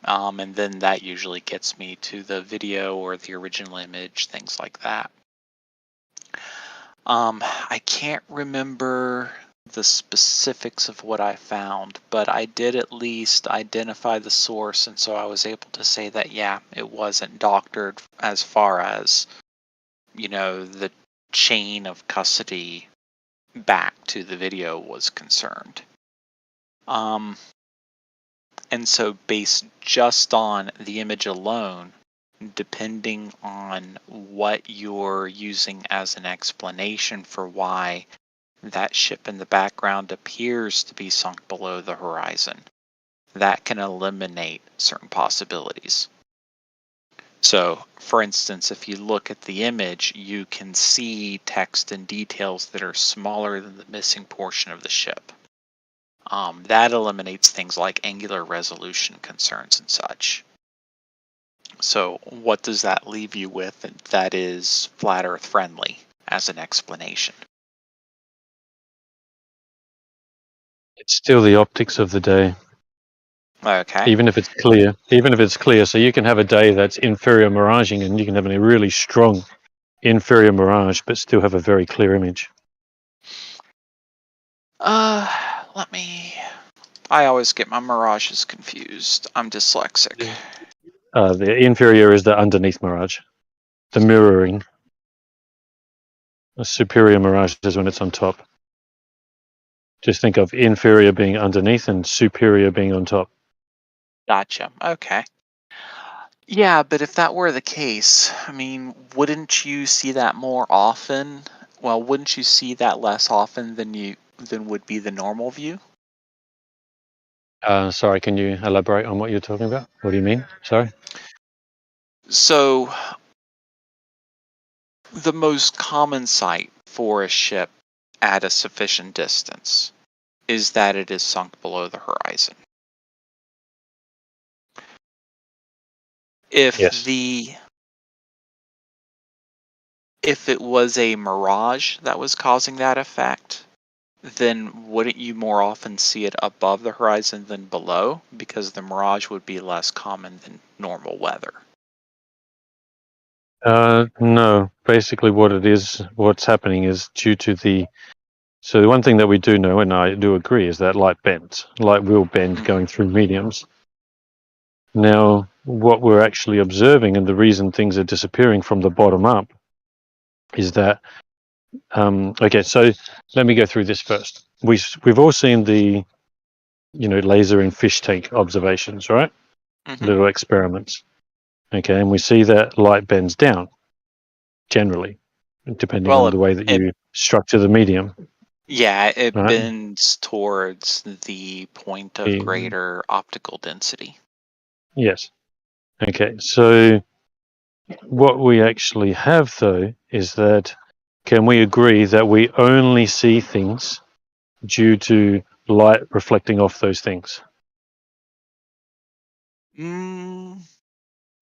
And then that usually gets me to the video or the original image, things like that. I can't remember the specifics of what I found, but I did at least identify the source, and so I was able to say that, yeah, it wasn't doctored as far as, the chain of custody back to the video was concerned. And so based just on the image alone, depending on what you're using as an explanation for why that ship in the background appears to be sunk below the horizon, that can eliminate certain possibilities. So, for instance, if you look at the image, you can see text and details that are smaller than the missing portion of the ship. That eliminates things like angular resolution concerns and such. So what does that leave you with that is flat Earth friendly as an explanation? It's still the optics of the day. Okay. Even if it's clear. So you can have a day that's inferior miraging, and you can have a really strong inferior mirage, but still have a very clear image. I always get my mirages confused. I'm dyslexic. The inferior is the underneath mirage, the mirroring. A superior mirage is when it's on top. Just think of inferior being underneath and superior being on top. Gotcha. Okay. Yeah, but if that were the case, I mean, wouldn't you see that more often? Well, wouldn't you see that less often than would be the normal view? Sorry, can you elaborate on what you're talking about? What do you mean? Sorry. So, the most common sight for a ship at a sufficient distance is that it is sunk below the horizon. If it was a mirage that was causing that effect, then wouldn't you more often see it above the horizon than below? Because the mirage would be less common than normal weather. No. Basically, what's happening is due to the. So the one thing that we do know, and I do agree, is that light bends. Light will bend going through mediums. Now, what we're actually observing, and the reason things are disappearing from the bottom up, is that. Okay, so let me go through this first. We've all seen the, laser and fish tank observations, right? Little experiments. Okay, and we see that light bends down, generally, depending on the way that you structure the medium. Yeah, it right? bends towards the point of greater optical density. Yes. Okay, so what we actually have, though, is that can we agree that we only see things due to light reflecting off those things?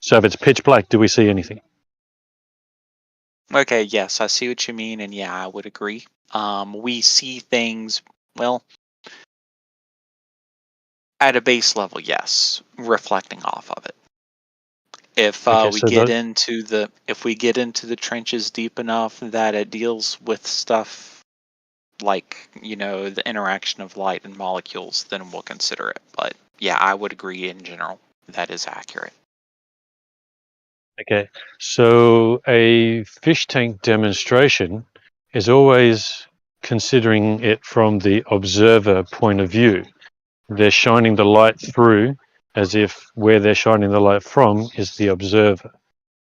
So if it's pitch black, do we see anything? Okay, yes, I see what you mean, and yeah, I would agree. We see things, well, at a base level, yes, reflecting off of it. If we get into the trenches deep enough that it deals with stuff like, the interaction of light and molecules, then we'll consider it. But yeah, I would agree in general that is accurate. Okay, so a fish tank demonstration is always considering it from the observer point of view. They're shining the light through as if where they're shining the light from is the observer.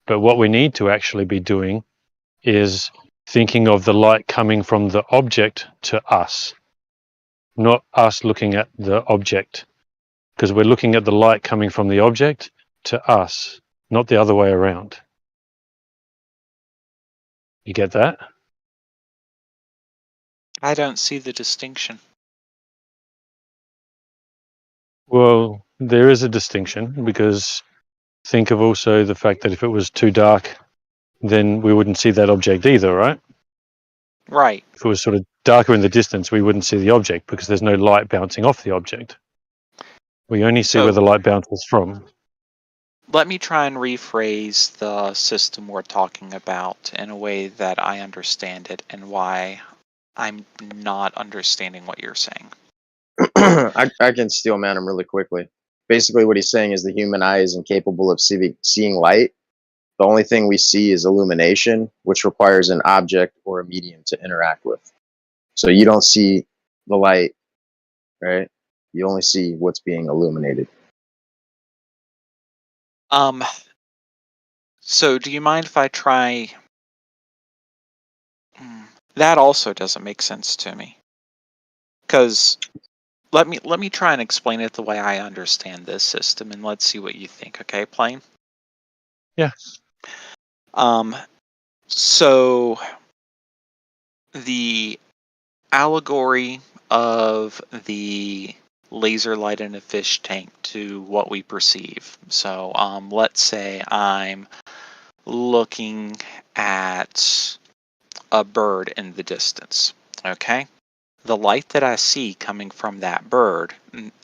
But what we need to actually be doing is thinking of the light coming from the object to us, not us looking at the object, because we're looking at the light coming from the object to us, not the other way around. You get that? I don't see the distinction. Well, there is a distinction, because think of also the fact that if it was too dark, then we wouldn't see that object either, right? Right. If it was sort of darker in the distance, we wouldn't see the object because there's no light bouncing off the object. We only see where the light bounces from. let me try and rephrase the system we're talking about in a way that I understand it and why I'm not understanding what you're saying. I can steel man him really quickly. Basically, what he's saying is the human eye is incapable of seeing light. The only thing we see is illumination, which requires an object or a medium to interact with. So you don't see the light, right? You only see what's being illuminated. So do you mind if I try? That also doesn't make sense to me. Because let me try and explain it the way I understand this system, and let's see what you think. Okay, Plane? Yeah. So the allegory of the laser light in a fish tank to what we perceive. So let's say I'm looking at a bird in the distance. Okay? The light that I see coming from that bird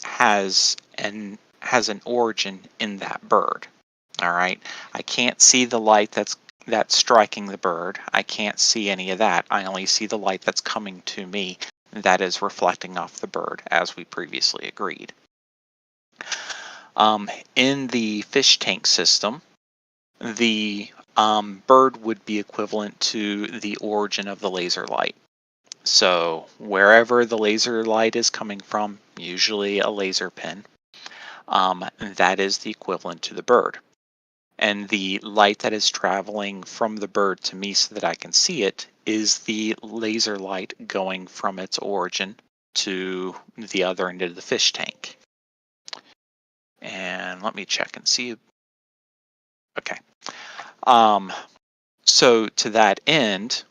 has an origin in that bird. All right. I can't see the light that's striking the bird. I can't see any of that. I only see the light that's coming to me that is reflecting off the bird, as we previously agreed. In the fish tank system, the bird would be equivalent to the origin of the laser light. So wherever the laser light is coming from, usually a laser pin, that is the equivalent to the bird. And the light that is traveling from the bird to me so that I can see it is the laser light going from its origin to the other end of the fish tank. And let me check and see. Okay. So to that end,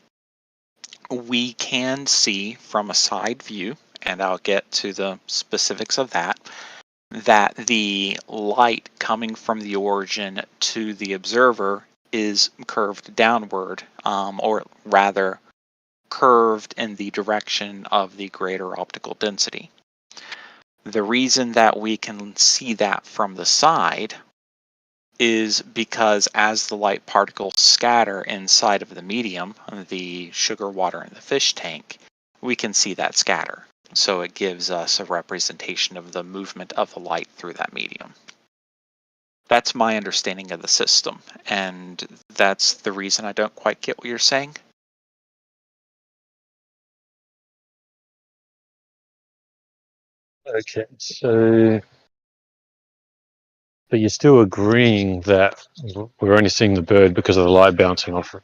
we can see from a side view, and I'll get to the specifics of that, that the light coming from the origin to the observer is curved downward, or rather curved in the direction of the greater optical density. The reason that we can see that from the side is because as the light particles scatter inside of the medium, the sugar water in the fish tank, we can see that scatter. So it gives us a representation of the movement of the light through that medium. That's my understanding of the system, and that's the reason I don't quite get what you're saying. Okay, so but you're still agreeing that we're only seeing the bird because of the light bouncing off it.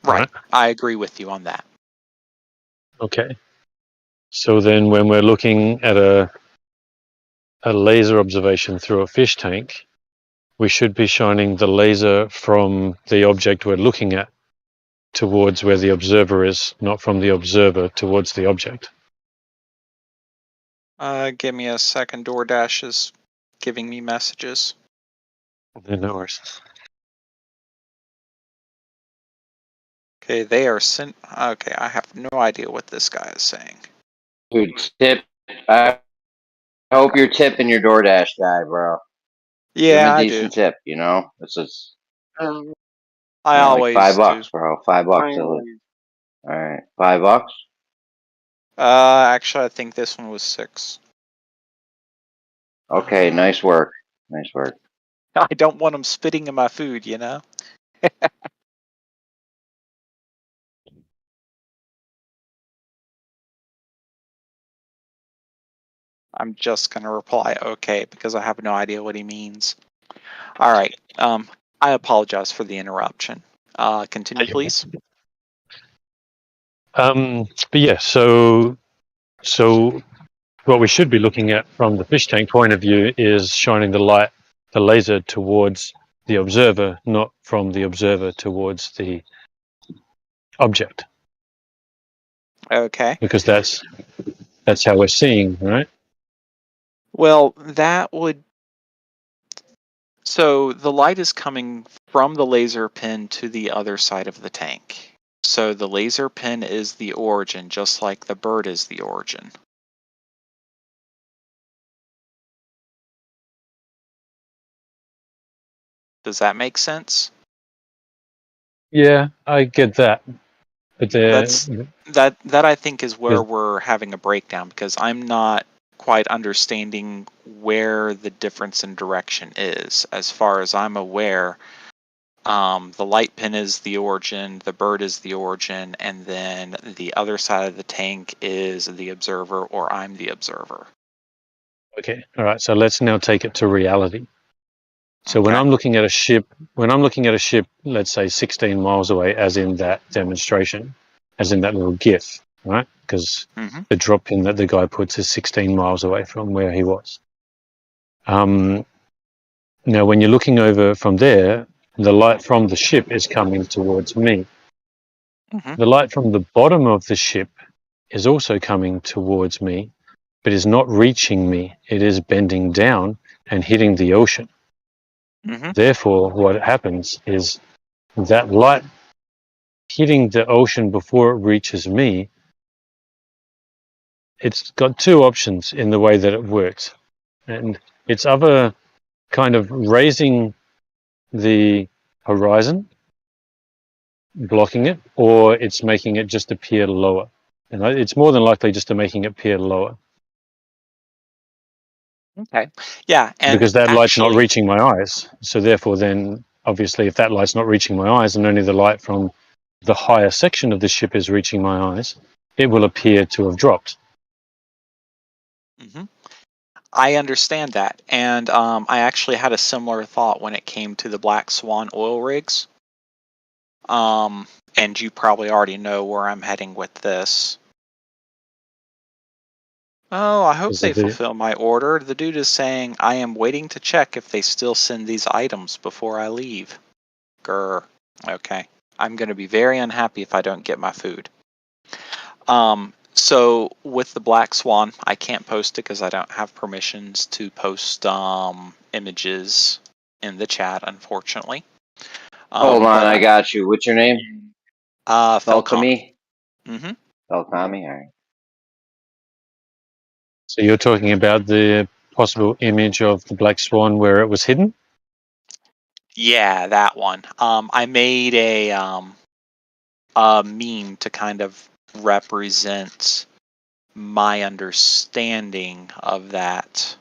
Right. I agree with you on that. Okay. So then when we're looking at a laser observation through a fish tank, we should be shining the laser from the object we're looking at towards where the observer is, not from the observer towards the object. Give me a second. DoorDash is giving me messages. No worries. Okay, they are sent. Okay, I have no idea what this guy is saying. Dude, tip. I hope you're tipping your DoorDash guy, bro. Give him Yeah, a I decent do. tip, you know? This is I like always $5, do. bro. $5. Alright. $5? Actually, I think this one was 6. Okay, nice work. Nice work. I don't want them spitting in my food, you know? I'm just going to reply okay because I have no idea what he means. All right. I apologize for the interruption. Continue, please. But yeah, so what we should be looking at from the fish tank point of view is shining the laser towards the observer, not from the observer towards the object. Okay. Because that's how we're seeing, right? Well, that would... So the light is coming from the laser pin to the other side of the tank. So the laser pin is the origin, just like the bird is the origin. Does that make sense? Yeah, I get that. But That I think is where there's we're having a breakdown, because I'm not quite understanding where the difference in direction is. As far as I'm aware, the light pin is the origin, the bird is the origin, and then the other side of the tank is the observer, or I'm the observer. okay. All right. So let's now take it to reality. So when Okay. I'm looking at a ship, let's say 16 miles away, as in that demonstration, as in that little GIF, right? Because Mm-hmm. the drop pin that the guy puts is 16 miles away from where he was. Now, when you're looking over from there, the light from the ship is coming towards me. Mm-hmm. The light from the bottom of the ship is also coming towards me, but is not reaching me. It is bending down and hitting the ocean. Mm-hmm. Therefore, what happens is that light hitting the ocean before it reaches me, it's got two options in the way that it works. And it's either kind of raising the horizon, blocking it, or it's making it just appear lower. And it's more than likely just to making it appear lower. Okay. Yeah, and Because that light's not actually, reaching my eyes. So therefore, then obviously, if that light's not reaching my eyes and only the light from the higher section of the ship is reaching my eyes, it will appear to have dropped. mhm, I understand that, and I actually had a similar thought when it came to the Black Swan oil rigs. And you probably already know where I'm heading with this. Oh, I hope Is it they fulfill my order. The dude is saying, I am waiting to check if they still send these items before I leave. Grr. Okay. I'm going to be very unhappy if I don't get my food. So with the Black Swan, I can't post it because I don't have permissions to post images in the chat, unfortunately. Hold on, But I got you. What's your name? Felkami. Felkami? Mm-hmm. Felkami, all right. So you're talking about the possible image of the black swan where it was hidden? Yeah, that one. I made a meme to kind of represent my understanding of that.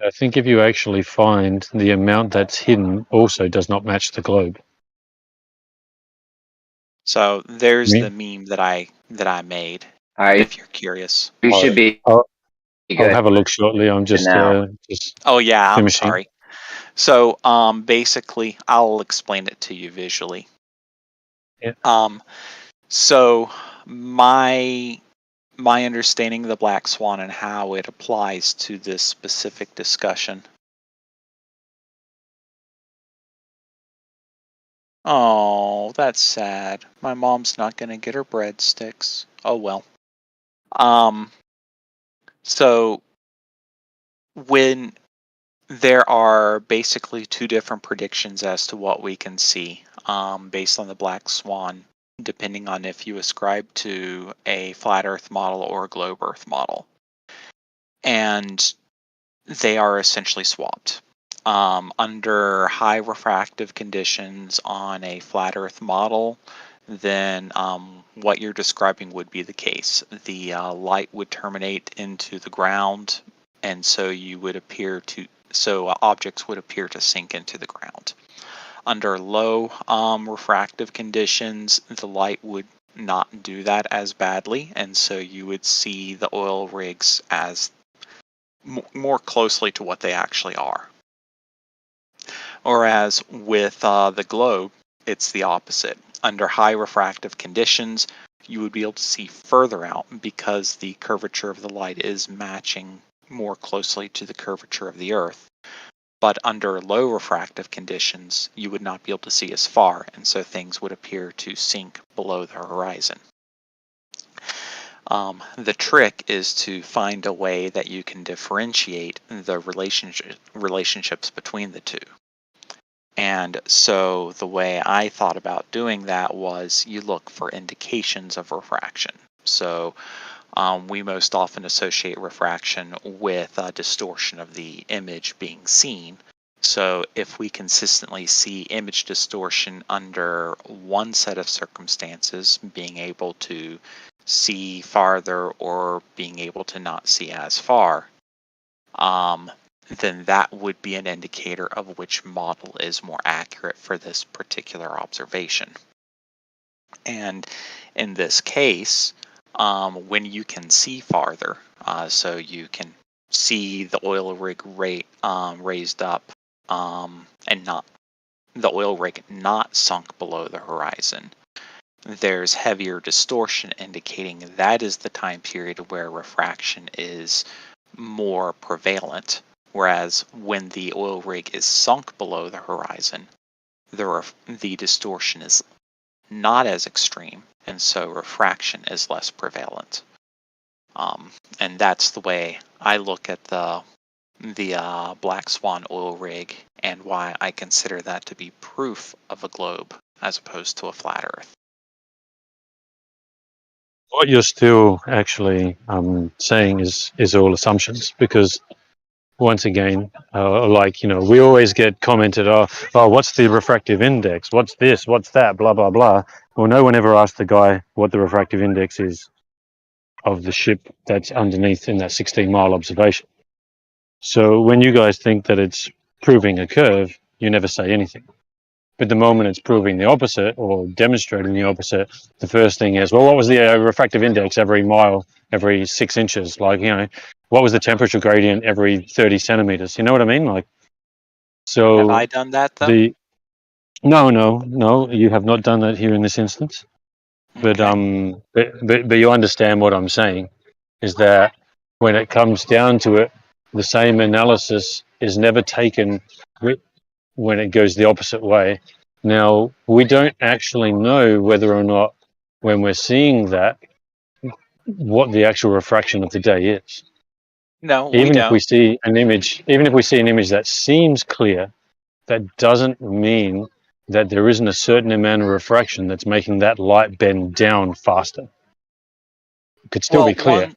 I think if you actually find the amount that's hidden also does not match the globe. So there's Me? the meme that I made. All right, If you're curious. you should be I'll good have a look shortly. I'm just now. Oh yeah, I'm finishing. sorry. So basically, I'll explain it to you visually. Yeah. So my understanding of the Black Swan and how it applies to this specific discussion. Oh, that's sad. My mom's not gonna get her breadsticks. Oh well. So when there are basically two different predictions as to what we can see, based on the Black Swan, depending on if you ascribe to a flat Earth model or a globe Earth model, and they are essentially swapped. Under high refractive conditions on a flat Earth model, then what you're describing would be the case. The light would terminate into the ground, and so objects would appear to sink into the ground. Under low refractive conditions, the light would not do that as badly, and so you would see the oil rigs as more closely to what they actually are. Whereas with the globe, it's the opposite. Under high refractive conditions, you would be able to see further out because the curvature of the light is matching more closely to the curvature of the Earth. But under low refractive conditions, you would not be able to see as far, and so things would appear to sink below the horizon. The trick is to find a way that you can differentiate the relationships between the two. And so the way I thought about doing that was you look for indications of refraction. So we most often associate refraction with distortion of the image being seen. So if we consistently see image distortion under one set of circumstances, being able to see farther or being able to not see as far, then that would be an indicator of which model is more accurate for this particular observation. And in this case, when you can see farther, so you can see the oil rig rate raised up, and not the oil rig not sunk below the horizon, there's heavier distortion indicating that is the time period where refraction is more prevalent. Whereas when the oil rig is sunk below the horizon, the distortion is not as extreme, and so refraction is less prevalent. And that's the way I look at the Black Swan oil rig, and why I consider that to be proof of a globe as opposed to a flat Earth. What you're still actually saying is all assumptions, because once again, like, we always get commented, oh, what's the refractive index? What's this? What's that? Blah, blah, blah. Well, no one ever asked the guy what the refractive index is of the ship that's underneath in that 16-mile observation. So when you guys think that it's proving a curve, you never say anything. But the moment it's proving the opposite or demonstrating the opposite, the first thing is, well, what was the refractive index every mile, every 6 inches? Like, what was the temperature gradient every 30 centimeters? You know what I mean? Like, so Have I done that though? No, you have not done that here in this instance. But Okay. but you understand what I'm saying, is that when it comes down to it, the same analysis is never taken when it goes the opposite way. Now, we don't actually know whether or not, when we're seeing that, what the actual refraction of the day is. No, we Even if we don't. see an image, that seems clear, that doesn't mean that there isn't a certain amount of refraction that's making that light bend down faster. It could still Well, be clear.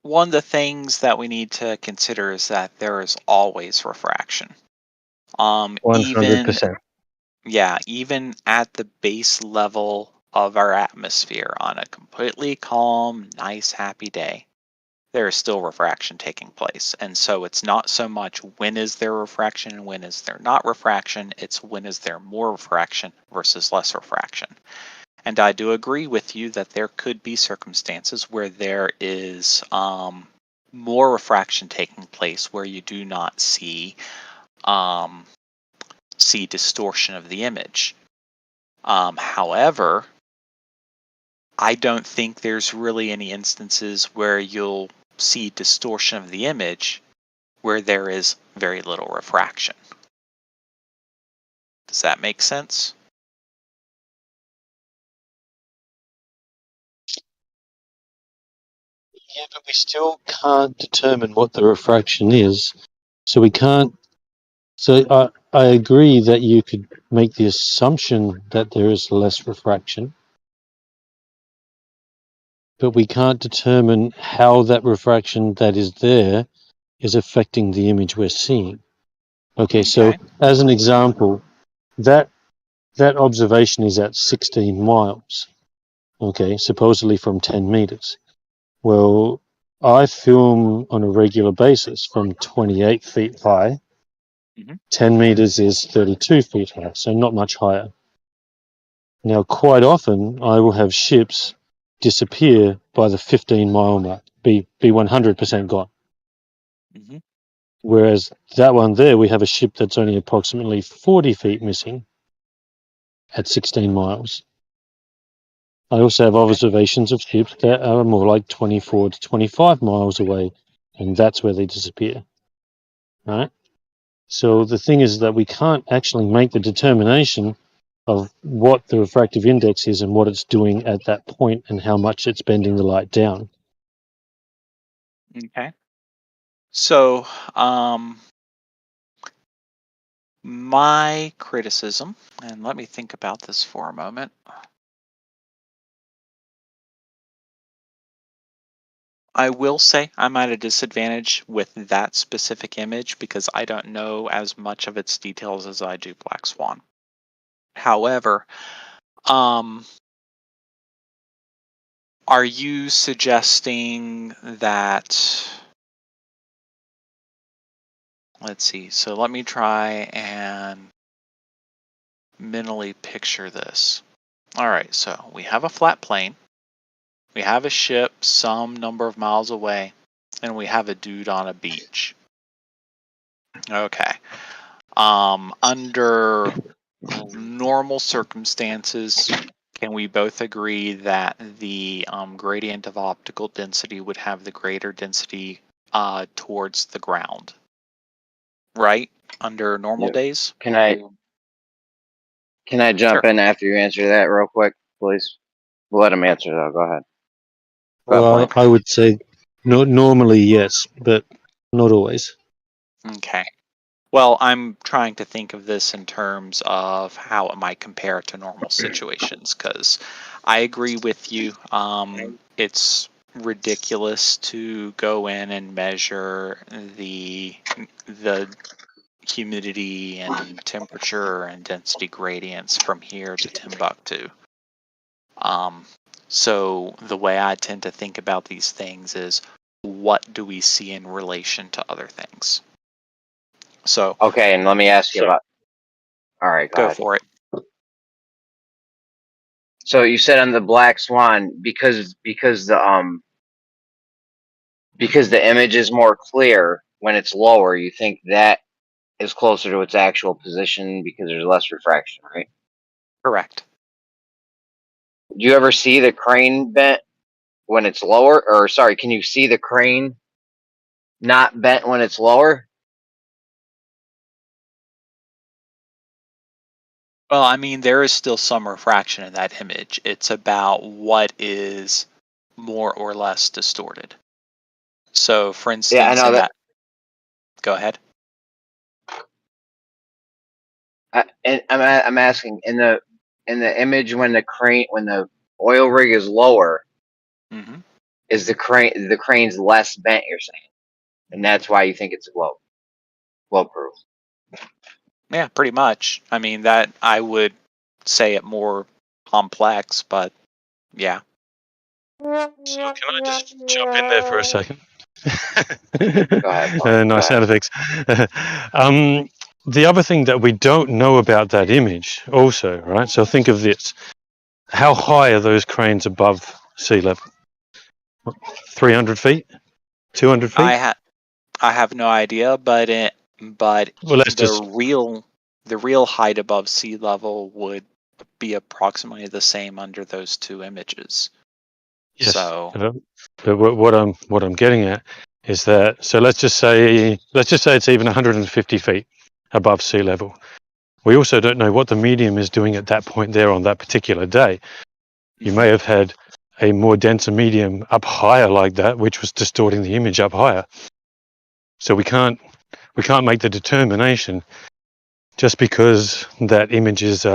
one of the things that we need to consider is that there is always refraction. Even 100%. even at the base level of our atmosphere on a completely calm, nice, happy day, there is still refraction taking place. And so it's not so much when is there refraction and when is there not refraction, it's when is there more refraction versus less refraction. And I do agree with you that there could be circumstances where there is more refraction taking place where you do not see distortion of the image. However, I don't think there's really any instances where you'll see distortion of the image where there is very little refraction. Does that make sense? Yeah, but we still can't determine what the refraction is. So we can't. So I agree that you could make the assumption that there is less refraction, but we can't determine how that refraction that is there is affecting the image we're seeing. Okay, so Okay. as an example, that observation is at 16 miles. Okay, supposedly from 10 meters. Well, I film on a regular basis from 28 feet high. 10 meters is 32 feet high, so not much higher. Now, quite often, I will have ships disappear by the 15-mile mark, be 100% gone. Mm-hmm. Whereas that one there, we have a ship that's only approximately 40 feet missing at 16 miles. I also have Okay. observations of ships that are more like 24 to 25 miles away, and that's where they disappear. Right? So the thing is that we can't actually make the determination of what the refractive index is and what it's doing at that point and how much it's bending the light down. Okay. So, my criticism, and let me think about this for a moment. I will say I'm at a disadvantage with that specific image because I don't know as much of its details as I do Black Swan. However, are you suggesting that? Let's see. So let me try and mentally picture this. All right. So we have a flat plane. We have a ship some number of miles away, and we have a dude on a beach. Okay. Under normal circumstances, can we both agree that the gradient of optical density would have the greater density towards the ground? Right? Under normal Yep. days? Can I jump Sure. in after you answer that real quick, please? We'll let him answer though. Go ahead. Go ahead, Well, Blaine. I would say normally yes, but not always. Okay. Well, I'm trying to think of this in terms of how it might compare to normal situations, because I agree with you. It's ridiculous to go in and measure the humidity and temperature and density gradients from here to Timbuktu. So the way I tend to think about these things is, what do we see in relation to other things? So Okay, and let me ask you about. All right, go go ahead. for it. So you said on the Black Swan because the image is more clear when it's lower. You think that is closer to its actual position because there's less refraction, right? Correct. Do you ever see the crane bent when it's lower? Or sorry, can you see the crane not bent when it's lower? Well, I mean, there is still some refraction in that image. It's about what is more or less distorted. So, for Yeah, I instance, know in that. that, go ahead. And I'm asking in the image when the oil rig is lower, Hmm. is the crane's less bent? You're saying, and that's why you think it's glow proof. Yeah, pretty much. I mean, that I would say it more complex, but yeah. So can I just jump in there for a second? Go ahead, Blaine. Nice sound effects. The other thing that we don't know about that image also, right? So think of this. How high are those cranes above sea level? 300 feet? 200 feet? I have no idea, but Well, let's the just, real height above sea level would be approximately the same under those two images. yes. So, But what I'm getting at is that, so let's just say it's even 150 feet above sea level. We also don't know what the medium is doing at that point there on that particular day. You may have had a more denser medium up higher like that, which was distorting the image up higher. So we can't make the determination just because that image is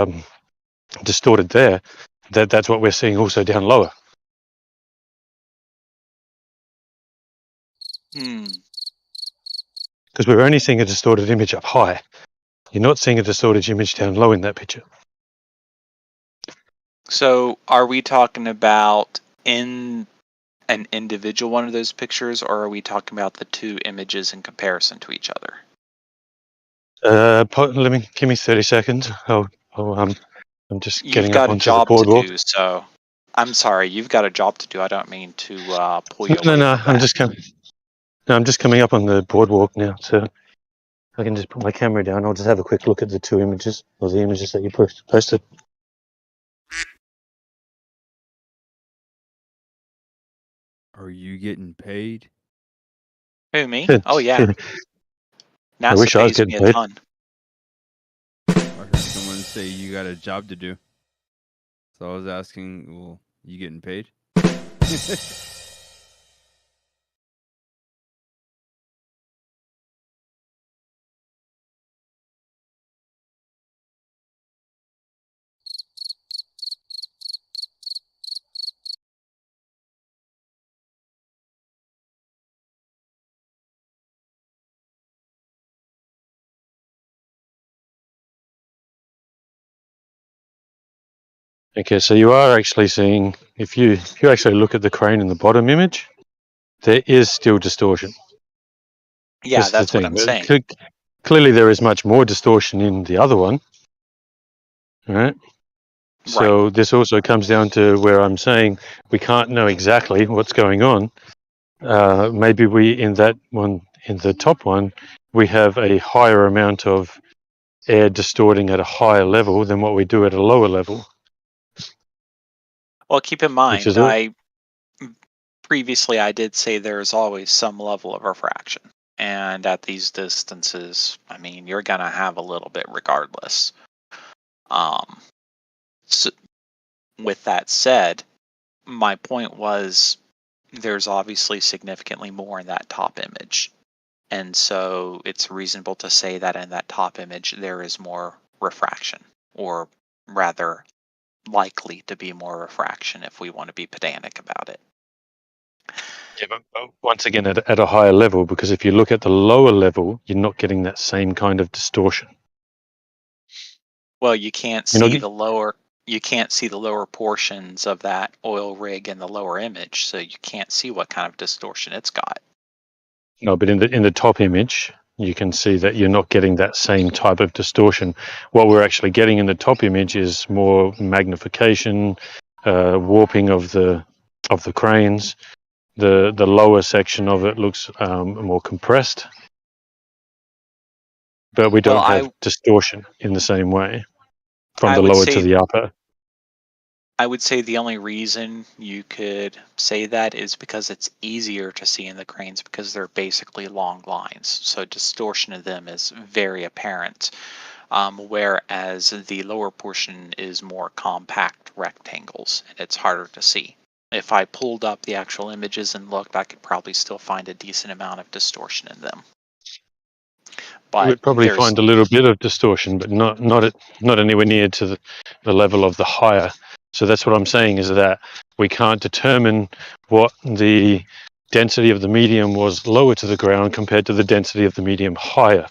distorted there, that's what we're seeing also down lower. Because we're only seeing a distorted image up high. You're not seeing a distorted image down low in that picture. So, are we talking about in an individual one of those pictures, or are we talking about the two images in comparison to each other? Give me 30 seconds. I'm just You've getting up got a onto the job to boardwalk. do, so I'm sorry. You've got a job to do. I don't mean to pull you No, away no, from that. I'm just coming up on the boardwalk now, so I can just put my camera down. I'll just have a quick look at the two images, or the images that you posted. Are you getting paid? Who, me? Oh yeah, I NASA wish I was pays getting me a paid. ton. I heard someone say you got a job to do. So I was asking, well, you getting paid? Okay, so you are actually seeing, if you actually look at the crane in the bottom image, there is still distortion. Yeah, This is the that's what thing. I'm saying. Clearly, there is much more distortion in the other one, right? Right. So this also comes down to where I'm saying we can't know exactly what's going on. Maybe we in that one, in the top one, we have a higher amount of air distorting at a higher level than what we do at a lower level, Well, keep in which mind, is all. I previously I did say there's always some level of refraction. And at these distances, I mean, you're going to have a little bit regardless. So with that said, my point was there's obviously significantly more in that top image. And so it's reasonable to say that in that top image there is more refraction, or rather likely to be more refraction if we want to be pedantic about it. Yeah, but once again, at a higher level, because if you look at the lower level, you're not getting that same kind of distortion. Well, you can't You know, see the lower portions of that oil rig in the lower image, so you can't see what kind of distortion it's got. no, but in the top image, you can see that you're not getting that same type of distortion. What we're actually getting in the top image is more magnification, warping of the cranes. The lower section of it looks more compressed, but we Well, don't have distortion in the same way from I the would lower to say the upper. I would say the only reason you could say that is because it's easier to see in the cranes because they're basically long lines. So distortion of them is very apparent, whereas the lower portion is more compact rectangles and it's harder to see. If I pulled up the actual images and looked, I could probably still find a decent amount of distortion in them. You But would probably find a little bit of distortion, but not anywhere near to the level of the higher. So that's what I'm saying, is that we can't determine what the density of the medium was lower to the ground compared to the density of the medium higher.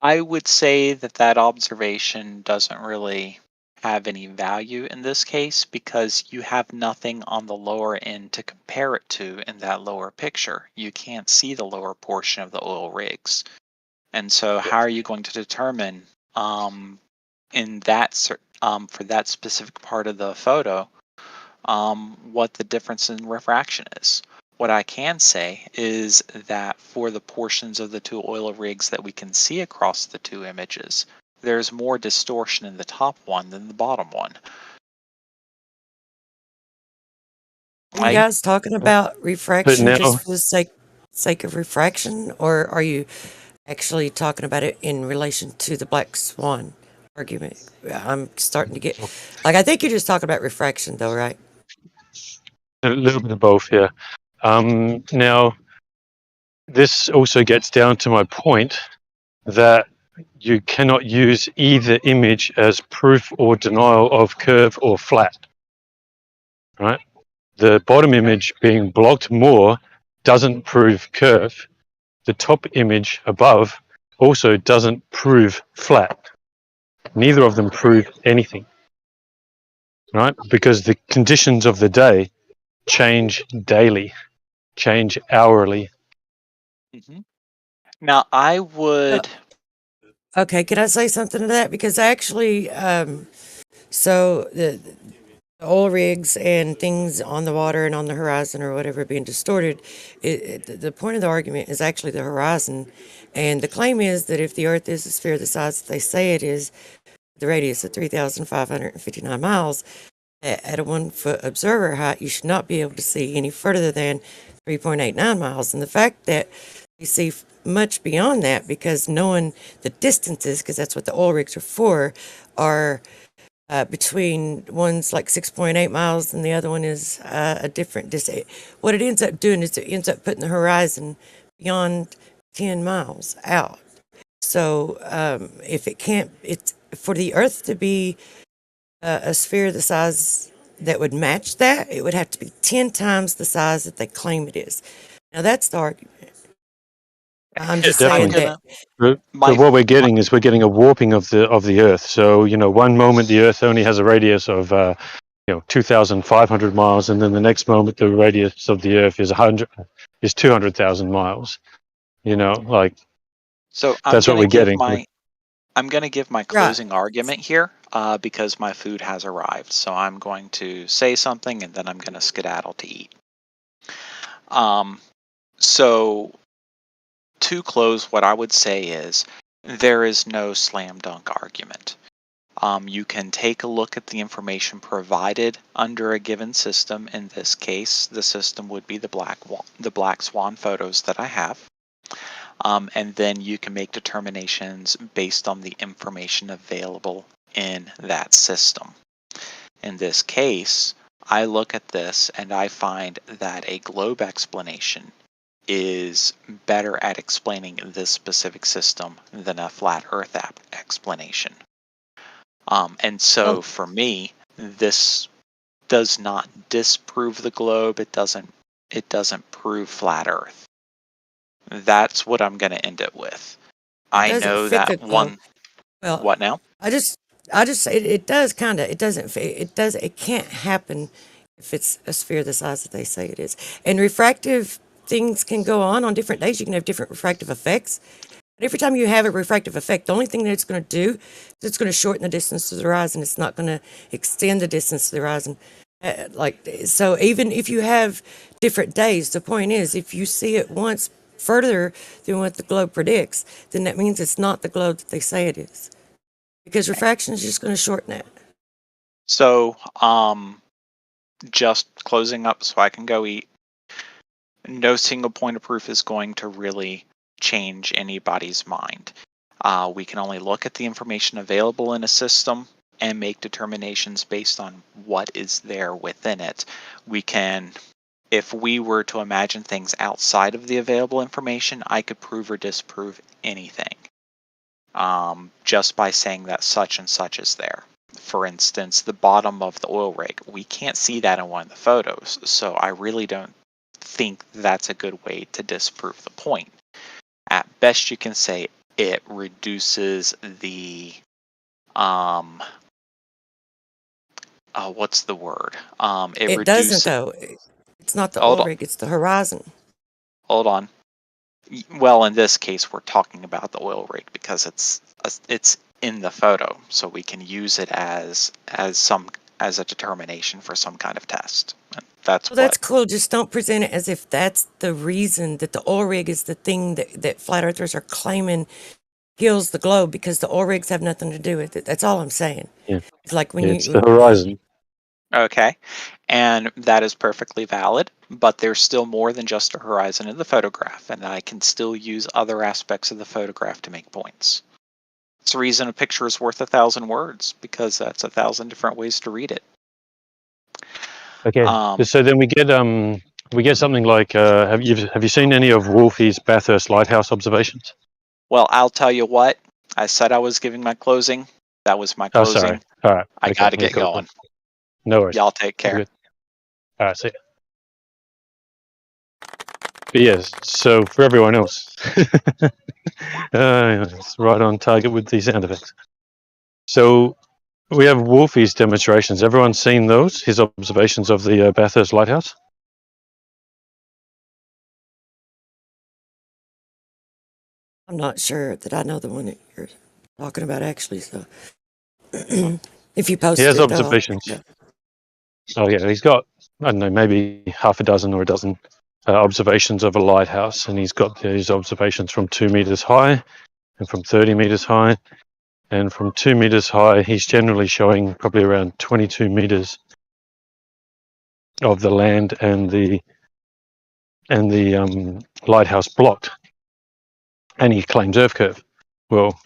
I would say that observation doesn't really have any value in this case because you have nothing on the lower end to compare it to in that lower picture. You can't see the lower portion of the oil rigs. And so how are you going to determine in that for that specific part of the photo what the difference in refraction is? What I can say is that for the portions of the two oil rigs that we can see across the two images, there's more distortion in the top one than the bottom one. Are you guys talking about refraction now- just for the sake of refraction, or are you actually talking about it in relation to the black swan argument? I'm starting to get I think you're just talking about refraction, though, right? A little bit of both, yeah. Now, this also gets down to my point that you cannot use either image as proof or denial of curve or flat, right? The bottom image being blocked more doesn't prove curve. The top image above also doesn't prove flat. Neither of them prove anything, right? Because the conditions of the day change daily, change hourly. Now, I would. Okay, can I say something to that? Because actually, so the oil rigs and things on the water and on the horizon or whatever being distorted, the point of the argument is actually the horizon. And the claim is that if the Earth is a sphere the size that they say it is, the radius of 3,559 miles, at a 1 foot observer height, you should not be able to see any further than 3.89 miles. And the fact that we see much beyond that, because knowing the distances, because that's what the oil rigs are for, are between one's like 6.8 miles and the other one is a different distance. What it ends up doing is it ends up putting the horizon beyond 10 miles out. So if it can't, it's for the Earth to be a sphere the size that would match that, it would have to be 10 times the size that they claim it is. Now that's the argument. I'm just Definitely. saying that. But My what we're getting is we're getting a warping of the Earth. So one moment the Earth only has a radius of 2,500 miles, and then the next moment the radius of the Earth is 200,000 miles. So That's what we're getting. I'm going to give my Right. closing argument here because my food has arrived. So I'm going to say something and then I'm going to skedaddle to eat. So to close, what I would say is there is no slam dunk argument. You can take a look at the information provided under a given system. In this case, the system would be the black swan photos that I have. And then you can make determinations based on the information available in that system. In this case, I look at this and I find that a globe explanation is better at explaining this specific system than a flat Earth explanation. And so for me, this does not disprove the globe. It doesn't prove flat Earth. That's what I'm going to end it with. I know that one. Well, What now? I just say it does kind of. It doesn't fit. It can't happen if it's a sphere the size that they say it is. And refractive things can go on different days. You can have different refractive effects. But every time you have a refractive effect, the only thing that it's going to do is it's going to shorten the distance to the horizon. It's not going to extend the distance to the horizon. So even if you have different days, the point is if you see it once further than what the globe predicts, then that means it's not the globe that they say it is. Because refraction is just going to shorten it. So, just closing up so I can go eat. No single point of proof is going to really change anybody's mind. We can only look at the information available in a system and make determinations based on what is there within it. We can, if we were to imagine things outside of the available information, I could prove or disprove anything. Just by saying that such and such is there. For instance, the bottom of the oil rig, we can't see that in one of the photos, so I really don't think that's a good way to disprove the point. At best, you can say it reduces the what's the word? It doesn't though. It's not the oil rig, it's the horizon. Hold on. Well, in this case, we're talking about the oil rig because it's in the photo, so we can use it as a determination for some kind of test. That's cool. Just don't present it as if that's the reason that the oil rig is the thing that flat earthers are claiming kills the globe, because the oil rigs have nothing to do with it. That's all I'm saying. Yeah. It's like when it's the horizon. Okay, and that is perfectly valid, but there's still more than just a horizon in the photograph, and I can still use other aspects of the photograph to make points. It's the reason a picture is worth 1,000 words, because that's 1,000 different ways to read it. Okay, so then we get something like have you seen any of Wolfie's Bathurst Lighthouse observations? Well, I'll tell you what. I said I was giving my closing. That was my closing. Oh, sorry. All right. I got to get going. No worries. Y'all take care. All right, see ya. But yes, so for everyone else, it's right on target with the sound effects. So we have Wolfie's demonstrations. Everyone's seen those? His observations of the Bathurst Lighthouse? I'm not sure that I know the one that you're talking about actually, so if you post it. He has observations. Yeah. Oh yeah, he's got, I don't know, maybe half a dozen or a dozen observations of a lighthouse, and he's got these observations from 2 meters high and from 30 meters high, and from 2 meters high he's generally showing probably around 22 meters of the land and the lighthouse blocked, and he claims earth curve. Well,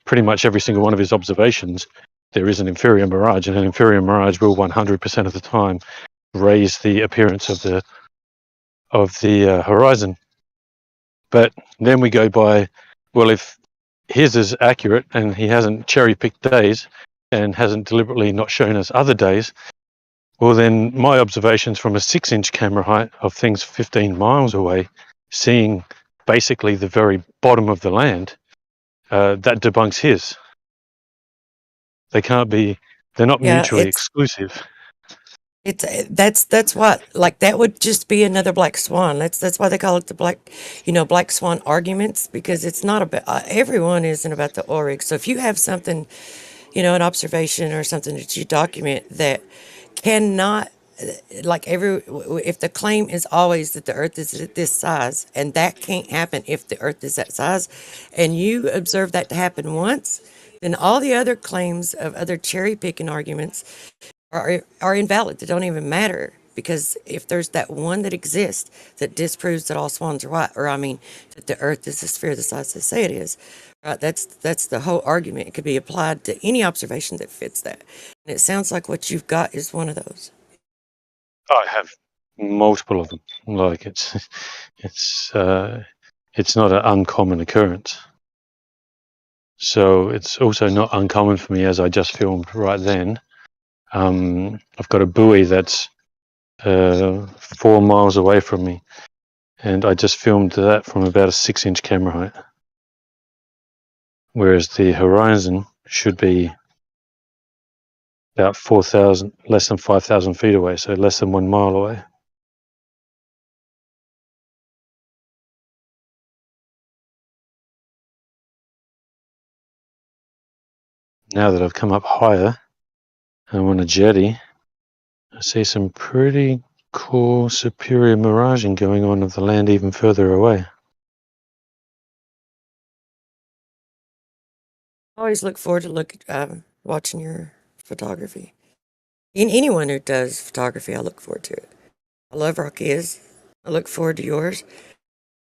pretty much every single one of his observations there is an inferior mirage, and an inferior mirage will 100% of the time raise the appearance of the horizon. But then we go by, well, if his is accurate and he hasn't cherry-picked days and hasn't deliberately not shown us other days, well then my observations from a 6-inch camera height of things 15 miles away, seeing basically the very bottom of the land, that debunks his. They can't be. They're not Yeah, mutually exclusive. it's that's what, like, that would just be another black swan. That's why they call it the black swan arguments, because it's not about everyone isn't about the oil rig. So if you have something, an observation or something that you document that cannot, like, if the claim is always that the earth is at this size, and that can't happen if the earth is that size, and you observe that to happen once, then all the other claims of other cherry picking arguments are invalid. They don't even matter, because if there's that one that exists that disproves that all swans are white, or I mean that the earth is a sphere the size they say it is, right? That's the whole argument. It could be applied to any observation that fits that. And it sounds like what you've got is one of those. I have multiple of them. Like it's not an uncommon occurrence. So it's also not uncommon for me, as I just filmed right then. I've got a buoy that's 4 miles away from me, and I just filmed that from about a 6-inch camera height, whereas the horizon should be about less than 5,000 feet away, so less than 1 mile away. Now that I've come up higher, I'm on a jetty, I see some pretty cool superior miraging going on of the land even further away. I always look forward to watching your photography. Anyone who does photography, I look forward to it. I love Rockies. I look forward to yours.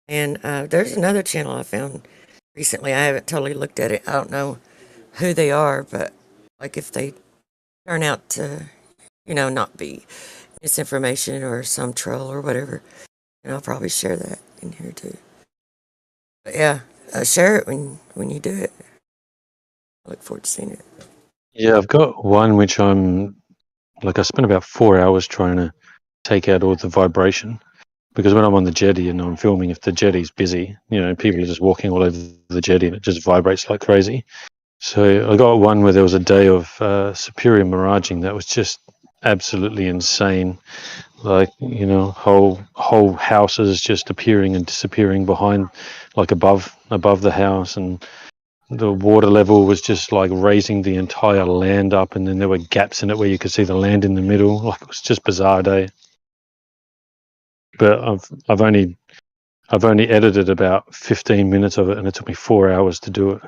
And there's another channel I found recently. I haven't totally looked at it. I don't know who they are, but like if they turn out to, not be misinformation or some troll or whatever, and I'll probably share that in here too. But yeah, share it when you do it. I look forward to seeing it. Yeah, I've got one which I spent about 4 hours trying to take out all the vibration, because when I'm on the jetty and I'm filming, if the jetty's busy, people are just walking all over the jetty and it just vibrates like crazy. So I got one where there was a day of superior miraging that was just absolutely insane. Like, whole houses just appearing and disappearing behind, like above the house, and the water level was just like raising the entire land up, and then there were gaps in it where you could see the land in the middle. Like, it was just bizarre day. But I've only edited about 15 minutes of it, and it took me 4 hours to do it.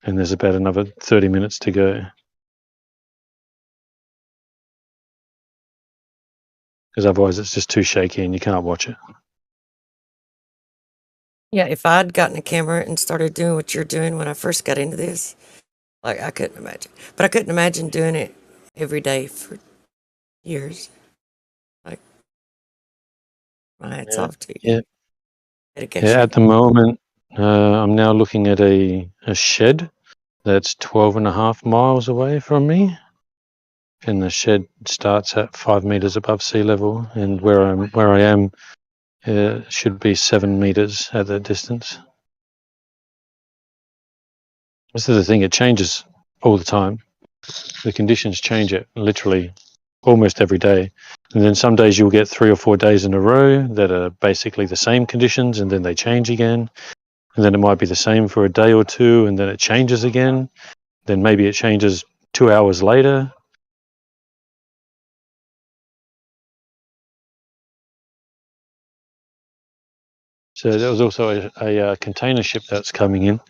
And there's about another 30 minutes to go. Because otherwise it's just too shaky and you can't watch it. Yeah, if I'd gotten a camera and started doing what you're doing when I first got into this, like, I couldn't imagine. But I couldn't imagine doing it every day for years. Like, my hat's off to you. Yeah. Dedication. Yeah, at the moment, I'm now looking at a shed that's 12.5 miles away from me. And the shed starts at 5 meters above sea level, and where I am should be 7 meters at that distance. This is the thing; it changes all the time. The conditions change it literally almost every day, and then some days you'll get 3 or 4 days in a row that are basically the same conditions, and then they change again, and then it might be the same for a day or two, and then it changes again. Then maybe it changes 2 hours later. So there was also a container ship that's coming in,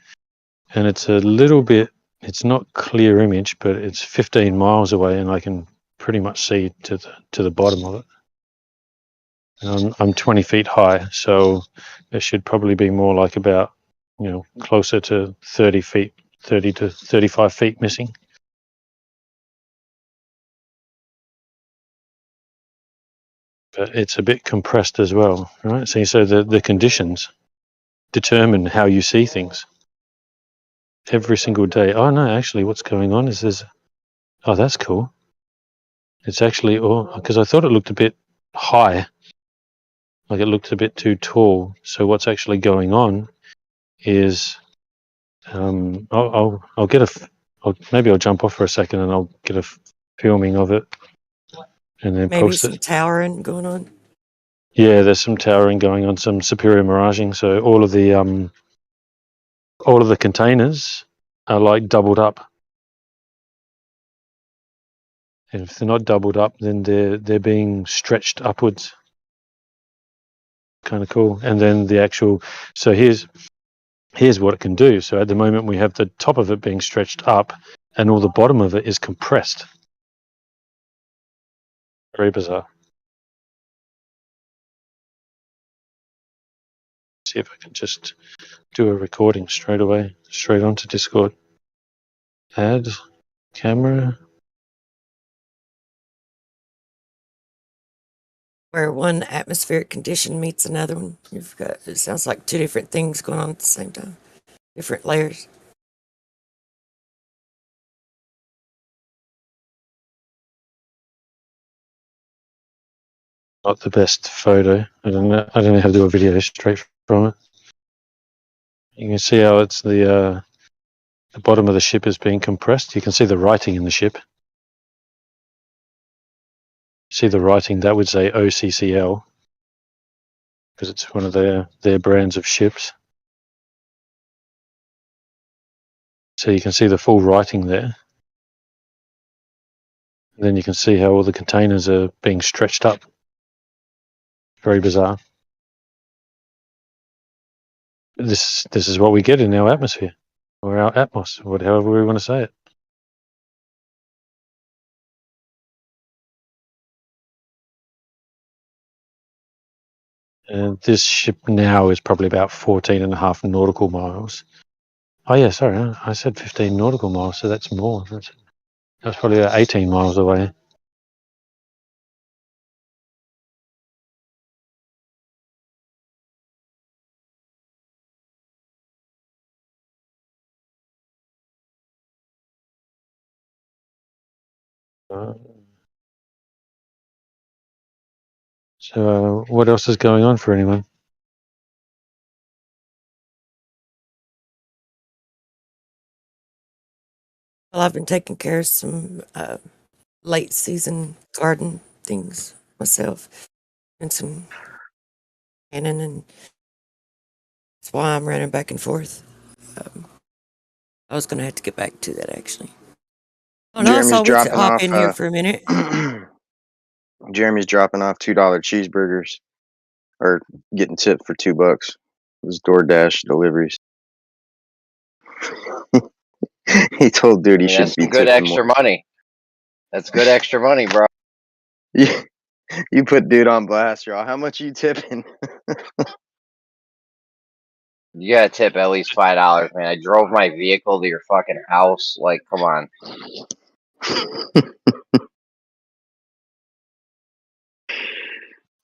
and it's a little bit, it's not clear image, but it's 15 miles away, and I can pretty much see to the bottom of it. And I'm 20 feet high, so it should probably be more like about, closer to 30 to 35 feet missing. But it's a bit compressed as well, right? So the conditions determine how you see things every single day. Oh no, actually what's going on is that's cool. It's actually, because I thought it looked a bit high, like it looked a bit too tall. So what's actually going on is I'll get maybe I'll jump off for a second and I'll get a filming of it and then Maybe post some it. towering going on. Yeah, there's some towering going on, some superior miraging. So all of the containers are like doubled up. And if they're not doubled up, then they're being stretched upwards. Kind of cool. And then the actual, so here's what it can do. So at the moment we have the top of it being stretched up and all the bottom of it is compressed. Very bizarre. See if I can just do a recording straight away, straight onto Discord. Add camera. Where one atmospheric condition meets another one. You've got, it sounds like two different things going on at the same time. Different layers. Not the best photo. I don't know how to do a video straight from it. You can see how it's the bottom of the ship is being compressed. You can see the writing in the ship. See the writing, that would say OCCL because it's one of their brands of ships. So you can see the full writing there. And then you can see how all the containers are being stretched up. Very bizarre. This is what we get in our atmosphere, or our atmos, however we want to say it. And this ship now is probably about 14.5 nautical miles. Oh yeah, sorry, I said 15 nautical miles, so that's more. That's probably about 18 miles away. So what else is going on for anyone? Well, I've been taking care of some late season garden things myself and some canning, and that's why I'm running back and forth. I was going to have to get back to that actually. Oh no, I Jeremy's saw we dropping hop off. in here for a minute. Jeremy's dropping off $2 cheeseburgers, or getting tipped for $2. Those DoorDash deliveries. He told dude he should That's be some good tipping extra more. money. That's good extra money, bro. You put dude on blast, y'all. How much you tipping? You gotta tip at least $5, man. I drove my vehicle to your fucking house. Like, come on.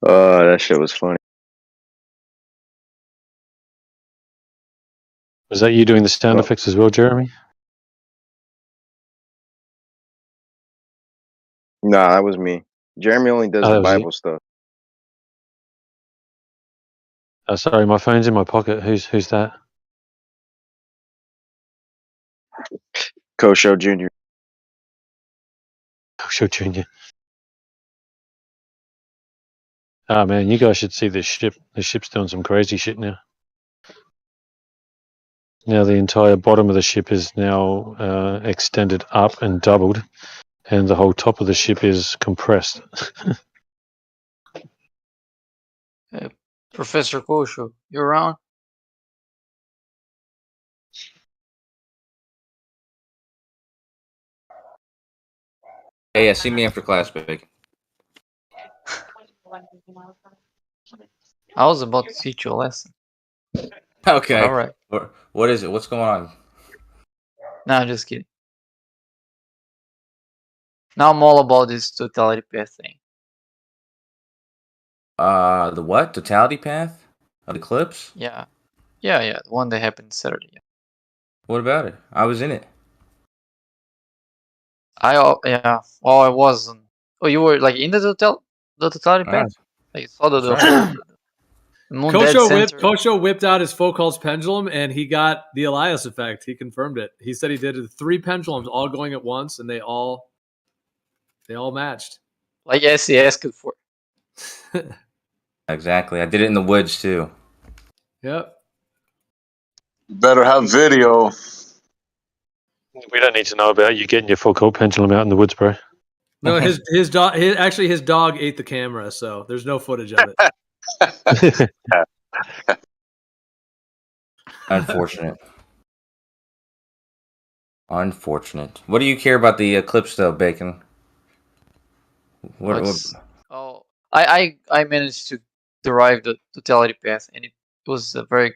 Oh, that shit was funny. Was that you doing the sound effects as well, Jeremy? Nah, that was me. Jeremy only does Oh, the that was you. Bible stuff. Sorry, my phone's in my pocket. Who's that? Kosho Jr. Oh, sure, Junior. Oh man, you guys should see this ship. This ship's doing some crazy shit now. Now the entire bottom of the ship is now extended up and doubled, and the whole top of the ship is compressed. Professor Kosho, you around? Hey, yeah, see me after class, Big. I was about to teach you a lesson. Okay. All right. What is it? What's going on? No, I'm just kidding. Now I'm all about this totality path thing. The what? Totality path? Of the eclipse? Yeah. The one that happened Saturday. What about it? I was in it. Yeah. Well, I wasn't. Oh, you were like in the totality path? Alright. Like you saw the That's whole. Moon dead center. Kosho whipped out his Foucault's pendulum, and he got the Elias effect. He confirmed it. He said he did 3 pendulums all going at once, and they all matched. Like he asked for. Exactly. I did it in the woods too. Yep. You better have video. We don't need to know about you getting your Foucault pendulum out in the woods, bro. No, his dog. His dog ate the camera, so there's no footage of it. Unfortunate. Unfortunate. What do you care about the eclipse, though, Bacon? What? Oh, I managed to derive the totality path, and it was a very,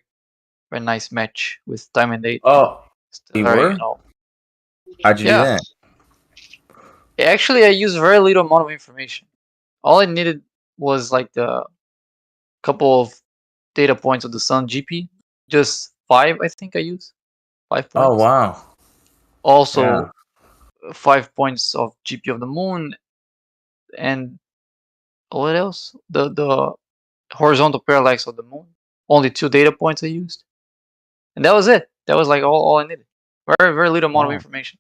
very nice match with time and date. Oh, you were? How'd you do that? Actually, I used very little amount of information. All I needed was like the couple of data points of the sun GP, just 5, I think I used 5 points. Oh wow! Also, 5 points of GP of the moon, and what else? The horizontal parallax of the moon. Only 2 data points I used, and that was it. That was like all I needed. Very, very little amount of information.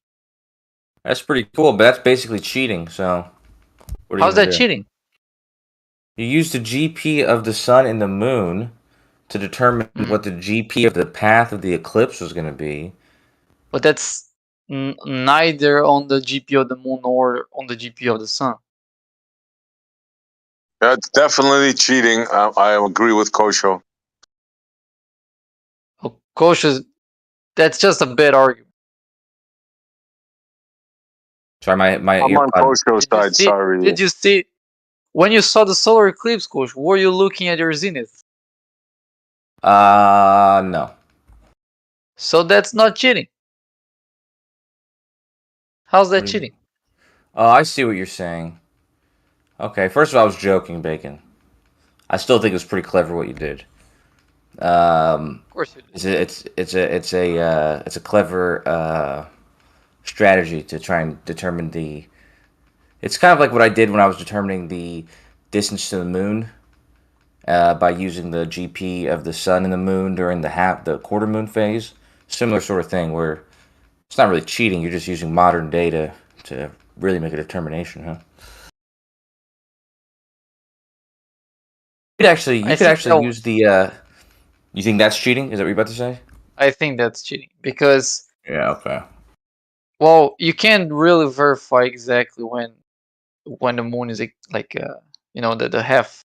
That's pretty cool, but that's basically cheating. So, how's that cheating? You use the GP of the sun and the moon to determine what the GP of the path of the eclipse was going to be. But that's neither on the GP of the moon or on the GP of the sun. That's definitely cheating. I agree with Kosho. Oh, Kosho, that's just a bad argument. Sorry, my I'm on Kosho's side. Sorry. Did you see when you saw the solar eclipse, Kosh? Were you looking at your zenith? No. So that's not cheating. How's that cheating? Oh, I see what you're saying. Okay, first of all, I was joking, Bacon. I still think it was pretty clever what you did. Of course you did. It's a clever strategy to try and determine the. It's kind of like what I did when I was determining the distance to the moon by using the GP of the sun and the moon during the quarter moon phase. Similar sort of thing where it's not really cheating. You're just using modern data to really make a determination, huh? You could actually use the. You think that's cheating? Is that what you're about to say? I think that's cheating because. Yeah. Okay. Well, you can't really verify exactly when the moon is like the half,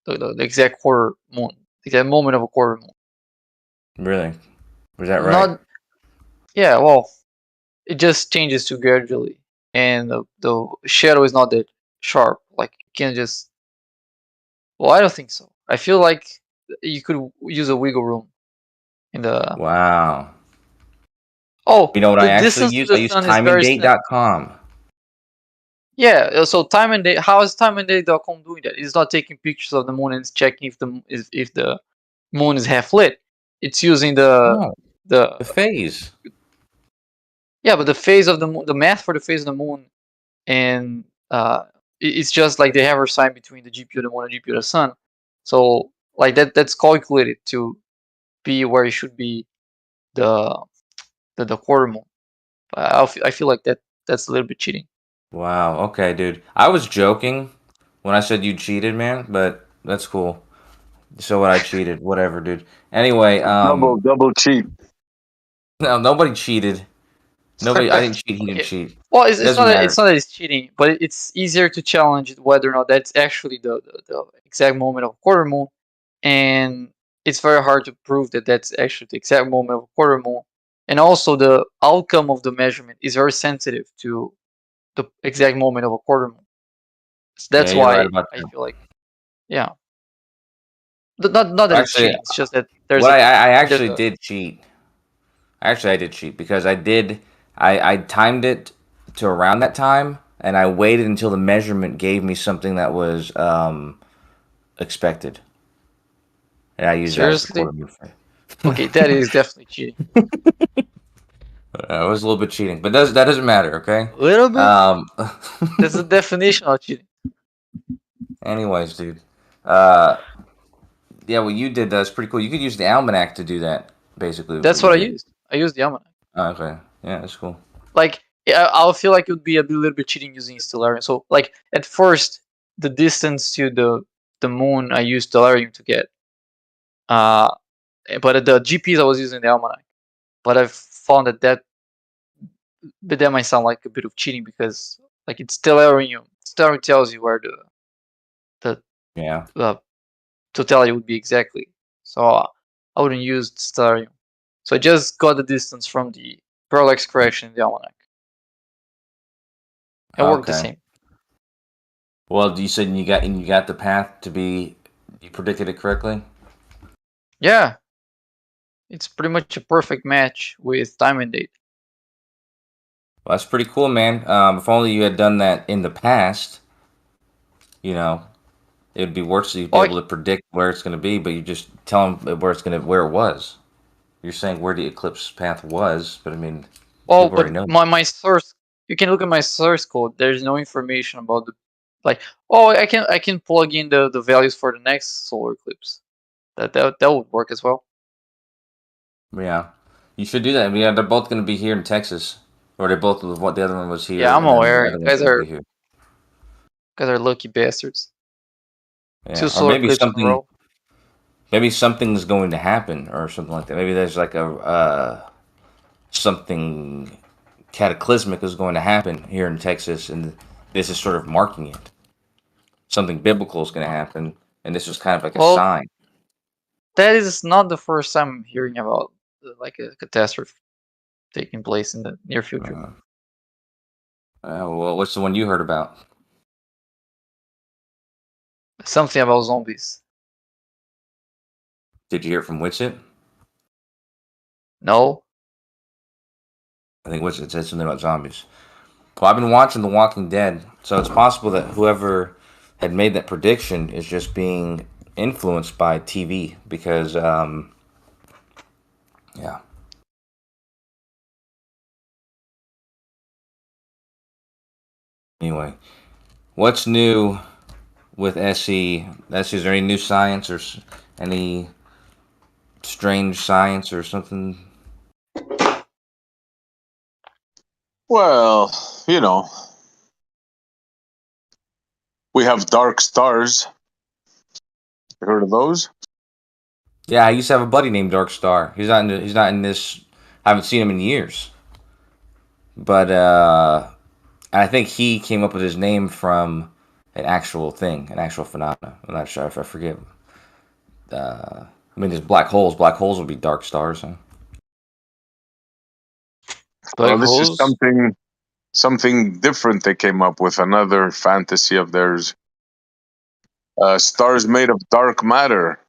the exact quarter moon, the exact moment of a quarter moon. Really? Was that right? Yeah. Well, it just changes too gradually, and the shadow is not that sharp. Like you can't just. Well, I don't think so. I feel like you could use a wiggle room in the. Wow. Oh, you know what I actually use? I use timeanddate.com. Yeah, so time and date. How is timeanddate.com doing that? It's not taking pictures of the moon and checking if the moon is half lit. It's using the phase. Yeah, but the phase of the moon, the math for the phase of the moon, and it's just like the average sign between the GPU of the moon and GPU of the sun. So like that's calculated to be where it should be the quarter moon. I feel like that's a little bit cheating. Wow. Okay, dude. I was joking when I said you cheated, man. But that's cool. So what? I cheated. Whatever, dude. Anyway, double cheat. No, nobody cheated. Nobody. I didn't cheat. He didn't cheat. Well, it's not that it's cheating, but it's easier to challenge whether or not that's actually the exact moment of a quarter moon, and it's very hard to prove that that's actually the exact moment of a quarter moon. And also, the outcome of the measurement is very sensitive to the exact moment of a quarter moon. So that's why I feel like, yeah. Not that it's cheating. It's just that there's. I actually did cheat. Actually, I did cheat because I timed it to around that time, and I waited until the measurement gave me something that was expected. And I used Seriously? that. Okay, that is definitely cheating. It was a little bit cheating, but that doesn't matter, okay? A little bit? That's the definition of cheating. Anyways, dude. Yeah, what you did that's pretty cool. You could use the almanac to do that. Basically, That's you what I did. used. I used the almanac. Oh, okay, yeah, that's cool. Like, I'll feel like it would be a little bit cheating using Stellarium. So, like, at first, the distance to the moon I used Stellarium to get. But at the GPs I was using the almanac. But I've found that might sound like a bit of cheating because like it's Stellarium. Stellarium tells you where the Yeah. totality would be exactly. So I wouldn't use Stellarium. So I just got the distance from the parallax correction in the almanac. It worked the same. Well, you said you got the path to be. You predicted it correctly. Yeah, it's pretty much a perfect match with time and date. Well, that's pretty cool, man. If only you had done that in the past, you know, it would be worse. You'd be able to predict where it's going to be, but you just tell them where it was. You're saying where the eclipse path was, but I mean, well, people already but know. my source, you can look at my source code. There's no information about the, like, oh, I can plug in the values for the next solar eclipse. That would work as well. Yeah, you should do that. Yeah, they're both going to be here in Texas, or they both. What the other one was here. Yeah, I'm and then aware. the other You one's guys gonna be here. are lucky bastards. Yeah, 2 or solar maybe eclipses in a row. maybe something's going to happen or something like that. Maybe there's like a something cataclysmic is going to happen here in Texas, and this is sort of marking it. Something biblical is going to happen, and this is kind of like a sign. That is not the first time I'm hearing about like a catastrophe taking place in the near future. Well, what's the one you heard about? Something about zombies. Did you hear it from Witsit? No. I think Witsit said something about zombies. Well, I've been watching The Walking Dead, so it's possible that whoever had made that prediction is just being influenced by TV because, yeah. Anyway, what's new with SE? Is there any new science or any strange science or something? Well, we have dark stars. You heard of those? Yeah, I used to have a buddy named Dark Star. He's not in this. I haven't seen him in years. But I think he came up with his name from an actual thing, an actual phenomenon. I'm not sure if I forget. I mean, there's black holes. Black holes would be dark stars, huh? Well, this is something different they came up with, another fantasy of theirs. Stars made of dark matter.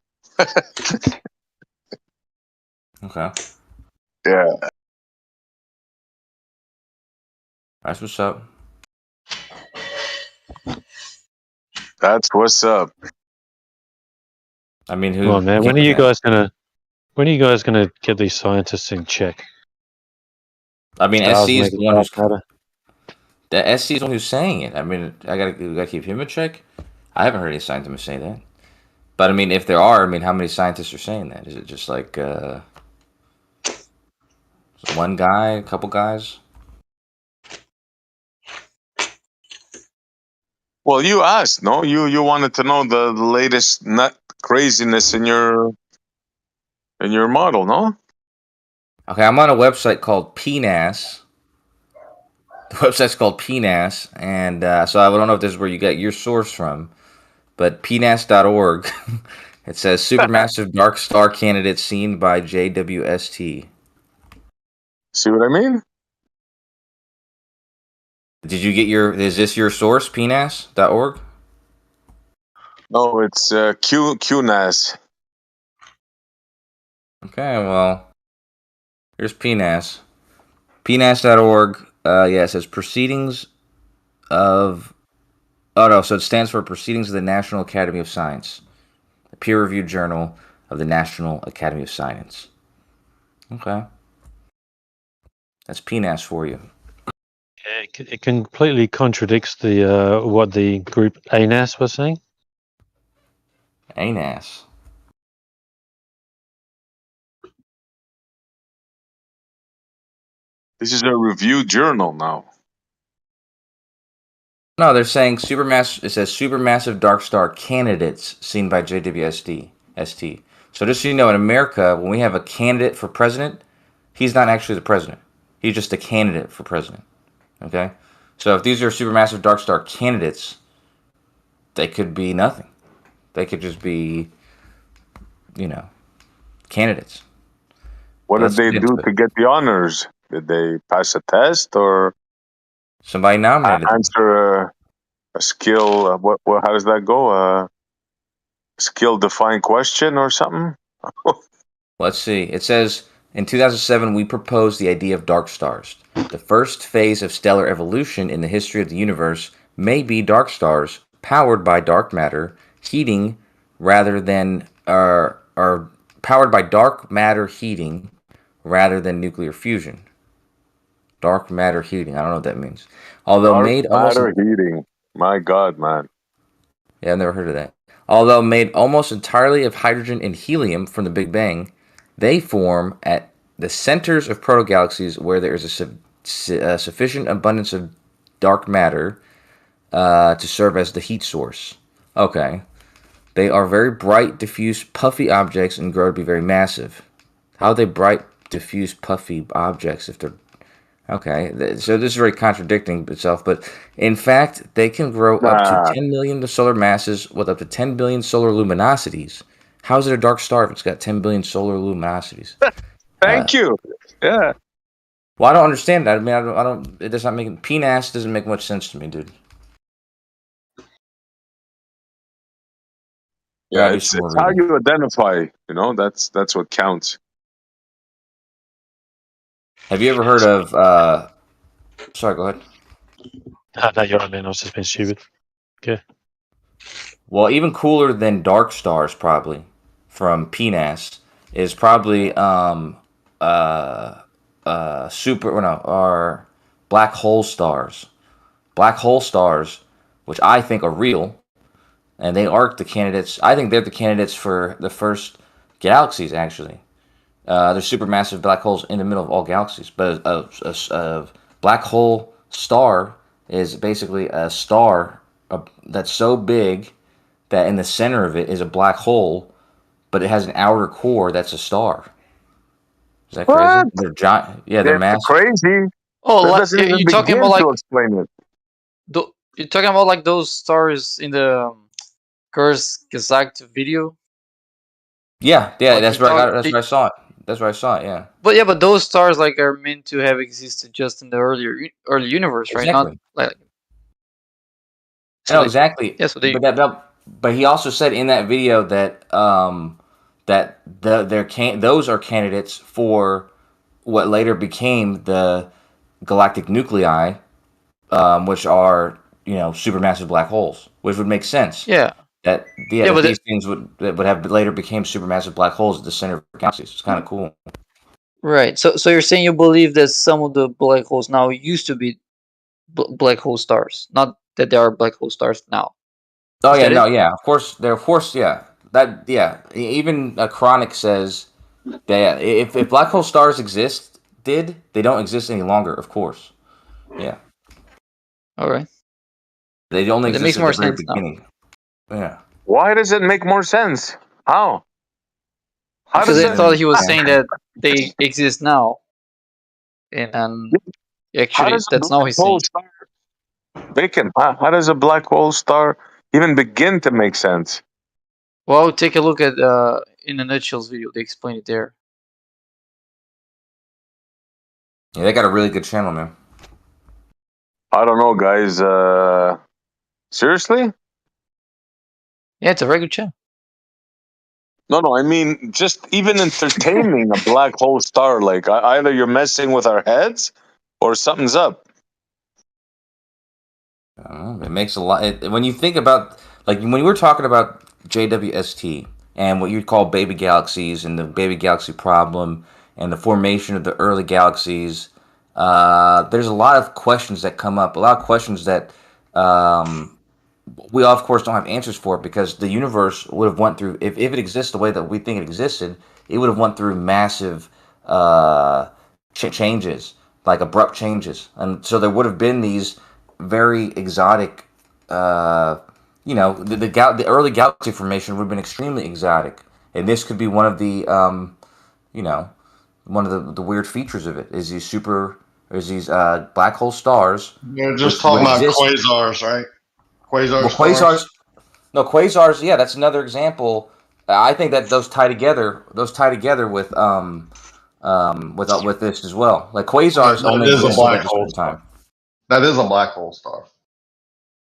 Okay. Yeah. That's what's up. That's what's up. I mean, Come on, man. When are you guys gonna get these scientists in check? I mean, Stars SC is made the one of who's dark matter. the SC is the one who's saying it. I mean, I gotta keep him in check. I haven't heard any scientists say that. But I mean, if there are, I mean, how many scientists are saying that? Is it just like one guy, a couple guys? Well, you asked, no? You wanted to know the latest nut craziness in your model, no? Okay, I'm on a website called PNAS. The website's called PNAS, and so I don't know if this is where you get your source from, but pnas.org. It says supermassive dark star candidate seen by JWST. See what I mean? Did you get is this your source, pnas.org? No, it's QNAS. Okay, well, here's PNAS. PNAS.org, yeah, it says proceedings of, oh no, so it stands for Proceedings of the National Academy of Science, a peer-reviewed journal of the National Academy of Science. Okay. That's PNAS for you. It completely contradicts the what the group ANAS was saying. ANAS. This is a review journal now. No, they're saying supermassive. It says supermassive dark star candidates seen by JWST. ST. So just so you know, in America, when we have a candidate for president, he's not actually the president. He's just a candidate for president. Okay. So if these are supermassive dark star candidates, they could be nothing. They could just be, candidates. What Let's did they get do into to it. get the honors? Did they pass a test or Somebody nominated them. answer a skill? What? How does that go? A skill-defined question or something? Let's see. It says in 2007 we proposed the idea of dark stars. The first phase of stellar evolution in the history of the universe may be dark stars powered by dark matter heating rather than or powered by dark matter heating rather than nuclear fusion. Dark matter heating. I don't know what that means. Although Dark made almost matter heating. My God, man. Yeah, I've never heard of that. Although made almost entirely of hydrogen and helium from the Big Bang, they form at the centers of protogalaxies where there is a sufficient abundance of dark matter to serve as the heat source. Okay. They are very bright, diffuse, puffy objects and grow to be very massive. How are they bright, diffuse, puffy objects if they're... Okay, so this is very contradicting itself, but in fact, they can grow up to 10 million solar masses with up to 10 billion solar luminosities. How is it a dark star if it's got 10 billion solar luminosities? Thank you. Yeah. Well, I don't understand that. I mean, I don't. It does not make PNAS doesn't make much sense to me, dude. Yeah, it's how you identify. You know, that's what counts. Have you ever heard of? Sorry, go ahead. No, you're right, man. I was just being stupid. Okay. Well, even cooler than dark stars, probably from PNAS, is probably or black hole stars. Black hole stars, which I think are real, and they are the candidates. I think they're the candidates for the first galaxies. Actually, they're supermassive black holes in the middle of all galaxies. But a black hole star is basically a star that's so big that in the center of it is a black hole, but it has an outer core that's a star. Is that crazy? They're giant. Yeah, they're massive. Crazy. Oh, That doesn't even you're talking begin about to like explain it. you're talking about like those stars in the Kurz gesagt video. Yeah, Like that's where that's where I saw it. That's where I saw it. Yeah. But those stars like are meant to have existed just in the early universe, right? Exactly. Not like. So no, exactly. Yeah, so they. But he also said in that video that those are candidates for what later became the galactic nuclei, which are supermassive black holes, which would make sense. Yeah. That these things would have later became supermassive black holes at the center of galaxies. It's kind of cool. Right. So you're saying you believe that some of the black holes now used to be black hole stars, not that there are black hole stars now. Oh yeah, no, yeah. Of course, yeah. Even Chronic says that if black hole stars they don't exist any longer. Of course, yeah. All right. They only exist at the very beginning. Yeah. Why does it make more sense? How? Because I thought he was saying that they exist now, and actually, that's now he's saying. Bacon. How does a black hole star even begin to make sense? Well, take a look at in a nutshell's video. They explain it there. Yeah, they got a really good channel, man. I don't know, guys. Seriously? Yeah, it's a very good channel. No, I mean, just even entertaining a black hole star, like either you're messing with our heads or something's up. It makes a lot. When you think about, like, when we're talking about JWST and what you'd call baby galaxies and the baby galaxy problem and the formation of the early galaxies, there's a lot of questions that come up. A lot of questions that we, of course, don't have answers for, because the universe would have went through, if it exists the way that we think it existed, it would have went through massive changes. like abrupt changes, and so there would have been these very exotic. The early galaxy formation would have been extremely exotic, and this could be one of the one of the weird features of it is these black hole stars, You're just which would talking about exist. quasars, right? Quasar Well, stars. quasars, yeah, that's another example. I think that those tie together. Those tie together with this as well. Like quasars That only is a exist at black a hole certain star. time. That is a black hole star.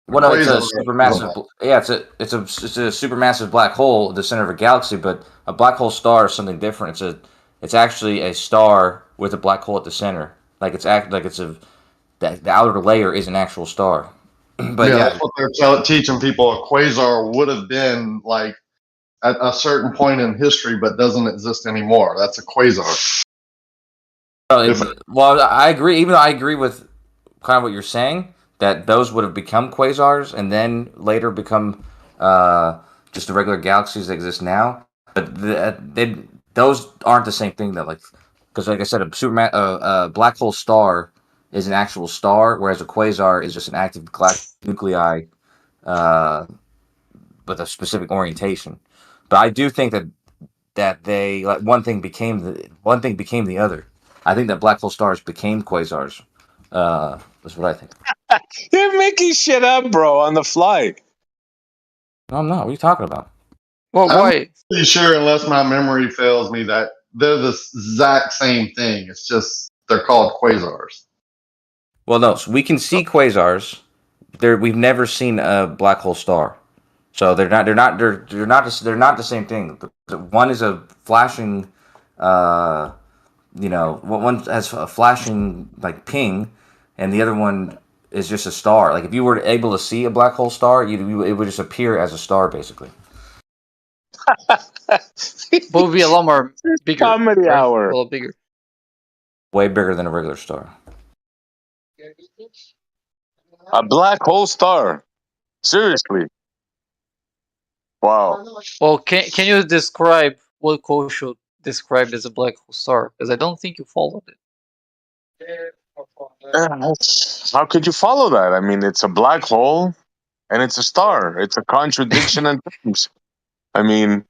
Well, no, it's Quasar a is a supermassive. black. Yeah, it's a supermassive black hole at the center of a galaxy. But a black hole star is something different. It's actually a star with a black hole at the center. Like the outer layer is an actual star. But Yeah, yeah, that's what they're teaching people. A quasar would have been like at a certain point in history, but doesn't exist anymore. That's a quasar. well, I agree. Even though I agree with kind of what you're saying, that those would have become quasars and then later become just the regular galaxies that exist now. But those aren't the same thing, though. Like, because like I said, a black hole star is an actual star, whereas a quasar is just an active galactic nuclei uh, with a specific orientation. But I do think that they like one thing became the other. I think that black hole stars became quasars. That's what I think. You're making shit up, bro, on the fly. No, I'm not. What are you talking about? Well, I'm why? pretty sure, unless my memory fails me, that they're the exact same thing. It's just they're called quasars. Well, no. So we can see quasars. We've never seen a black hole star, so they're not the same thing. One is a flashing, one has a flashing like ping, and the other one is just a star. Like if you were able to see a black hole star, it would just appear as a star, basically. But it would be a lot more bigger, Comedy right? hour. A lot bigger. Way bigger than a regular star. A black hole star. Seriously. Wow. Well, can you describe what Kosho described as a black hole star? Because I don't think you followed it. How could you follow that? I mean, it's a black hole and it's a star. It's a contradiction in terms. I mean,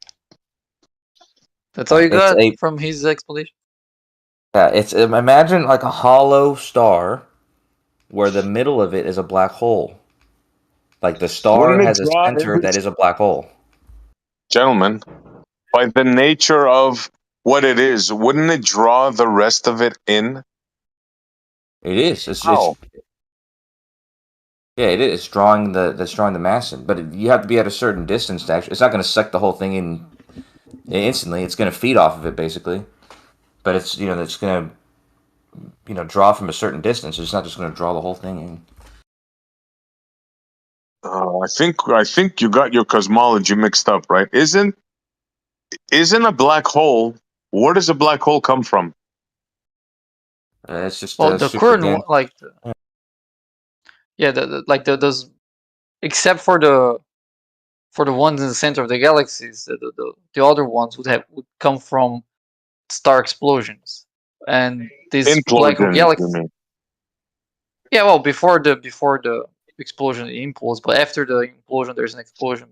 That's all you It's got a from his explanation. it's imagine like a hollow star where the middle of it is a black hole. Like the star wouldn't it has a draw center that is a black hole. gentlemen, by the nature of what it is, wouldn't it draw the rest of it in? It is. How? Yeah, it is. It's drawing the mass in, but you have to be at a certain distance to actually. It's not going to suck the whole thing in instantly. It's going to feed off of it basically, but it's it's going to draw from a certain distance. It's not just going to draw the whole thing in. I think you got your cosmology mixed up, right? Isn't a black hole? Where does a black hole come from? It's just Well, a the super current one, like, those, except for the ones in the center of the galaxies, the other ones would come from star explosions, and this black hole Implosions, you galaxy. mean? Yeah, well, before the explosion, the impulse, but after the implosion, there's an explosion.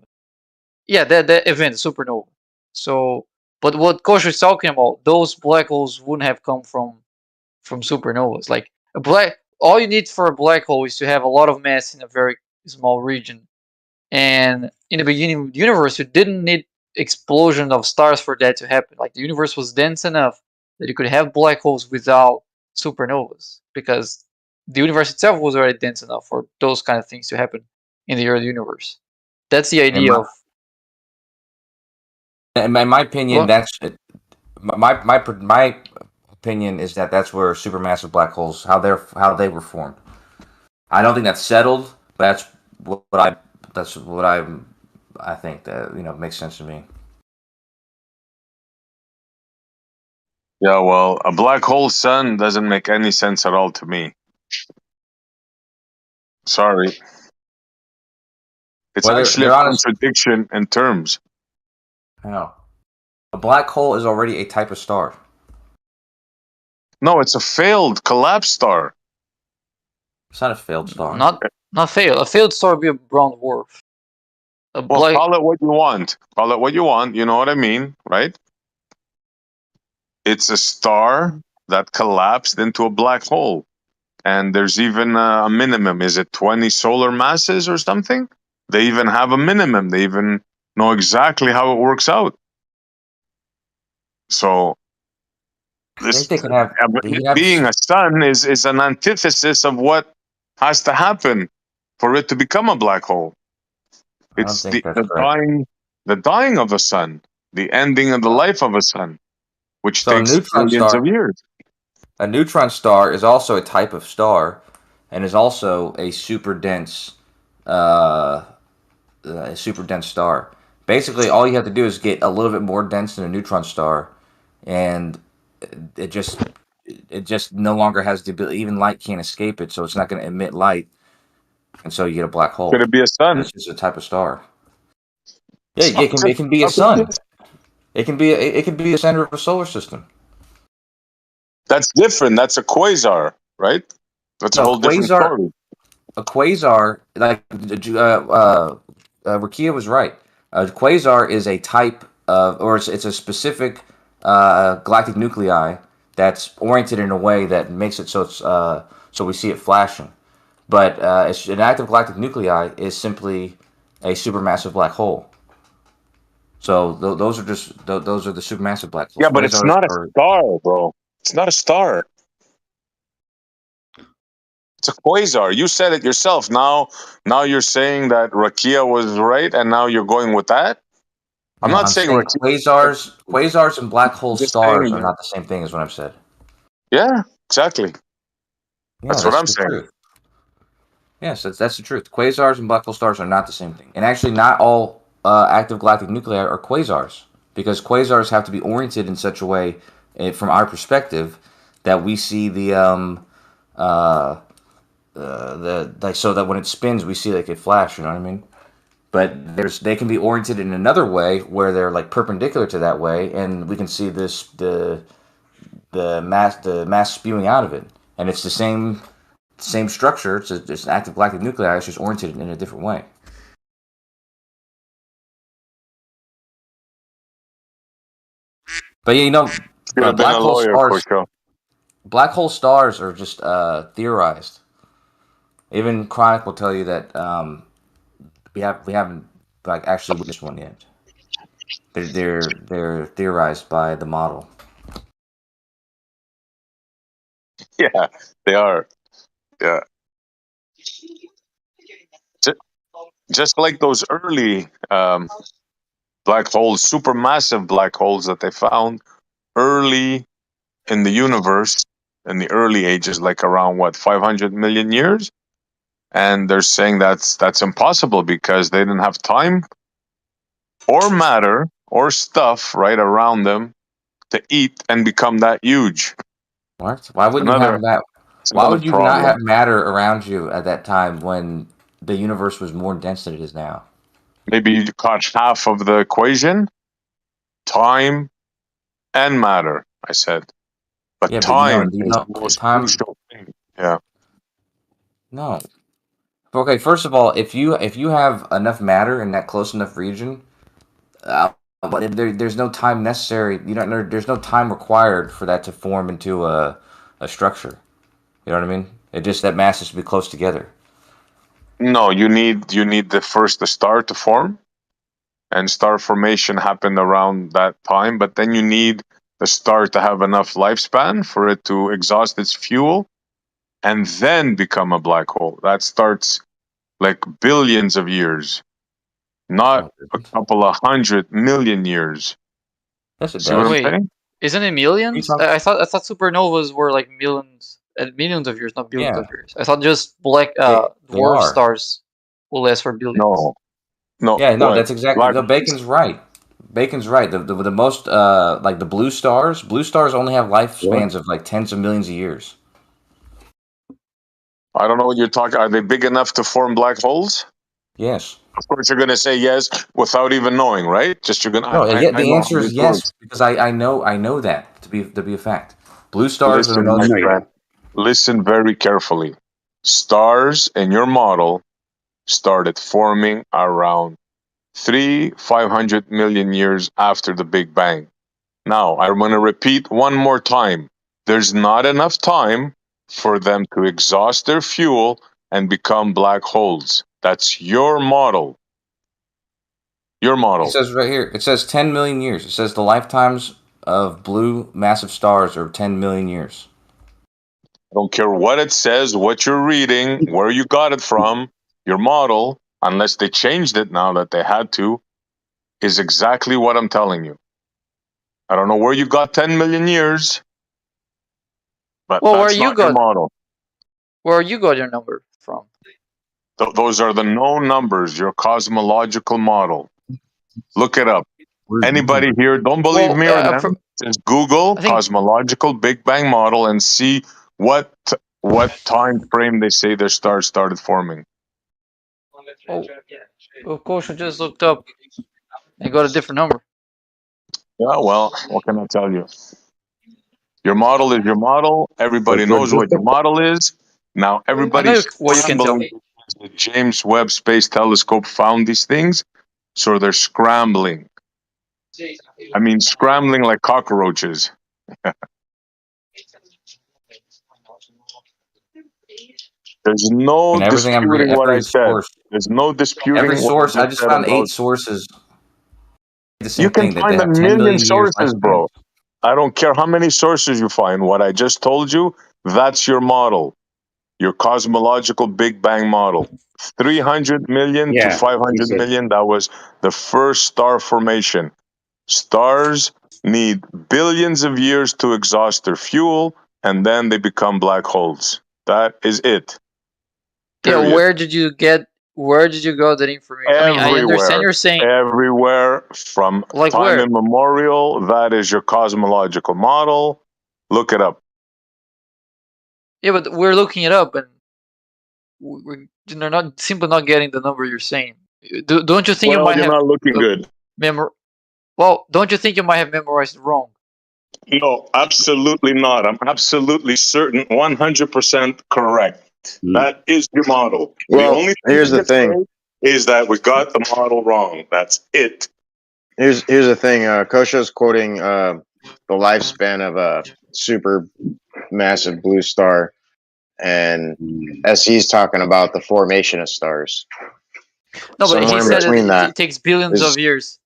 Yeah, that event, supernova. So, but what Kosh is talking about, those black holes wouldn't have come from supernovas. Like all you need for a black hole is to have a lot of mass in a very small region. And in the beginning of the universe, you didn't need explosion of stars for that to happen. Like the universe was dense enough that you could have black holes without supernovas, because the universe itself was already dense enough for those kind of things to happen in the early universe. That's the idea of. In my opinion, Well, that's my opinion is that that's where supermassive black holes how they were formed. I don't think that's settled, but that's what I think that makes sense to me. Yeah, well, a black hole sun doesn't make any sense at all to me. Sorry. It's Whether actually a they're honest, contradiction in terms. I know a black hole is already a type of star. No, it's a failed collapse star. It's not a failed star. Not failed. A failed star would be a brown dwarf. Well, call it what you want. Call it what you want. You know what I mean, right? It's a star that collapsed into a black hole. And there's even a minimum. Is it 20 solar masses or something? They even have a minimum. They even know exactly how it works out. So this being a sun is an antithesis of what has to happen for it to become a black hole. It's the dying of a sun, the ending of the life of a sun, which takes billions of years. A neutron star is also a type of star, and is also a super dense star. Basically, all you have to do is get a little bit more dense than a neutron star, and it just no longer has the ability. Even light can't escape it, so it's not going to emit light, and so you get a black hole. Could it be a sun? It's just a type of star. Yeah, it can be a sun. It can be a center of a solar system. That's different. That's a quasar, right? That's a whole different story. A quasar, like Rakia was right. A quasar is a type of, or it's a specific galactic nuclei that's oriented in a way that makes it so it's so we see it flashing. But it's an active galactic nuclei is simply a supermassive black hole. So those are the supermassive black holes. Yeah, but it's not a star, bro. It's not a star. It's a quasar. You said it yourself. Now you're saying that Rakia was right, and now you're going with that. I'm not saying quasars and black hole stars are not the same thing, is what I've said. Yeah, exactly. That's what I'm saying. Truth. Yes, that's the truth. Quasars and black hole stars are not the same thing, and actually, not all active galactic nuclei are quasars, because quasars have to be oriented in such a way, from our perspective, that we see so that when it spins, we see like a flash. You know what I mean? But they can be oriented in another way where they're like perpendicular to that way, and we can see the mass spewing out of it, and it's the same structure. It's an active galactic nuclei. It's just oriented in a different way. But black hole stars are just theorized. Even Chronic will tell you that we haven't like actually witnessed one yet. They're theorized by the model. Yeah, they are. Yeah. Just like those early black holes, supermassive black holes that they found early in the universe, in the early ages, like around 500 million years, and they're saying that's impossible because they didn't have time or matter or stuff right around them to eat and become that huge. What? Why wouldn't you have that? Why would you not have matter around you at that time when the universe was more dense than it is now? Maybe you caught half of the equation: time and matter. I said, but yeah, time but is the most crucial thing. Yeah. No. Okay. First of all, if you have enough matter in that close enough region, but there's no time necessary. There's no time required for that to form into a structure. You know what I mean? It just that mass has to be close together. No, you need the star to form, and star formation happened around that time. But then you need the star to have enough lifespan for it to exhaust its fuel, and then become a black hole. That starts like billions of years, not a couple of 100 million years. Yes, it See what I'm saying? Isn't it millions? I thought supernovas were like millions of years, not billions of years. I thought just black dwarf stars will last for billions. No. Yeah, no, that's exactly. No, Bacon's right. The most like the blue stars. Blue stars only have lifespans of like tens of millions of years. I don't know what you're talking. Are they big enough to form black holes? Yes. Of course, you're going to say yes without even knowing, right? Just you're going to. No, the answer is yes because I know that to be a fact. Blue stars are the Listen, most. my friend. Listen very carefully. Stars in your model started forming around 500 million years after the Big Bang. Now, I'm going to repeat one more time. There's not enough time for them to exhaust their fuel and become black holes. That's your model. Your model. It says right here. It says 10 million years. It says the lifetimes of blue massive stars are 10 million years. I don't care what it says, what you're reading, where you got it from. Your model, unless they changed it now that they had to, is exactly what I'm telling you. I don't know where you got 10 million years, but Well, that's not your model. Where you got your number from? Those are the known numbers, your cosmological model. Look it up. Anybody here, don't believe me or them, just Google cosmological Big Bang model and see what time frame they say their stars started forming. Oh, of course, I just looked up and got a different number. Yeah, well, what can I tell you? Your model is your model. Everybody knows what your model is. Now, everybody's what you can tell me. The James Webb Space Telescope found these things, so they're scrambling. I mean, scrambling like cockroaches. There's no disputing what I said. There's no disputing every source. What I just found 8 sources. The same you can thing, find that a they have 10 million million years sources, bro. I don't care how many sources you find. What I just told you, that's your model. Your cosmological Big Bang model. 300 million to 500 million, that was the first star formation. Stars need billions of years to exhaust their fuel, and then they become black holes. That is it. Period. Yeah, where did you get that information? Everywhere. I mean, I understand you're saying everywhere from like time where? immemorial. That is your cosmological model. Look it up. Yeah, but we're looking it up, and they're not simply not getting the number you're saying. Don't you think you might you're have not looking good. Well, don't you think you might have memorized it wrong? No, absolutely not. I'm absolutely certain, 100% correct. That is your model. Well, the only thing here's the thing. Is that we got the model wrong. That's it. Here's the thing. Kosha's quoting the lifespan of a super massive blue star, and as he's talking about the formation of stars. No, but he said it takes billions is, of years.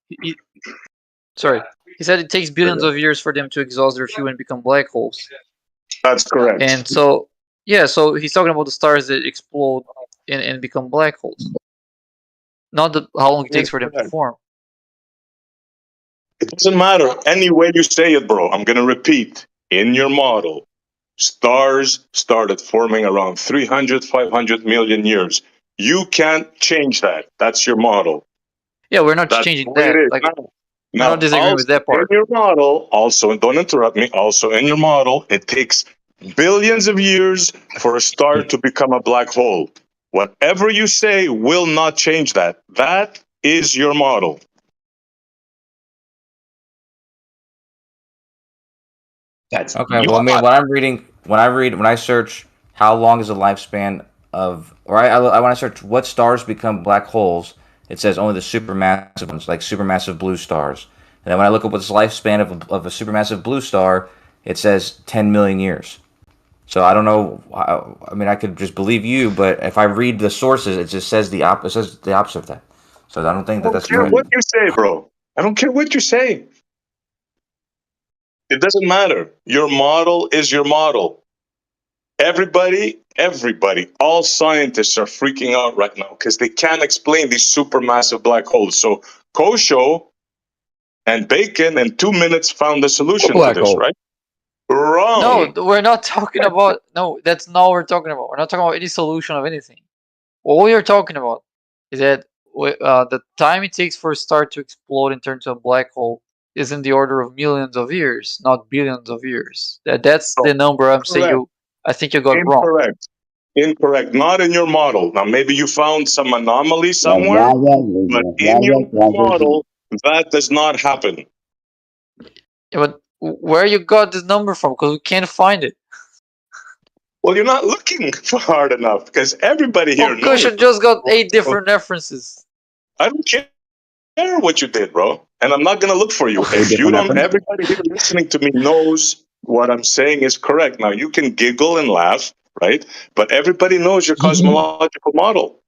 Sorry, he said it takes billions of years for them to exhaust their fuel and become black holes. That's correct. And so, yeah, so he's talking about the stars that explode and become black holes. Not how long it takes for them to form. It doesn't matter. Any way you say it, bro. I'm going to repeat. In your model, stars started forming around 300, 500 million years. You can't change that. That's your model. Yeah, we're not changing that. Like, we're not disagreeing with that part. In your model, also, don't interrupt me, also in your model, it takes billions of years for a star to become a black hole. Whatever you say will not change that. That is your model. That's okay. Well, I mean, when I search how long is the lifespan of, or when I search what stars become black holes, it says only the supermassive ones, like supermassive blue stars. And then when I look up what's the lifespan of a supermassive blue star, it says 10 million years. So I don't know. I mean, I could just believe you, but if I read the sources, it just says the opposite of that. So I don't think that's true. I don't care what you say, bro. I don't care what you say. It doesn't matter. Your model is your model. Everybody, all scientists are freaking out right now because they can't explain these supermassive black holes. So Kosho and Bacon in 2 minutes found the solution to this, right? Wrong. No, we're not talking about. No, that's not what we're talking about. We're not talking about any solution of anything. What we are talking about is that the time it takes for a star to explode and turn into a black hole is in the order of millions of years, not billions of years. That's the number I'm saying. I think you got wrong. Incorrect. Not in your model. Now, maybe you found some anomaly somewhere, but in your model, that does not happen. Yeah, but Where you got this number from? Because we can't find it. Well, you're not looking hard enough because everybody here knows. Cushion just got 8 different references. I don't care what you did, bro, and I'm not gonna look for you. If you don't, everybody here listening to me knows what I'm saying is correct. Now you can giggle and laugh, right? But everybody knows your cosmological model.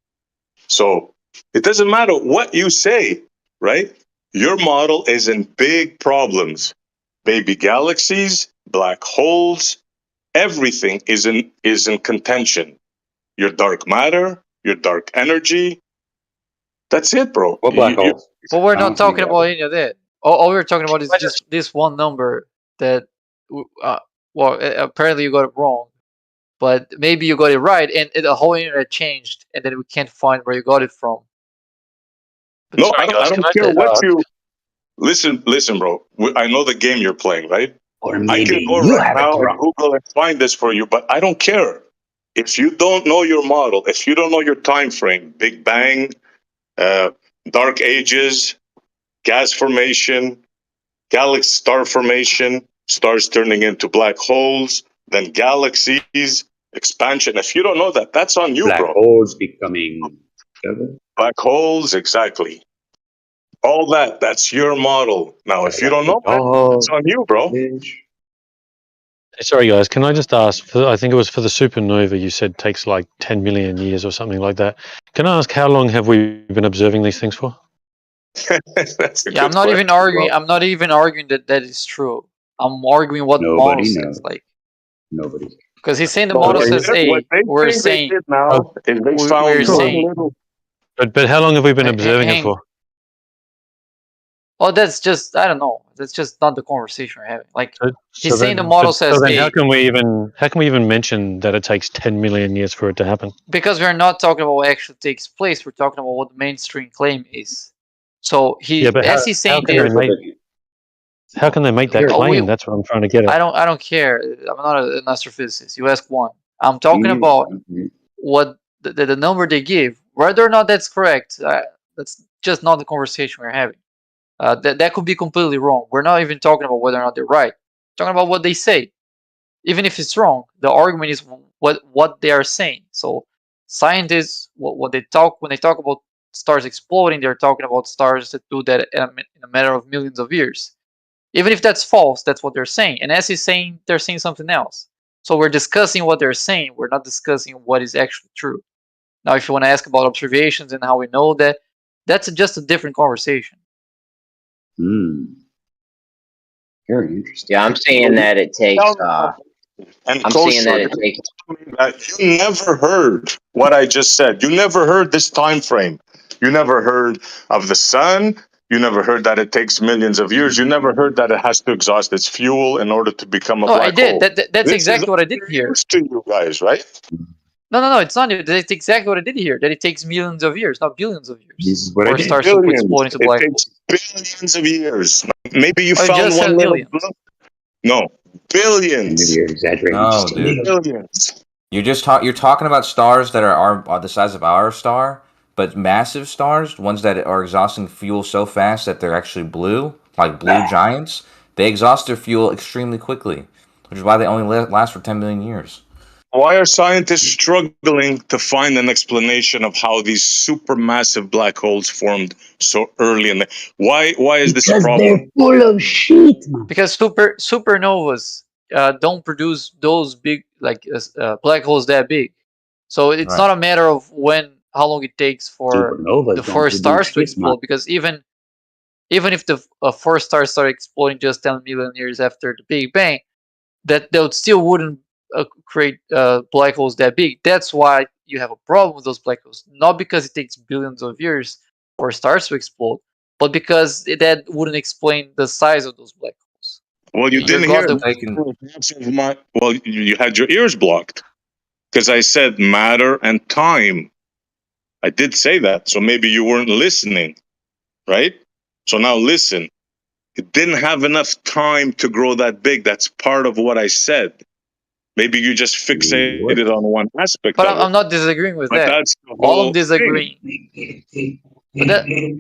So it doesn't matter what you say, right? Your model is in big problems. Baby galaxies, black holes, everything is in contention. Your dark matter, your dark energy. That's it, bro. What black holes? But we're I not don't see talking that. about any of that. All we're talking about is just this one number that, apparently you got it wrong, but maybe you got it right, and the whole internet changed, and then we can't find where you got it from. But No, I don't care what you. Listen, bro. I know the game you're playing, right? Or I maybe can go you right have it now and wrong. Google and find this for you, but I don't care. If you don't know your model, if you don't know your time frame, Big Bang, Dark Ages, gas formation, galaxy star formation, stars turning into black holes, then galaxies, expansion. If you don't know that, that's on you, Black bro. holes becoming Black holes, exactly. All that's your model. Now, if you don't know that, it's on you, bro. Sorry, guys. Can I just ask? I think it was for the supernova. You said takes like 10 million years or something like that. Can I ask how long have we been observing these things for? That's a yeah, I'm good not question, even arguing. bro. I'm not even arguing that is true. I'm arguing what the model Nobody says. knows. Like, Nobody. because he's saying the So model what says A. We're they saying did now is they we're found one saying. little. But how long have we been observing it for? Oh, that's just, I don't know. That's just not the conversation we're having. Like, he's saying the then, model says so then A. how can we even mention that it takes 10 million years for it to happen? Because we're not talking about what actually takes place. We're talking about what the mainstream claim is. So he's saying this. How can they make that claim? That's what I'm trying to get at. I don't care. I'm not an astrophysicist. You ask one. I'm talking about what the number they give. Whether or not that's correct, that's just not the conversation we're having. That could be completely wrong. We're not even talking about whether or not they're right. We're talking about what they say. Even if it's wrong, the argument is what they are saying. So scientists, what they talk when they talk about stars exploding, they're talking about stars that do that in a matter of millions of years. Even if that's false, that's what they're saying. And as he's saying, they're saying something else. So we're discussing what they're saying. We're not discussing what is actually true. Now, if you want to ask about observations and how we know that, that's just a different conversation. Very interesting. Yeah, I'm saying that it takes. And I'm saying that it takes. You never heard what I just said. You never heard this time frame. You never heard of the sun. You never heard that it takes millions of years. You never heard that it has to exhaust its fuel in order to become a No, black I did. hole. That's This exactly is what I did here. news to you guys, right? No, it's not. That's exactly what I did here. That it takes millions of years, not billions of years, This is what I for did. stars to explode into black It holes. takes billions of years. Maybe you I found just one said little. millions. No, billions. Maybe you're exaggerating. No, dude. Billions. You're talking about stars that are the size of our star, but massive stars, ones that are exhausting fuel so fast that they're actually blue, like blue giants. They exhaust their fuel extremely quickly, which is why they only last for 10 million years. Why are scientists struggling to find an explanation of how these supermassive black holes formed so early? Why is this a problem? They're full of shit, man. Because supernovas don't produce those big black holes that big. So it's not a matter of how long it takes for Supernovas the don't first stars to produce shit, man. explode. Because even if the first stars start exploding just 10 million years after the Big Bang, that still wouldn't create black holes that big. That's why you have a problem with those black holes. Not because it takes billions of years for stars to explode, but because that wouldn't explain the size of those black holes. Well, you didn't hear. Well, you had your ears blocked because I said matter and time. I did say that, so maybe you weren't listening, right? So now listen. It didn't have enough time to grow that big. That's part of what I said. Maybe you just fixated on one aspect but of it. I'm not disagreeing with But that. that's the All whole I'm disagreeing.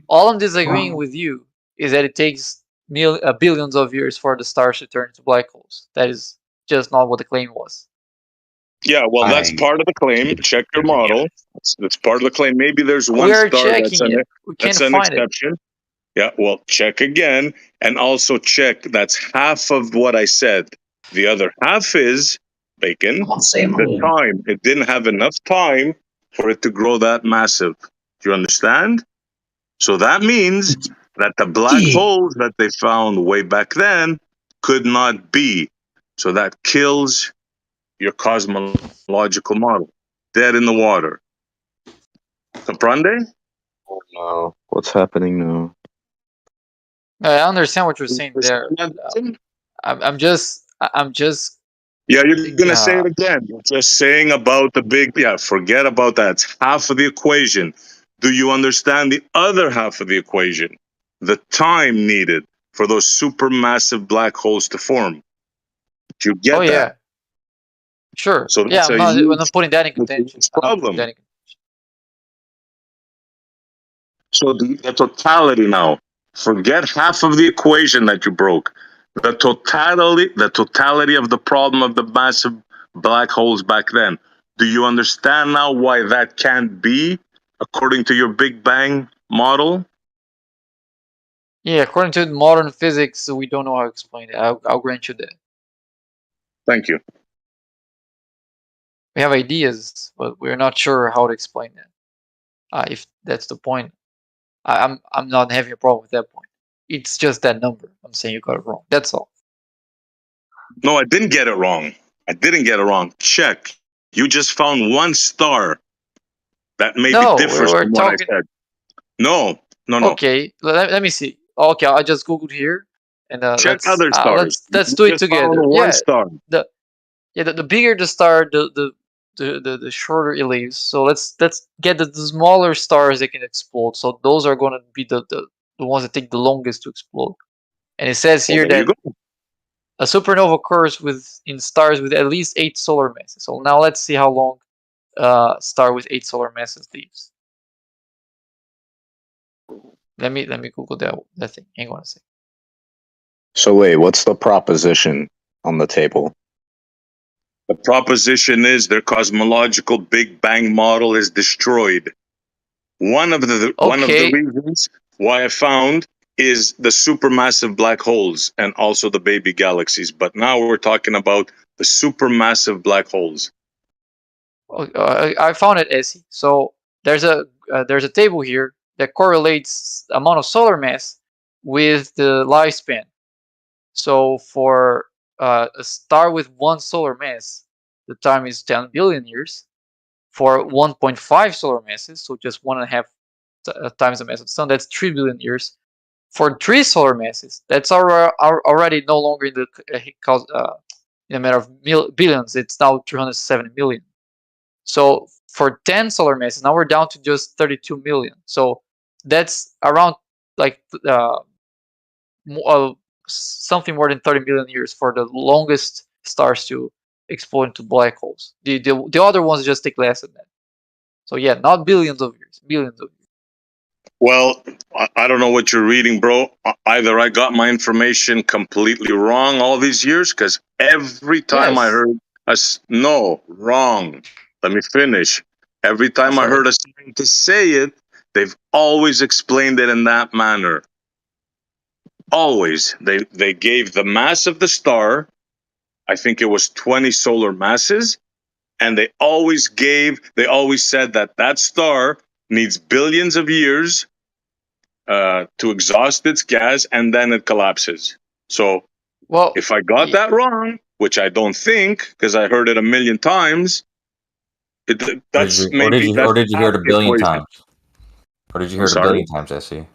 All I'm disagreeing with you is that it takes billions of years for the stars to turn into black holes. That is just not what the claim was. Yeah, well, that's I part of the claim. Check your model. That's part of the claim. Maybe there's one We're star checking it. We can't that's an find it. exception. Yeah, well, check again, and also check that's half of what I said. The other half is, Bacon, I'll say I'm the alone. time. It didn't have enough time for it to grow that massive. Do you understand? So that means that the black holes that they found way back then could not be. So that kills your cosmological model. Dead in the water. Comprende? Oh no. What's happening now? I understand what you're saying there. I'm just Yeah, you're gonna say it again. You're just saying about the big. Yeah, forget about that. It's half of the equation. Do you understand the other half of the equation? The time needed for those supermassive black holes to form. Do you get oh that? yeah, sure. So Yeah, that's I'm a not huge putting that in contention. I'm not putting problem. that in contention. So the totality now. Forget half of the equation that you broke. The totality of the problem of the massive black holes back then. Do you understand now why that can't be according to your Big Bang model? Yeah, according to modern physics, we don't know how to explain it. I'll grant you that. Thank you. We have ideas, but we're not sure how to explain that. If that's the point, I'm not having a problem with that point. It's just that number. I'm saying you got it wrong. That's all. No, I didn't get it wrong. I didn't get it wrong. Check. You just found one star that maybe No, differs we're from what I talking. said. No. Okay, let me see. Okay, I just googled here, and Check other stars. let's You do it just found together. one Yeah, star. the bigger the star, the shorter it lives. So let's get the smaller stars that can explode. So those are going to be the ones that take the longest to explode. And it says Well, here there you that go. a supernova occurs in stars with at least 8 solar masses. So now let's see how long star with 8 solar masses lives. Let me Google that thing. Hang on a second. So wait, what's the proposition on the table? The proposition is their cosmological Big Bang model is destroyed. One of the reasons why I found is the supermassive black holes and also the baby galaxies. But now we're talking about the supermassive black holes. I found it, Essie. So there's a table here that correlates amount of solar mass with the lifespan. So for a star with 1 solar mass, the time is 10 billion years. For 1.5 solar masses, so just 1.5 times the mass of the sun, that's 3 billion years. For 3 solar masses, that's already no longer in a matter of billions. It's now 370 million. So for 10 solar masses, now we're down to just 32 million. So that's around like something more than 30 million years for the longest stars to explode into black holes. The other ones just take less than that. So yeah, not billions of years, billions of years. Well, I don't know what you're reading, bro. Either I got my information completely wrong all these years, because every time I heard no, wrong. Let me finish. Every time I heard a scientist say it, they've always explained it in that manner. Always. They gave the mass of the star, I think it was 20 solar masses, and they always said that star needs billions of years to exhaust its gas, and then it collapses. So if I got that wrong, which I don't think, because I heard it a million times, Or did you hear it a billion times? Or did you hear it a billion times, Essie?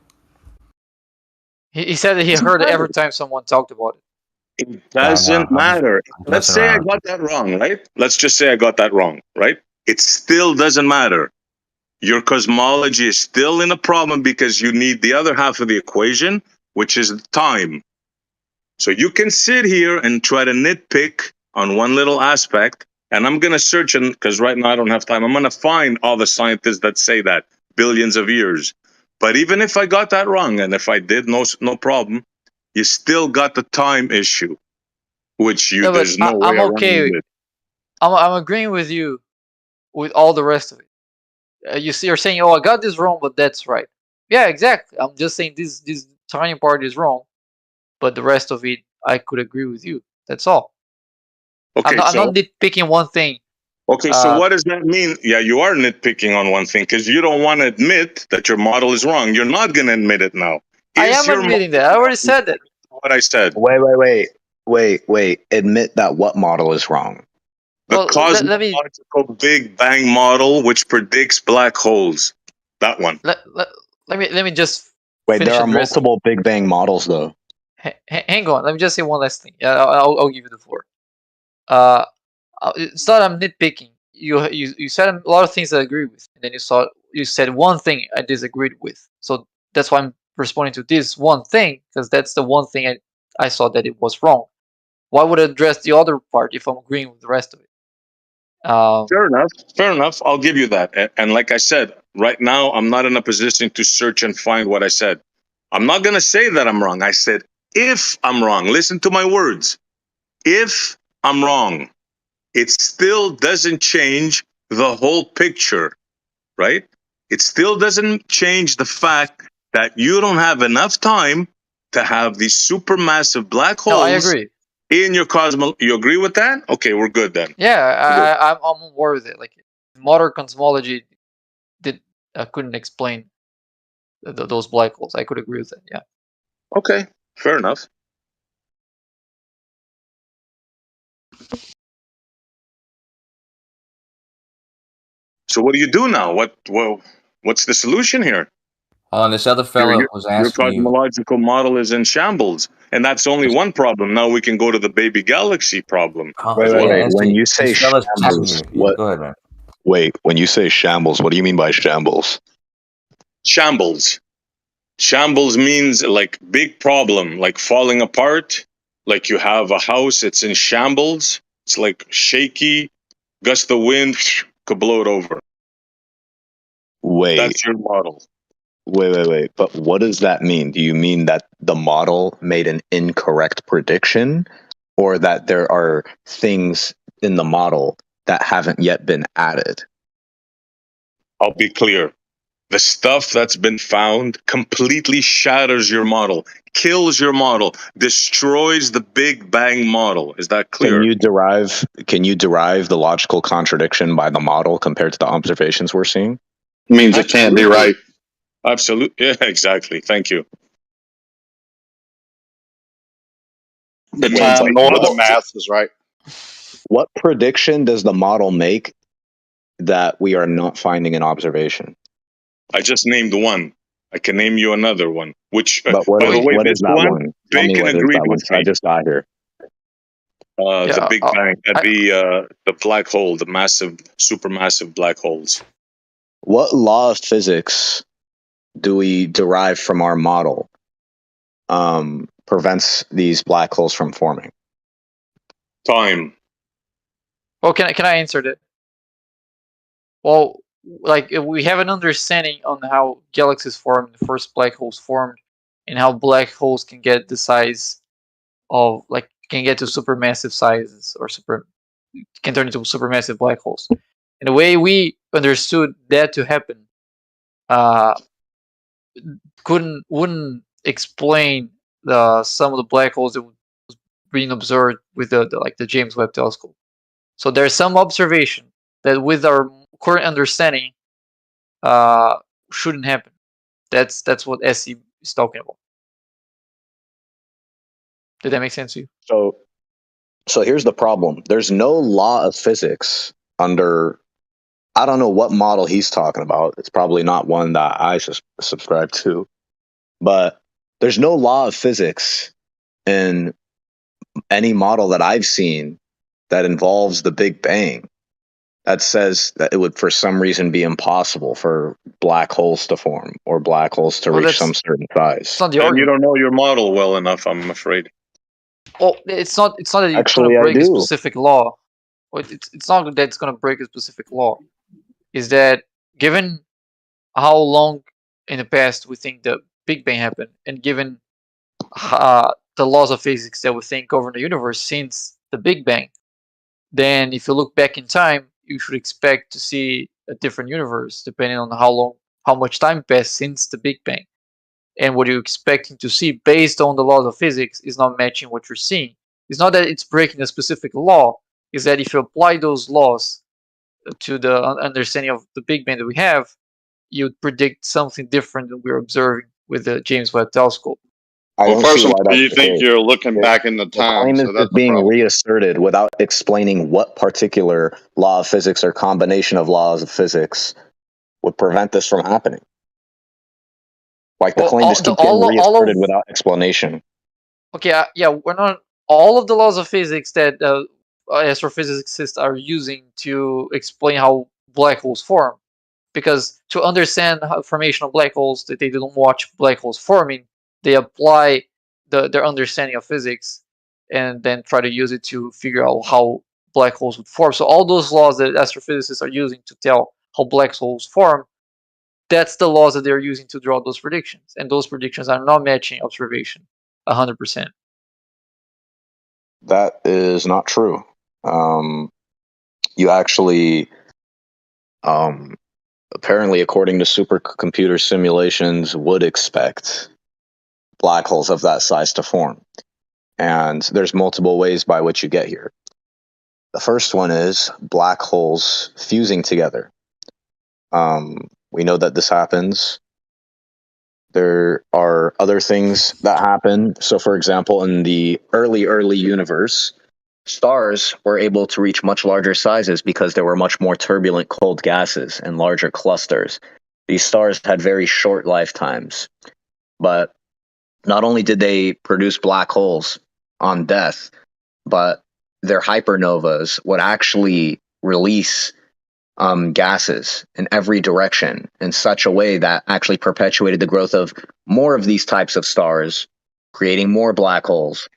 He said that he heard it every time someone talked about it. It doesn't matter. Let's say I got that wrong, right? Let's just say I got that wrong, right? It still doesn't matter. Your cosmology is still in a problem because you need the other half of the equation, which is time. So you can sit here and try to nitpick on one little aspect, and I'm going to search, because right now I don't have time. I'm going to find all the scientists that say that, billions of years. But even if I got that wrong, and if I did, no problem, you still got the time issue, which No, but there's no way I'm around okay. it. I'm agreeing with you with all the rest of it. You're saying, oh, I got this wrong, but that's right. Yeah, exactly. I'm just saying this tiny part is wrong, but the rest of it, I could agree with you. That's all. Okay, I'm not nitpicking one thing. Okay, so what does that mean? Yeah, you are nitpicking on one thing because you don't want to admit that your model is wrong. You're not going to admit it now. I am admitting that. I already said that. What I said. Wait. Admit that what model is wrong? The Well, cosmological Big Bang model, which predicts black holes. That one. Let me just Wait, finish there are addressing. multiple Big Bang models, though. Hang on. Let me just say one last thing. I'll give you the floor. It's not I'm nitpicking. You said a lot of things I agree with, and then you said one thing I disagreed with. So that's why I'm responding to this one thing, because that's the one thing I saw that it was wrong. Why would I address the other part if I'm agreeing with the rest of it? Fair enough. I'll give you that. And like I said, right now I'm not in a position to search and find what I said. I'm not going to say that I'm wrong. I said if I'm wrong. Listen to my words. If I'm wrong, it still doesn't change the whole picture, right? It still doesn't change the fact that you don't have enough time to have these supermassive black holes. No, I agree. In your cosmos. You agree with that? Okay, we're good then. Yeah, I'm on board with it. Like modern cosmology couldn't explain those black holes. I could agree with that. Yeah. Okay, fair enough. So what do you do now? What's the solution here? This other fella was asking your cosmological model is in shambles, and that's only one problem. Now we can go to the baby galaxy problem. Wait. When you say shambles, what? Go ahead, man. Wait, when you say shambles, what do you mean by shambles? Shambles. Shambles means like big problem, like falling apart. Like you have a house, it's in shambles. It's like shaky, gust of wind could blow it over. Wait. That's your model. Wait. But what does that mean? Do you mean that the model made an incorrect prediction, or that there are things in the model that haven't yet been added? I'll be clear. The stuff that's been found completely shatters your model, kills your model, destroys the Big Bang model. Is that clear? Can you derive the logical contradiction by the model compared to the observations we're seeing? Means it can't be right. Absolutely. Yeah, exactly. Thank you. The time nor the math is right. What prediction does the model make that we are not finding in observation? I just named one. I can name you another one. Which, but what is that one? Bacon agreed with me. I just got here. The Big Bang, the black hole, the massive, supermassive black holes. What law of physics do we derive from our model prevents these black holes from forming? Time. Well, can I answer that? Well, like we have an understanding on how galaxies formed, the first black holes formed, and how black holes can get the size of can get to supermassive sizes or can turn into supermassive black holes. And the way we understood that to happen, wouldn't explain some of the black holes that was being observed with the James Webb Telescope. So there's some observation that with our current understanding shouldn't happen. That's what SE is talking about. Did that make sense to you? So here's the problem. There's no law of physics under, I don't know what model he's talking about. It's probably not one that I subscribe to. But there's no law of physics in any model that I've seen that involves the Big Bang that says that it would for some reason be impossible for black holes to form or black holes to reach some certain size. And you don't know your model well enough, I'm afraid. Well, it's not that you're Actually, going to break I a do. specific law. It's not that it's going to break a specific law. Is that given how long in the past we think the Big Bang happened, and given the laws of physics that we think govern the universe since the Big Bang, then if you look back in time, you should expect to see a different universe depending on how much time passed since the Big Bang. And what you're expecting to see based on the laws of physics is not matching what you're seeing. It's not that it's breaking a specific law, it's that if you apply those laws to the understanding of the Big Bang that we have, you'd predict something different than we're observing with the James Webb Telescope. I Well, don't first see of why all, that's you the think case. you're looking The- back in the The time, claim is so that's just the being problem. reasserted without explaining what particular law of physics or combination of laws of physics would prevent this from happening. Like the Well, claim just keeps getting reasserted without explanation. Okay, yeah, we're not all of the laws of physics that astrophysicists are using to explain how black holes form. Because to understand how formation of black holes, that they don't watch black holes forming, they apply their understanding of physics and then try to use it to figure out how black holes would form. So all those laws that astrophysicists are using to tell how black holes form, that's the laws that they're using to draw those predictions. And those predictions are not matching observation 100%. That is not true. You actually, apparently, according to supercomputer simulations, would expect black holes of that size to form. And there's multiple ways by which you get here. The first one is black holes fusing together. We know that this happens. There are other things that happen. So, for example, in the early universe, stars were able to reach much larger sizes because there were much more turbulent cold gases and larger clusters. These stars had very short lifetimes. But not only did they produce black holes on death, but their hypernovas would actually release gases in every direction in such a way that actually perpetuated the growth of more of these types of stars, creating more black holes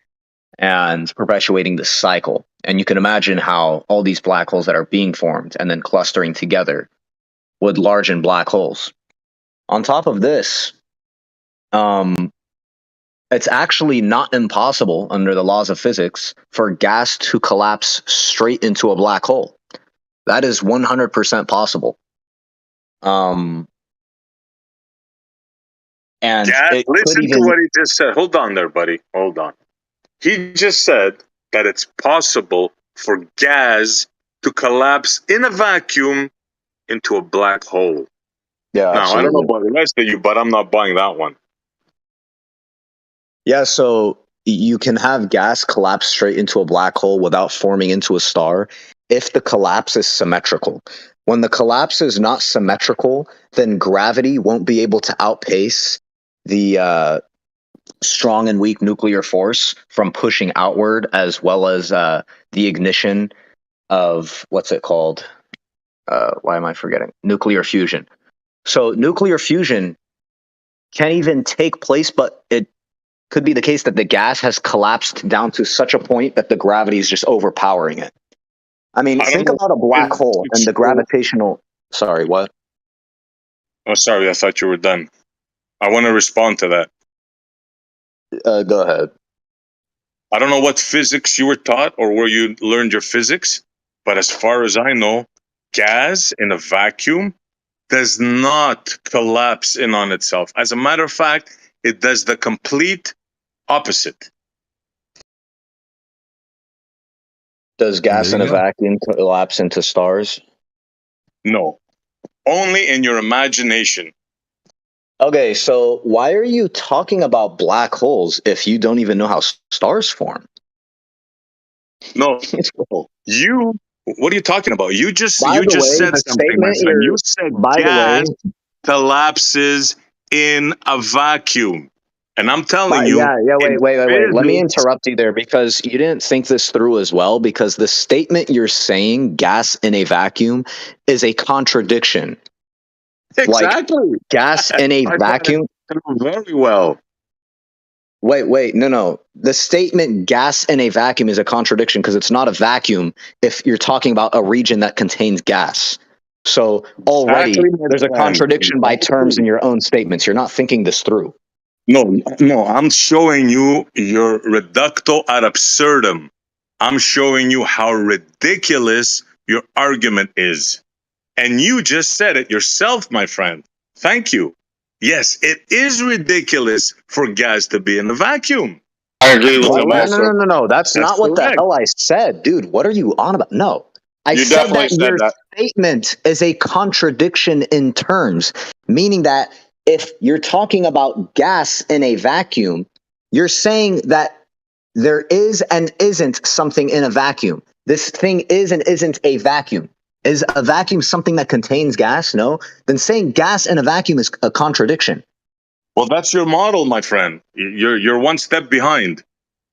and perpetuating the cycle. And you can imagine how all these black holes that are being formed and then clustering together would largen black holes. On top of this, it's actually not impossible under the laws of physics for gas to collapse straight into a black hole. That is 100% possible. And listen to what he just said. Hold on there, buddy. Hold on. He just said that it's possible for gas to collapse in a vacuum into a black hole. Yeah, now, absolutely. I don't know about the rest of you, but I'm not buying that one. Yeah, so you can have gas collapse straight into a black hole without forming into a star if the collapse is symmetrical. When the collapse is not symmetrical, then gravity won't be able to outpace the strong and weak nuclear force from pushing outward, as well as the ignition of, what's it called? Why am I forgetting? Nuclear fusion. So nuclear fusion can't even take place, but it could be the case that the gas has collapsed down to such a point that the gravity is just overpowering it. I mean, think about a black hole and the gravitational... Sorry, what? Oh, sorry, I thought you were done. I want to respond to that. Go ahead. I don't know what physics you were taught or where you learned your physics, but as far as I know, gas in a vacuum does not collapse in on itself. As a matter of fact, it does the complete opposite. Does gas in a vacuum collapse into stars? No. Only in your imagination. Okay, so why are you talking about black holes if you don't even know how stars form? No. What are you talking about? You just said something, my statement friend. You said gas collapses in a vacuum. And I'm telling you... Wait. Let me interrupt you there because you didn't think this through as well, because the statement you're saying, gas in a vacuum, is a contradiction. Exactly. Like, gas in a vacuum... Very well. Wait, no. The statement gas in a vacuum is a contradiction because it's not a vacuum if you're talking about a region that contains gas. So already there's a contradiction by terms in your own statements. You're not thinking this through. No, I'm showing you your reducto ad absurdum. I'm showing you how ridiculous your argument is. And you just said it yourself, my friend. Thank you. Yes, it is ridiculous for gas to be in a vacuum. I agree with him also. No. That's not what the hell I said, dude. What are you on about? No. I You said definitely that said your that. statement is a contradiction in terms, meaning that if you're talking about gas in a vacuum, you're saying that there is and isn't something in a vacuum. This thing is and isn't a vacuum. Is a vacuum something that contains gas? No. Then saying gas in a vacuum is a contradiction. Well, that's your model, my friend. You're one step behind.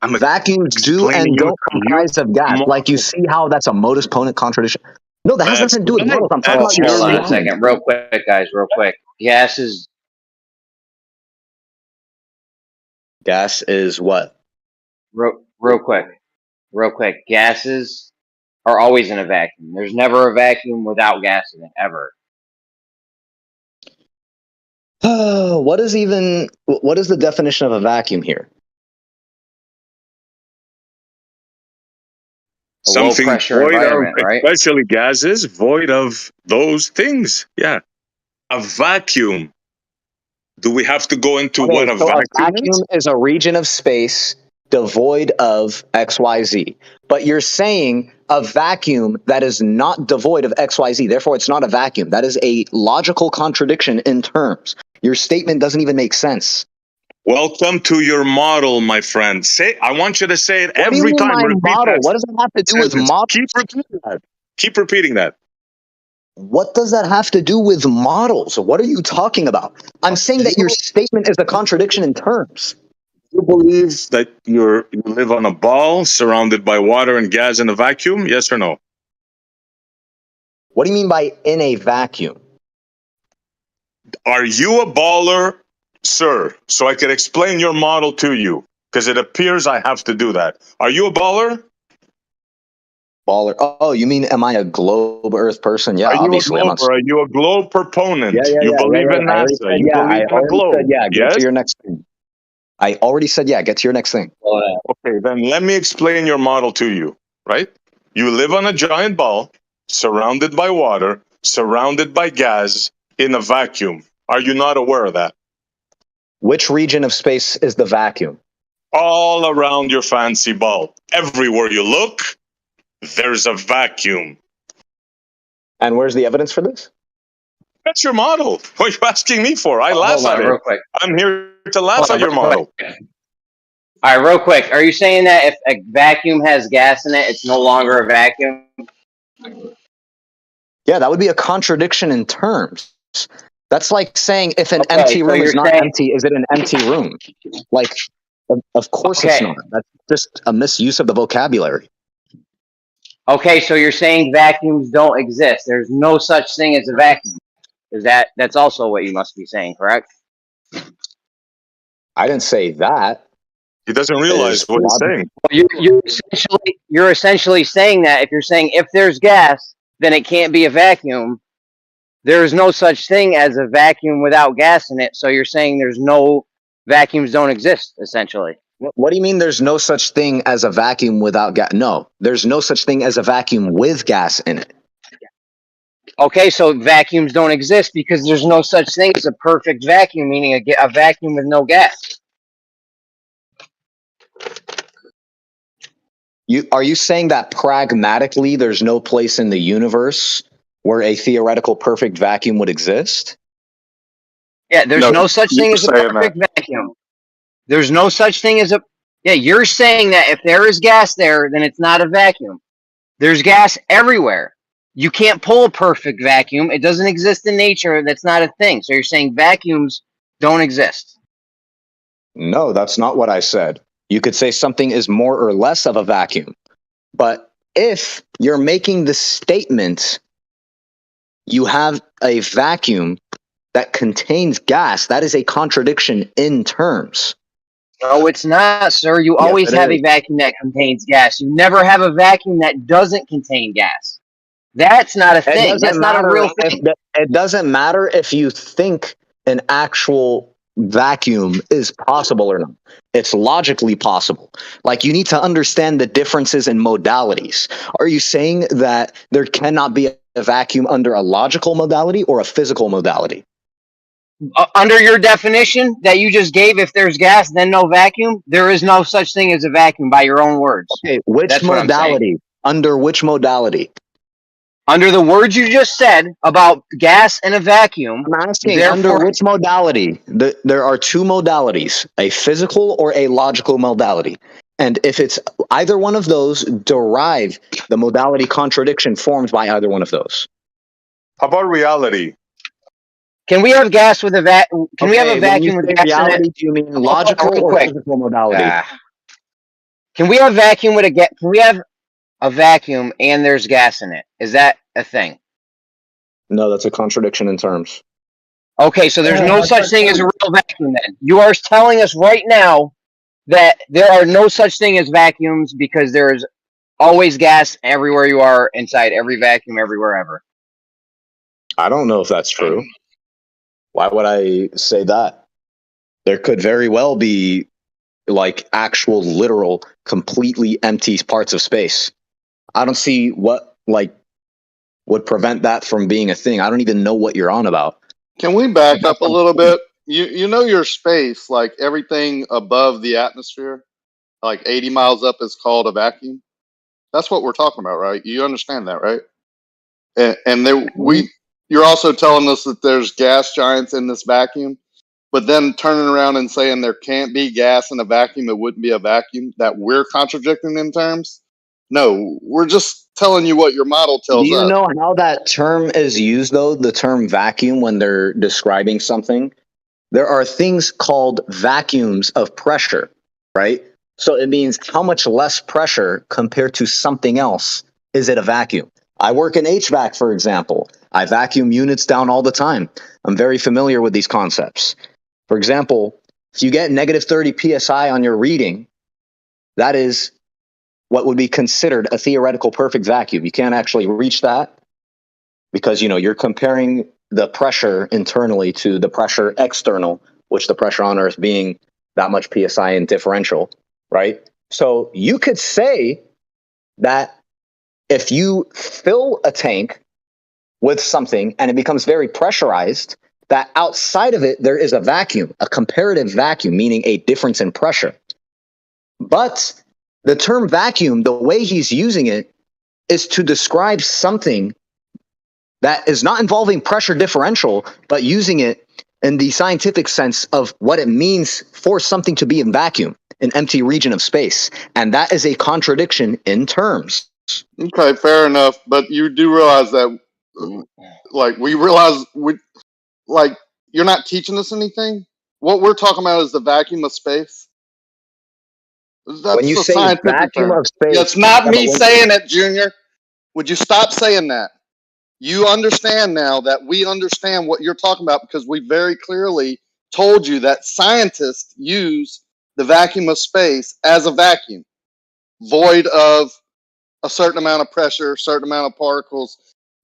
Vacuums do and don't comprise of gas. Like you see how that's a modus ponent contradiction. No, that has nothing to do with models. I'm talking about your Hold on a statement. second, real quick, guys, real quick. Gases. Gas is what? Real quick. Gases are always in a vacuum. There's never a vacuum without gas in it, ever. What is the definition of a vacuum here? Something low pressure void of, environment, right? especially gases, void of those things. Yeah. A vacuum. Do we have to go into what a So a vacuum is? is a region of space devoid of XYZ. But you're saying a vacuum that is not devoid of XYZ. Therefore, it's not a vacuum. That is a logical contradiction in terms. Your statement doesn't even make sense. Welcome to your model, my friend. I want you to say it What do you every mean time. my Repeat model? that What does it have to do with sentence. model? Keep repeating that. Keep repeating that. What does that have to do with models? What are you talking about? I'm saying that your statement is a contradiction in terms. You believe that you live on a ball surrounded by water and gas in a vacuum? Yes or no? What do you mean by in a vacuum? Are you a baller, sir? So I could explain your model to you, because it appears I have to do that. Are you a baller? Baller. Oh, you mean am I a globe Earth person? Yeah, Are you obviously. a globe, or are you a globe proponent? You believe in I already NASA. said You yeah. believe I in a already globe. said yeah. Get Yes? to your next thing. I already said yeah. Get to your next thing. Okay, then let me explain your model to you, right? You live on a giant ball, surrounded by water, surrounded by gas, in a vacuum. Are you not aware of that? Which region of space is the vacuum? All around your fancy ball. Everywhere you look, there's a vacuum. And where's the evidence for this? That's your model. What are you asking me for? I laugh Hold on, at it. real quick. I'm here to laugh at your model. All right, real quick. Are you saying that if a vacuum has gas in it, it's no longer a vacuum? Yeah, that would be a contradiction in terms. That's like saying if an empty so room is you're not saying- empty, is it an empty room? Like, of course it's not. That's just a misuse of the vocabulary. Okay, so you're saying vacuums don't exist. There's no such thing as a vacuum. That's also what you must be saying, correct? I didn't say that. He doesn't realize what he's saying. You're essentially saying that if there's gas, then it can't be a vacuum. There's no such thing as a vacuum without gas in it. So you're saying there's no vacuums don't exist, essentially. What do you mean there's no such thing as a vacuum without gas? No, there's no such thing as a vacuum with gas in it. Okay, so vacuums don't exist because there's no such thing as a perfect vacuum, meaning a vacuum with no gas. Are you saying that pragmatically there's no place in the universe where a theoretical perfect vacuum would exist? Yeah, there's no such thing as a perfect vacuum. There's no such thing as a... Yeah, you're saying that if there is gas there, then it's not a vacuum. There's gas everywhere. You can't pull a perfect vacuum. It doesn't exist in nature. That's not a thing. So you're saying vacuums don't exist. No, that's not what I said. You could say something is more or less of a vacuum. But if you're making the statement, you have a vacuum that contains gas, that is a contradiction in terms. No, it's not, sir. You always have a vacuum that contains gas. You never have a vacuum that doesn't contain gas. That's not a thing. That's not a real thing. It doesn't matter if you think an actual vacuum is possible or not. It's logically possible. Like, you need to understand the differences in modalities. Are you saying that there cannot be a vacuum under a logical modality or a physical modality? Under your definition that you just gave, if there's gas, then no vacuum. There is no such thing as a vacuum by your own words. Okay, which That's what I'm saying. modality? Under which modality? Under the words you just said about gas and a vacuum. I'm asking under which modality? There are two modalities, a physical or a logical modality. And if it's either one of those, derive the modality contradiction formed by either one of those. How about reality? Can we have gas with a Can we have a vacuum with gas reality, in it? do you mean logical or physical modality? Can we have vacuum with a gas? Can we have a vacuum and there's gas in it? Is that a thing? No, that's a contradiction in terms. Okay, so there's no such thing as a real vacuum then. You are telling us right now that there are no such thing as vacuums because there is always gas everywhere you are, inside every vacuum, everywhere ever. I don't know if that's true. Why would I say that? There could very well be like actual literal completely empty parts of space. I don't see what like would prevent that from being a thing. I don't even know what you're on about. Can we back up a little bit? You know your space, like everything above the atmosphere, like 80 miles up is called a vacuum. That's what we're talking about, right? You understand that, right? And you're also telling us that there's gas giants in this vacuum, but then turning around and saying there can't be gas in a vacuum, it wouldn't be a vacuum, that we're contradicting in terms? No, we're just telling you what your model tells us. Do you know how that term is used, though, the term vacuum, when they're describing something? There are things called vacuums of pressure, right? So it means how much less pressure compared to something else is it a vacuum? I work in HVAC, for example. I vacuum units down all the time. I'm very familiar with these concepts. For example, if you get negative 30 psi on your reading, that is what would be considered a theoretical perfect vacuum. You can't actually reach that because, you know, you're comparing the pressure internally to the pressure external, which the pressure on Earth being that much psi in differential, right? So you could say that if you fill a tank with something and it becomes very pressurized, that outside of it there is a vacuum, a comparative vacuum, meaning a difference in pressure. But the term vacuum, the way he's using it, is to describe something that is not involving pressure differential, but using it in the scientific sense of what it means for something to be in vacuum, an empty region of space. And that is a contradiction in terms. Okay, fair enough. But you do realize that, like, you're not teaching us anything. What we're talking about is the vacuum of space. That's when you say vacuum of space, it's not me saying it, Junior. Would you stop saying that? You understand now that we understand what you're talking about because we very clearly told you that scientists use the vacuum of space as a vacuum, void of a certain amount of pressure, a certain amount of particles.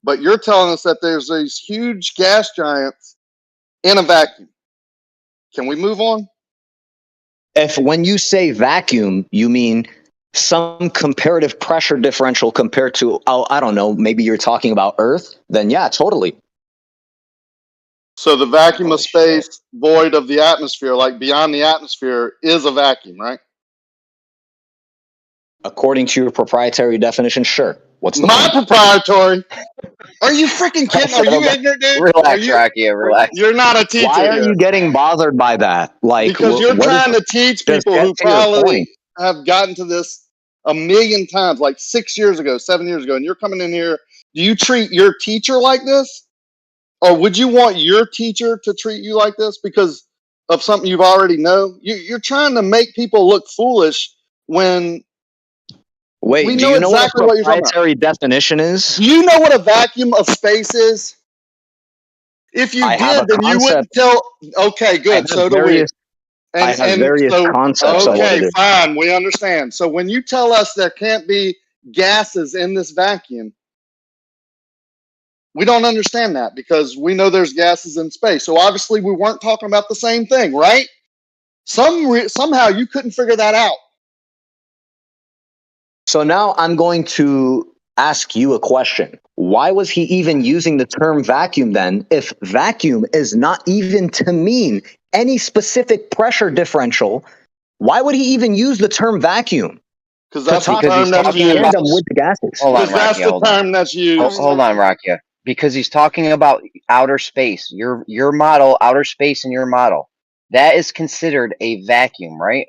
But you're telling us that there's these huge gas giants in a vacuum. Can we move on? If when you say vacuum, you mean some comparative pressure differential compared to, I don't know, maybe you're talking about Earth, then yeah, totally. So the vacuum of space, void of the atmosphere, like beyond the atmosphere, is a vacuum, right? According to your proprietary definition, sure. What's the my point? proprietary? Are you freaking kidding? Are you ignorant, dude? Relax, Rocky. Relax. You're not a teacher. Why are you getting bothered by that? Like, because you're trying to teach people who probably have gotten to this a million times, like 6 years ago, 7 years ago, and you're coming in here. Do you treat your teacher like this? Or would you want your teacher to treat you like this because of something you've already know? You're trying to make people look foolish when Wait, we do know you know exactly what what you're talking about. proprietary definition is? Do you know what a vacuum of space is? If you did, then you wouldn't tell. Okay, good. So do we. I have various concepts of what it is. Fine. We understand. So when you tell us there can't be gases in this vacuum, We don't understand that because we know there's gases in space. So obviously we weren't talking about the same thing, right? Somehow you couldn't figure that out. So now I'm going to ask you a question. Why was he even using the term vacuum then, if vacuum is not even to mean any specific pressure differential? Why would he even use the term vacuum? Because that's the Because term he's that's talking used. about. With the gases. Hold on, Because that's Rakia. the Hold on. term that's used. Hold on, Rakia. Because he's talking about outer space. Your model, outer space in your model. That is considered a vacuum, right?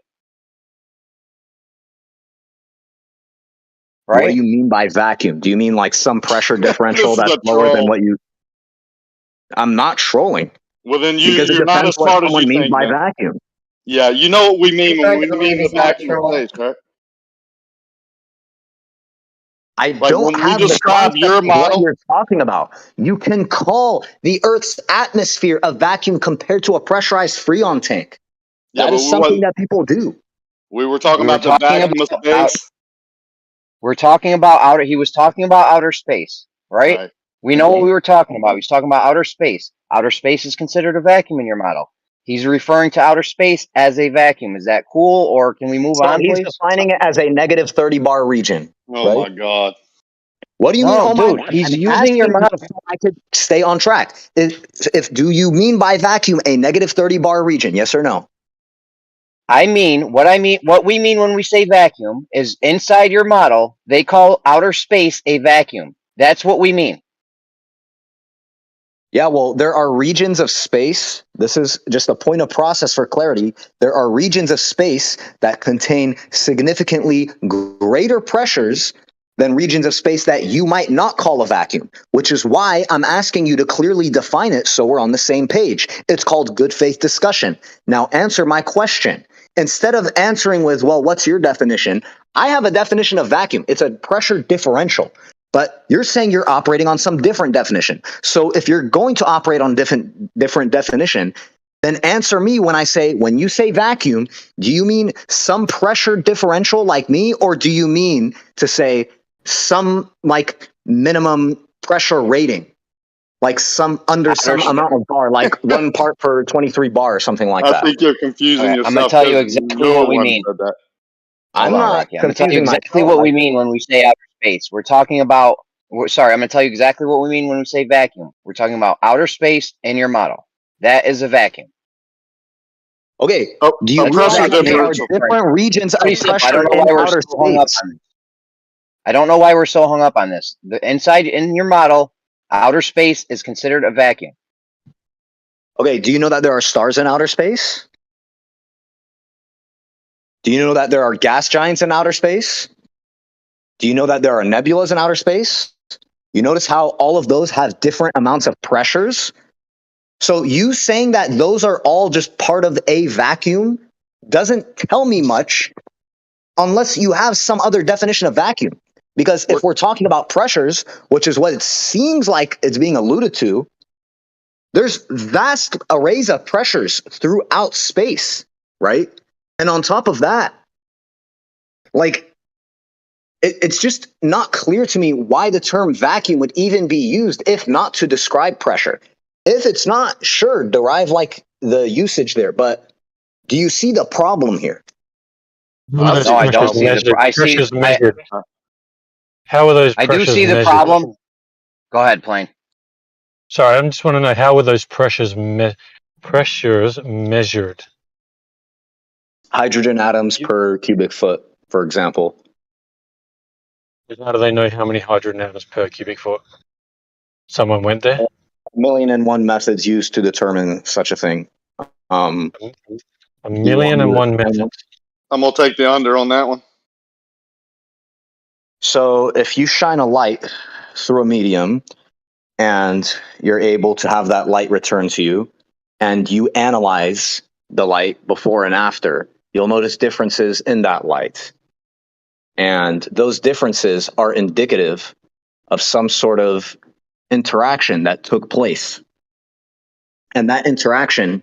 What do you mean by vacuum? Do you mean like some pressure differential This is that's a lower than troll. what you... I'm not trolling. Well, then Because it you're not depends as what smart as someone you means think. by Then. vacuum. Yeah, you know what we mean when we mean the He's not vacuum of trolling. space, correct? I Like don't when we have the describe concept your of what model. you're talking about. You can call the Earth's atmosphere a vacuum compared to a pressurized freon tank. Yeah, That but is something that people do. we were talking We were about the talking vacuum of about space. We're talking about outer. He was talking about outer space, right? Right. We know what we were talking about. He's talking about outer space. Outer space is considered a vacuum in your model. He's referring to outer space as a vacuum. Is that cool, or can we move So on, he's please? defining it as a negative 30 bar region. Oh right? my God. What do you mean? No, Oh my dude, God. he's I'm using your asking you model. so I could stay on track. Do you mean by vacuum a negative 30 bar region? Yes or no? What we mean when we say vacuum is inside your model, they call outer space a vacuum. That's what we mean. Yeah, well, there are regions of space. This is just a point of process for clarity. There are regions of space that contain significantly greater pressures than regions of space that you might not call a vacuum, which is why I'm asking you to clearly define it so we're on the same page. It's called good faith discussion. Now, answer my question. Instead of answering with, well, what's your definition? I have a definition of vacuum. It's a pressure differential. But you're saying you're operating on some different definition. So if you're going to operate on different definition, then answer me when you say vacuum, do you mean some pressure differential like me, or do you mean to say some like minimum pressure rating, like some under some amount of bar, like 1 part per 23 bar or something like I that? think you're confusing Okay, I'm gonna yourself. tell you 'Cause exactly no what we one mean. said that. I'm Hold on, not Rocky. I'm gonna tell you confusing exactly myself. what we mean when we say outer space. I'm gonna tell you exactly what we mean when we say vacuum. We're talking about outer space in your model. That is a vacuum. Okay. Oh, Do you a know pressure that there are differential. different regions of Pretty simple. I pressure don't know in why we're outer so hung up space? on this. I don't know why we're so hung up on this. The inside in your model, outer space is considered a vacuum. Okay, do you know that there are stars in outer space? Do you know that there are gas giants in outer space? Do you know that there are nebulas in outer space? You notice how all of those have different amounts of pressures? So you saying that those are all just part of a vacuum doesn't tell me much unless you have some other definition of vacuum. Because if we're talking about pressures, which is what it seems like it's being alluded to, there's vast arrays of pressures throughout space, right? And on top of that, like, it's just not clear to me why the term vacuum would even be used if not to describe pressure. If it's not, sure, derive like the usage there, but do you see the problem here? How are those No, I don't pressures see the. measured? I see. Pressures measured. How are those I do pressures see the measured? problem. Go ahead, Plane. Sorry, I just want to know, how are those pressures measured? Hydrogen atoms per cubic foot, for example. How do they know how many hydrogen atoms per cubic foot? Someone went there? 1,000,001 methods used to determine such a thing. A million and one methods. I'm gonna take the under on that one. So if you shine a light through a medium and you're able to have that light return to you, and you analyze the light before and after, you'll notice differences in that light. And those differences are indicative of some sort of interaction that took place. And that interaction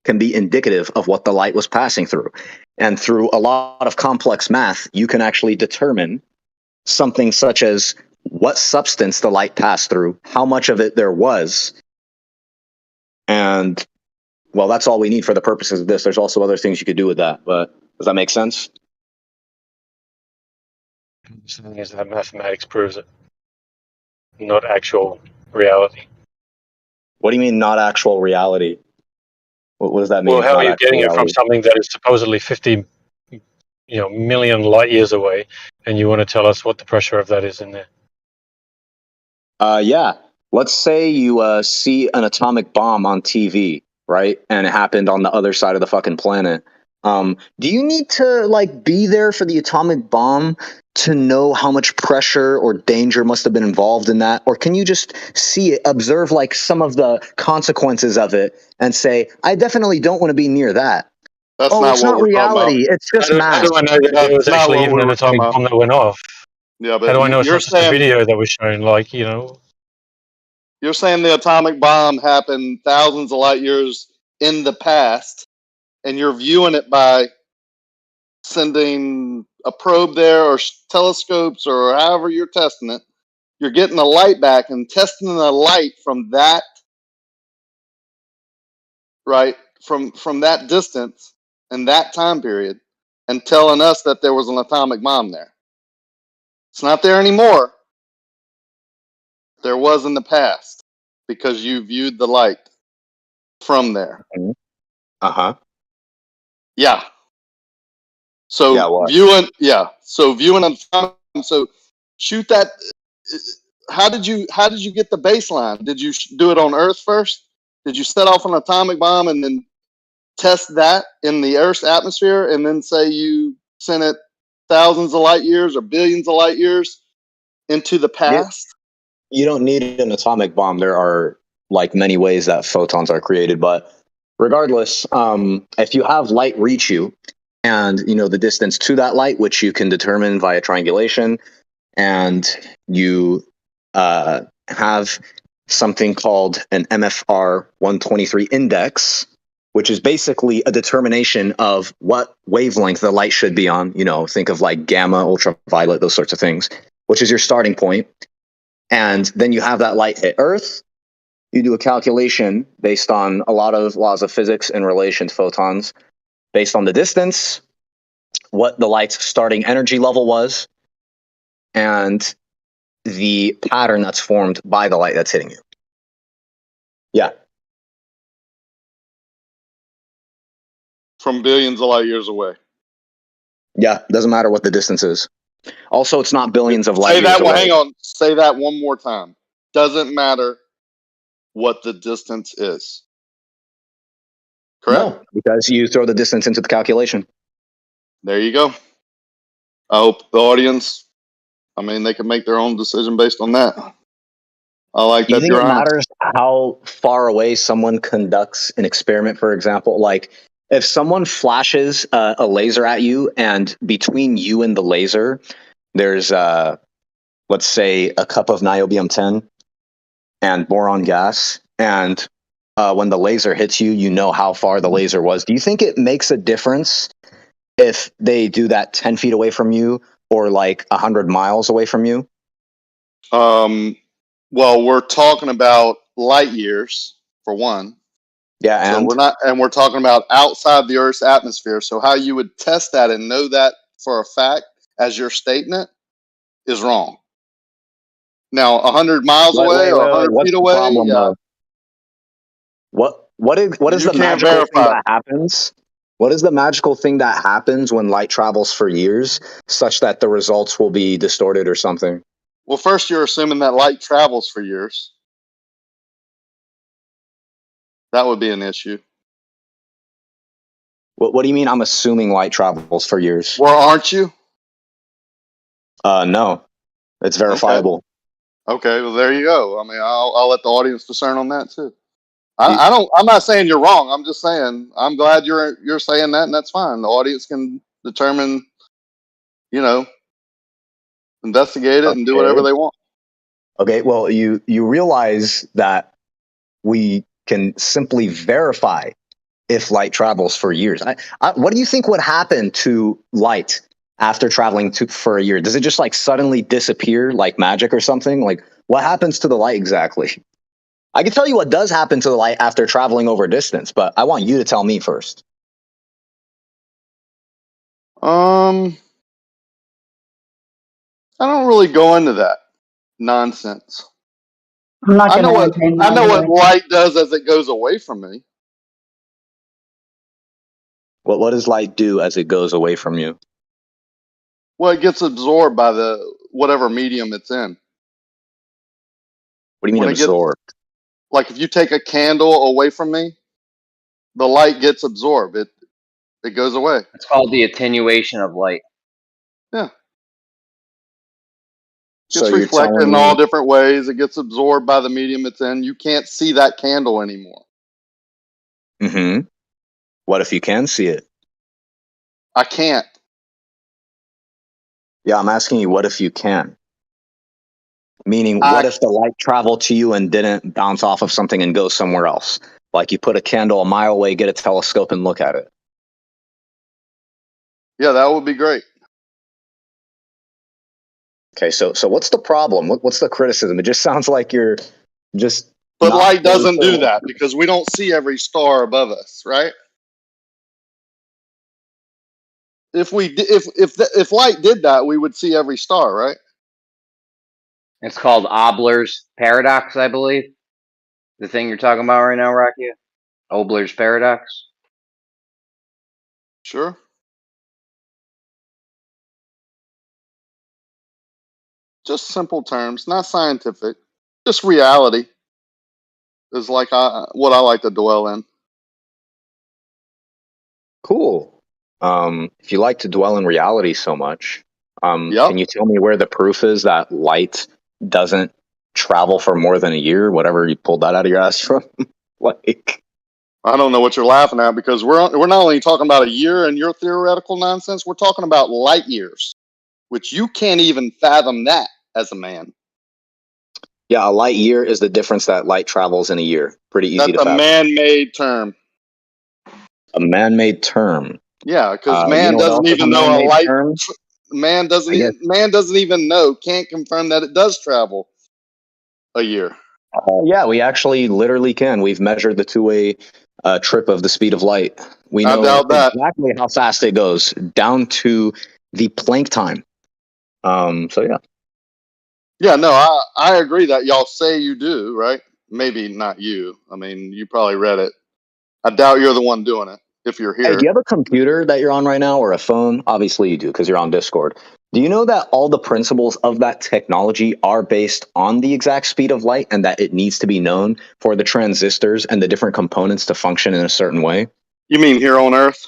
can be indicative of what the light was passing through. And through a lot of complex math, you can actually determine something such as what substance the light passed through, how much of it there was, and well, that's all we need for the purposes of this. There's also other things you could do with that, but does that make sense? The thing is that mathematics proves it, not actual reality. What do you mean, not actual reality? What does that mean? Well, how are Not you actual getting it from reality? something that is supposedly 50, million light years away, and you want to tell us what the pressure of that is in there? Yeah. Let's say you see an atomic bomb on TV, right? And it happened on the other side of the fucking planet. Do you need to be there for the atomic bomb to know how much pressure or danger must have been involved in that? Or can you just see it, observe some of the consequences of it, and say, I definitely don't want to be near that? That's Oh, not it's what not we're talking about. reality. It's just How math. do I know that there was That's not actually what even we an were talking atomic about. bomb that went off? Yeah, How but do I know it's you're not just a saying video that was shown? you're saying the atomic bomb happened thousands of light years in the past, and you're viewing it by sending a probe there or telescopes or however you're testing it. You're getting the light back and testing the light from that, right, from that distance and that time period, and telling us that there was an atomic bomb there. It's not there anymore. There was in the past because you viewed the light from there. Uh-huh. Yeah. So Yeah, what? viewing an atomic bomb. So shoot that. How did you get the baseline? Did you do it on Earth first? Did you set off an atomic bomb and then test that in the Earth's atmosphere, and then say you sent it thousands of light years or billions of light years into the past? You don't need an atomic bomb. There are many ways that photons are created, but regardless, if you have light reach you, and the distance to that light, which you can determine via triangulation, and you have something called an MFR 123 index, which is basically a determination of what wavelength the light should be on. Think of gamma, ultraviolet, those sorts of things, which is your starting point. And then you have that light hit Earth. You do a calculation based on a lot of laws of physics in relation to photons, based on the distance, what the light's starting energy level was, and the pattern that's formed by the light that's hitting you. Yeah. From billions of light years away. Yeah, doesn't matter what the distance is. Also, it's not billions of light years away. Hang on. Say that one more time. Doesn't matter what the distance is. Correct? No, because you throw the distance into the calculation. There you go. I hope the audience, they can make their own decision based on that. I like Do you that. think it matters how far away someone conducts an experiment, for example? If someone flashes a laser at you, and between you and the laser, there's, let's say, a cup of niobium-10 and boron gas, and when the laser hits you, you know how far the laser was. Do you think it makes a difference if they do that 10 feet away from you or 100 miles away from you? Well, we're talking about light years for one. Yeah, so we're talking about outside the Earth's atmosphere. So how you would test that and know that for a fact, as you're stating it, is wrong. Now, 100 miles away or 100 feet away, problem, though? What is the magical thing that happens? What is the magical thing that happens when light travels for years, such that the results will be distorted or something? Well, first you're assuming that light travels for years. That would be an issue. What do you mean I'm assuming light travels for years? Well, aren't you? No. It's verifiable. Okay, well there you go. I'll let the audience discern on that too. I'm not saying you're wrong. I'm just saying I'm glad you're saying that, and that's fine. The audience can determine, investigate it and do whatever they want. Okay, well, you realize that we can simply verify if light travels for years. What do you think would happen to light after traveling for a year? Does it just like suddenly disappear like magic or something? Like what happens to the light exactly? I can tell you what does happen to the light after traveling over distance, but I want you to tell me first. I don't really go into that nonsense. I'm not I going know to what entertain I that know what anyway. light does as it goes away from me. What does light do as it goes away from you? Well, it gets absorbed by the whatever medium it's in. What do you mean When it gets absorb? like if you take a candle away from me, the light gets absorbed. It goes away. It's called the attenuation of light. Yeah. So Gets you're reflected telling in all me, different ways. It gets absorbed by the medium it's in. You can't see that candle anymore. what if you can see it? I can't. Yeah, I'm asking you, what if you can? Meaning, what I if the light traveled to you and didn't bounce off of something and go somewhere else? Like you put a candle a mile away, get a telescope, and look at it. yeah, that would be great. Okay, so what's the problem? What's the criticism? It just sounds like you're just But not light fully doesn't do sold. that because we don't see every star above us, right? If light did that, we would see every star, right? It's called Obler's paradox, I believe. The thing you're talking about right now, Rocky. Obler's paradox. Sure. Just simple terms, not scientific. Just reality is like what I like to dwell in. Cool. If you like to dwell in reality so much, Yep. can you tell me where the proof is that light doesn't travel for more than a year? Whatever you pulled that out of your ass from, like. I don't know what you're laughing at because we're not only talking about a year and your theoretical nonsense. We're talking about light years, which you can't even fathom that as a man. Yeah, a light year is the difference that light travels in a year. Pretty easy That's to a fathom. man-made term. A man-made term. Yeah, because You man know what doesn't else is a even know a man-made light. term? Man I guess. doesn't even know. Can't confirm that it does travel a year. Yeah, we actually literally can. We've measured the two-way trip of the speed of light. We I know doubt that. exactly how fast it goes, down to the Planck time. So yeah. Yeah, no, I agree that y'all say you do, right? Maybe not you. I mean, you probably read it. I doubt you're the one doing it if you're Hey, do here. you have a computer that you're on right now or a phone? Obviously you do because you're on Discord. Do you know that all the principles of that technology are based on the exact speed of light and that it needs to be known for the transistors and the different components to function in a certain way? You mean here on Earth?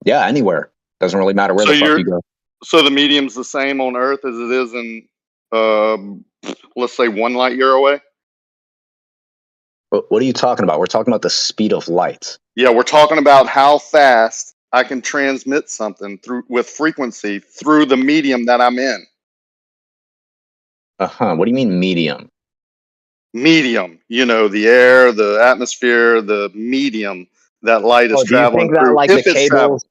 Yeah, anywhere. Doesn't really matter where So the fuck you go. So the medium's the same on Earth as it is in, let's say, 1 light year away. What are you talking about? We're talking about the speed of light. Yeah, we're talking about how fast I can transmit something with frequency through the medium that I'm in. What do you mean medium? Medium, the air, the atmosphere, the medium that light is Do you think traveling that through. like If the it's traveling. cables?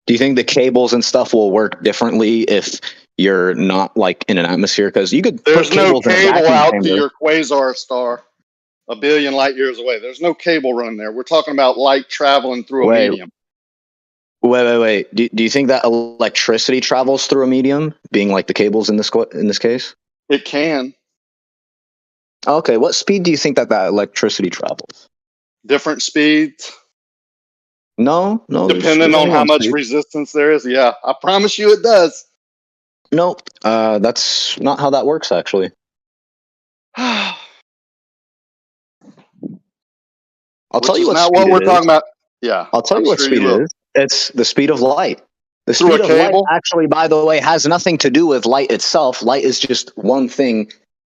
Do you think the cables and stuff will work differently if you're not like in an atmosphere? Because you could There's put no cables in a cable vacuum out chamber. to your quasar star a billion light years away. There's no cable running there. We're talking about light traveling through a medium. Wait. Do you think that electricity travels through a medium, being like the cables in this case? It can. Okay, what speed do you think that electricity travels? Different speeds. No. Depending there's on only how one much speed. resistance there is. Yeah, I promise you it does. Nope. That's not how that works, actually. I'll tell you what not speed what we're it is. talking about. Yeah, I'll tell you what speed it is. It's the speed of light. The Through speed a of light, cable? actually, by the way, has nothing to do with light itself. Light is just one thing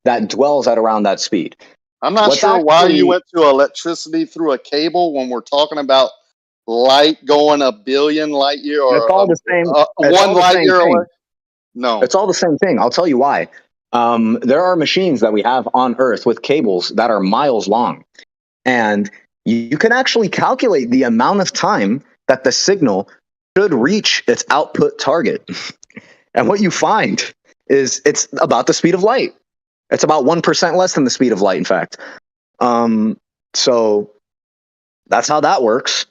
that dwells at around that speed. I'm not sure why you went to electricity through a cable when we're talking about light going a billion light year or It's all the same. 1 light year away. No, it's all the same thing. I'll tell you why. There are machines that we have on Earth with cables that are miles long, and you can actually calculate the amount of time that the signal should reach its output target. And what you find is it's about the speed of light. It's about 1% less than the speed of light, in fact. So that's how that works.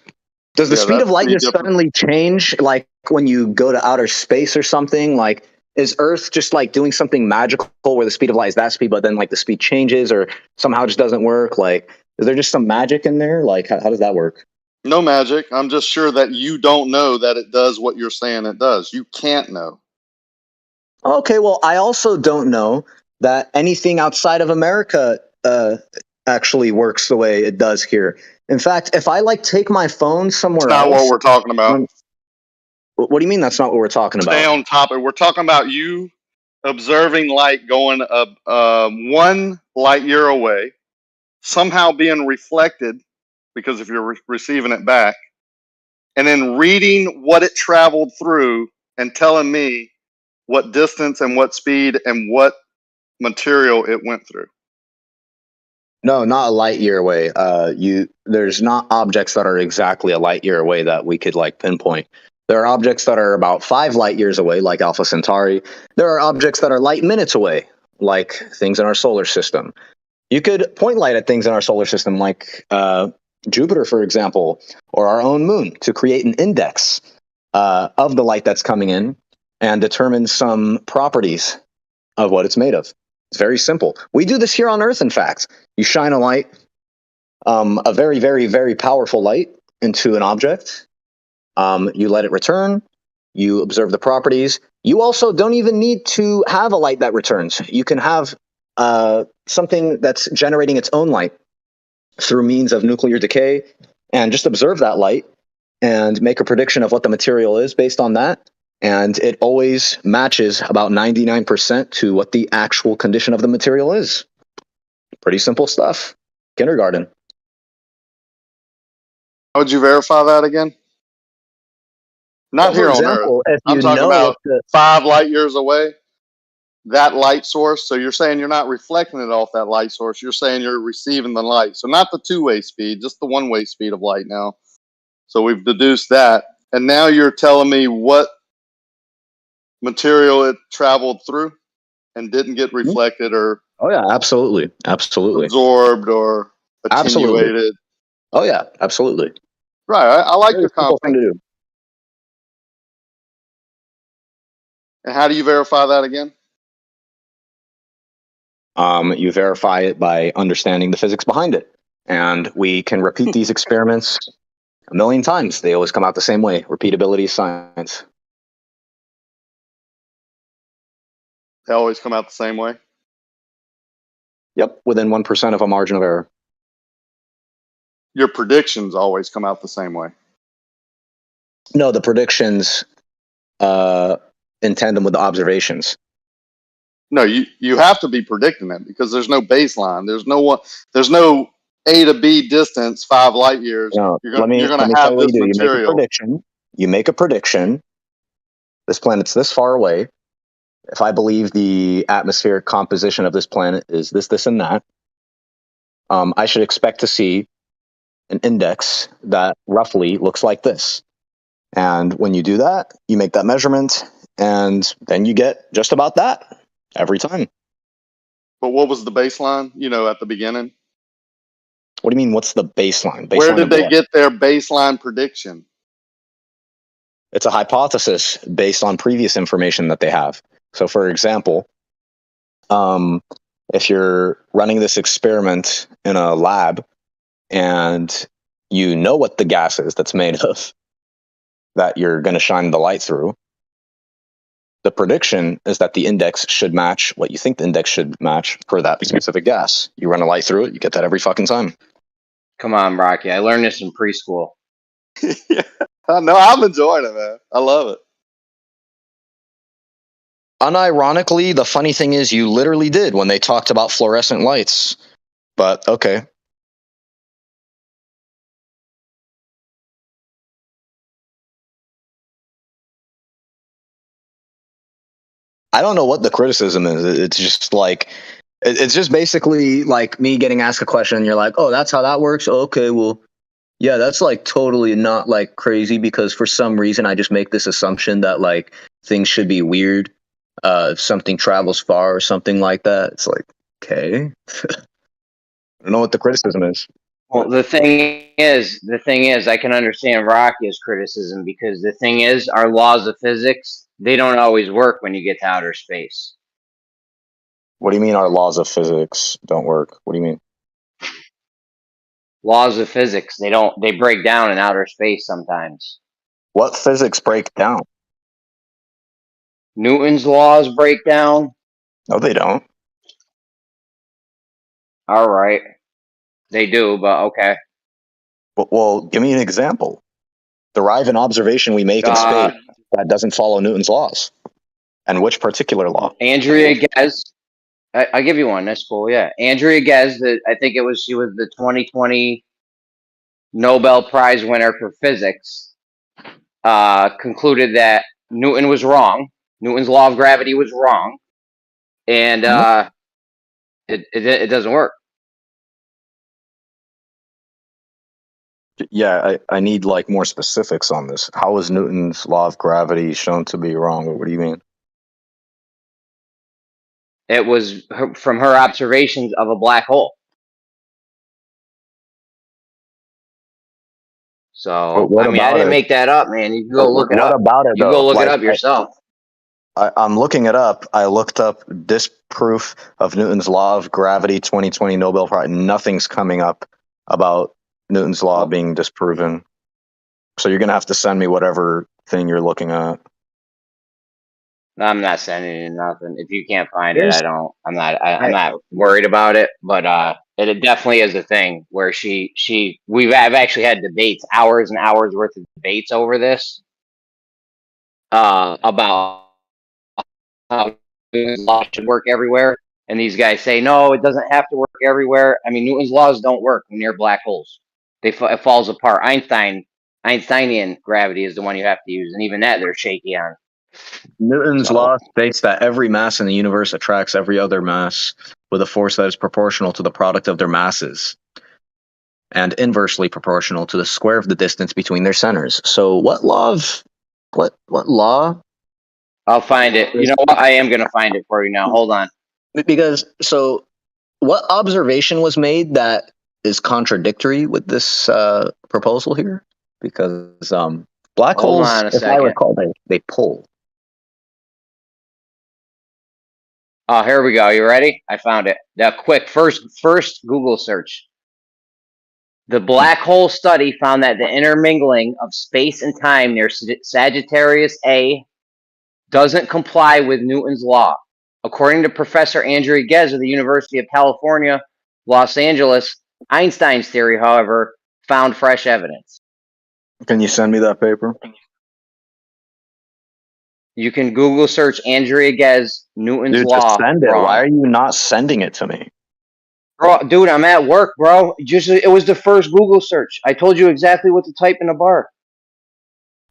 Does the speed of light just suddenly change, like when you go to outer space or something? Like, is Earth just like doing something magical where the speed of light is that speed, but then like the speed changes or somehow just doesn't work? Like, is there just some magic in there? Like, how does that work? No magic. I'm just sure that you don't know that it does what you're saying it does. You can't know. Okay, well, I also don't know that anything outside of America actually works the way it does here. In fact, if I like take my phone somewhere That's not else, what we're talking about. What do you mean that's not what we're talking about? Stay on topic. We're talking about you observing light going 1 light year away, somehow being reflected, because if you're receiving it back, and then reading what it traveled through and telling me what distance and what speed and what material it went through. No, not a light year away. There's not objects that are exactly a light year away that we could like pinpoint. There are objects that are about 5 light years away, like Alpha Centauri. There are objects that are light minutes away, like things in our solar system. You could point light at things in our solar system, like Jupiter, for example, or our own moon, to create an index of the light that's coming in and determine some properties of what it's made of. It's very simple. We do this here on Earth, in fact. You shine a light, a very, very, very powerful light into an object. You let it return. You observe the properties. You also don't even need to have a light that returns. You can have something that's generating its own light through means of nuclear decay, and just observe that light and make a prediction of what the material is based on that. And it always matches about 99% to what the actual condition of the material is. Pretty simple stuff. Kindergarten. How would you verify that again? Not here on Earth. I'm talking about 5 light years away, that light source. So you're saying you're not reflecting it off that light source. You're saying you're receiving the light. So not the 2-way speed, just the 1-way speed of light now. So we've deduced that. And now you're telling me what material it traveled through and didn't get reflected or absolutely absorbed or attenuated. Absolutely. Oh yeah, absolutely. Right. I like your confidence. And how do you verify that again? You verify it by understanding the physics behind it. And we can repeat these experiments a million times. They always come out the same way. Repeatability is science. They always come out the same way? Yep, within 1% of a margin of error. Your predictions always come out the same way? No, the predictions in tandem with the observations. No, you have to be predicting it because there's no baseline. There's no A to B distance 5 light years. No, you're going to have this material. You make a prediction. This planet's this far away. If I believe the atmospheric composition of this planet is this, this, and that, I should expect to see an index that roughly looks like this. And when you do that, you make that measurement, and then you get just about that every time. But what was the baseline, at the beginning? What do you mean, what's the baseline? Where did they get their baseline prediction? It's a hypothesis based on previous information that they have. So, for example, if you're running this experiment in a lab and you know what the gas is that's made of, that you're going to shine the light through, the prediction is that the index should match what you think the index should match for that specific gas. You run a light through it, you get that every fucking time. Come on, Rocky. I learned this in preschool. Yeah. No, I'm enjoying it, man. I love it. Unironically, the funny thing is you literally did when they talked about fluorescent lights. But okay. I don't know what the criticism is. It's just like, it's just basically like me getting asked a question and you're like, oh, that's how that works? Okay, well, Yeah, that's like totally not like crazy because for some reason I just make this assumption that like things should be weird if something travels far or something like that. It's like, okay. I don't know what the criticism is. Well, the thing is, I can understand Rocky's criticism because the thing is, our laws of physics, they don't always work when you get to outer space. What do you mean our laws of physics don't work? What do you mean? Laws of physics, they break down in outer space sometimes. What physics break down? Newton's laws break down. No, they don't. All right. They do, but okay. Well, give me an example. Derive an observation we make in space that doesn't follow Newton's laws. And which particular law? Andrea Ghez. I'll give you one. That's cool. Yeah. Andrea Ghez, I think she was the 2020 Nobel Prize winner for physics, concluded that Newton was wrong. Newton's law of gravity was wrong. And it doesn't work. Yeah, I need like more specifics on this. How is Newton's law of gravity shown to be wrong? What do you mean? It was from her observations of a black hole. So, I mean, I didn't make that up, man. You can go look it up. What about it, you though? go look it up yourself. I'm looking it up. I looked up disproof of Newton's law of gravity 2020 Nobel Prize. Nothing's coming up about Newton's law being disproven. So you're going to have to send me whatever thing you're looking at. I'm not sending you nothing. If you can't find it, I'm not worried about it, but it definitely is a thing where I've actually had debates, hours and hours worth of debates over this, about how Newton's law should work everywhere. And these guys say, no, it doesn't have to work everywhere. I mean, Newton's laws don't work near black holes. It falls apart. Einsteinian gravity is the one you have to use. And even that they're shaky on. Newton's law states that every mass in the universe attracts every other mass with a force that is proportional to the product of their masses and inversely proportional to the square of the distance between their centers. So what law? I'll find it. You know what? I am going to find it for you now. Hold on. Because, so what observation was made that is contradictory with this proposal here? Because black holes, if I recall, they pull. Oh, here we go. You ready? I found it. Now, quick, first Google search. The black hole study found that the intermingling of space and time near Sagittarius A doesn't comply with Newton's law. According to Professor Andrea Ghez of the University of California, Los Angeles, Einstein's theory, however, found fresh evidence. Can you send me that paper? You can Google search Andrea Ghez, Newton's law. Just send it. Wrong. Why are you not sending it to me? Bro, dude, I'm at work, bro. It was the first Google search. I told you exactly what to type in a bar.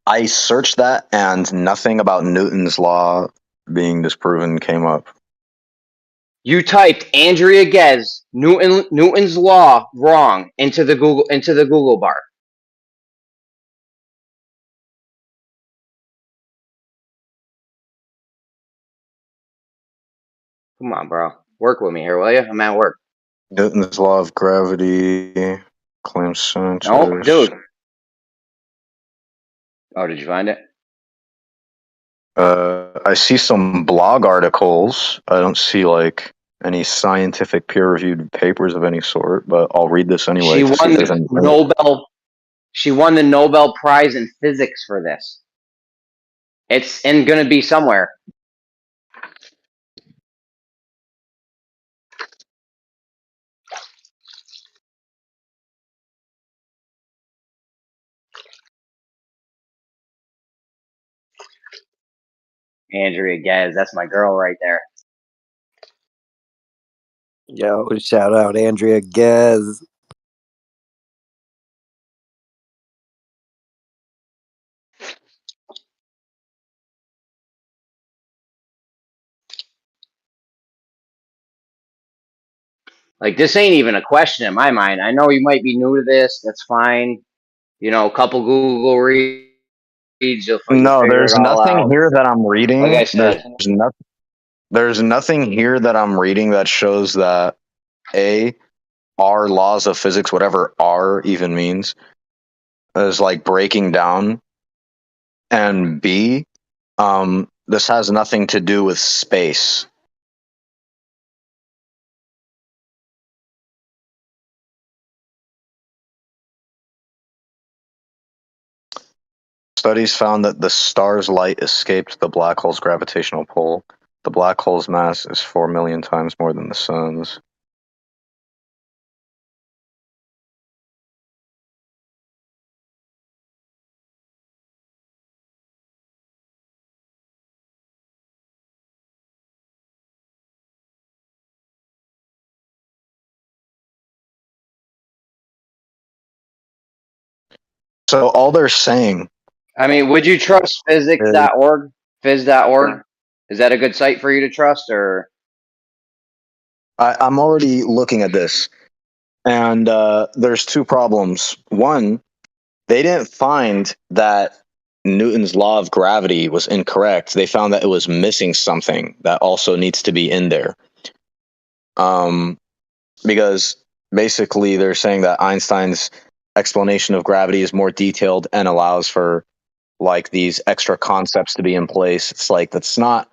I searched that and nothing about Newton's law being disproven came up. You typed Andrea Ghez, Newton's law wrong into the Google bar. Come on, bro. Work with me here, will you? I'm at work. Newton's law of gravity claims centers. No, dude. Oh, did you find it? I see some blog articles. I don't see like any scientific peer-reviewed papers of any sort, but I'll read this anyway. She won the Nobel Prize in physics for this. It's going to be somewhere. Andrea Ghez, that's my girl right there. Yo, shout out Andrea Ghez. Like, this ain't even a question in my mind. I know you might be new to this. That's fine. You know, a couple Google reads, you'll No, figure there's it all nothing out. here that I'm reading. Like I said, There's nothing here that I'm reading that shows that our laws of physics, whatever R even means, is like breaking down, and B, this has nothing to do with space. Studies found that the star's light escaped the black hole's gravitational pull. The black hole's mass is 4 million times more than the sun's. So all they're saying. I mean, would you trust physics.org? Phys.org? Is that a good site for you to trust, or? I'm already looking at this, and there's two problems. One, they didn't find that Newton's law of gravity was incorrect. They found that it was missing something that also needs to be in there. Because basically they're saying that Einstein's explanation of gravity is more detailed and allows for like these extra concepts to be in place. It's like that's not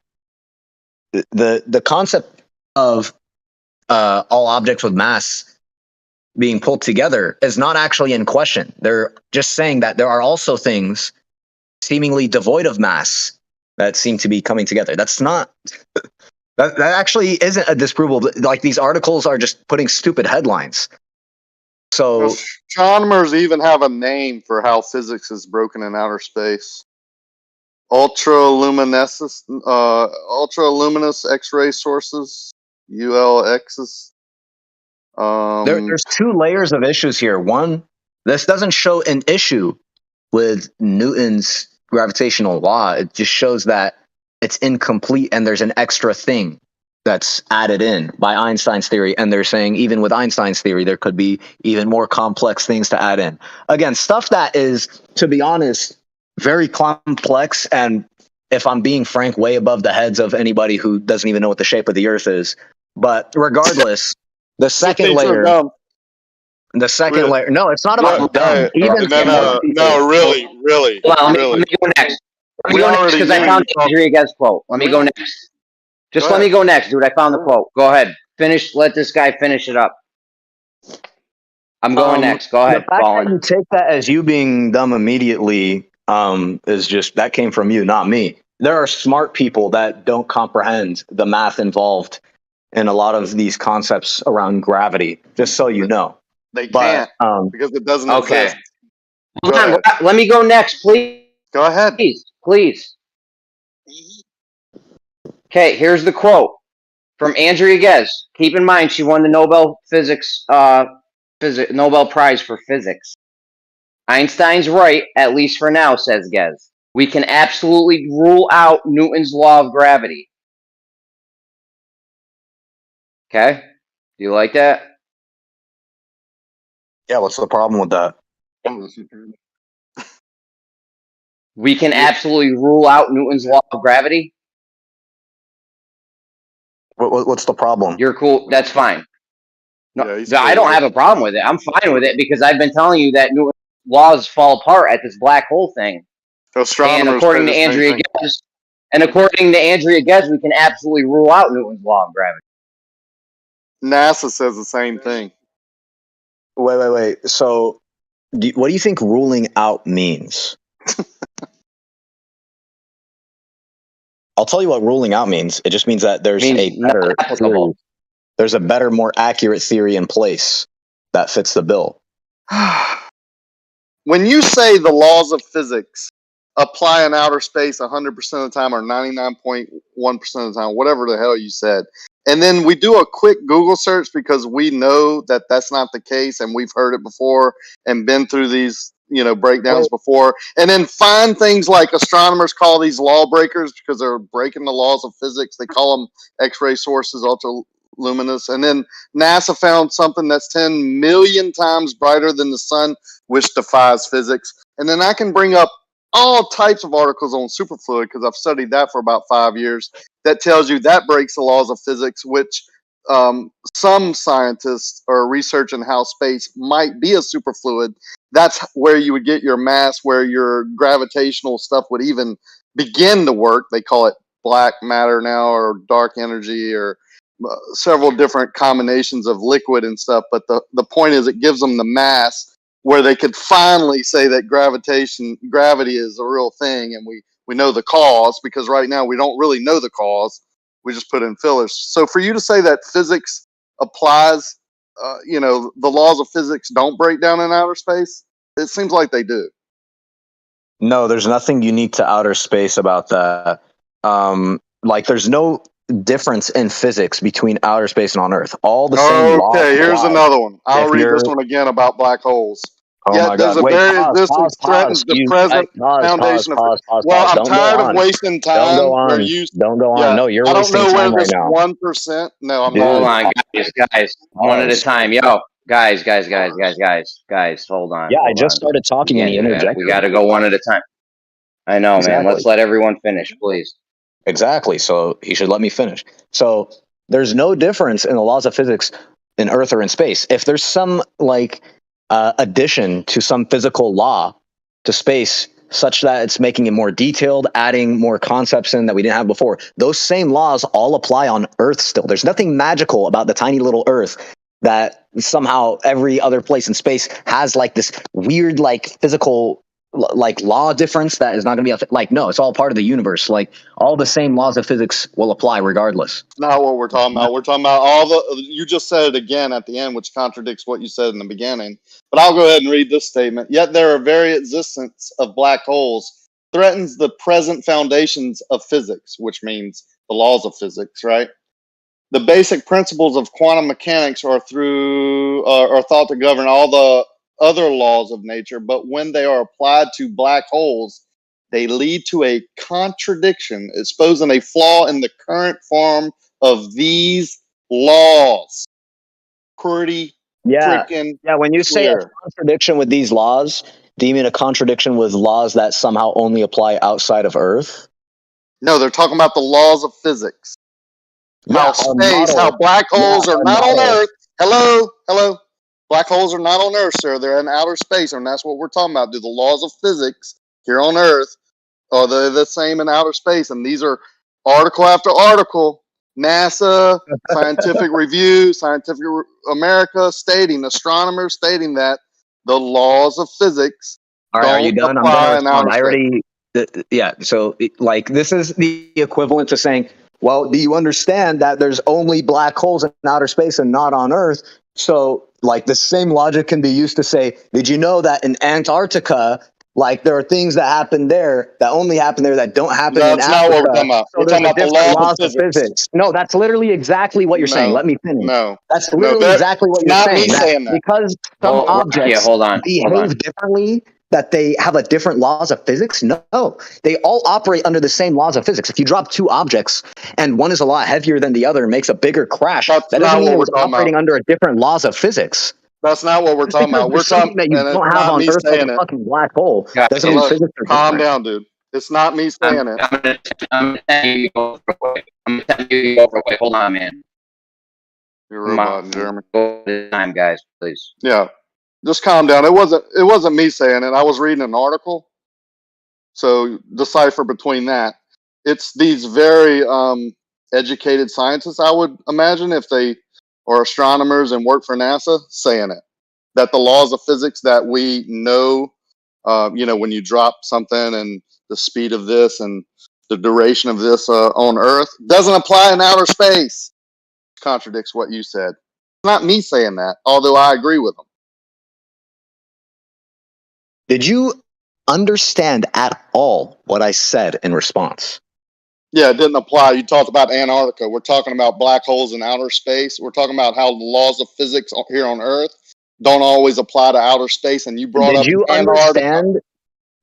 the concept of all objects with mass being pulled together is not actually in question. They're just saying that there are also things seemingly devoid of mass that seem to be coming together. That's not that actually isn't a disprovable. Like these articles are just putting stupid headlines. So astronomers even have a name for how physics is broken in outer space. Ultraluminous X-ray sources, ULXs. There's two layers of issues here. One, this doesn't show an issue with Newton's gravitational law. It just shows that it's incomplete and there's an extra thing that's added in by Einstein's theory. And they're saying even with Einstein's theory, there could be even more complex things to add in. Again, stuff that is, to be honest, very complex. And if I'm being frank, way above the heads of anybody who doesn't even know what the shape of the earth is. But regardless, the second layer, no, it's not about dumb. No, really. Well, let me go next. Let me go next because I found Andrea Ghez quote. Let me go next. Just let me go next, dude. I found the quote. Go ahead. Finish. Let this guy finish it up. I'm going next. Go ahead, The fact Colin. that you take that as you being dumb immediately is just, that came from you, not me. There are smart people that don't comprehend the math involved in a lot of these concepts around gravity, just so you know. They can't because it doesn't exist. Hold on. Let me go next, please. Go ahead. Please. Okay, here's the quote from Andrea Ghez. Keep in mind, she won the Nobel Nobel Prize for Physics. Einstein's right, at least for now, says Ghez. We can absolutely rule out Newton's law of gravity. Okay? Do you like that? Yeah, what's the problem with that? We can absolutely rule out Newton's law of gravity? What's the problem? You're cool. That's fine. No, I don't have a problem with it. I'm fine with it because I've been telling you that Newton's laws fall apart at this black hole thing. And according to Andrea Ghez, we can absolutely rule out Newton's law of gravity. NASA says the same thing. Wait. So, what do you think ruling out means? I'll tell you what ruling out means. It just means that there's a better theory. There's a better, more accurate theory in place that fits the bill. When you say the laws of physics apply in outer space 100% of the time or 99.1% of the time, whatever the hell you said, and then we do a quick Google search because we know that that's not the case and we've heard it before and been through these breakdowns before, and then find things like astronomers call these lawbreakers because they're breaking the laws of physics. They call them X-ray sources, luminous. And then NASA found something that's 10 million times brighter than the sun, which defies physics. And then I can bring up all types of articles on superfluid because I've studied that for about 5 years. That tells you that breaks the laws of physics, which some scientists are researching how space might be a superfluid. That's where you would get your mass, where your gravitational stuff would even begin to work. They call it black matter now, or dark energy, or several different combinations of liquid and stuff. But the point is, it gives them the mass where they could finally say that gravity is a real thing, and we know the cause, because right now we don't really know the cause. We just put in fillers. So for you to say that physics applies, the laws of physics don't break down in outer space, it seems like they do. No, there's nothing unique to outer space about that. Like, there's no difference in physics between outer space and on Earth. All the same laws. Okay, here's apply. another one. I'll If read you're- this one again about black holes. Oh Yet my there's God! a Wait, very pause, existence threatens the present foundation of. Well, I'm Don't tired go of on. wasting Don't time. go Where on. you, Don't go on. yeah, No, you're I don't wasting know where time right this now. 1%. No, I'm Dude. Hold not. on, guys, one at a time. Yo, guys, hold on. Yeah, I hold just on. started talking We and he can't do that. interjected. We got to go one at a time. I know, man. Exactly. Let's let everyone finish, please. Exactly. So he should let me finish. So there's no difference in the laws of physics in Earth or in space. If there's some addition to some physical law to space, such that it's making it more detailed, adding more concepts in that we didn't have before, those same laws all apply on Earth still. There's nothing magical about the tiny little Earth that somehow every other place in space has like this weird physical law difference that is not going to be no, it's all part of the universe. Like, all the same laws of physics will apply regardless. Not what we're talking about. We're talking about all you just said it again at the end, which contradicts what you said in the beginning. But I'll go ahead and read this statement. Yet their very existence of black holes threatens the present foundations of physics, which means the laws of physics, right? The basic principles of quantum mechanics are thought to govern all the other laws of nature, but when they are applied to black holes, they lead to a contradiction, exposing a flaw in the current form of these laws. Pretty freaking when you say a contradiction with these laws, do you mean a contradiction with laws that somehow only apply outside of Earth? No, they're talking about the laws of physics. How space, how black holes are not on Earth. Hello. Black holes are not on Earth, sir. They're in outer space, and that's what we're talking about. Do the laws of physics here on Earth, are they the same in outer space? And these are article after article, NASA, Scientific Review, Scientific America astronomers stating that the laws of physics All right, are you done? I'm going to respond. Yeah, so this is the equivalent to saying, well, do you understand that there's only black holes in outer space and not on Earth? So, the same logic can be used to say, did you know that in Antarctica, there are things that happen there that only happen there that don't happen in Africa? That's not what we're talking about. So we're talking about the laws of physics. No, that's literally exactly what you're saying. Let me finish. No. That's literally exactly what you're saying. Not me saying that. Because some objects behave differently, that they have a different laws of physics? No, they all operate under the same laws of physics. If you drop two objects and one is a lot heavier than the other and makes a bigger crash, that doesn't mean it was operating under a different laws of physics. That's not what we're talking about. We're talking that you don't have on Earth like a fucking black hole. Doesn't mean physics are calm different. down, dude. It's not me saying it. I'm telling you to go for a way. Hold on, man. You're a robot, Jeremy. Go at a time, guys, please. Yeah. Just calm down. It wasn't me saying it. I was reading an article. So decipher between that. It's these very educated scientists, I would imagine, if they are astronomers and work for NASA, saying it. That the laws of physics that we know, when you drop something and the speed of this and the duration of this on Earth doesn't apply in outer space. Contradicts what you said. It's not me saying that, although I agree with them. Did you understand at all what I said in response? Yeah, it didn't apply. You talked about Antarctica. We're talking about black holes in outer space. We're talking about how the laws of physics here on Earth don't always apply to outer space. And you brought up Antarctica.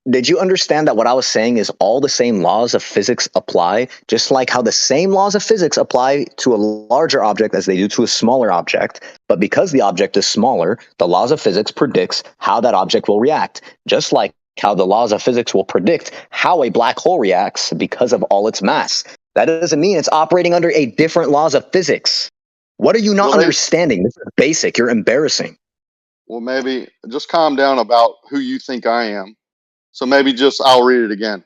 Did you understand that what I was saying is all the same laws of physics apply, just like how the same laws of physics apply to a larger object as they do to a smaller object. But because the object is smaller, the laws of physics predicts how that object will react, just like how the laws of physics will predict how a black hole reacts because of all its mass. That doesn't mean it's operating under a different laws of physics. What are you not understanding? This is basic. You're embarrassing. Well, maybe just calm down about who you think I am. So maybe just, I'll read it again.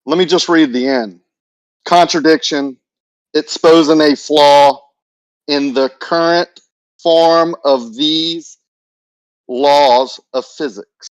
Let me just read the end. Contradiction, exposing a flaw in the current form of these laws of physics.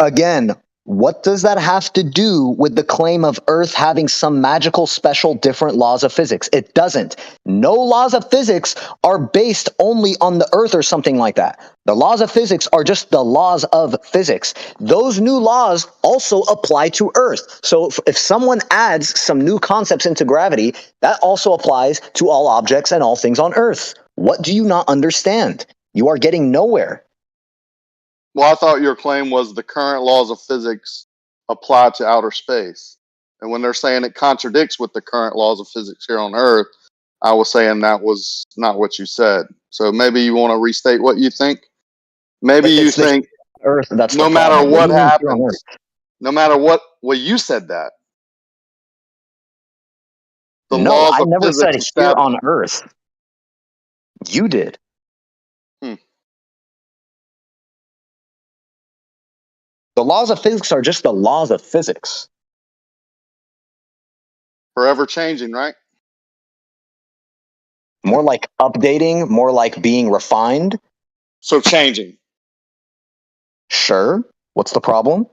Again, what does that have to do with the claim of Earth having some magical, special, different laws of physics? It doesn't. No laws of physics are based only on the Earth or something like that. The laws of physics are just the laws of physics. Those new laws also apply to Earth. So if someone adds some new concepts into gravity, that also applies to all objects and all things on Earth. What do you not understand? You are getting nowhere. Well, I thought your claim was the current laws of physics apply to outer space. And when they're saying it contradicts with the current laws of physics here on Earth, I was saying that was not what you said. So maybe you want to restate what you think? Maybe you think Earth, that's no matter what happens, no matter what, well, you said that. The No, laws I of never said physics here establish. on Earth. You did. The laws of physics are just the laws of physics. Forever changing, right? More like updating, more like being refined. So changing. Sure. What's the problem?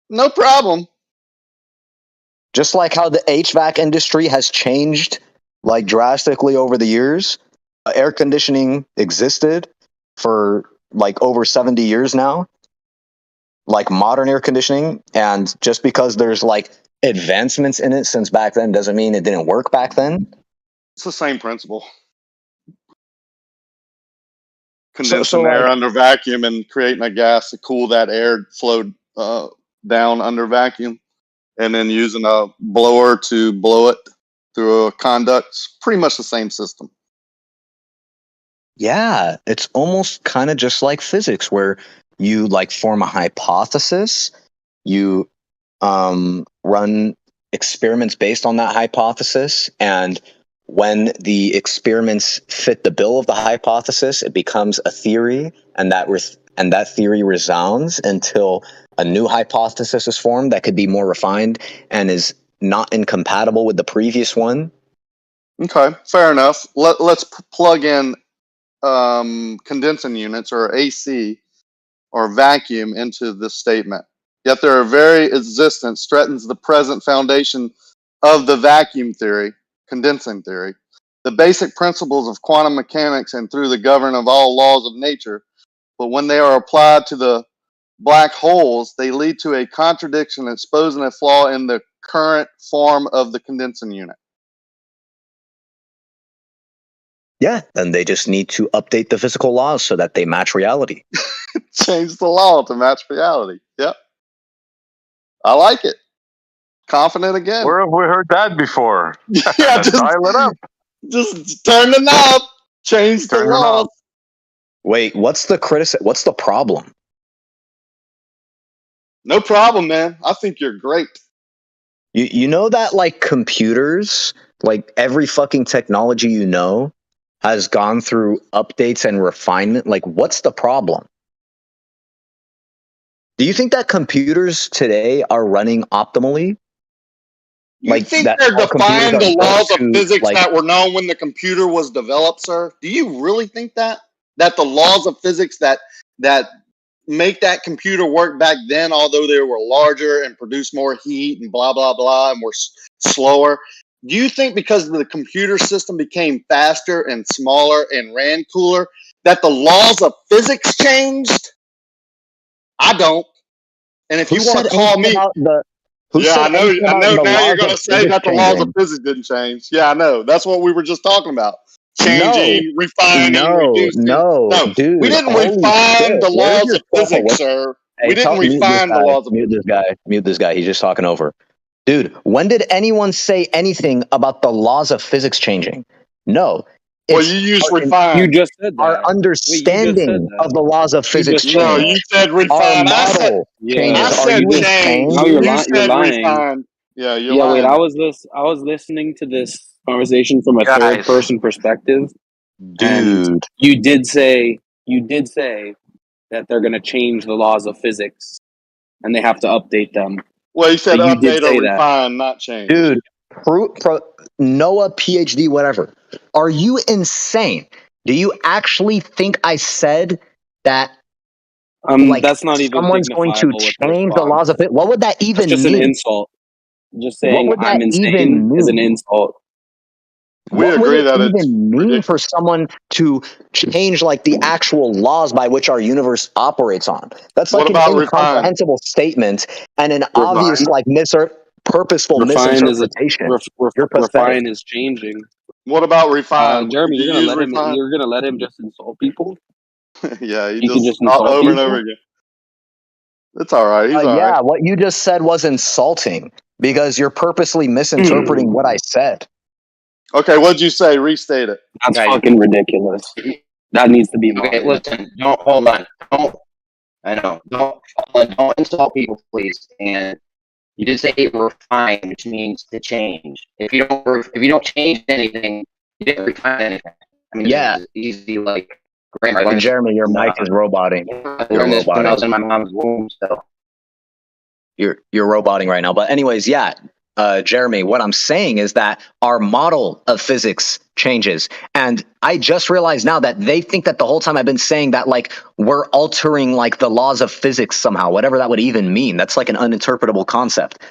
No problem. Just like how the HVAC industry has changed like drastically over the years. Air conditioning existed for like over 70 years now. Like modern air conditioning, and just because there's like advancements in it since back then doesn't mean it didn't work back then. It's the same principle. Condensing air under vacuum and creating a gas to cool that air flow down under vacuum, and then using a blower to blow it through a conduct. It's pretty much the same system. Yeah, it's almost kind of just like physics, where you like form a hypothesis, you run experiments based on that hypothesis, and when the experiments fit the bill of the hypothesis, it becomes a theory, and that theory resounds until a new hypothesis is formed that could be more refined and is not incompatible with the previous one. Okay, fair enough. Let's plug in condensing units or AC or vacuum into this statement. Yet their very existence threatens the present foundation of the vacuum theory, condensing theory, the basic principles of quantum mechanics and through the govern of all laws of nature. But when they are applied to the black holes, they lead to a contradiction, exposing a flaw in the current form of the condensing unit. Yeah, then they just need to update the physical laws so that they match reality. Change the law to match reality. Yep. I like it. Confident again. Where have we heard that before? Yeah, just dial it up. Just turn the knob. Change the law. Wait, what's the What's the problem? No problem, man. I think you're great. You know that like computers, like every fucking technology you know, has gone through updates and refinement. Like, what's the problem? Do you think that computers today are running optimally? You think they're defying the laws of physics that were known when the computer was developed, sir? Do you really think that? That the laws of physics that make that computer work back then, although they were larger and produced more heat and blah, blah, blah, and were slower, do you think because the computer system became faster and smaller and ran cooler, that the laws of physics changed? I don't. And if you want to call me... Yeah, I know now you're going to say that the laws of physics didn't change. Yeah, I know. That's what we were just talking about. changing, refining, reducing. No, dude. We didn't Holy refine shit. the Where's laws your of trauma? physics, sir. Hey, We didn't refine the laws of mute this guy. Mute this guy. He's just talking over. Dude, when did anyone say anything about the laws of physics changing? No. Well, you used refine. You just said that. Our understanding of the laws of physics change. No, you said Our refine. model changes. I Are said you change. Now insane? you're said lying. refine. Yeah, you're Yeah, lying. wait. I was listening to this conversation from a third person perspective, and Dude. you did say that they're going to change the laws of physics, and they have to update them. Well, you said So you did update or say that. refine, not change. Dude, Noah, PhD, whatever. Are you insane? Do you actually think I said that? That's not even someone's going to dignifiable with change the laws of it. What would that even That's just mean? an insult. Just What saying would that I'm even insane is an mean? insult. We What would agree it that it's even mean for someone to change like the actual laws by which our universe operates on? That's What like an about refine? incomprehensible statement and an obvious like purposeful Refine is misinterpretation. You're pathetic. refine is changing. What about refine? Jeremy, Did you're you gonna use let him. refine? You're gonna let him just insult people. Yeah, He can just insult over and people? over again. It's all right. He's all Yeah, right. what you just said was insulting because you're purposely misinterpreting what I said. Okay, what'd you say? Restate it. That's fucking ridiculous. That needs to be Okay, monitored. listen. Don't hold on. I know. Don't insult people, please. And you did say refine, which means to change. If you don't change anything, you didn't refine anything. I mean, Yeah. this is easy, like grammar. I learned this- Jeremy, your mic is roboting. I learned this when I was in my mom's womb. So You're roboting right now. But anyways, yeah, Jeremy, what I'm saying is that our model of physics changes. And I just realized now that they think that the whole time I've been saying that like we're altering like the laws of physics somehow, whatever that would even mean. That's like an uninterpretable concept.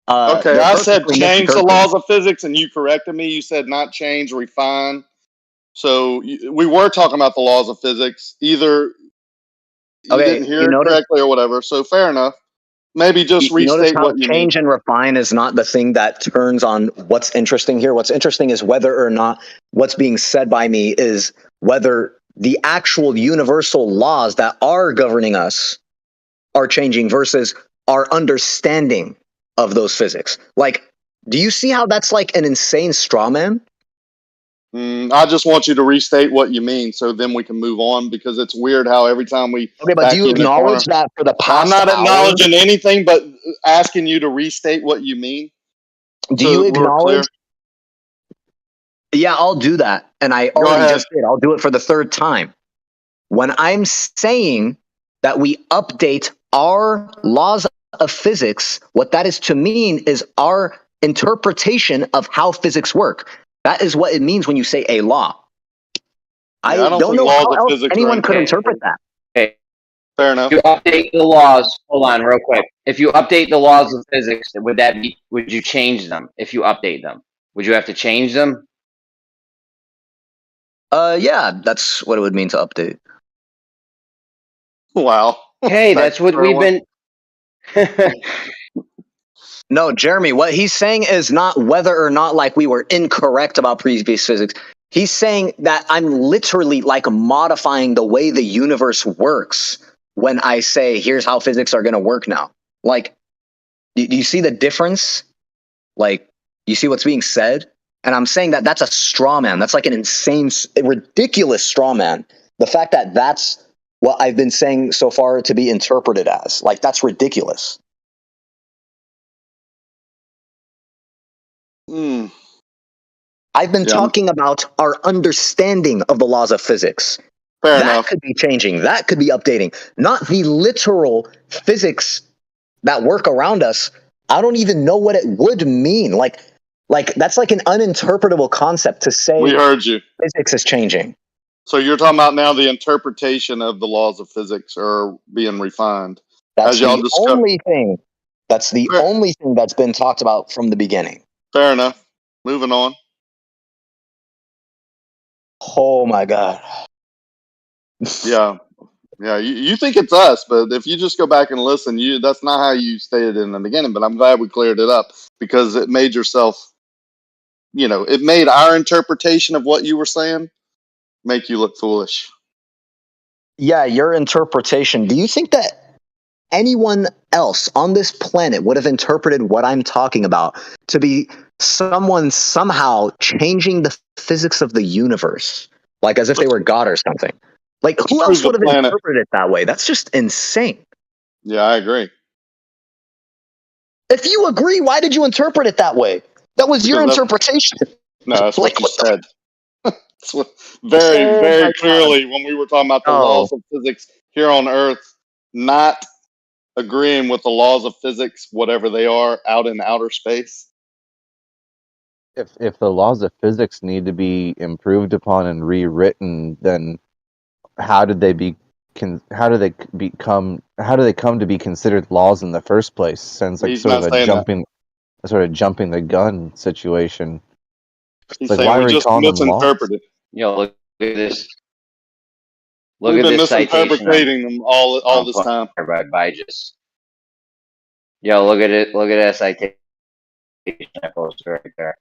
Okay, they're I said perfectly change the misinterpreting. laws of physics, and you corrected me. You said not change, refine. So we were talking about the laws of physics. Either you Okay, didn't hear you it notice- correctly or whatever. So fair enough. Maybe just You notice restate how what you mean. change and refine is not the thing that turns on what's interesting here. What's interesting is whether or not what's being said by me is whether the actual universal laws that are governing us are changing versus our understanding of those physics. Like, do you see how that's like an insane straw man? I just want you to restate what you mean, so then we can move on, because it's weird how every time we Okay, but back do you in the corner, acknowledge that for the I'm past not hour? acknowledging anything, but asking you to restate what you mean. Do so you we're clear. acknowledge? Yeah, I'll do that. And I Go already ahead. just did. I'll do it for the third time. When I'm saying that we update our laws of physics, what that is to mean is our interpretation of how physics work. That is what it means when you say a law. I I don't don't think know laws how of else physics are anyone could okay. interpret that. okay, Fair enough. if you update the laws. Hold on, real quick. If you update the laws of physics, would you change them? If you update them, would you have to change them? Yeah, that's what it would mean to update. Wow. Hey, that's what we've been. No, Jeremy, what he's saying is not whether or not like we were incorrect about previous physics. He's saying that I'm literally like modifying the way the universe works when I say, here's how physics are going to work now. Like, do you see the difference? Like, you see what's being said? And I'm saying that that's a straw man. That's like an insane, ridiculous straw man. The fact that that's what I've been saying so far to be interpreted as, like, that's ridiculous. I've been talking about our understanding of the laws of physics. Fair that enough. could be changing. That could be updating. Not the literal physics that work around us. I don't even know what it would mean. Like that's like an uninterpretable concept to say. We heard you. Physics is changing. So you're talking about now the interpretation of the laws of physics are being refined. That's As y'all the only thing. That's the only thing that's been talked about from the beginning. Fair enough. Moving on. Oh my God. Yeah. Yeah, you think it's us, but if you just go back and listen, that's not how you stated it in the beginning. But I'm glad we cleared it up because it made yourself it made our interpretation of what you were saying make you look foolish. Yeah, your interpretation. Do you think that anyone else on this planet would have interpreted what I'm talking about to be someone somehow changing the physics of the universe, like as if they were God or something? Like, who else would have interpreted it that way? That's just insane. Yeah, I agree. If you agree, why did you interpret it that way? That was your interpretation. No, that's Like, what you what said. That's what, very, Oh my very God. clearly when we were talking about the No. laws of physics here on Earth, not agreeing with the laws of physics, whatever they are, out in outer space. If the laws of physics need to be improved upon and rewritten, then how did they come to be considered laws in the first place? Sounds like He's sort not of saying that. jumping the gun situation. He's Like, saying why we are we just calling them laws? misinterpreted. Look at this. Look We've at been this citation misinterpreting them all this time. by just. Look at it. Look at that citation I posted right there.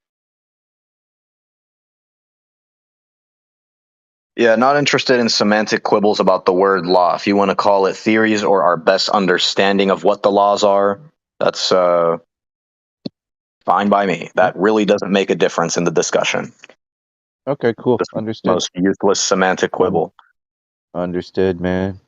Yeah, not interested in semantic quibbles about the word law. If you want to call it theories or our best understanding of what the laws are, that's fine by me. That really doesn't make a difference in the discussion. Okay, cool. Just Understood. most useless semantic quibble. Understood, man.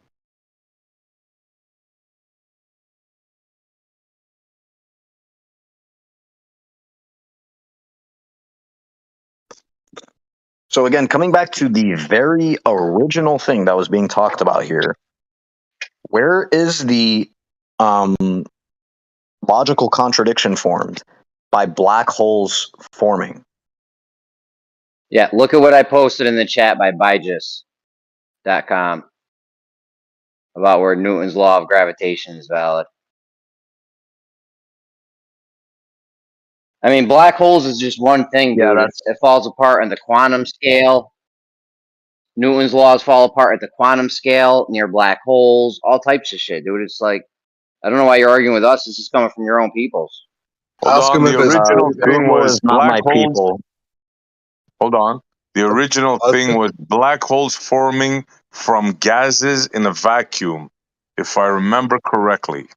So again, coming back to the very original thing that was being talked about here, where is the logical contradiction formed by black holes forming? Yeah, look at what I posted in the chat by Bijus.com about where Newton's law of gravitation is valid. I mean, black holes is just one thing, dude. It falls apart on the quantum scale. Newton's laws fall apart at the quantum scale near black holes. All types of shit, dude. It's like, I don't know why you're arguing with us. This is coming from your own peoples. Hold on. The original thing Google was is not black my holes. people. Hold on. The original thing was black holes forming from gases in a vacuum, if I remember correctly.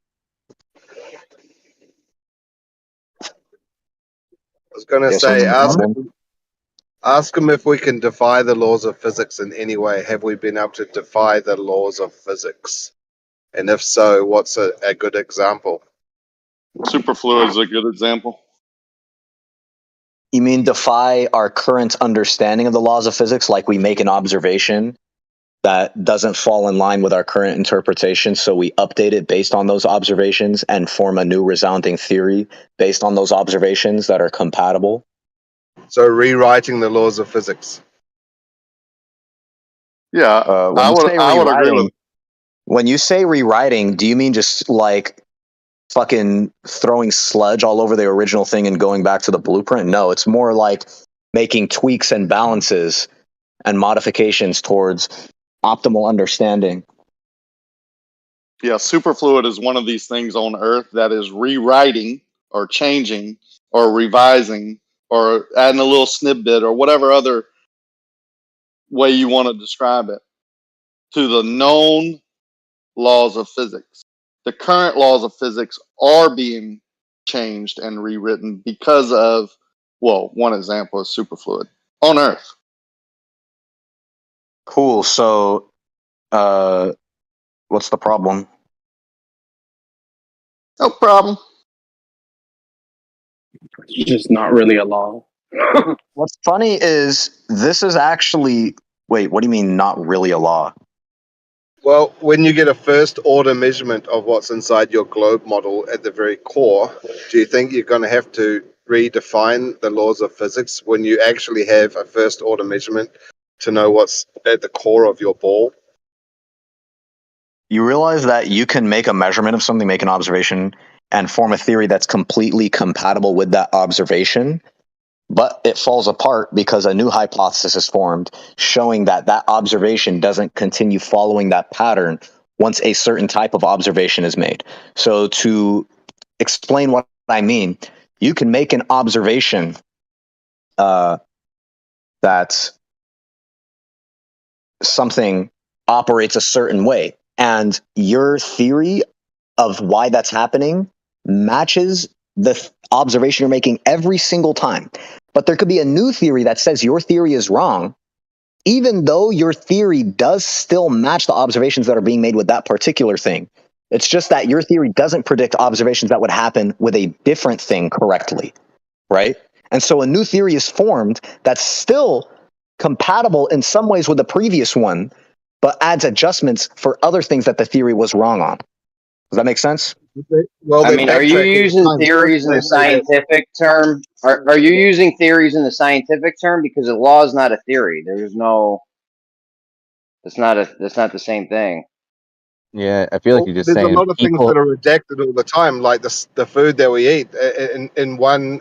I was going to say, ask them if we can defy the laws of physics in any way. Have we been able to defy the laws of physics? And if so, what's a good example? Superfluid is a good example. You mean defy our current understanding of the laws of physics, like we make an observation that doesn't fall in line with our current interpretation, so we update it based on those observations and form a new resounding theory based on those observations that are compatible? So rewriting the laws of physics. Yeah, I would agree with. When you say rewriting, do you mean just like fucking throwing sludge all over the original thing and going back to the blueprint? No, it's more like making tweaks and balances and modifications towards optimal understanding. Yeah, superfluid is one of these things on Earth that is rewriting or changing or revising or adding a little snippet or whatever other way you want to describe it to the known laws of physics. The current laws of physics are being changed and rewritten because of, well, one example is superfluid on Earth. Cool. So, what's the problem? No problem. It's just not really a law. What's funny is this is actually. Wait, what do you mean not really a law? Well, when you get a first order measurement of what's inside your globe model at the very core, do you think you're going to have to redefine the laws of physics when you actually have a first order measurement to know what's at the core of your ball? You realize that you can make a measurement of something, make an observation, and form a theory that's completely compatible with that observation, but it falls apart because a new hypothesis is formed showing that that observation doesn't continue following that pattern once a certain type of observation is made. So to explain what I mean, you can make an observation that something operates a certain way, and your theory of why that's happening matches the observation you're making every single time. But there could be a new theory that says your theory is wrong, even though your theory does still match the observations that are being made with that particular thing. It's just that your theory doesn't predict observations that would happen with a different thing correctly, right? And so a new theory is formed that's still compatible in some ways with the previous one, but adds adjustments for other things that the theory was wrong on. Does that make sense? Well, I mean, are you using theories in the scientific term? Are you using theories in the scientific term? Because a law is not a theory. There's no. That's not the same thing. Yeah, I feel like you're just There's a saying lot of things people. that are redacted all the time, like the food that we eat. In one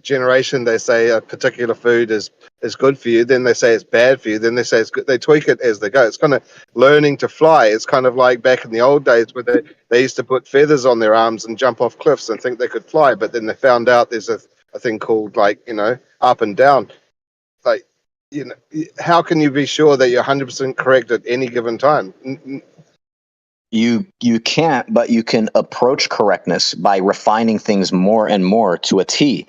generation, they say a particular food is good for you. Then they say it's bad for you. Then they say it's good. They tweak it as they go. It's kind of learning to fly. It's kind of like back in the old days where they used to put feathers on their arms and jump off cliffs and think they could fly. But then they found out there's a thing called, like, up and down. Like, how can you be sure that you're 100% correct at any given time? You can't, but you can approach correctness by refining things more and more to a T.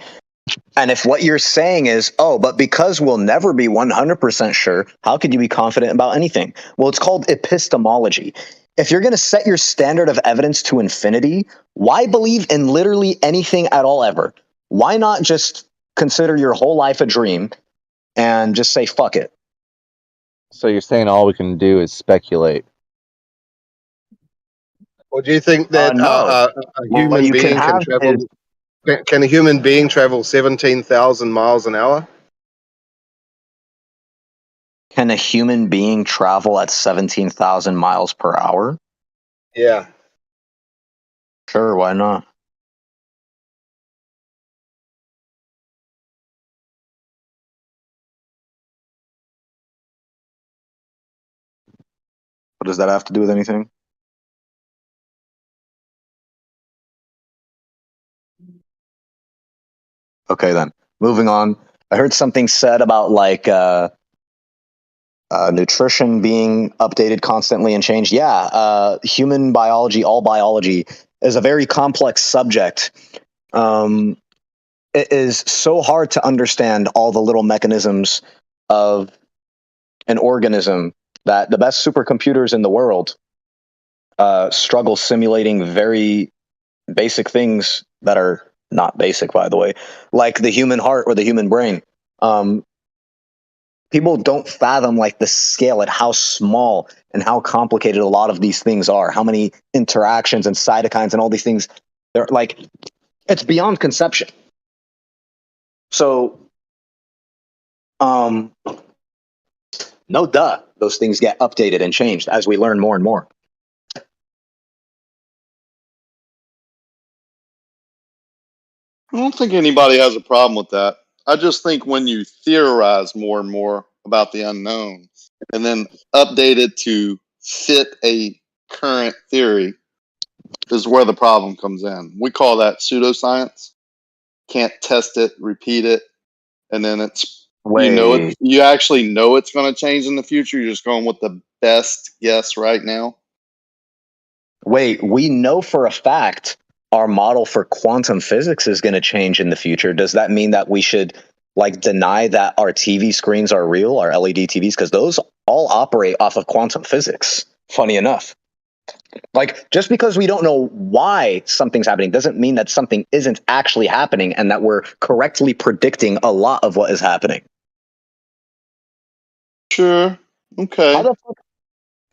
And if what you're saying is, oh, but because we'll never be 100% sure, how could you be confident about anything? Well, it's called epistemology. If you're going to set your standard of evidence to infinity, why believe in literally anything at all ever? Why not just consider your whole life a dream and just say, fuck it? So you're saying all we can do is speculate? Or do you think that No. a human being can travel? Can a human being travel 17,000 miles an hour? Can a human being travel at 17,000 miles per hour? Yeah. Sure, why not? What does that have to do with anything? Okay, then. Moving on. I heard something said about nutrition being updated constantly and changed. Yeah, human biology, all biology, is a very complex subject. It is so hard to understand all the little mechanisms of an organism that the best supercomputers in the world struggle simulating very basic things that are not basic, by the way, like the human heart or the human brain. People don't fathom like the scale at how small and how complicated a lot of these things are, how many interactions and cytokines and all these things. They're like, it's beyond conception. So, no duh, those things get updated and changed as we learn more and more. I don't think anybody has a problem with that. I just think when you theorize more and more about the unknown and then update it to fit a current theory is where the problem comes in. We call that pseudoscience. Can't test it, repeat it, and then it's you actually know it's going to change in the future. You're just going with the best guess right now. Wait, we know for a fact our model for quantum physics is going to change in the future. Does that mean that we should like deny that our TV screens are real, our LED TVs? Because those all operate off of quantum physics, funny enough. Like, just because we don't know why something's happening doesn't mean that something isn't actually happening and that we're correctly predicting a lot of what is happening. Sure. Okay. How the fuck,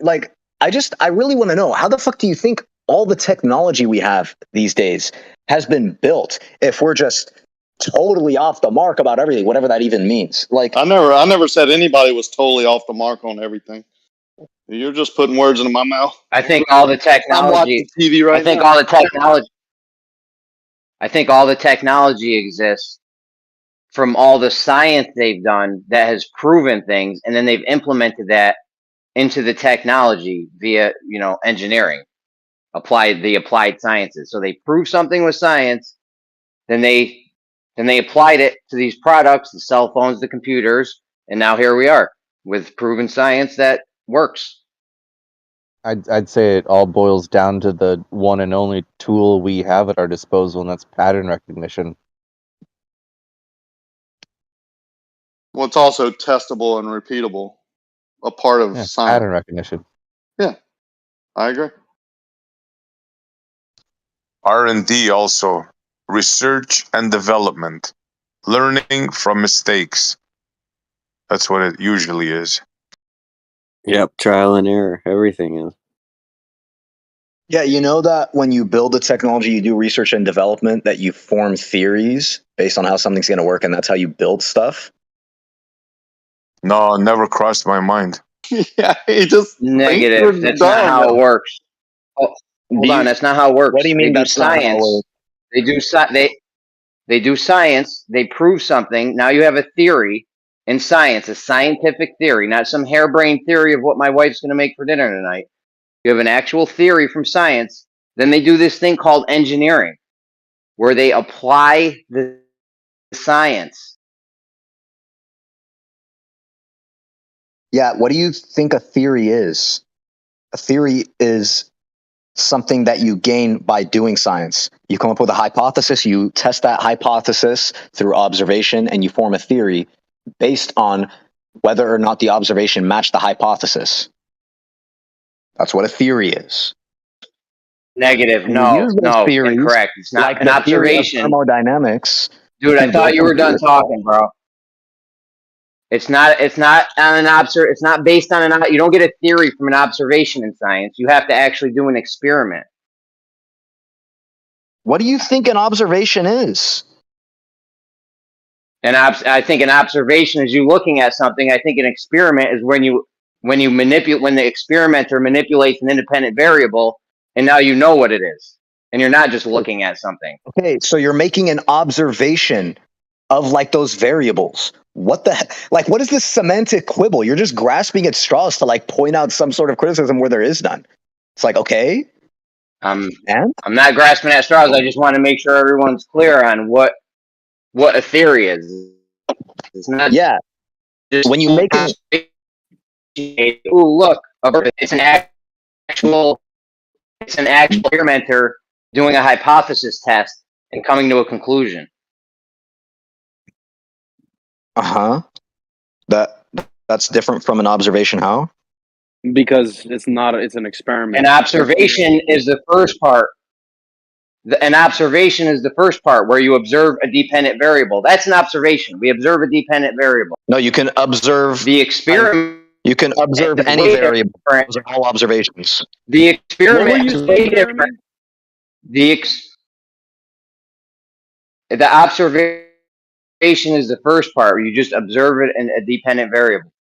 like, I really want to know, how the fuck do you think all the technology we have these days has been built if we're just totally off the mark about everything, whatever that even means? Like, I never said anybody was totally off the mark on everything. You're just putting words into my mouth. I think all the technology. I'm watching TV right now. I think all the technology exists from all the science they've done that has proven things, and then they've implemented that into the technology via, engineering, applied sciences. So they prove something with science, then they Then they applied it to these products, the cell phones, the computers, and now here we are with proven science that works. I'd say it all boils down to the one and only tool we have at our disposal, and that's pattern recognition. Well, it's also testable and repeatable. A part of Yeah, science. pattern recognition. Yeah, I agree. R&D also, research and development, learning from mistakes. That's what it usually is. Yep, trial and error. Everything is. Yeah, you know that when you build a technology, you do research and development, that you form theories based on how something's going to work, and that's how you build stuff? No, never crossed my mind. Yeah, he just Negative. That's not how it works. Oh, hold on, that's not how it works. What do you mean they do that's not how it science. works? They do science. They prove something. Now you have a theory in science, a scientific theory, not some harebrained theory of what my wife's going to make for dinner tonight. You have an actual theory from science. Then they do this thing called engineering, where they apply the science. Yeah, what do you think a theory is? A theory is something that you gain by doing science. You come up with a hypothesis, you test that hypothesis through observation, and you form a theory based on whether or not the observation matched the hypothesis. That's what a theory is. Negative. And No, you use those no, theories, incorrect. It's not like an the theory of observation. thermodynamics. Dude, I to thought build you were done computers. talking, bro. It's not on an it's not based on you don't get a theory from an observation in science. You have to actually do an experiment. What do you think an observation is? And I think an observation is you looking at something. I think an experiment is when the experimenter manipulates an independent variable, and now you know what it is, and you're not just looking at something. Okay, so you're making an observation of like those variables. What the heck? Like, what is this semantic quibble? You're just grasping at straws to like point out some sort of criticism where there is none. It's like, okay. I'm not grasping at straws. I just want to make sure everyone's clear on what a theory is. It's not just when you make it. Ooh, look, it's an actual experimenter doing a hypothesis test and coming to a conclusion. That's different from an observation. How? Because it's an experiment. An observation is the first part. An observation is the first part where you observe a dependent variable. That's an observation. We observe a dependent variable. No, you can observe the experiment. You can observe any variable. Those are all observations. The experiment is way different. The observation is the first part where you just observe it in a dependent variable.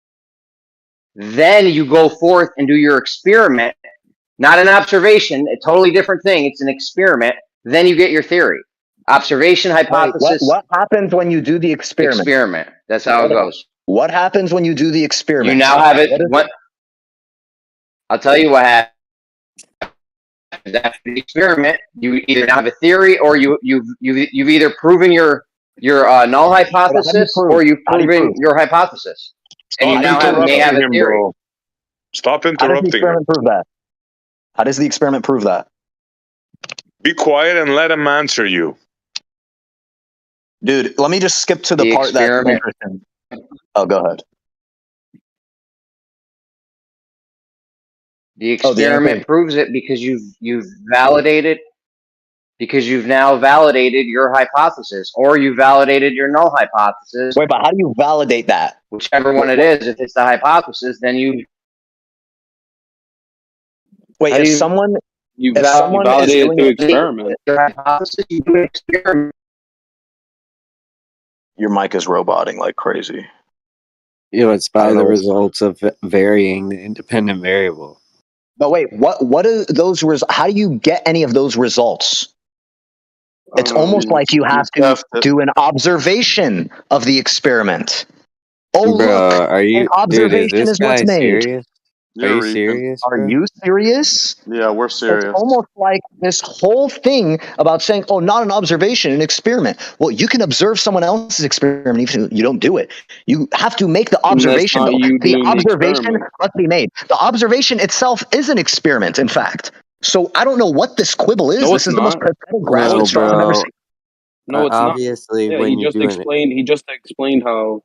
Then you go forth and do your experiment. Not an observation, a totally different thing. It's an experiment. Then you get your theory. Observation, hypothesis. What happens when you do the experiment? Experiment. That's how it goes. What happens when you do the experiment? You now have it. I'll tell you what happens. After the experiment, you either have a theory or you've either proven your null hypothesis or you've proven your hypothesis. And you now may have a theory. Bro. Stop interrupting him. Prove that? How does the experiment prove that? Be quiet and let him answer you. Dude, let me just skip to the part that's interesting. Oh, go ahead. The experiment proves it because you've validated, because you've now validated your hypothesis, or you validated your null hypothesis. Wait, but how do you validate that? Whichever one it is, if it's the hypothesis, then you. Wait, if someone validated to experiment. Your hypothesis, you do an experiment. Your mic is roboting like crazy. It's by the results of varying the independent variable. But wait, what are those how do you get any of those results? It's almost like you have to do an observation of the experiment. Oh, bro, look, are you, an observation dude, is is what's made. Serious? Are you serious, Are bro? you serious? Yeah, we're It's serious. almost like this whole thing about saying, oh, not an observation, an experiment. Well, you can observe someone else's experiment even if you don't do it. You have to make the And that's observation, not though. you The doing the observation experiment. must be made. The observation itself is an experiment, in fact. So I don't know what this quibble is. No, This it's is the most not. pathetic grasp Well, at straws I've ever bro, seen. No, it's not. obviously Yeah, when you're doing it. He just explained how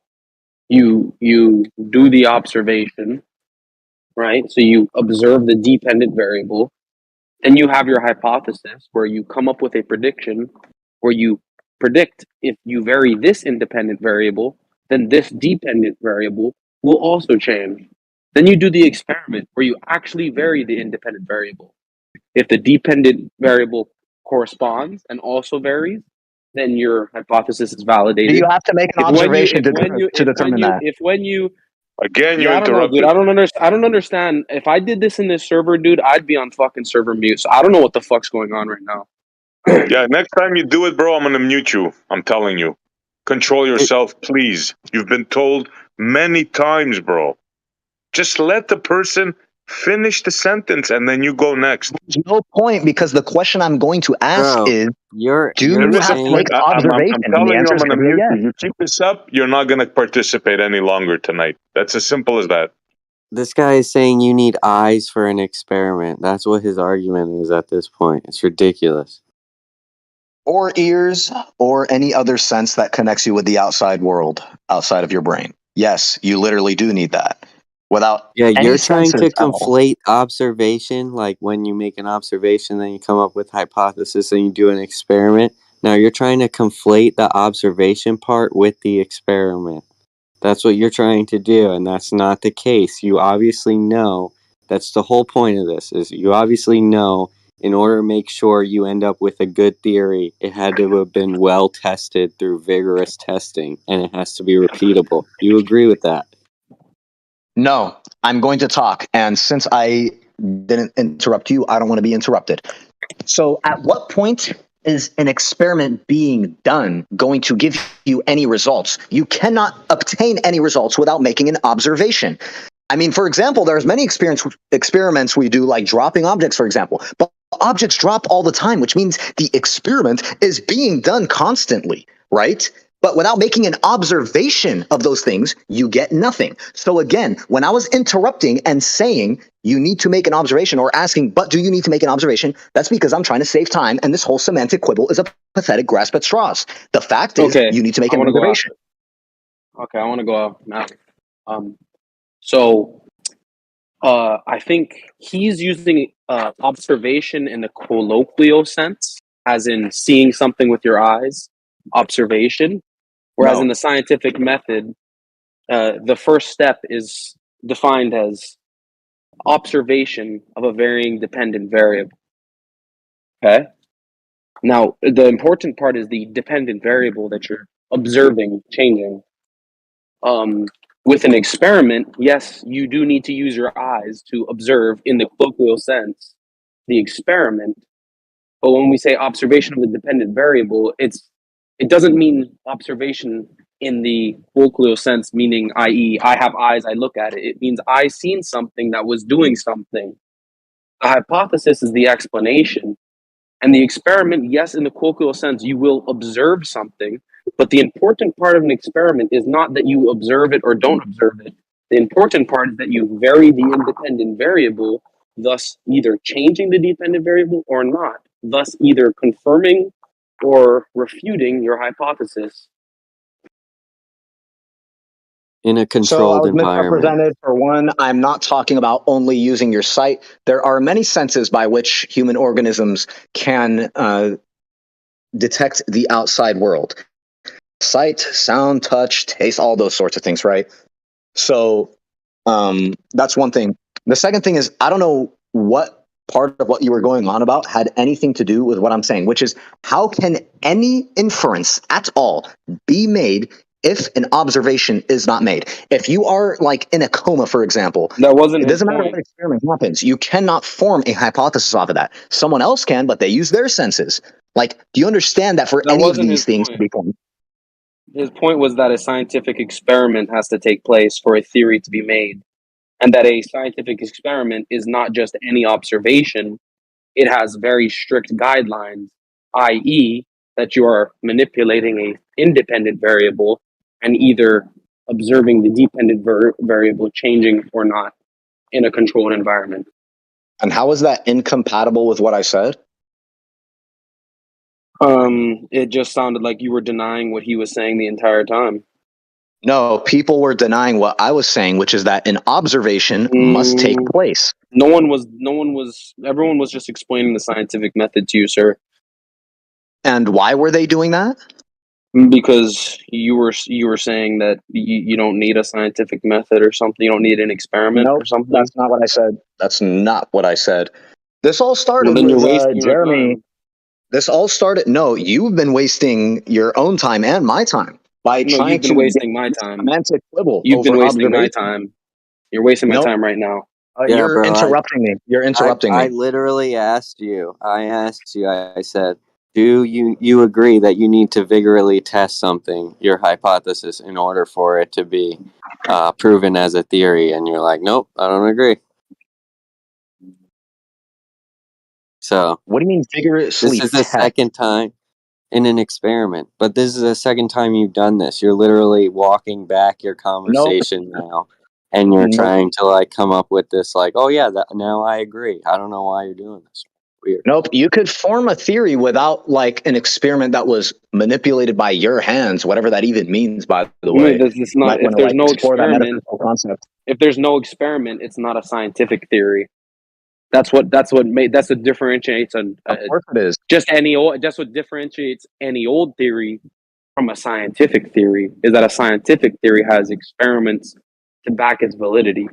you do the observation, right? So you observe the dependent variable, then you have your hypothesis where you come up with a prediction where you predict if you vary this independent variable, then this dependent variable will also change. Then you do the experiment where you actually vary the independent variable. If the dependent variable corresponds and also varies, then your hypothesis is Do validated. you have to make an If when you observation to determine that? Again, you yeah, I don't know, dude. interrupted. I don't understand. If I did this in this server, dude, I'd be on fucking server mute. So I don't know what the fuck's going on right now. Yeah, next time you do it, bro, I'm gonna mute you. I'm telling you. Control yourself, please. You've been told many times, bro. Just let the person finish the sentence and then you go next. There's no point because the question I'm going to ask Bro, is, you're do There you is a have to point. make an observation? I'm And the telling you, answer I'm is gonna going to be a mute yes. you. You keep this up, you're not gonna participate any longer tonight. That's as simple as that. this guy is saying you need eyes for an experiment. That's what his argument is at this point. It's ridiculous. Or ears, or any other sense that connects you with the outside world, outside of your brain. Yes, you literally do need that. Without Yeah, any you're trying senses to at all. conflate observation, like when you make an observation, then you come up with hypothesis and you do an experiment. Now you're trying to conflate the observation part with the experiment. That's what you're trying to do, and that's not the case. You obviously know, that's the whole point of this, is you obviously know in order to make sure you end up with a good theory, it had to have been well tested through vigorous testing, and it has to be repeatable. You agree with that? No, I'm going to talk. And since I didn't interrupt you, I don't want to be interrupted. So, at what point is an experiment being done going to give you any results? You cannot obtain any results without making an observation. I mean, for example, there's many experiments we do, like dropping objects, for example. But objects drop all the time, which means the experiment is being done constantly, right? But without making an observation of those things, you get nothing. So again, when I was interrupting and saying you need to make an observation or asking, but do you need to make an observation? That's because I'm trying to save time. And this whole semantic quibble is a pathetic grasp at straws. The fact is, Okay, you need to make I an want to go observation. after. Okay, I want to go out now. So I think he's using observation in the colloquial sense, as in seeing something with your eyes, observation. Whereas No. in the scientific method, the first step is defined as observation of a varying dependent variable. Okay? Now, the important part is the dependent variable that you're observing changing. With an experiment, yes, you do need to use your eyes to observe, in the colloquial sense, the experiment. But when we say observation of a dependent variable, it doesn't mean observation in the colloquial sense, meaning, i.e., I have eyes, I look at it. It means I seen something that was doing something. The hypothesis is the explanation. And the experiment, yes, in the colloquial sense, you will observe something, but the important part of an experiment is not that you observe it or don't observe it. The important part is that you vary the independent variable, thus either changing the dependent variable or not, thus either confirming or refuting your hypothesis. In a So I controlled was environment. misrepresented. For one, I'm not talking about only using your sight. There are many senses by which human organisms can detect the outside world. Sight, sound, touch, taste, all those sorts of things, right? So that's one thing. The second thing is, I don't know what part of what you were going on about had anything to do with what I'm saying, which is, how can any inference at all be made if an observation is not made? If you are like in a coma, for example, That wasn't it his doesn't matter point. what experiment happens. You cannot form a hypothesis off of that. Someone else can, but they use their senses. Like, do you understand that for That any of wasn't these his things to point. be formed? His point was that a scientific experiment has to take place for a theory to be made. and that a scientific experiment is not just any observation. It has very strict guidelines, i.e., that you are manipulating a independent variable and either observing the dependent variable changing or not in a controlled environment. And how is that incompatible with what I said? It just sounded like you were denying what he was saying the entire time. No, people were denying what I was saying, which is that an observation must take place. No one was. Everyone was just explaining the scientific method to you, sir. And why were they doing that? Because you were saying that you don't need a scientific method or something. You don't need an experiment or something. That's not what I said. That's not what I said. This all started Well, then with you're wasting your Jeremy. time. This all started. No, you've been wasting your own time and my time by trying You've been to wasting my time. semantic quibble You've over been wasting my observation. time. You're wasting my Nope. time right now. Yeah, You're bro, interrupting me. You're interrupting I me. literally asked you. I said, do you agree that you need to vigorously test something, your hypothesis, in order for it to be proven as a theory? And you're like, nope, I don't agree. So what do you mean vigorously? This is the second time in an experiment, but this is the second time you've done this. You're literally walking back your conversation now, and you're trying to like come up with this like, oh yeah, now I agree. I don't know why you're doing this. Weird. Nope. You could form a theory without like an experiment that was manipulated by your hands, whatever that even means, by the way. It's not, if there's no experiment, concept. if there's no experiment, it's not a scientific theory. That's what differentiates Of course it is. That's what differentiates any old theory from a scientific theory, is that a scientific theory has experiments to back its validity.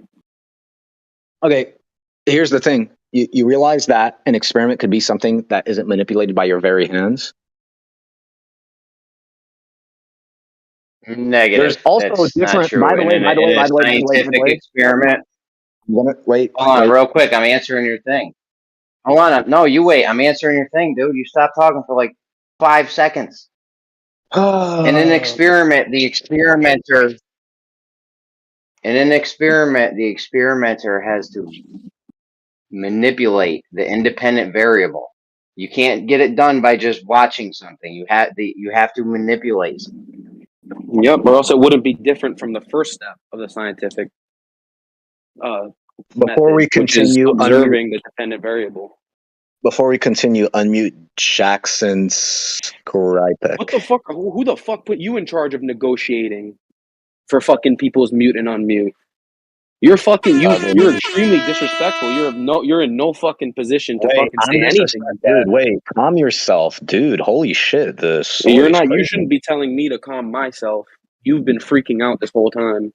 Okay, here's the thing. You realize that an experiment could be something that isn't manipulated by your very hands? Negative. There's also That's not different. true. By the way, Scientific experiment. Wait. Hold on, real quick. I'm answering your thing. Hold on. No, you wait. I'm answering your thing, dude. You stop talking for like 5 seconds. In an experiment, the experimenter has to manipulate the independent variable. You can't get it done by just watching something. You have to manipulate something. Yep, or else it wouldn't be different from the first step of the scientific Before we continue, which is observing the dependent variable. Before we continue, unmute Jackson's Crypec. What the fuck? Who the fuck put you in charge of negotiating for fucking people's mute and unmute? You're fucking you're extremely disrespectful. You're in no fucking position to fucking say anything. Dude, wait, calm yourself, dude. Holy shit, the sword You're is not. You crazy. shouldn't be telling me to calm myself. You've been freaking out this whole time.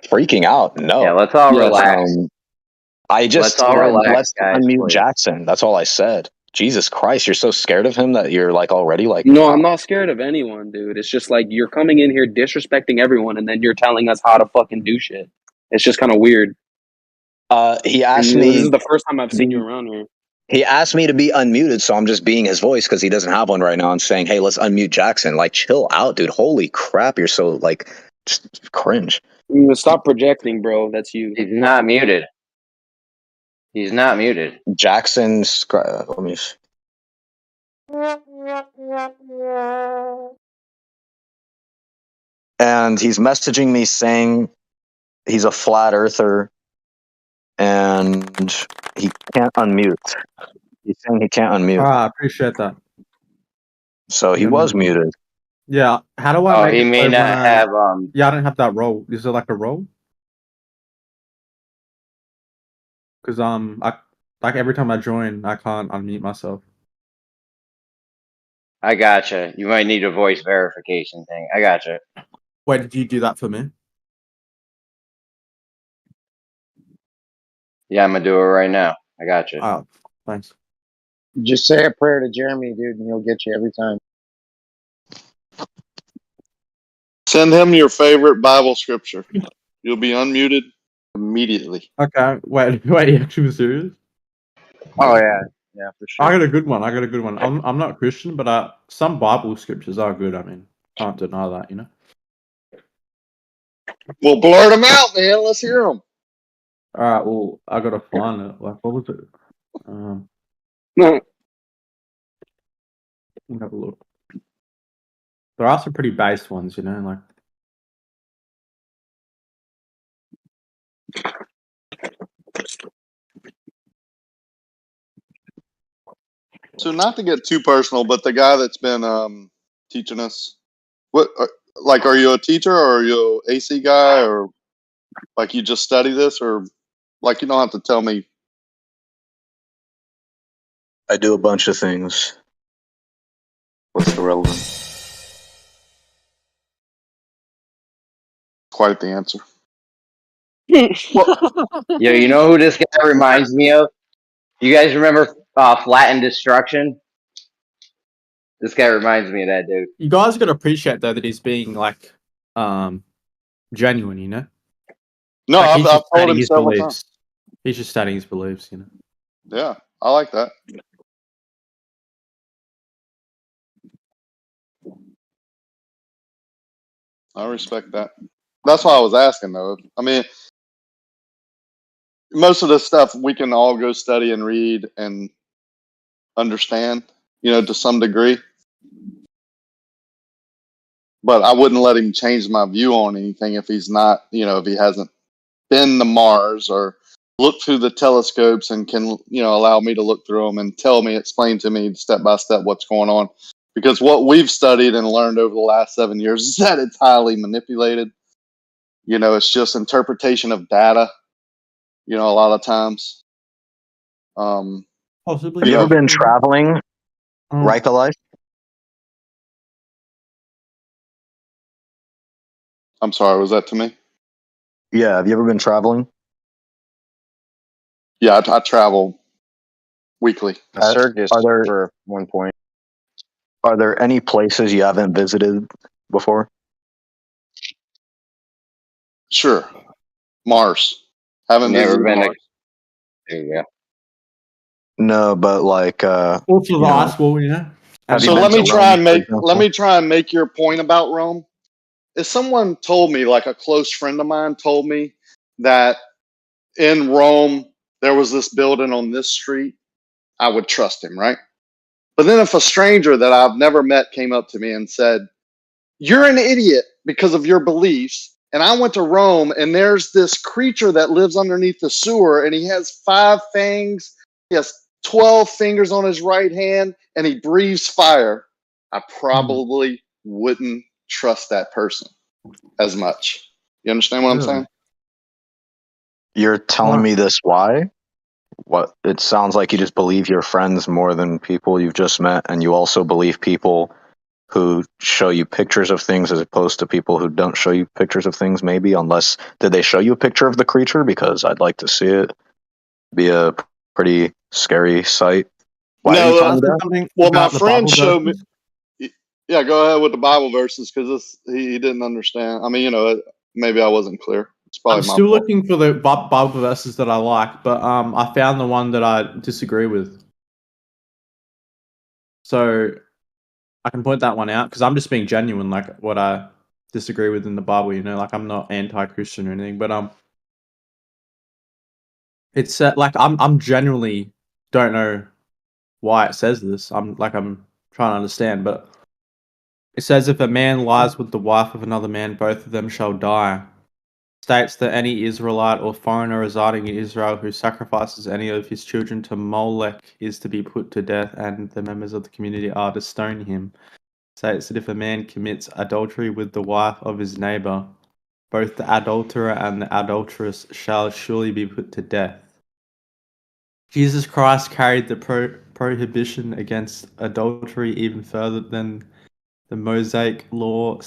Freaking out? No. Yeah, let's all relax. I just let's all relax, let's guys, unmute please. Jackson. That's all I said. Jesus Christ, you're so scared of him that you're like already like. No, I'm not scared of anyone, dude. It's just like you're coming in here disrespecting everyone, and then you're telling us how to fucking do shit. It's just kind of weird. He asked me. This is the first time I've seen you around here. He asked me to be unmuted, so I'm just being his voice because he doesn't have one right now. I'm saying, hey, let's unmute Jackson. Like, chill out, dude. Holy crap, you're so like just cringe. Stop projecting, bro. That's you. He's not muted. He's not muted. Jackson's. Let me. And he's messaging me saying he's a flat earther and he can't unmute. He's saying he can't unmute. I appreciate that. So he was muted. Yeah. How do I make he it may so not when have Yeah, I don't have that role. Is it like a role? Because like every time I join, I can't unmute myself. I gotcha. You might need a voice verification thing. I gotcha. Wait, did you do that for me? Yeah, I'm gonna do it right now. I gotcha. Oh, thanks. Just say a prayer to Jeremy, dude, and he'll get you every time. Send him your favorite Bible scripture. You'll be unmuted immediately. Okay. Wait, you actually was serious? Oh yeah, for sure. I got a good one. I'm not Christian, but some Bible scriptures are good. I mean, can't deny that, you know. Well, blurt them out, man. Let's hear them. All right. Well, I gotta find it. Like, what was it? Let me have a look. There are some pretty base ones, you know, like. So not to get too personal, but the guy that's been teaching us, what like, are you a teacher or are you an AC guy, or like you just study this, or like you don't have to tell me? I do a bunch of things. What's the relevance? Quite the answer. Yo, you know who this guy reminds me of? You guys remember Flattened Destruction? This guy reminds me of that dude. You guys gotta appreciate though that he's being like, genuine. You know. No, Like, I've told stating him his several beliefs. times. He's just stating his beliefs. You know. Yeah, I like that. I respect that. That's why I was asking, though. I mean, most of the stuff we can all go study and read and understand, to some degree. But I wouldn't let him change my view on anything if he's not, if he hasn't been to Mars or looked through the telescopes and can, allow me to look through them and explain to me step by step what's going on. Because what we've studied and learned over the last 7 years is that it's highly manipulated. It's just interpretation of data, a lot of times. Possibly. Have you ever been traveling, Life? I'm sorry, was that to me? Yeah, have you ever been traveling? Yeah, I travel weekly. Circus Are there for 1 point. Are there any places you haven't visited before? Sure. Mars. Haven't Never visited been Mars. There you go. No, but like Also the ice wall, you know. So let me try and make your point about Rome. If someone told me, like a close friend of mine told me, that in Rome there was this building on this street, I would trust him, right? But then if a stranger that I've never met came up to me and said, "You're an idiot because of your beliefs, and I went to Rome and there's this creature that lives underneath the sewer and he has 5 fangs, he has 12 fingers on his right hand, and he breathes fire," I probably wouldn't trust that person as much. You understand what I'm saying? You're telling me this why? What it sounds like you just believe your friends more than people you've just met, and you also believe people who show you pictures of things as opposed to people who don't show you pictures of things, maybe, unless did they show you a picture of the creature? Because I'd like to see it. Be a pretty scary sight. Why are you telling me that? Well, my friend showed me. Yeah, go ahead with the Bible verses because he didn't understand. I mean, maybe I wasn't clear. It's probably I'm my still fault. looking for the Bible verses that I like, but I found the one that I disagree with. So I can point that one out because I'm just being genuine, like what I disagree with in the Bible. You know, like I'm not anti-Christian or anything, but it's like I'm genuinely don't know why it says this. I'm trying to understand, but it says if a man lies with the wife of another man, both of them shall die. States that any Israelite or foreigner residing in Israel who sacrifices any of his children to Molech is to be put to death, and the members of the community are to stone him. States that if a man commits adultery with the wife of his neighbor, both the adulterer and the adulteress shall surely be put to death. Jesus Christ carried the prohibition against adultery even further than the Mosaic law,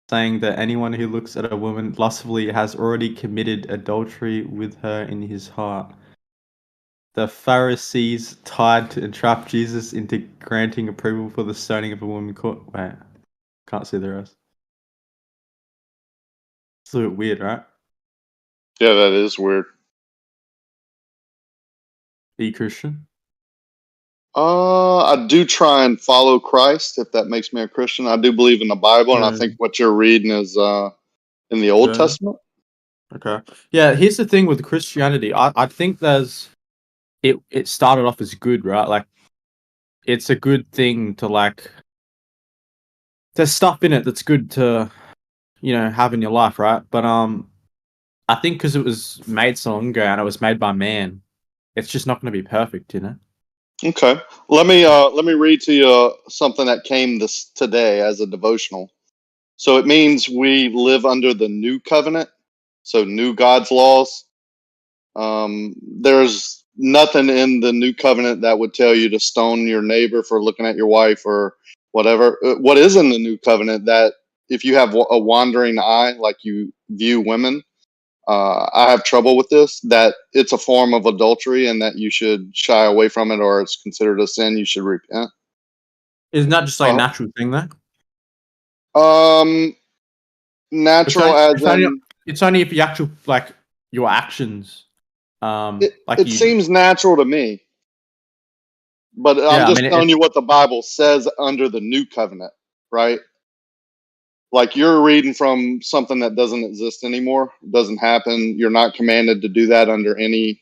saying that anyone who looks at a woman lustfully has already committed adultery with her in his heart. The Pharisees tried to entrap Jesus into granting approval for the stoning of a woman caught. Wait, can't see the rest. It's a bit weird, right? Yeah, that is weird. Are you Christian? I do try and follow Christ, if that makes me a Christian. I do believe in the Bible, and I think what you're reading is in the Old Testament. Okay. Yeah, here's the thing with Christianity. I think it started off as good, right? Like it's a good thing to like there's stuff in it that's good to have in your life, right? But I think because it was made so long ago and it was made by man, it's just not going to be perfect, Okay. Let me read to you something that came today as a devotional. So it means we live under the new covenant, so new God's laws. There's nothing in the new covenant that would tell you to stone your neighbor for looking at your wife or whatever. What is in the new covenant that if you have a wandering eye, like you view women, I have trouble with this, that it's a form of adultery and that you should shy away from it or it's considered a sin. You should repent. Isn't that just like a natural thing, though? Natural as in it's only if you actual like your actions. it seems natural to me, but Yeah, I'm I just mean, telling you what the Bible says under the new covenant, right? Like you're reading from something that doesn't exist anymore, doesn't happen. You're not commanded to do that under any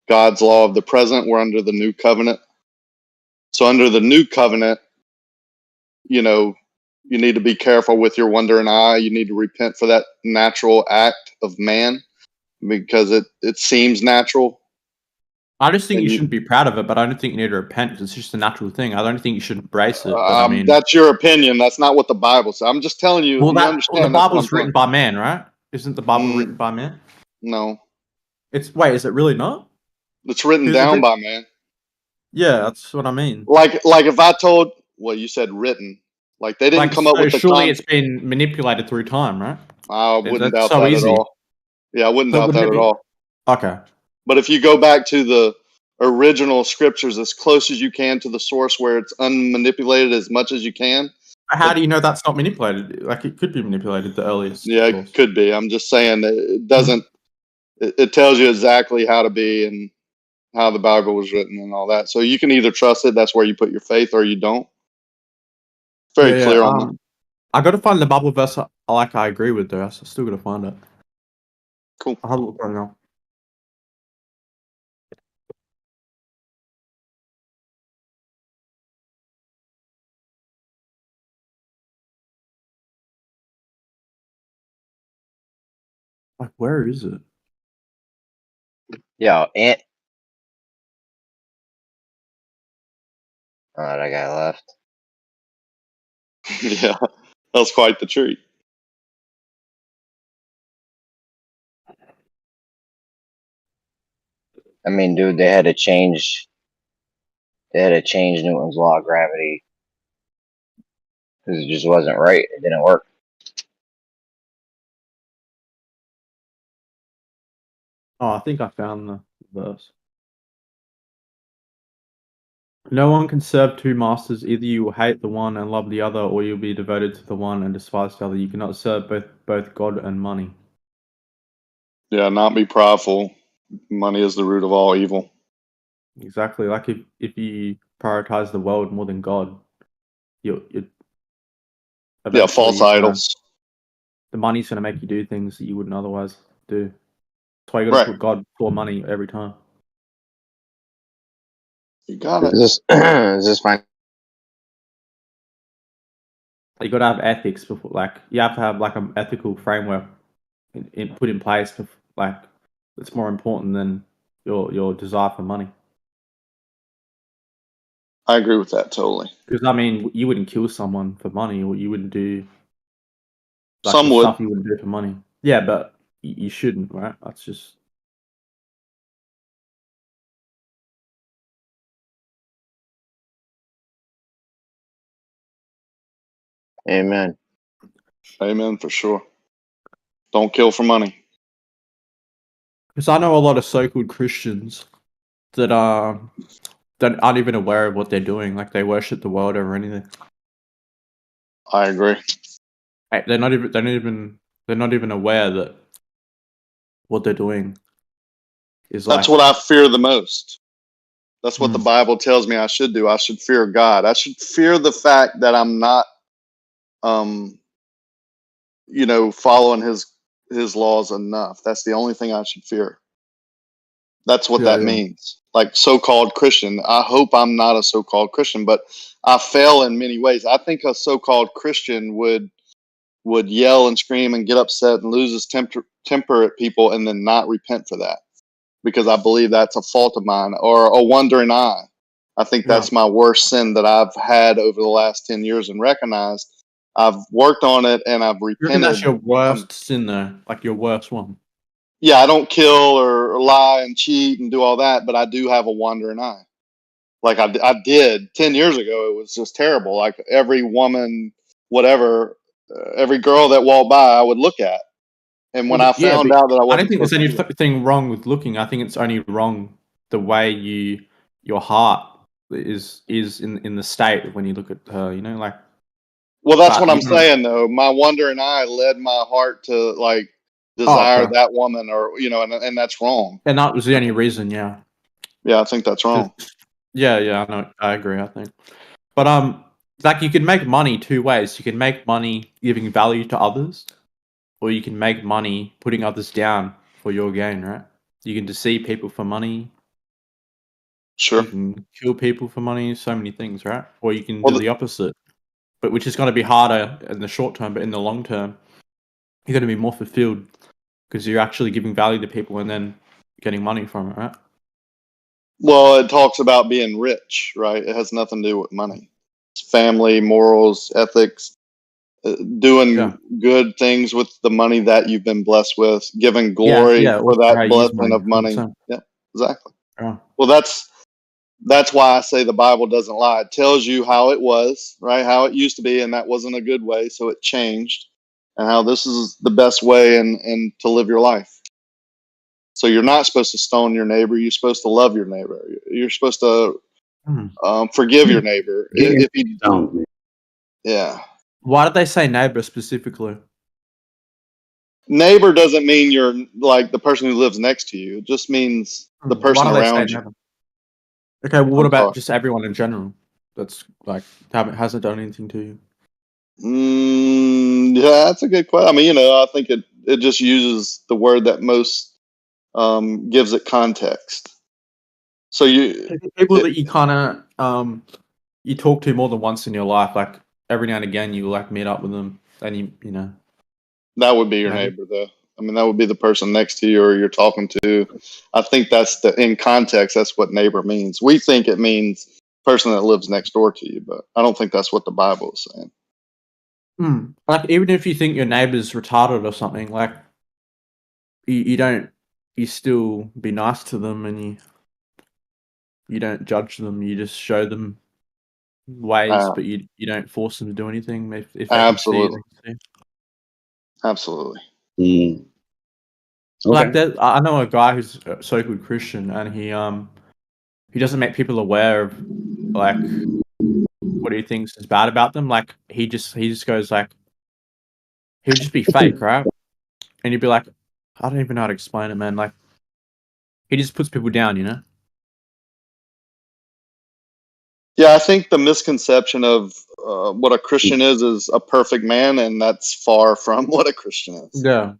God's law of the present. We're under the new covenant. So under the new covenant, you need to be careful with your wandering eye. You need to repent for that natural act of man because it seems natural. I just think And you shouldn't be proud of it, but I don't think you need to repent. It's just a natural thing. I don't think you should embrace it. But I mean, that's your opinion. That's not what the Bible says. I'm just telling you. well, You the understand? That's what I'm Bible's saying. written by man, right? Isn't the Bible written by man? No, Wait, is it really not? it's written down by man. Yeah, that's what I mean. Like if I told, well, you said written. Like they didn't come up with the surely it's been manipulated through time, right? I wouldn't doubt so that easy. at all. Yeah, I wouldn't So doubt wouldn't that it at be- all. Okay. But if you go back to the original scriptures as close as you can to the source where it's unmanipulated as much as you can. How do you know that's not manipulated? Like it could be manipulated, the earliest. Yeah, source. it could be. I'm just saying that it doesn't. It tells you exactly how to be and how the Bible was written and all that. So you can either trust it, that's where you put your faith, or you don't. Very clear on that. I got to find the Bible verse I agree with, though. I still got to find it. Cool. I'll have a look right now. Like, where is it? Yo, Ant. Oh, that guy left. Yeah, that was quite the treat. I mean, dude, they had to change Newton's law of gravity because it just wasn't right. It didn't work. Oh, I think I found the verse. No one can serve two masters. Either you will hate the one and love the other, or you'll be devoted to the one and despise the other. You cannot serve both God and money. Yeah, not be prideful. Money is the root of all evil. Exactly. Like if you prioritize the world more than God, you're false idols. The money's going to make you do things that you wouldn't otherwise do. That's why you got to put God before money every time. You got it. Is this fine? You got to have ethics before, like you have to have like an ethical framework put in place for like it's more important than your desire for money. I agree with that totally. Because I mean, you wouldn't kill someone for money, or you wouldn't do like Some the would. stuff you wouldn't do for money. Yeah, but you shouldn't, right? That's just. Amen. Amen for sure. Don't kill for money. Because I know a lot of so-called Christians that aren't even aware of what they're doing. Like they worship the world over anything. I agree. They're not even aware that what they're doing is That's like. what I fear the most. That's what the Bible tells me I should do. I should fear God. I should fear the fact that I'm not, following His his laws enough. That's the only thing I should fear. That's what Yeah, that yeah. means. Like so-called Christian. I hope I'm not a so-called Christian, but I fail in many ways. I think a so-called Christian would yell and scream and get upset and lose his temper at people and then not repent for that, because I believe that's a fault of mine, or a wandering eye. I think Yeah. that's my worst sin that I've had over the last 10 years and recognized. I've worked on it and I've You reckon that's repented. your worst sin though? Like your worst one? Yeah, I don't kill or lie and cheat and do all that, but I do have a wandering eye. Like I did 10 years ago. It was just terrible. Like every woman, whatever, every girl that walked by, I would look at. And when I Yeah, found but out that I I don't wasn't think there's supposed to do that. anything wrong with looking. I think it's only wrong the way your heart is in the state when you look at her. You know, like. Well, that's But what you I'm don't. saying, though. My wandering eye led my heart to like Oh, desire okay. that woman, or and that's wrong. And that was the only reason. Yeah. Yeah, I think that's wrong. Yeah, I know. I agree. I think, but like you can make money two ways. You can make money giving value to others, or you can make money putting others down for your gain. Right? You can deceive people for money. Sure. You can kill people for money. So many things, right? Or you can Well, do the opposite, but which is going to be harder in the short term. But in the long term, you're going to be more fulfilled because you're actually giving value to people and then getting money from it, right? Well, it talks about being rich, right? It has nothing to do with money. It's family, morals, ethics, doing good things with the money that you've been blessed with, giving glory for Also how that you use blessing money, of money. 100%. Yeah, exactly. Yeah. Well, that's why I say the Bible doesn't lie. It tells you how it was, right? How it used to be, and that wasn't a good way, so it changed. And how this is the best way and to live your life. So you're not supposed to stone your neighbor. You're supposed to love your neighbor. You're supposed to forgive your neighbor. If he, yeah. Why did they say neighbor specifically? Neighbor doesn't mean you're like the person who lives next to you. It just means the Why person do they say around you. neighbor? Okay, well, what I'm about sorry. just everyone in general? That's like hasn't done anything to you. Yeah, that's a good question. I mean, I think it just uses the word that most gives it context. So People that you kind of you talk to more than once in your life, like every now and again, you like meet up with them, and you know. That would be your neighbor, though. I mean, that would be the person next to you or you're talking to. I think that's in context. That's what neighbor means. We think it means person that lives next door to you, but I don't think that's what the Bible is saying. Like even if you think your neighbor's retarded or something, like you still be nice to them and you don't judge them. You just show them ways, but you don't force them to do anything if they can see it. Absolutely. Absolutely. Like that, I know a guy who's a so-called Christian, and he doesn't make people aware of like what he thinks is bad about them. Like he just goes like he'll just be fake, right? And he'd be like, I don't even know how to explain it, man. Like he just puts people down, you know? Yeah, I think the misconception of what a Christian is a perfect man, and that's far from what a Christian is. Yeah.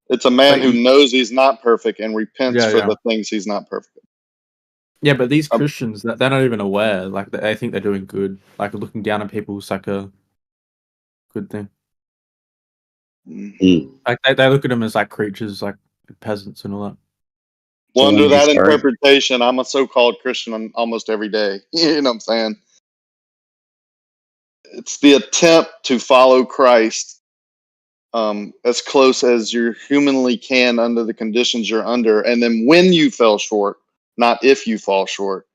It's a man who knows he's not perfect and repents for the things he's not perfect. Yeah, but these Christians, they're not even aware. Like they think they're doing good. Like looking down on people is like a good thing. Like they look at them as like creatures, like peasants and all that. Well, under that interpretation, I'm a so-called Christian almost every day. You know what I'm saying? It's the attempt to follow Christ as close as you humanly can under the conditions you're under. And then when you fell short, not if you fall short,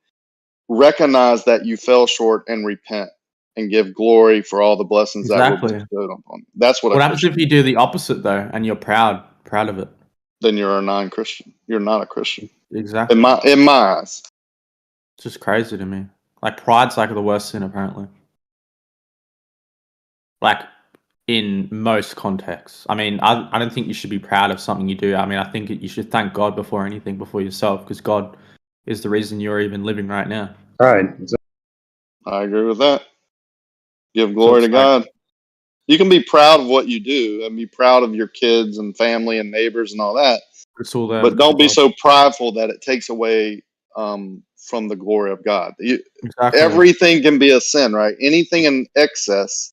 recognize that you fell short and repent and give glory for all the blessings that were bestowed upon you. That's what happens if you do the opposite though, and you're proud of it? Then you're a non-Christian. You're not a Christian. Exactly. In my eyes. It's just crazy to me. Like pride's like the worst sin apparently. Like in most contexts. I mean, I don't think you should be proud of something you do. I mean, I think you should thank God before anything, before yourself, because God is the reason you're even living right now. Right. I agree with that. Give glory to God. You can be proud of what you do and be proud of your kids and family and neighbors and all that. It's all there. But don't be so prideful that it takes away from the glory of God. Exactly. Everything can be a sin, right? Anything in excess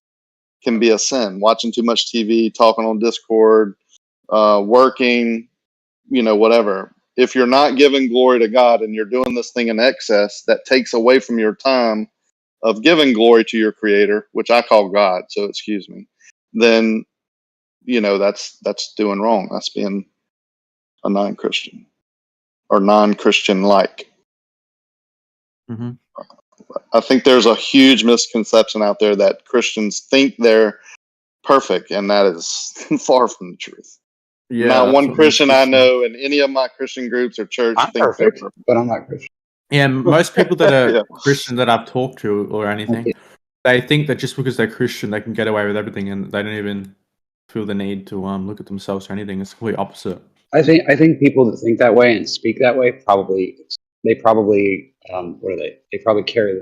can be a sin. Watching too much TV, talking on Discord, working, whatever. If you're not giving glory to God and you're doing this thing in excess, that takes away from your time of giving glory to your Creator, which I call God, so excuse me, then that's doing wrong. That's being a non-Christian or non-Christian like. Mm-hmm. I think there's a huge misconception out there that Christians think they're perfect, and that is far from the truth. Yeah, Not that's one what Christian most I Christians- know in any of my Christian groups or church I'm thinks they're perfect, perfect. but I'm not Christian. Yeah, most people that are Yeah. Christian that I've talked to or anything, they think that just because they're Christian, they can get away with everything, and they don't even feel the need to look at themselves or anything. It's the complete opposite. I think people that think that way and speak that way probably what are they? They probably carry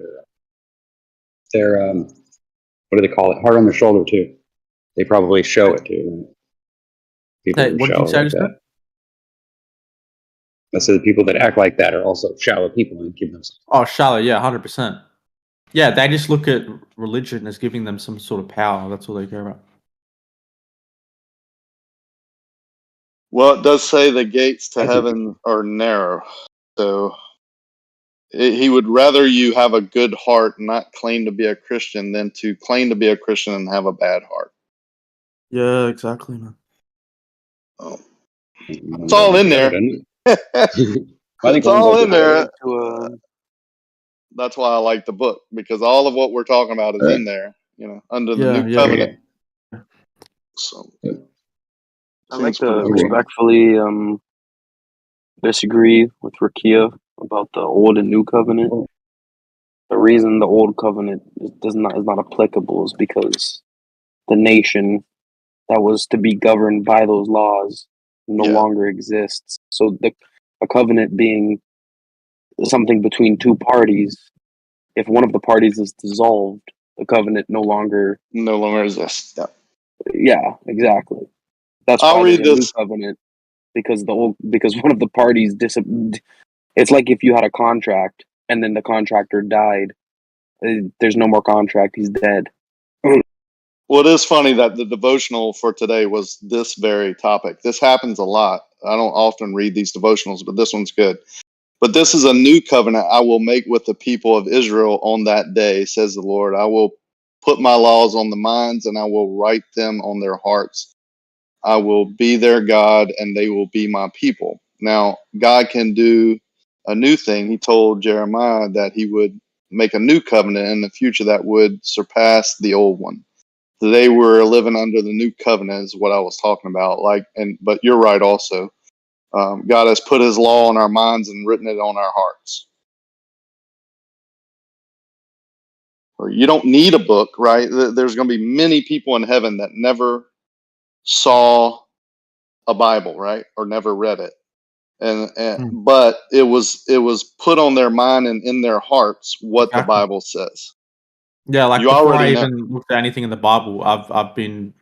their what do they call it? Heart on their shoulder too. They probably show it too. People Hey, who what did show you say like just that. So the people that act like that are also shallow people and give themselves. Oh, shallow, yeah, 100%. Yeah, they just look at religion as giving them some sort of power. That's all they care about. Well, it does say the gates to heaven are narrow. So he would rather you have a good heart and not claim to be a Christian than to claim to be a Christian and have a bad heart. Yeah, exactly, man. Oh. It's all in there. It's all in there. That's why I like the book, because all of what we're talking about is in there, under the new covenant. So I like to respectfully disagree with Rakia about the old and new covenant. The reason the old covenant is not applicable is because the nation that was to be governed by those laws no longer exists. So a covenant being something between two parties, if one of the parties is dissolved, the covenant no longer exists. Yeah, exactly. That's I'll why read there's a new this. covenant, because one of the parties it's like if you had a contract and then the contractor died, there's no more contract, he's dead. Well, it is funny that the devotional for today was this very topic. This happens a lot. I don't often read these devotionals, but this one's good. But this is a new covenant I will make with the people of Israel on that day, says the Lord. I will put my laws on the minds and I will write them on their hearts. I will be their God and they will be my people. Now, God can do a new thing. He told Jeremiah that he would make a new covenant in the future that would surpass the old one. They were living under the new covenant is what I was talking about. But you're right also. God has put his law on our minds and written it on our hearts. Or you don't need a book, right? There's going to be many people in heaven that never saw a Bible, right? Or never read it. But it was put on their mind and in their hearts what the Bible says. Yeah, like you before I already know. even looked at anything in the Bible, I've been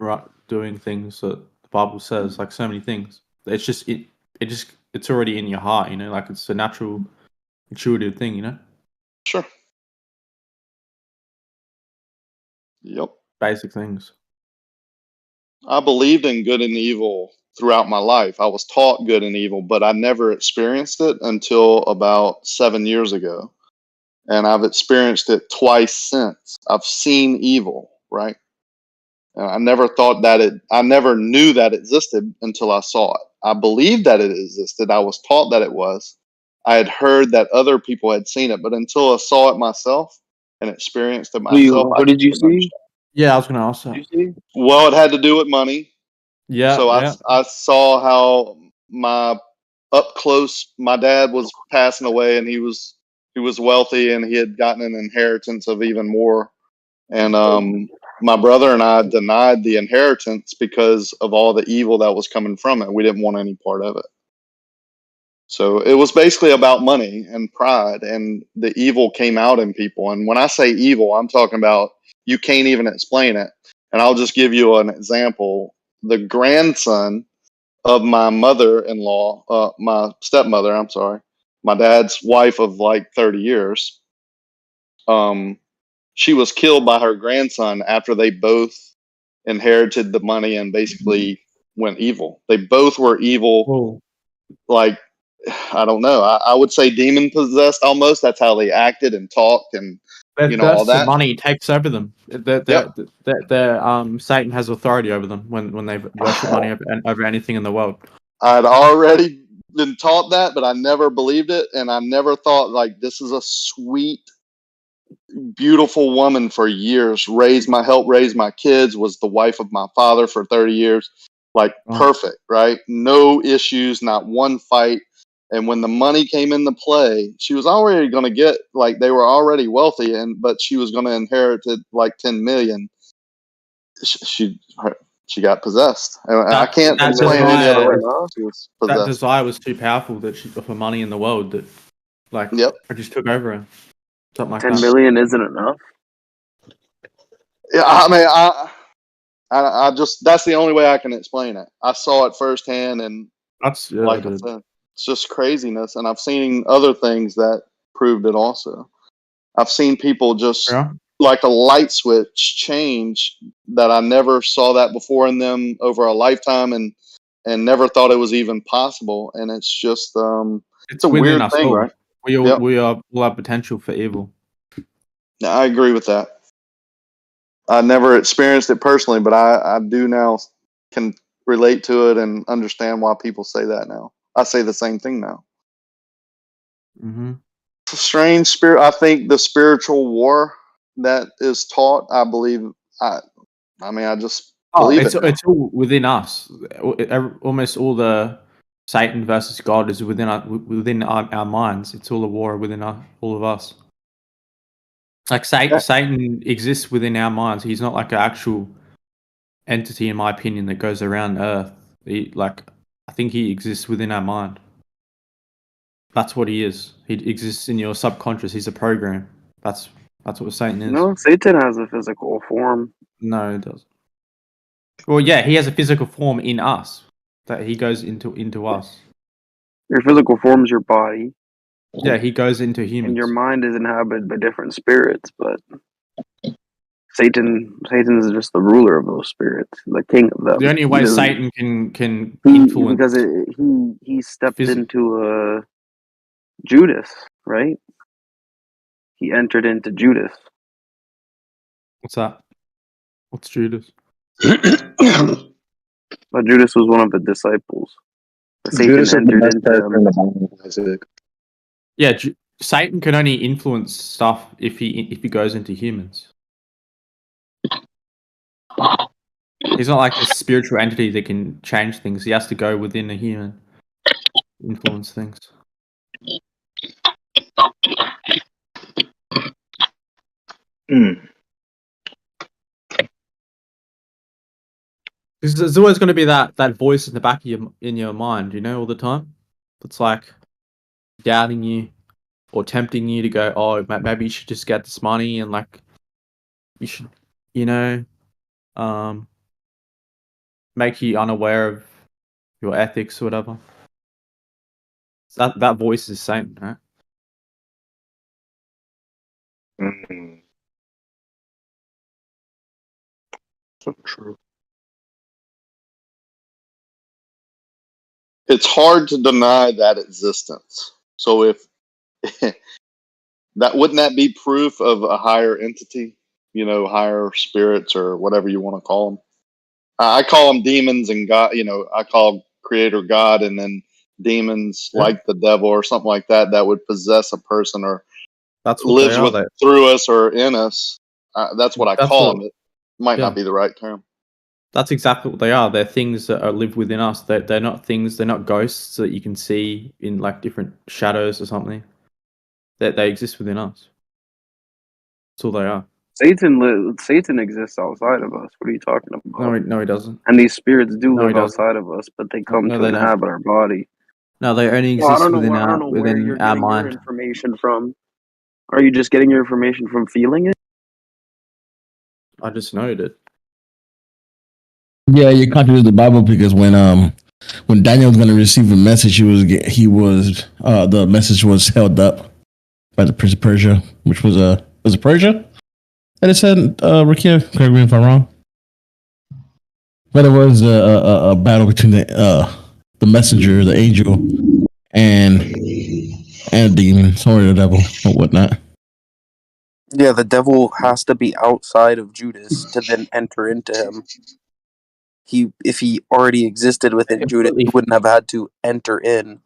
doing things that the Bible says, like so many things. It's just it's already in your heart, like it's a natural, intuitive thing, Sure. Yep. Basic things. I believed in good and evil throughout my life. I was taught good and evil, but I never experienced it until about 7 years ago. And I've experienced it twice since. I've seen evil, right? And I never knew that existed until I saw it. I believed that it existed. I was taught that it was. I had heard that other people had seen it, but until I saw it myself and experienced it myself, What did you see? Yeah, I was going to ask that. Well, it had to do with money. Yeah. So yeah. I saw how up close, my dad was passing away, and he was wealthy, and he had gotten an inheritance of even more. And my brother and I denied the inheritance because of all the evil that was coming from it. We didn't want any part of it. So it was basically about money and pride, and the evil came out in people. And when I say evil, I'm talking about you can't even explain it. And I'll just give you an example. The grandson of my mother-in-law, my stepmother, I'm sorry, my dad's wife of like 30 years, she was killed by her grandson after they both inherited the money and basically went evil. They both were evil. Whoa. Like, I don't know. I would say demon possessed almost. That's how they acted and talked and, you know, all That's the that. money takes over them. Satan has authority over them when they worship money over anything in the world. I'd already been taught that, but I never believed it. And I never thought, like, this is a sweet, beautiful woman for years. Helped raise my kids, was the wife of my father for 30 years. Like, perfect, right? No issues, not one fight. And when the money came into play, she was already going to get, like, they were already wealthy, but she was going to inherit like 10 million. She got possessed. And I can't explain any other way. She was possessed. That desire was too powerful for money in the world that, like, it just took over her. Something like 10 that. million isn't enough. Yeah, I mean, I just, that's the only way I can explain it. I saw it firsthand, and that's like I said, it's just craziness. And I've seen other things that proved it also. I've seen people just like a light switch change that I never saw that before in them over a lifetime, and never thought it was even possible. And it's just it's a weird thing, all. right? We all have potential for evil. I agree with that. I never experienced it personally, but I do now can relate to it and understand why people say that now. I say the same thing now. Mm-hmm. Strange spirit. I think the spiritual war that is taught, I believe. I just believe it. It's all within us. Almost all the Satan versus God is within our minds. It's all a war within all of us. Like Satan exists within our minds. He's not like an actual entity, in my opinion, that goes around Earth. I think he exists within our mind. That's what he is. He exists in your subconscious. He's a program. That's what Satan is. No, Satan has a physical form. No, it doesn't. Well, yeah, he has a physical form in us that he goes into us. Your physical form is your body. Yeah, he goes into humans. And your mind is inhabited by different spirits, but Satan is just the ruler of those spirits, the king of them. The only way Satan can influence, because he stepped into Judas, right? He entered into Judas. What's that? What's Judas? But Judas was one of the disciples. Satan entered into him. Yeah, Satan can only influence stuff if he goes into humans. He's not like a spiritual entity that can change things. He has to go within a human, influence things. There's always going to be that voice in the back of your mind, all the time. It's like doubting you or tempting you to go, oh, maybe you should just get this money and like you should, make you unaware of your ethics or whatever. That voice is Satan, right? So true. It's hard to deny that existence. So if wouldn't that be proof of a higher entity, higher spirits or whatever you want to call them? I call them demons and God, I call Creator God, and then demons like the devil or something like that would possess a person or lives through us or in us. That's what I call them. It might not be the right term. That's exactly what they are. They're things that live within us. They're not things. They're not ghosts that you can see in like different shadows or something. They exist within us. That's all they are. Satan exists outside of us. What are you talking about? No, he doesn't. And these spirits do live outside of us, but they come to inhabit our body. No, they only exist within our mind. Where you're getting your information from. Are you just getting your information from feeling it? I just know it. Yeah, you contradict the Bible because when Daniel was going to receive a message, the message was held up by the Prince of Persia, which was it Persia? And it said, Rakia, correct me if I'm wrong, but it was a battle between the messenger, the angel, and a demon, or the devil, or whatnot. Yeah, the devil has to be outside of Judas to then enter into him. If he already existed within Judas, he wouldn't have had to enter in.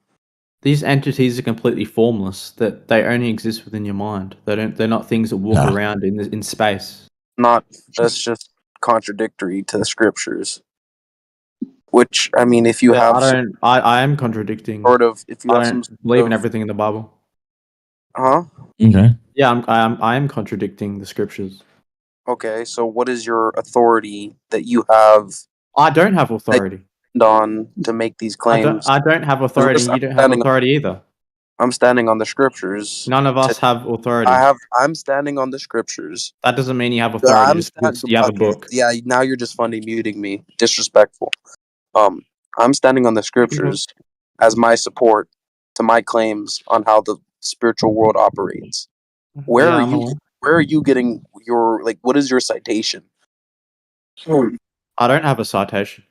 These entities are completely formless. That they only exist within your mind. They're not things that walk around in space. That's just contradictory to the scriptures. Which, I mean, if you have I am contradicting. if you have I some don't believe in everything in the Bible. Huh? Okay. Yeah, I am contradicting the scriptures. Okay, so what is your authority that you have? I don't have authority on to make these claims. I don't have authority. You don't have authority either. I'm standing on the scriptures. None of us have authority. I'm standing on the scriptures. That doesn't mean you have authority. You have a book. Yeah, now you're just funny muting me. Disrespectful. I'm standing on the scriptures as my support to my claims on how the spiritual world operates. Where are you getting your what is your citation? I don't have a citation.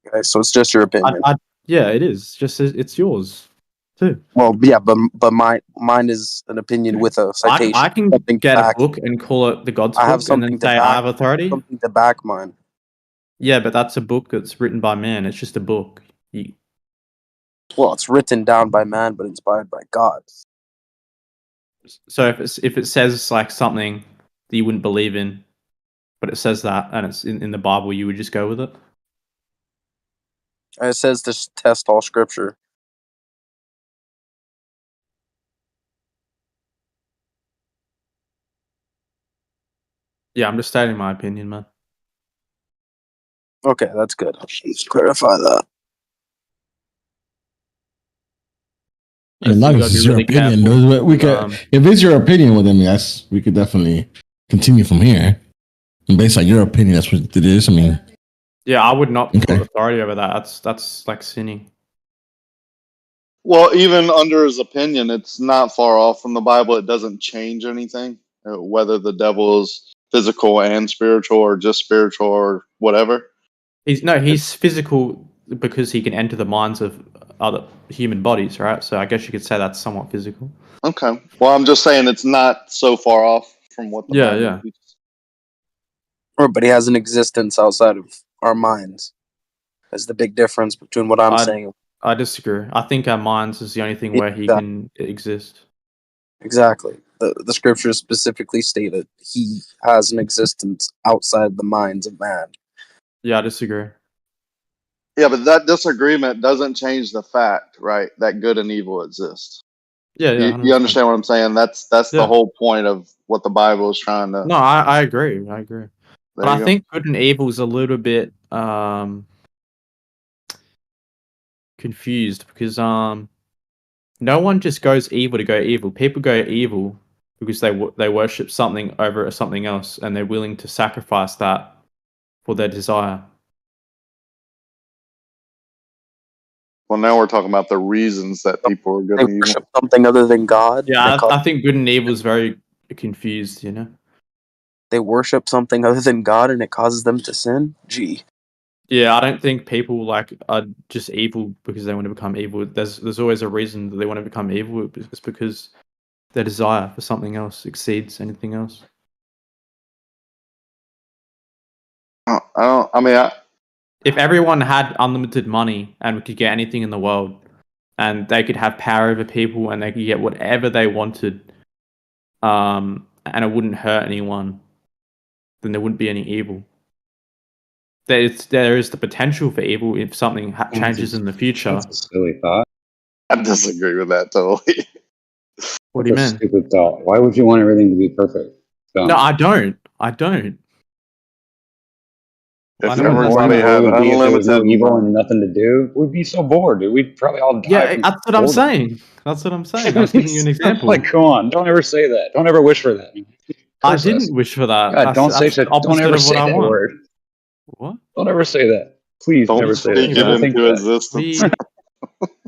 Okay, so it's just your opinion. Yeah, it is. Just it's yours too. Well, yeah, but mine is an opinion with a citation. I can get a book and call it the God's book and then say I have authority. Something to back mine. Yeah, but that's a book that's written by man. It's just a book. Well, it's written down by man, but inspired by God. So if it says like something that you wouldn't believe in, but it says that and it's in the Bible, you would just go with it? It says to test all scripture. Yeah, I'm just stating my opinion, man. Okay, that's good. Let's clarify that. As long as it's your opinion, if it's your opinion, well, then yes, we could definitely continue from here. And based on your opinion, that's what it is. I mean, yeah, I would not put authority over that. That's like sinning. Well, even under his opinion, it's not far off from the Bible. It doesn't change anything, whether the devil is physical and spiritual, or just spiritual, or whatever. He's physical because he can enter the minds of other human bodies, right? So I guess you could say that's somewhat physical. Okay. Well, I'm just saying it's not so far off from what the Bible teaches. But he has an existence outside of our minds. That's the big difference between what I'm saying. I disagree. I think our minds is the only thing where he can exist. Exactly. The scriptures specifically state that he has an existence outside the minds of man. Yeah, I disagree. Yeah, but that disagreement doesn't change the fact, right, that good and evil exist. Yeah. You understand what I'm saying? That's the whole point of what the Bible is trying to. No, I agree. But I think good and evil is a little bit confused because no one just goes evil to go evil. People go evil because they worship something over something else, and they're willing to sacrifice that for their desire. Well, now we're talking about the reasons that people are good and evil. Worship something other than God. Yeah, I think good and evil is very confused. They worship something other than God, and it causes them to sin. Gee. Yeah, I don't think people are just evil because they want to become evil. There's always a reason that they want to become evil. It's because their desire for something else exceeds anything else. If everyone had unlimited money and could get anything in the world, and they could have power over people and they could get whatever they wanted, and it wouldn't hurt anyone, then there wouldn't be any evil. There is the potential for evil if something changes in the future. That's a silly thought. I disagree with that totally. What do you mean? Stupid thought. Why would you want everything to be perfect? No, I don't. If everybody had if there was no unlimited evil and nothing to do, we'd be so bored, dude. We'd probably all die. Yeah, that's what I'm saying. I'm giving you an example. Like, come on, don't ever say that. Don't ever wish for that. I didn't wish for that. God, don't ever say that word. What? Don't ever say that. Please Don't never say that. speak it People think into that. existence.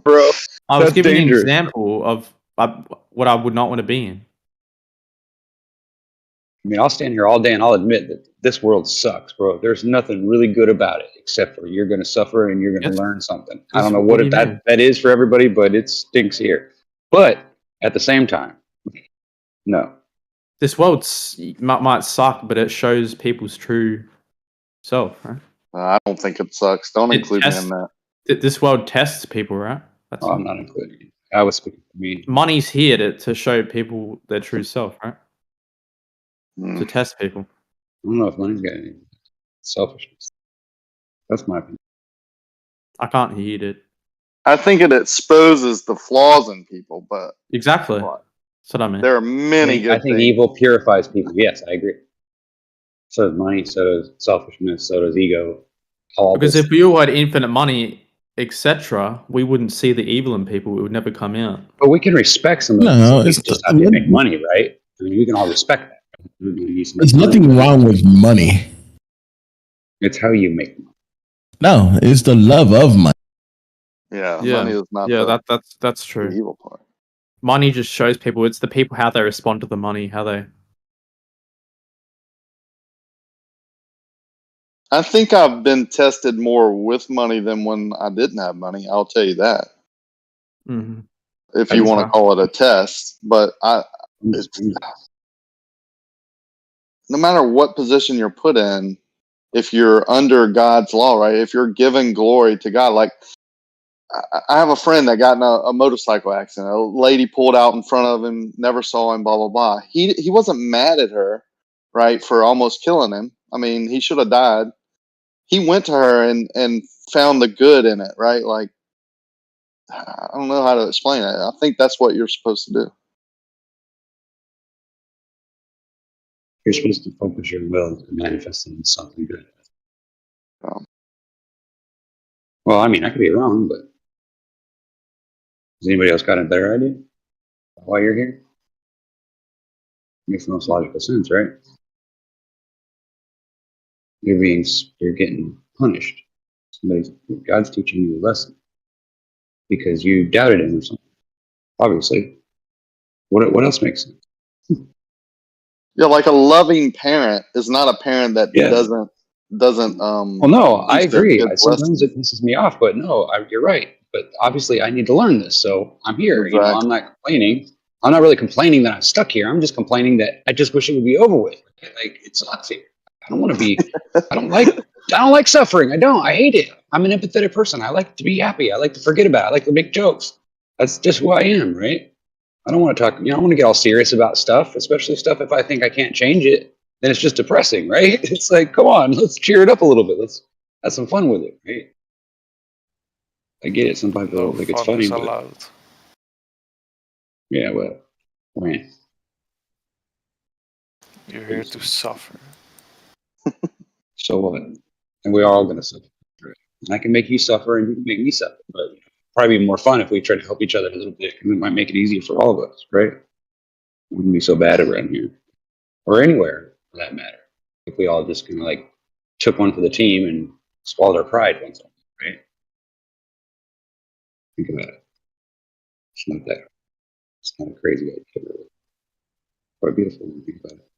Bro, I was that's giving an dangerous. example of what I would not want to be in. I mean, I'll stand here all day and I'll admit that this world sucks, bro. There's nothing really good about it except for you're going to suffer and you're going to Yes. learn something. I Yes, don't know what what do you mean? that is for everybody, but it stinks here. But at the same time, no. This world might suck, but it shows people's true self, right? I don't think it sucks. Don't include me in that. This world tests people, right? Oh, I'm not including you. I was speaking for me. Money's here to show people their true self, right? Mm. To test people. I don't know if money's got any selfishness. That's my opinion. I can't hear it. I think it exposes the flaws in people, but Exactly. That's what I mean. there are many good I think things. evil purifies people. Yes, I agree. So does money, so does selfishness, so does ego. Because if we all had infinite money, etc., we wouldn't see the evil in people. It would never come out. But we can respect some of No, these. It's just how they make money, right? I mean, we can all respect that. There's nothing wrong with money. It's how you make money. No, it's the love of money. Yeah, money is not that's true. the evil part. Money just shows people. It's the people how they respond to the money, how they. I think I've been tested more with money than when I didn't have money. I'll tell you that. Mm-hmm. If you want to call it a test, but no matter what position you're put in, if you're under God's law, right? If you're giving glory to God, like I have a friend that got in a motorcycle accident. A lady pulled out in front of him, never saw him, blah blah blah. He wasn't mad at her, right, for almost killing him. I mean, he should have died. He went to her and found the good in it, right? Like, I don't know how to explain it. I think that's what you're supposed to do. You're supposed to focus your will to manifest into something good. Well, I mean, I could be wrong, but has anybody else got a better idea why you're here? Makes the most logical sense, right? You're getting punished. God's teaching you a lesson because you doubted him or something. Obviously, what else makes sense? Yeah, like a loving parent is not a parent that doesn't. Well, no, I teach their agree. kids Sometimes lessons. it pisses me off, but no, you're right. But obviously, I need to learn this, so I'm here. You know, I'm not complaining. I'm not really complaining that I'm stuck here. I'm just complaining that I just wish it would be over with. Like it sucks here. I don't want to be. I don't like suffering. I don't. I hate it. I'm an empathetic person. I like to be happy. I like to forget about it. I like to make jokes. That's just who I am, right? I don't want to talk. You know, I don't want to get all serious about stuff, especially stuff if I think I can't change it. Then it's just depressing, right? It's like, come on, let's cheer it up a little bit. Let's have some fun with it, right? I get it. Some people think it's funny, but yeah, well, man, You're here to suffer. so what? And we're all gonna suffer. Right? And I can make you suffer, and you can make me suffer. But probably be more fun if we try to help each other a little bit, and it might make it easier for all of us, right? It wouldn't be so bad around here or anywhere for that matter. If we all just kind of like took one for the team and swallowed our pride once, right? Think about it. It's not that. It's not a crazy idea, really. Quite beautiful when you think about it.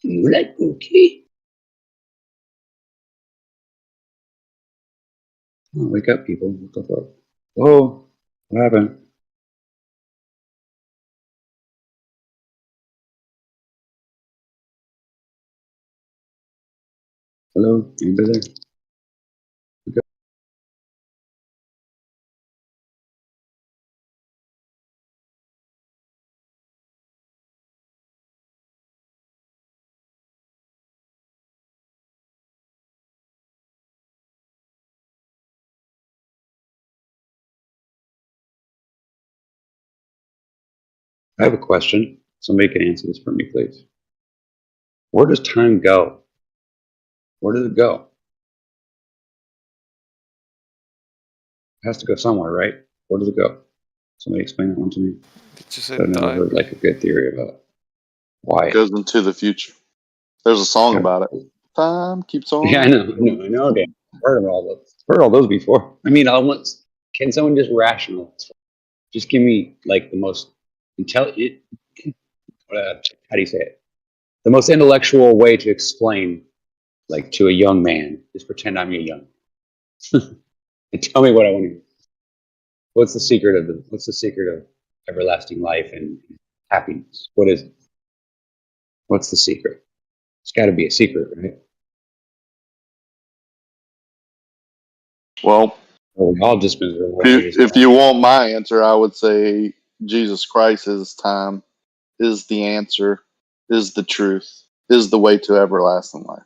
You like cookie? Oh, wake up, people. What the fuck? Whoa, what happened? Hello, anybody there? I have a question. Somebody can answer this for me, please. Where does time go? Where does it go? It has to go somewhere, right? Where does it go? Somebody explain that one to me. Did you say I've never time? heard like a good theory about why. It goes into the future. There's a song about it. Time keeps on. Yeah, I know, Dan. I've heard of all those. Heard all those before. I mean, can someone just rationalize? Just give me like the most intelligent. How do you say it? The most intellectual way to explain, like to a young man, is pretend I'm your young. And tell me what I want to hear. What's the secret of everlasting life and happiness? What is it? What's the secret? It's got to be a secret, right? Well, Well, we've all just been if you want my answer, I would say Jesus Christ is time, is the answer, is the truth, is the way to everlasting life.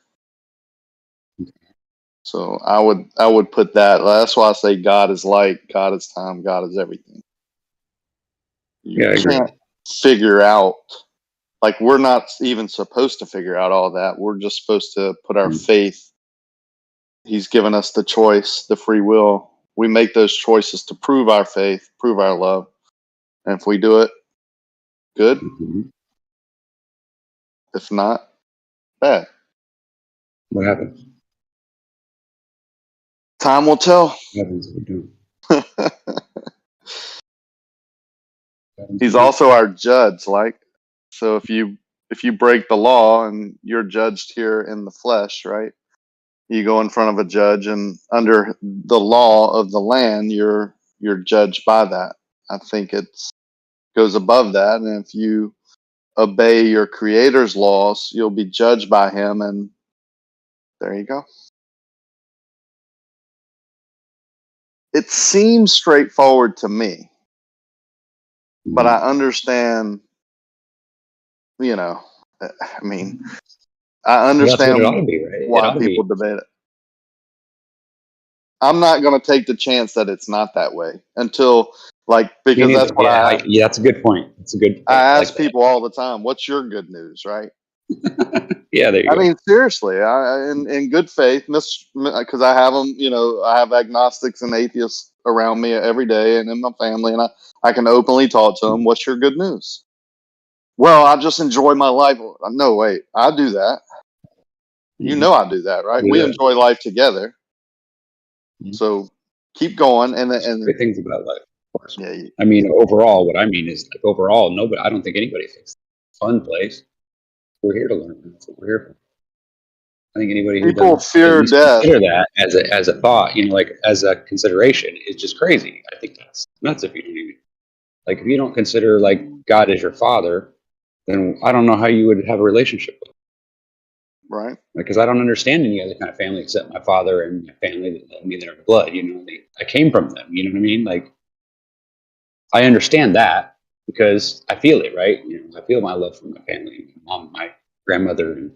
So I would put that. That's why I say God is light, God is time, God is everything. You can't figure out, like, we're not even supposed to figure out all that. We're just supposed to put our faith. He's given us the choice, the free will. We make those choices to prove our faith, prove our love. And if we do it, good. If not, bad. What happens? Time will tell. What happens if we do? He's also our judge, like, so if you break the law and you're judged here in the flesh, right? You go in front of a judge, and under the law of the land, you're judged by that. I think it's goes above that, and if you obey your creator's laws, you'll be judged by him, and there you go. It seems straightforward to me, but I understand, I mean, I understand Well, that's what it ought to be, right? why people debate it. I'm not going to take the chance that it's not that way until, because that's what that's a good point. It's a good point. I ask people all the time, what's your good news, right? Yeah, there you go. I mean, seriously, in good faith, because I have them, I have agnostics and atheists around me every day and in my family, and I can openly talk to them. What's your good news? Well, I just enjoy my life. No, wait, I do that. You know I do that, right? We enjoy life together. So keep going. And great things about life, of course. Yeah. I mean, overall, what I mean is, like, overall, nobody. I don't think anybody thinks it's a fun place. We're here to learn. That's what we're here for. I think anybody who people doesn't fear death, consider that as a thought, like as a consideration, is just crazy. I think that's nuts. If you don't even if you don't consider like God as your father, then I don't know how you would have a relationship with him. Right? Because I don't understand any other kind of family except my father and my family that love me, their blood. I came from them. You know what I mean? Like, I understand that because I feel it, right? I feel my love for my family, my mom, my grandmother, and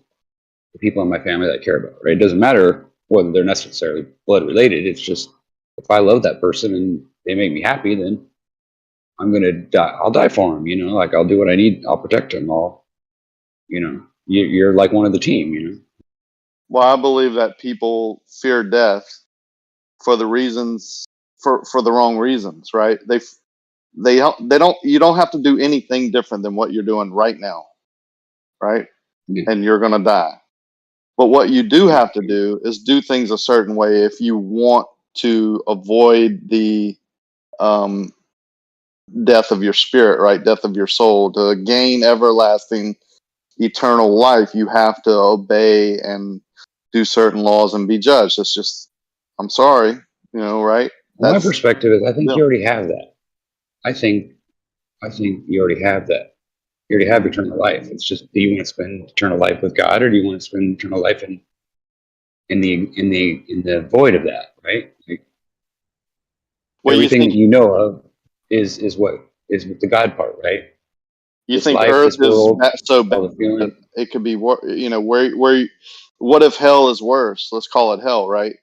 the people in my family that I care about, right? It doesn't matter whether they're necessarily blood related. It's just, if I love that person and they make me happy, then I'm going to die. I'll die for them, I'll do what I need. I'll protect them all. You're like one of the team, Well, I believe that people fear death for the reasons, for the wrong reasons, right? They don't. You don't have to do anything different than what you're doing right now, right? Yeah. And you're gonna die. But what you do have to do is do things a certain way if you want to avoid the death of your spirit, right? Death of your soul. To gain everlasting, eternal life, you have to obey and do certain laws and be judged. It's just, I'm sorry, right? Well, my perspective is, I think you already have that. I think you already have that. You already have eternal life. It's just, do you want to spend eternal life with God, or do you want to spend eternal life in the void of that, right? Like, everything that you know of is with the God part, right? You this think life, Earth this world, is so bad that it could be, what if hell is worse? Let's call it hell, right?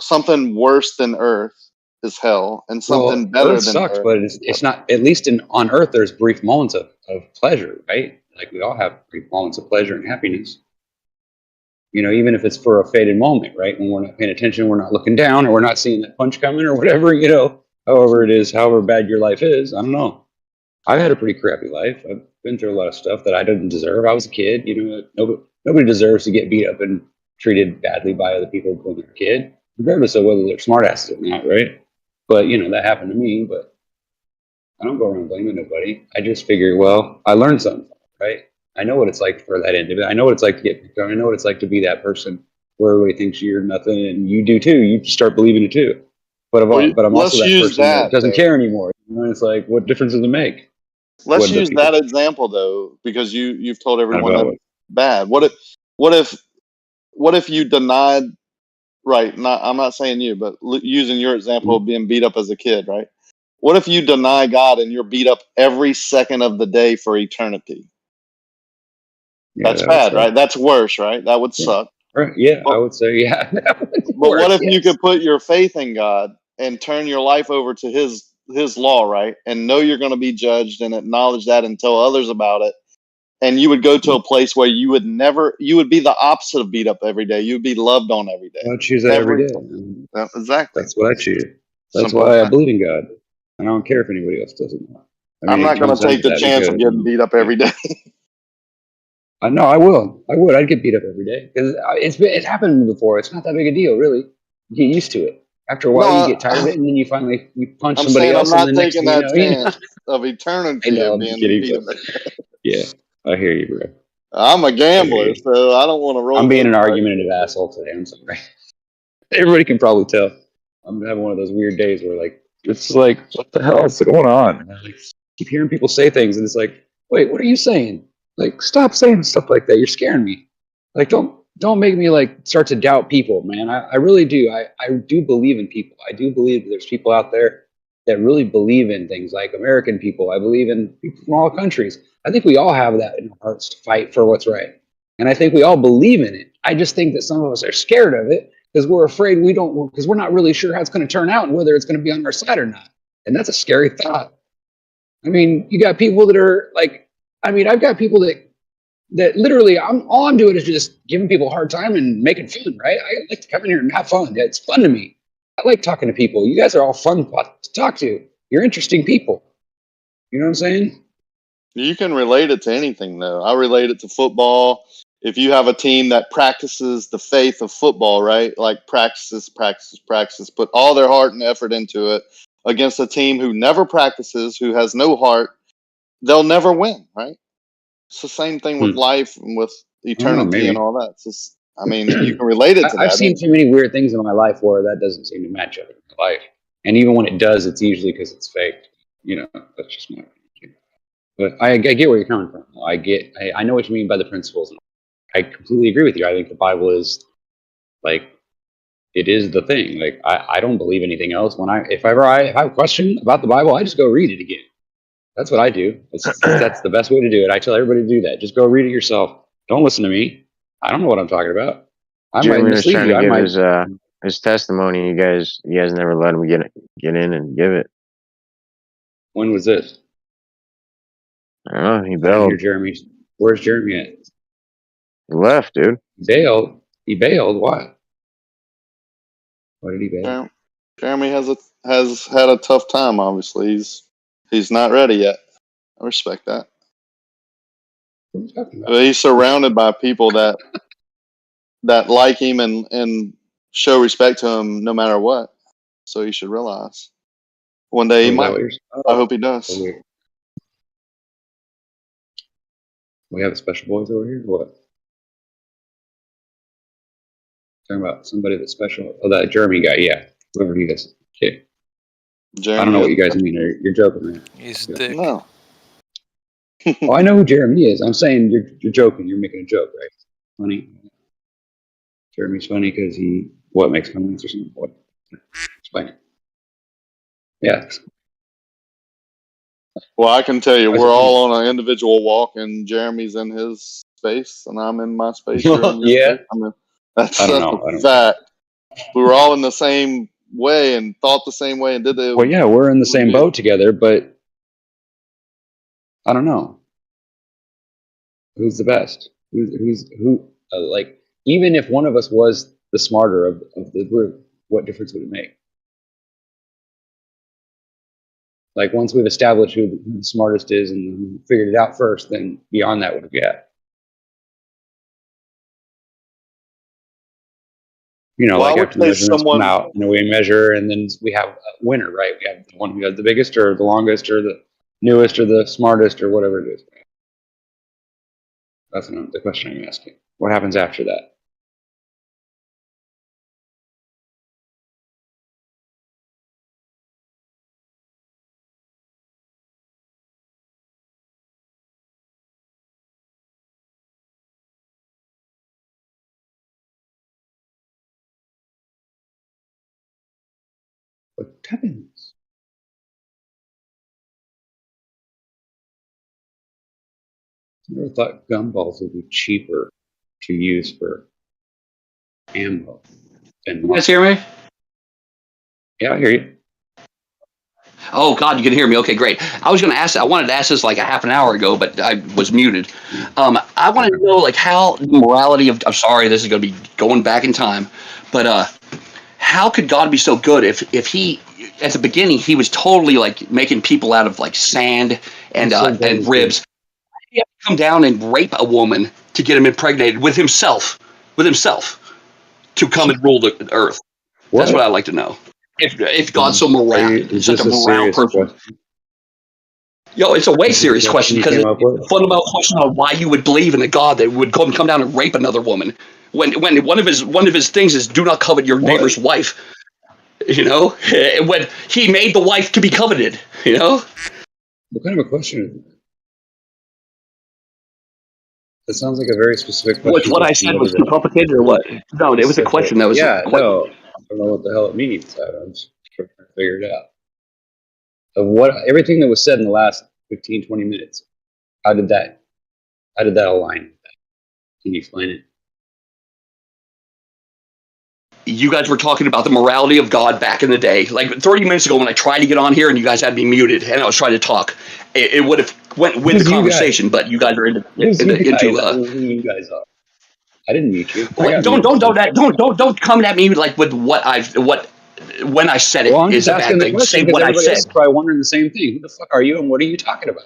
Something worse than Earth is hell, and something better Earth than sucks, Earth. but it's not. At least on Earth, there's brief moments of pleasure, right? Like we all have brief moments of pleasure and happiness. You know, even if it's for a faded moment, right? When we're not paying attention, we're not looking down, or we're not seeing that punch coming, or whatever. You know, however it is, however bad your life is. I don't know. I've had a pretty crappy life. I've been through a lot of stuff that I didn't deserve. I was a kid. You know, nobody deserves to get beat up and treated badly by other people when they're a kid, regardless of whether they're smartasses or not, right? But you know, that happened to me. But I don't go around blaming nobody. I just figure, well, I learned something, right? I know what it's like for that individual. I know what it's like to get picked on. I know what it's like to be that person where everybody thinks you're nothing, and you do too. You start believing it too. But I'm Let's also that use person that doesn't though. care anymore. You know, it's like, what difference does it make? Let's What the use people that example though, because you've told everyone about that's bad. What if you denied? Right. I'm not saying you, but using your example of being beat up as a kid, right? What if you deny God and you're beat up every second of the day for eternity? Yeah, That's that would bad, suck. right? That's worse, right? That would suck. Right. Yeah, I would say, yeah. That would be But what worse, if you yes. could put your faith in God and turn your life over to his law, right? And know you're going to be judged and acknowledge that and tell others about it. And you would go to a place where you would be the opposite of beat up every day. You would be loved on every day. I choose that every day. Yeah, exactly. That's what I choose. That's Simple why as I that. believe in God. I don't care if anybody else doesn't. I'm it not going comes to down take the that chance of because, getting beat up every day. I know I will. I would. I'd get beat up every day because it's happened to me before. It's not that big a deal, really. You get used to it. After a while, you get tired of it, and then you punch I'm somebody saying I'm else, and not the next taking thing that you know. chance of I eternity know. of I'm just being kidding. beat But up. yeah, I hear you, bro. I'm a I hear gambler, you. so I don't want to roll. I'm being an those dice. argumentative asshole today. I'm sorry. Everybody can probably tell. I'm having one of those weird days where, like, it's like, what the hell is going on? And I keep hearing people say things, and it's like, wait, what are you saying? Like, stop saying stuff like that. You're scaring me. Like, don't make me like start to doubt people, man. I really do. I do believe in people. I do believe that there's people out there that really believe in things like American people. I believe in people from all countries. I think we all have that in our hearts to fight for what's right. And I think we all believe in it. I just think that some of us are scared of it because we're afraid because we're not really sure how it's going to turn out and whether it's going to be on our side or not. And that's a scary thought. I mean, you got people that are like, I've got people that literally all I'm doing is just giving people a hard time and making fun, right? I like to come in here and have fun. It's fun to me. I like talking to people. You guys are all fun to talk to. You're interesting people. You know what I'm saying? You can relate it to anything, though. I relate it to football. If you have a team that practices the faith of football, right? Like practices, put all their heart and effort into it against a team who never practices, who has no heart, they'll never win, right? It's the same thing with life and with I don't know, eternity and maybe. all that. It's just, you can relate it to I've that. seen too many weird things in my life where that doesn't seem to match up in my life. And even when it does, it's usually because it's fake. You know, that's just my opinion. But I get where you're coming from. I know what you mean by the principles. I completely agree with you. I think the Bible is like, it is the thing. Like, I don't believe anything else. If I have a question about the Bible, I just go read it again. That's what I do. That's the best way to do it. I tell everybody to do that. Just go read it yourself. Don't listen to me. I don't know what I'm talking about. I might Jeremy was mislead trying you. to I give might. his testimony. You guys never let him get in and give it. When was this? I don't know. He I didn't bailed. hear Jeremy. Where's Jeremy at? He left, dude. Bailed. He bailed. Why? Why did he bail? Jeremy has had a tough time. Obviously, he's not ready yet. I respect that. But he's surrounded by people that like him and show respect to him no matter what. So he should realize one day he might. I hope he does. We have special boys over here. What? Talking about somebody that's special. Oh, that Jeremy guy. Yeah, whoever he is. Okay. I don't know what you guys mean. You're joking, man. He's a dick. No. Oh, I know who Jeremy is. I'm saying you're joking. You're making a joke, right? Funny. Jeremy's funny because he makes comments or something. What? Explain it. Yeah. Well, I can tell you, we're all on an individual walk, and Jeremy's in his space, and I'm in my space. You're in your Yeah. space. That's I don't a know. fact. We were all in the same way and thought the same way and did the. Well, yeah, we're in the same boat together, but I don't know who's the best. Who? Like, even if one of us was the smarter of the group, what difference would it make? Like, once we've established who the smartest is and who figured it out first, then beyond that, what do we got? You know, Well, like I would after the say measurements someone. come out, you know, we measure and then we have a winner, right? We have the one who has the biggest or the longest or the newest or the smartest or whatever it is. That's the question I'm asking. What happens after that? What happens? I never thought gumballs would be cheaper to use for ammo than You guys hear me? Yeah, I hear you. Oh God, you can hear me. Okay, great. I wanted to ask this like a half an hour ago, but I was muted. I wanted to know like how the morality of. I'm sorry, this is going to be going back in time, but how could God be so good if he at the beginning he was totally like making people out of like sand and ribs? He had to come down and rape a woman to get him impregnated with himself to come and rule the earth. That's what I'd like to know. If God's so such a morale person. Yo, it's a way serious question because it's a fundamental question on why you would believe in a God that would come down and rape another woman when one of his things is do not covet your neighbor's wife. You know, when he made the wife to be coveted. You know, what kind of a question is that? That sounds like a very specific question. What I said was too complicated, or what? No, it was a question that was. Yeah, no, I don't know what the hell it means. I'm just trying to figure it out. Of what everything that was said in the last 15, 20 minutes, how did that align? Can you explain it? You guys were talking about the morality of God back in the day. Like 30 minutes ago when I tried to get on here and you guys had me muted and I was trying to talk, it would have went with the conversation, but you guys are into you guys are. I didn't mute you. Don't come at me like with when I said it is a bad thing. Say what I said. Else is probably wondering the same thing. Who the fuck are you and what are you talking about?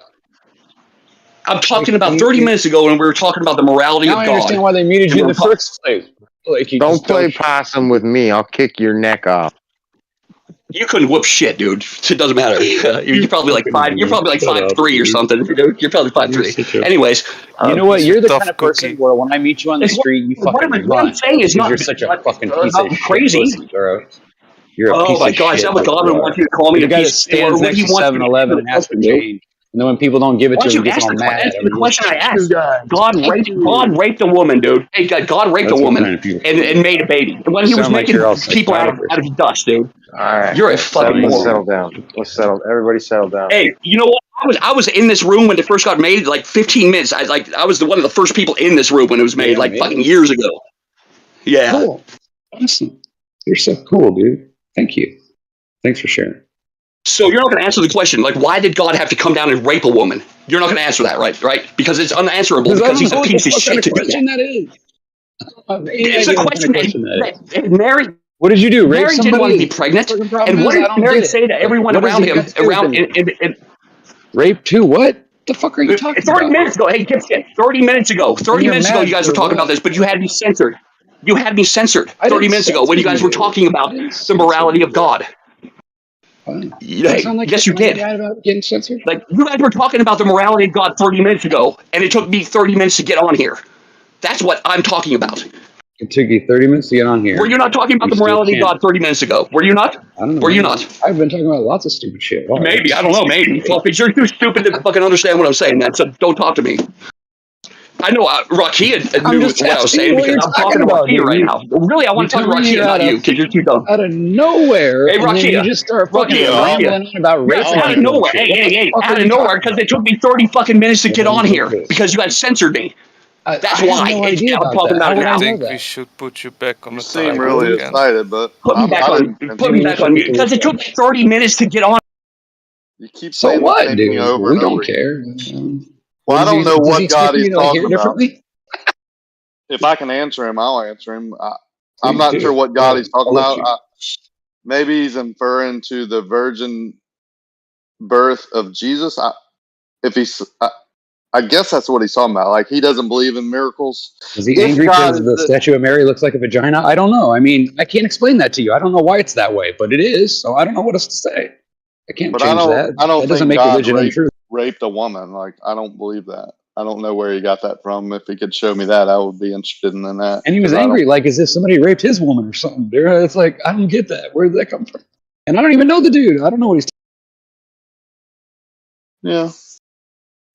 I'm talking about 30 minutes ago when we were talking about the morality of God. I understand why they muted you in the first place. Like don't play possum with me. I'll kick your neck off. You couldn't whoop shit, dude. It doesn't matter. You're probably like 5'3" or something. You're probably 5'3". Anyways, you know what? You're the kind of person where when I meet you on the street, you fucking run. What I'm saying is not. You're such a fucking piece of crazy. Shit, bro. You're a piece of shit. Oh my God! Is that what God would want you to call me? The guy that stands next to 7-Eleven and asks for change. And then when people don't give it to him, he gets all mad. That's the question I asked. God raped a woman, dude. Hey, God raped a woman and made a baby. And when he was making people out of dust, dude. All right, you're a fucking let's settle down. Everybody settle down. Hey, you know what? I was in this room when it first got made, like 15 minutes. I was one of the first people in this room when it was made, fucking years ago. Yeah. Cool. Awesome. You're so cool, dude. Thank you. Thanks for sharing. So you're not going to answer the question, like, why did God have to come down and rape a woman? You're not going to answer that, right? Because it's unanswerable. Because he's a piece of shit to do that. It's a question that Mary. What did you do? Rape Mary somebody? didn't want to be pregnant, and what did Mary say to everyone around him? Rape too? What the fuck are you talking about? 30 minutes ago. Hey, get shit. 30 minutes ago. 30 minutes ago, you guys were talking about this, but you had me censored. 30 minutes ago when you guys were talking about the morality of God. Yes, you did. Like you guys were talking about the morality of God 30 minutes ago, and it took me 30 minutes to get on here. That's what I'm talking about. It took you 30 minutes to get on here. Were you not talking about the morality of God 30 minutes ago? Were you not? I don't know. Were you not? I've been talking about lots of stupid shit. Wow. Maybe. I don't know. Maybe. Well, because you're too stupid to fucking understand what I'm saying, man. So don't talk to me. I know Rakia knew what I was saying because I'm talking to Rakia right now. Really, I want to talk to Rakia, not you, because you're too dumb. Out of nowhere, hey, Rakia, you just start fucking rambling on about rape. Out of nowhere, hey, out of nowhere, because it took me 30 fucking minutes to get on here because you guys censored me. That's I have why. no And idea I'm about talking that. about How it would I I now. know think we that? should put you back on You the seem timer really again. excited, but Put me back I on. didn't. Put me back on mute because it took me 30 minutes to get on. You keep So saying the what, same thing dude? over We and don't over again. care. Well, I don't know Does he what expect God me he's to like hear talking it about. differently? If I can answer him, I'll answer him. I'm Please not sure do. what Go God ahead. he's talking I'll let about. you. Maybe he's inferring to the virgin birth of Jesus. If he's, I guess that's what he's talking about. Like he doesn't believe in miracles. Was he If angry God because is the the, statue of Mary looks like a vagina? I don't know. I mean, I can't explain that to you. I don't know why it's that way, but it is. So I don't know what else to say. I can't but change that. I don't That doesn't think make God religion untrue. raped a woman. Like I don't believe that. I don't know where he got that from. If he could show me that, I would be interested in that. And he was 'Cause I don't. angry, like as if somebody raped his woman or something. Dude. It's like I don't get that. Where did that come from? And I don't even know the dude. I don't know what he's. Yeah,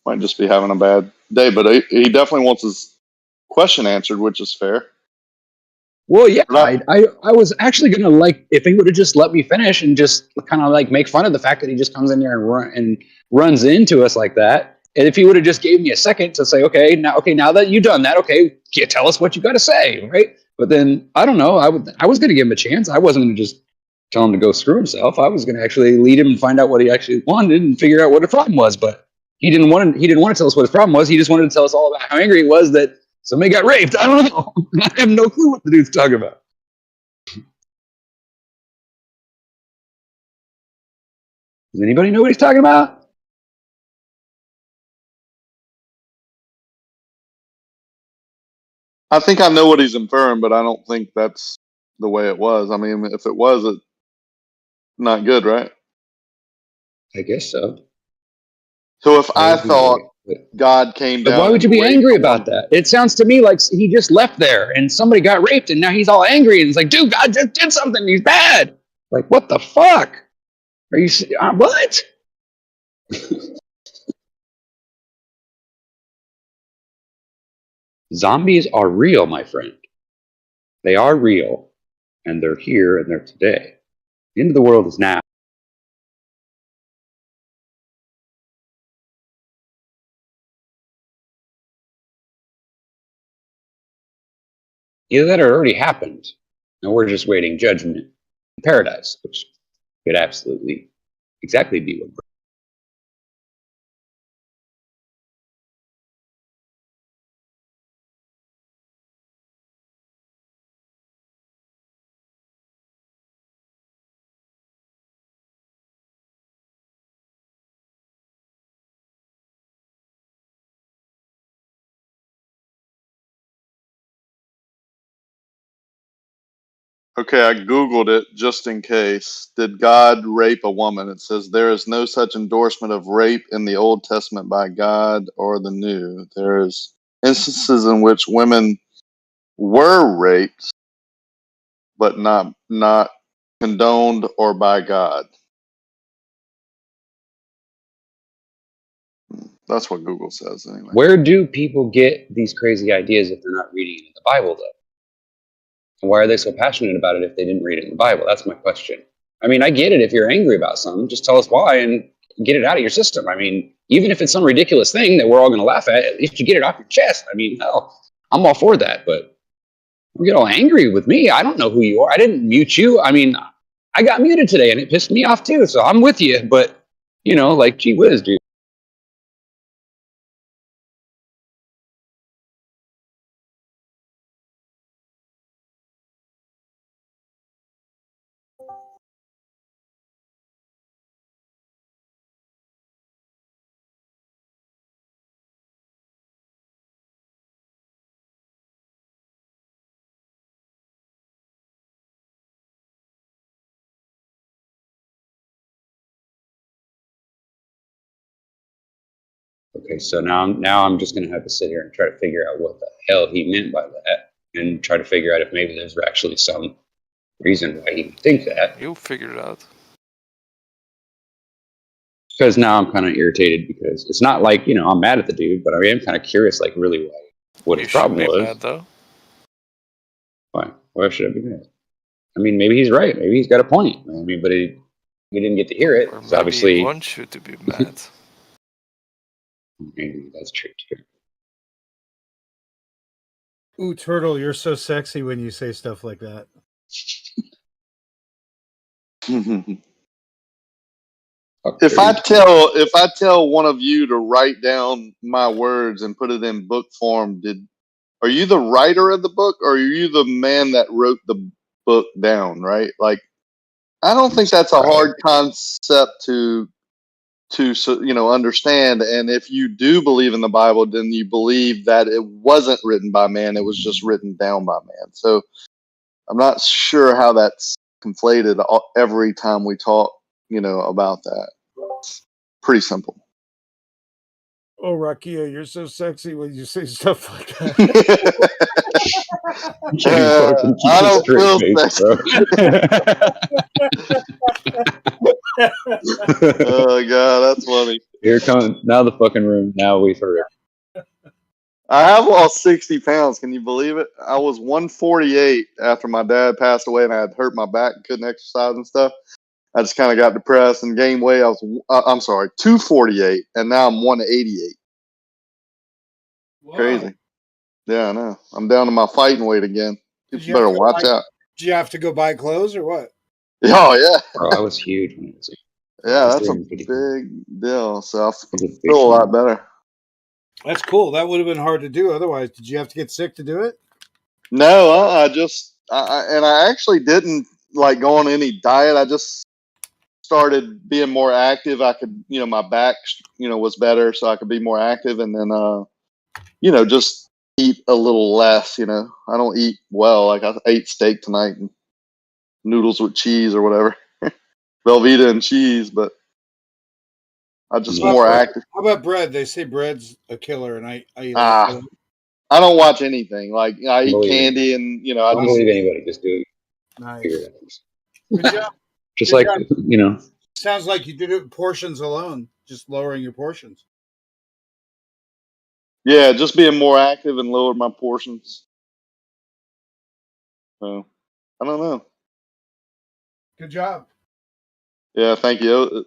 might just be having a bad day, but he definitely wants his question answered, which is fair. Well, yeah, But I was actually gonna like if he would have just let me finish and just kind of like make fun of the fact that he just comes in there and runs into us like that. And if he would have just gave me a second to say, okay, now that you've done that, okay, tell us what you got to say, right? But then I don't know. I was gonna give him a chance. I wasn't gonna just tell him to go screw himself. I was gonna actually lead him and find out what he actually wanted and figure out what the problem was. But he didn't want to tell us what his problem was. He just wanted to tell us all about how angry he was that somebody got raped. I don't know. I have no clue what the dude's talking about. Does anybody know what he's talking about? I think I know what he's inferring, but I don't think that's the way it was. I mean, if it was, it's not good, right? I guess so. So if Why I would we? thought God came But why down would you and be raped angry a about woman, that? It sounds to me like he just left there and somebody got raped and now he's all angry and it's like, dude, God just did something. He's bad. Like, what the fuck? Are you what? Zombies are real, my friend. They are real, and they're here and they're today. The end of the world is now. Either that or it already happened, and we're just waiting judgment in paradise, which could absolutely exactly be what. okay, I Googled it just in case. Did God rape a woman? It says there is no such endorsement of rape in the Old Testament by God or the New. There's instances in which women were raped, but not condoned or by God. That's what Google says anyway. Where do people get these crazy ideas if they're not reading it in the Bible, though? And why are they so passionate about it if they didn't read it in the Bible? That's my question. I mean, I get it if you're angry about something, just tell us why and get it out of your system. I mean, even if it's some ridiculous thing that we're all going to laugh at least you get it off your chest. I mean, hell, I'm all for that, but don't get all angry with me. I don't know who you are. I didn't mute you. I mean, I got muted today and it pissed me off too. So I'm with you, but like, gee whiz, dude. Okay, so now I'm just going to have to sit here and try to figure out what the hell he meant by that and try to figure out if maybe there's actually some reason why he would think that. You'll figure it out. Because now I'm kind of irritated because it's not like, I'm mad at the dude, but I am kind of curious, like, really what You his should problem be was. mad though. Why should I be mad? I mean, maybe he's right. Maybe he's got a point. I mean, but we didn't get to hear it. Or So maybe he obviously, wants you to be mad. maybe that's true too. Ooh, Turtle, you're so sexy when you say stuff like that. If I tell one of you to write down my words and put it in book form, are you the writer of the book, or are you the man that wrote the book down? Right? Like, I don't think that's a hard concept to understand. And if you do believe in the Bible, then you believe that it wasn't written by man; it was just written down by man. So I'm not sure how that's conflated every time we talk, about that. It's pretty simple. Oh, Rakia, you're so sexy when you say stuff like that. I don't feel sexy. Oh God, that's funny. Here comes now the fucking room. Now we've heard it. I have lost 60 pounds. Can you believe it? I was 148 after my dad passed away, and I had hurt my back and couldn't exercise and stuff. I just kind of got depressed and gained weight. I'm sorry, 248, and now I'm 188. Whoa. Crazy. Yeah, I know. I'm down to my fighting weight again. You better watch out. Did you have to go buy clothes or what? Oh, yeah. Bro, I was huge when I was yeah, that's a big deal. So I feel a lot better. That's cool. That would have been hard to do otherwise. Did you have to get sick to do it? No, I actually didn't like go on any diet. I just started being more active. I could, my back, was better, so I could be more active, and then, just eat a little less. I don't eat well. Like I ate steak tonight and noodles with cheese or whatever, Velveeta and cheese, but I just more active. How about bread? They say bread's a killer, and I eat. I don't watch anything. Like I eat candy, and I don't believe anybody. Just do it. Nice. Good job. Just Good like job. Sounds like you did it in portions alone, just lowering your portions. Yeah, just being more active and lowered my portions. So I don't know. Good job. Yeah, thank you.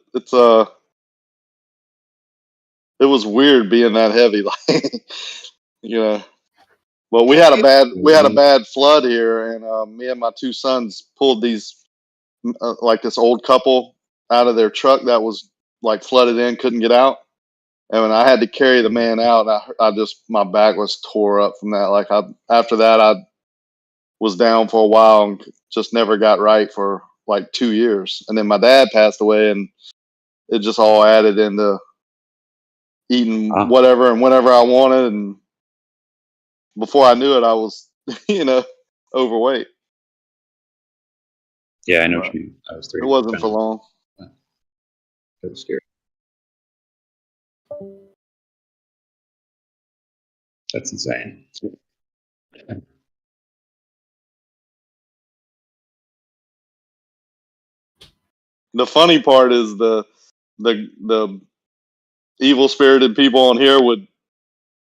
It was weird being that heavy, like Well, we had a bad flood here, and me and my two sons pulled these like this old couple out of their truck that was like flooded in, couldn't get out, and when I had to carry the man out, my back was tore up from that. Like after that, I was down for a while and just never got right for like 2 years, and then my dad passed away, and it just all added into eating whatever and whenever I wanted, and before I knew it, I was overweight. Yeah, I know what you mean. I was 3. It wasn't for long. That was scary. That's insane. The funny part is the evil spirited people on here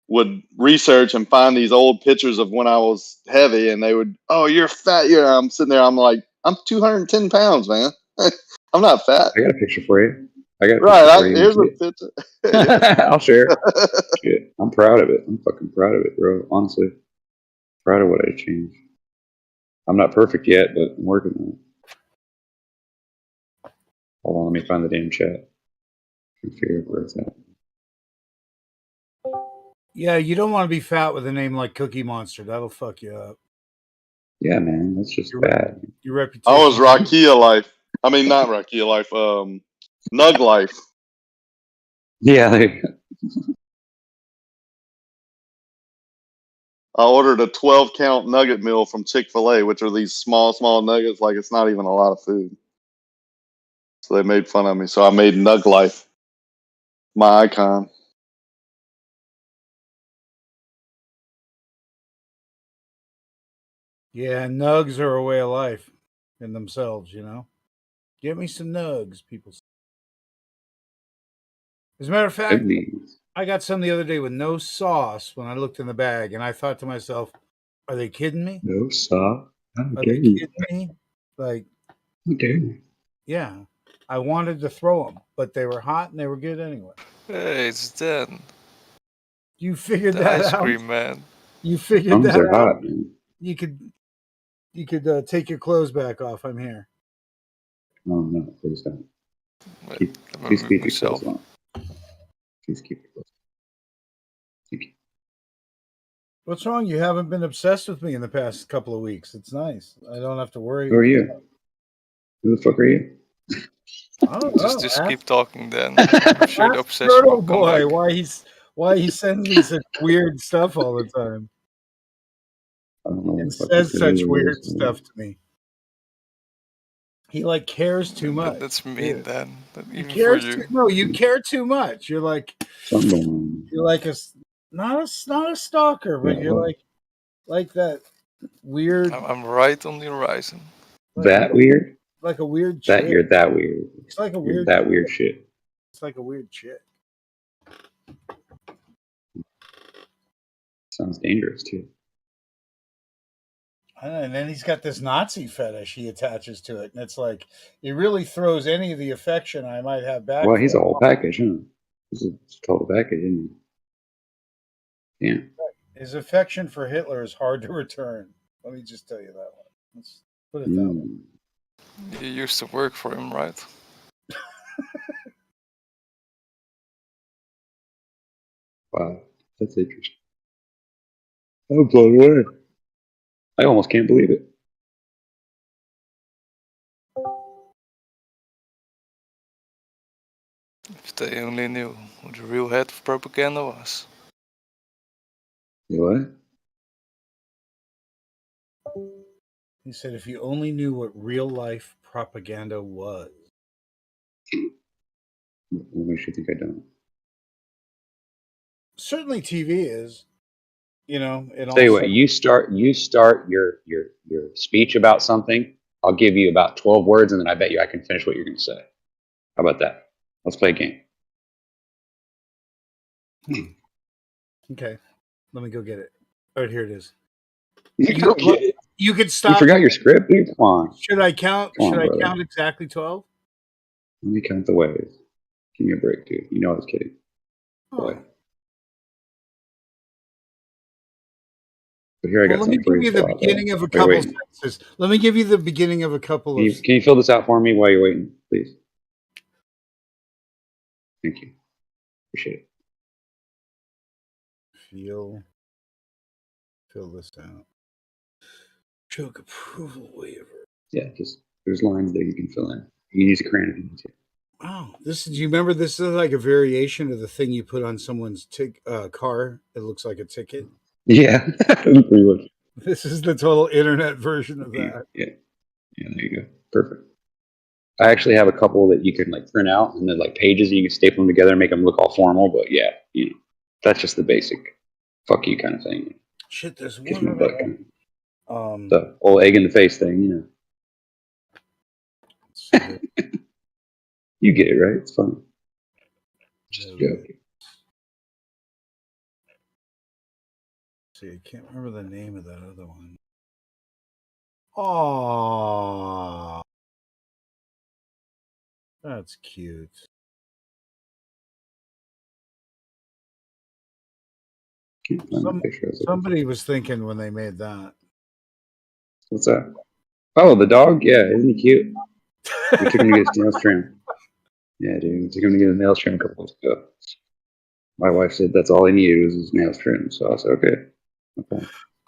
would research and find these old pictures of when I was heavy, and they would, oh, you're fat. Yeah, I'm sitting there. I'm like, I'm 210 pounds, man. I'm not fat. I got a picture for you. Here's a picture. I'll share. Shit, I'm proud of it. I'm fucking proud of it, bro. Honestly, proud of what I changed. I'm not perfect yet, but I'm working on it. Hold on, let me find the damn chat. Figure out where it's at. Yeah, you don't want to be fat with a name like Cookie Monster. That'll fuck you up. Yeah, man, that's just bad. Your reputation. I was Rakia Life. I mean, not Rakia Life. Nug Life. Yeah. I ordered a 12-count nugget meal from Chick-fil-A, which are these small nuggets. Like, it's not even a lot of food. So they made fun of me. So I made Nug Life my icon. Yeah, nugs are a way of life in themselves, Get me some nugs, people say. As a matter of fact, I got some the other day with no sauce when I looked in the bag, and I thought to myself, are they kidding me? No sauce? Are they kidding me? Like, okay. Yeah. I wanted to throw them, but they were hot and they were good anyway. Hey, it's Dan. You figured the that ice out? cream man. You figured Tongues that are out? hot, man. You could take your clothes back off. I'm here. Oh no, please don't. Wait, Please keep your myself. clothes on. Please keep your clothes on. Thank you. What's wrong? You haven't been obsessed with me in the past couple of weeks. It's nice. I don't have to worry. Who are you? Who the fuck are you? I don't know. Just Ask, keep talking then. I'm sure the ask obsession Turtle will come Boy back. why he sends me such weird stuff all the time I don't know and what the fuck says such who it weird is. stuff to me. He like cares too much. That's mean, Dan. You Even for cares you. no, you care too much. You're like Something. not a stalker, but Yeah, you're what? like that weird I'm right on the horizon. That weird? like a weird That chick. you're that weird. It's like a You're weird that weird shit. It's like a weird chick. Sounds dangerous too. And then he's got this Nazi fetish he attaches to it, and it's like it really throws any of the affection I might have back. Well, for he's a him whole off. package, huh? He's a total package, isn't he? Yeah. His affection for Hitler is hard to return. Let me just tell you that one. Let's put it that way. You used to work for him, right? Wow, that's interesting. I'm blown away. I almost can't believe it. If they only knew who the real head of propaganda was. You what? He said, if you only knew what real life propaganda was. What makes you think I don't? Certainly TV is. You know, it Tell you also what, you start your speech about something. I'll give you about 12 words, and then I bet you I can finish what you're going to say. How about that? Let's play a game. Okay. Let me go get it. Oh, here it is. Go get it. You could stop. You forgot your script, dude. Come on. Should I count? Come on, Should I brother. count exactly 12? Let me count the waves. Give me a break, dude. You know I was kidding. Boy. But here I got Let me something for give you the to fill out, beginning of a Are you couple waiting? sentences. Let me give you the beginning of a couple of. Can you fill this out for me while you're waiting, please? Thank you. Appreciate it. Fill this out. Choke approval waiver. Yeah, just there's lines there you can fill in. You can use a crayon if you need to. Wow, do you remember this is like a variation of the thing you put on someone's car? It looks like a ticket. Yeah, pretty much. This is the total internet version of that. Yeah, there you go. Perfect. I actually have a couple that you can like print out and then like pages and you can staple them together and make them look all formal. But yeah, you know, that's just the basic fuck you kind of thing. Shit, there's Kiss one my other butt kind one. of the old egg in the face thing, you know. You get it, right? It's funny. Just a joke. See, I can't remember the name of that other one. Oh, that's cute. Somebody was thinking when they made that. What's that? Oh, the dog? Yeah, isn't he cute? We took him to get his nails trimmed. Yeah, dude, we took him to get his nails trimmed a couple weeks ago. My wife said that's all he needed was his nails trimmed. So I said, okay.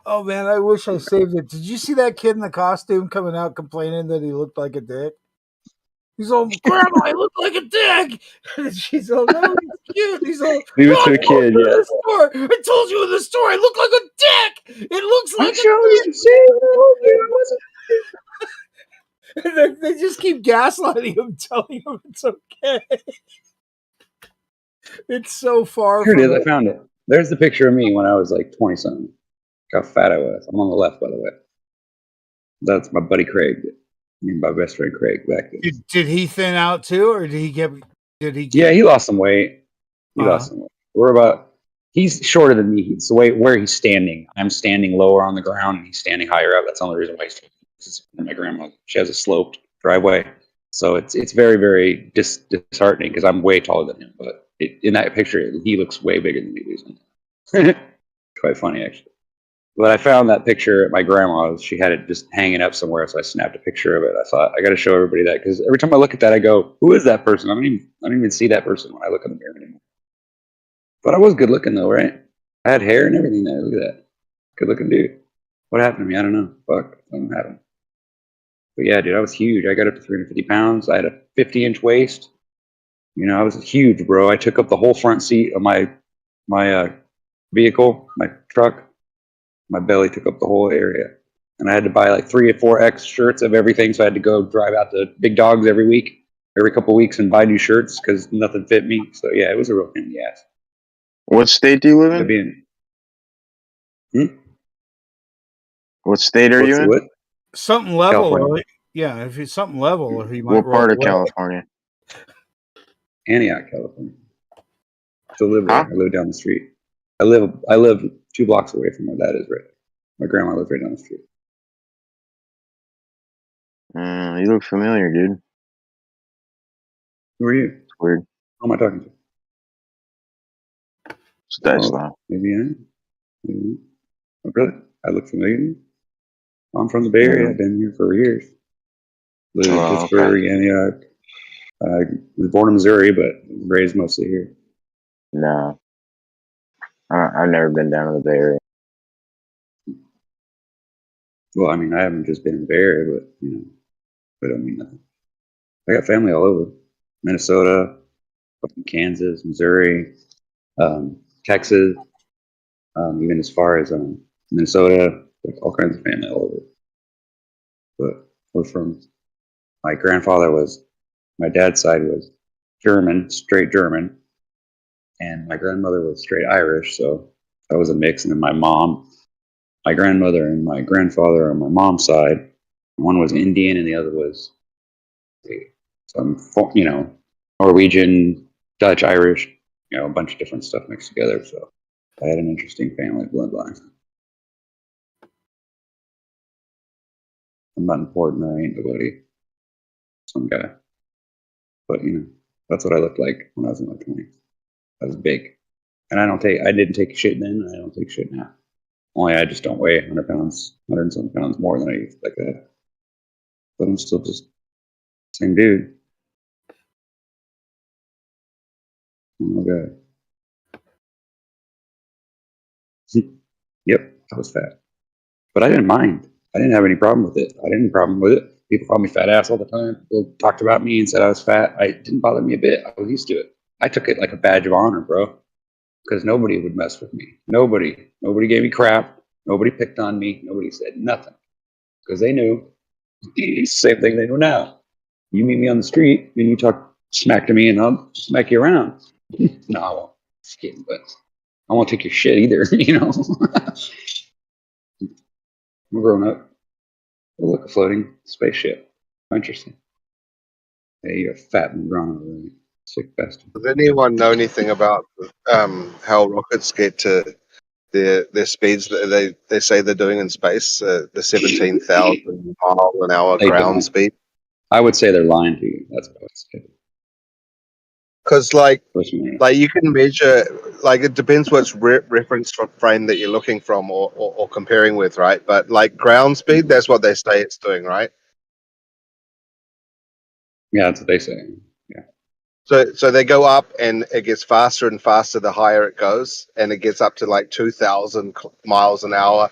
Oh man, I wish I saved it. Did you see that kid in the costume coming out complaining that he looked like a dick? He's all, Grandma, I look like a dick. And she's all, no, he's cute. He's all, Leave it to a kid, yeah. I told you in the store, I look like a dick. It looks like a dick. They just keep gaslighting him, telling him it's okay. It's so far Here from it is. I found it. There's the picture of me when I was like 20 something. How fat I was. I'm on the left, by the way. That's my buddy Craig. My best friend Craig back then. Did he thin out too, or did he get? Yeah, he lost some weight. He lost some weight. He's shorter than me. It's the way where he's standing. I'm standing lower on the ground and he's standing higher up. That's the only reason why he's my grandma. She has a sloped driveway. So it's very, very disheartening because I'm way taller than him. But in that picture, he looks way bigger than me. Quite funny, actually. But I found that picture at my grandma's. She had it just hanging up somewhere, so I snapped a picture of it. I thought I got to show everybody that because every time I look at that, I go, "Who is that person?" I don't even see that person when I look in the mirror anymore. But I was good looking though, right? I had hair and everything there. Look at that, good looking dude. What happened to me? I don't know. Fuck, something happened. But yeah, dude, I was huge. I got up to 350 pounds. I had a 50-inch waist. You know, I was huge, bro. I took up the whole front seat of my vehicle, my truck. My belly took up the whole area. And I had to buy like 3 or 4 X shirts of everything. So I had to go drive out to Big Dogs every couple of weeks and buy new shirts because nothing fit me. So yeah, it was a real pain in the ass. What state do you live in? What state are you in? What? Something level, California. yeah. If it's something level, or you might What roll part of away. California? Antioch, California. Still live there. Huh? I live down the street. I live 2 blocks away from where that is right. My grandma lives right down the street. You look familiar, dude. Who are you? It's weird. Who am I talking to? It's Dyslaw. Maybe I am. Maybe. Oh, really? I look familiar. I'm from the Bay Area. I've been here for years. Lived in Oh, Pittsburgh, okay. Antioch. I was born in Missouri, but raised mostly here. No. I've never been down to the Bay Area. Well, I mean, I haven't just been in the Bay Area, but, you know, I don't mean nothing. I got family all over. Minnesota, Kansas, Missouri, Texas, even as far as Minnesota, like all kinds of family all over. But we're from, my grandfather was, my dad's side was German, straight German, and my grandmother was straight Irish, so that was a mix. And then my grandmother and my grandfather on my mom's side, one was Indian and the other was some, you know, Norwegian, Dutch, Irish, you know, a bunch of different stuff mixed together. So I had an interesting family bloodline. I'm not important. I ain't nobody. Some guy. But, you know, that's what I looked like when I was in my 20s. I was big. And I didn't take shit then, and I don't take shit now. Only I just don't weigh 100 pounds, 100 and some pounds more than I used like that. But I'm still just same dude. Oh, God. Yep, I was fat. But I didn't mind. I didn't have any problem with it. I didn't have a problem with it. People called me fat ass all the time. People talked about me and said I was fat. It didn't bother me a bit. I was used to it. I took it like a badge of honor, bro. Because nobody would mess with me. Nobody. Nobody gave me crap. Nobody picked on me. Nobody said nothing. Because they knew. Same thing they know now. You meet me on the street and you talk smack to me and I'll smack you around. No, I won't. Just kidding, but I won't take your shit either, you know? I'm grown up. Oh, look, a floating spaceship. Interesting. Hey, you're fat and grown already. Sick bastard. Does anyone know anything about how rockets get to their speeds that they say they're doing in space? The 17,000 mile an hour They ground don't. speed. I would say they're lying to you. That's what I would say. Because like Personally. you can measure, like it depends which reference frame that you're looking from or comparing with, right? But like ground speed, that's what they say it's doing, right? Yeah, that's what they say. Yeah. So they go up and it gets faster and faster the higher it goes, and it gets up to like 2,000 miles an hour.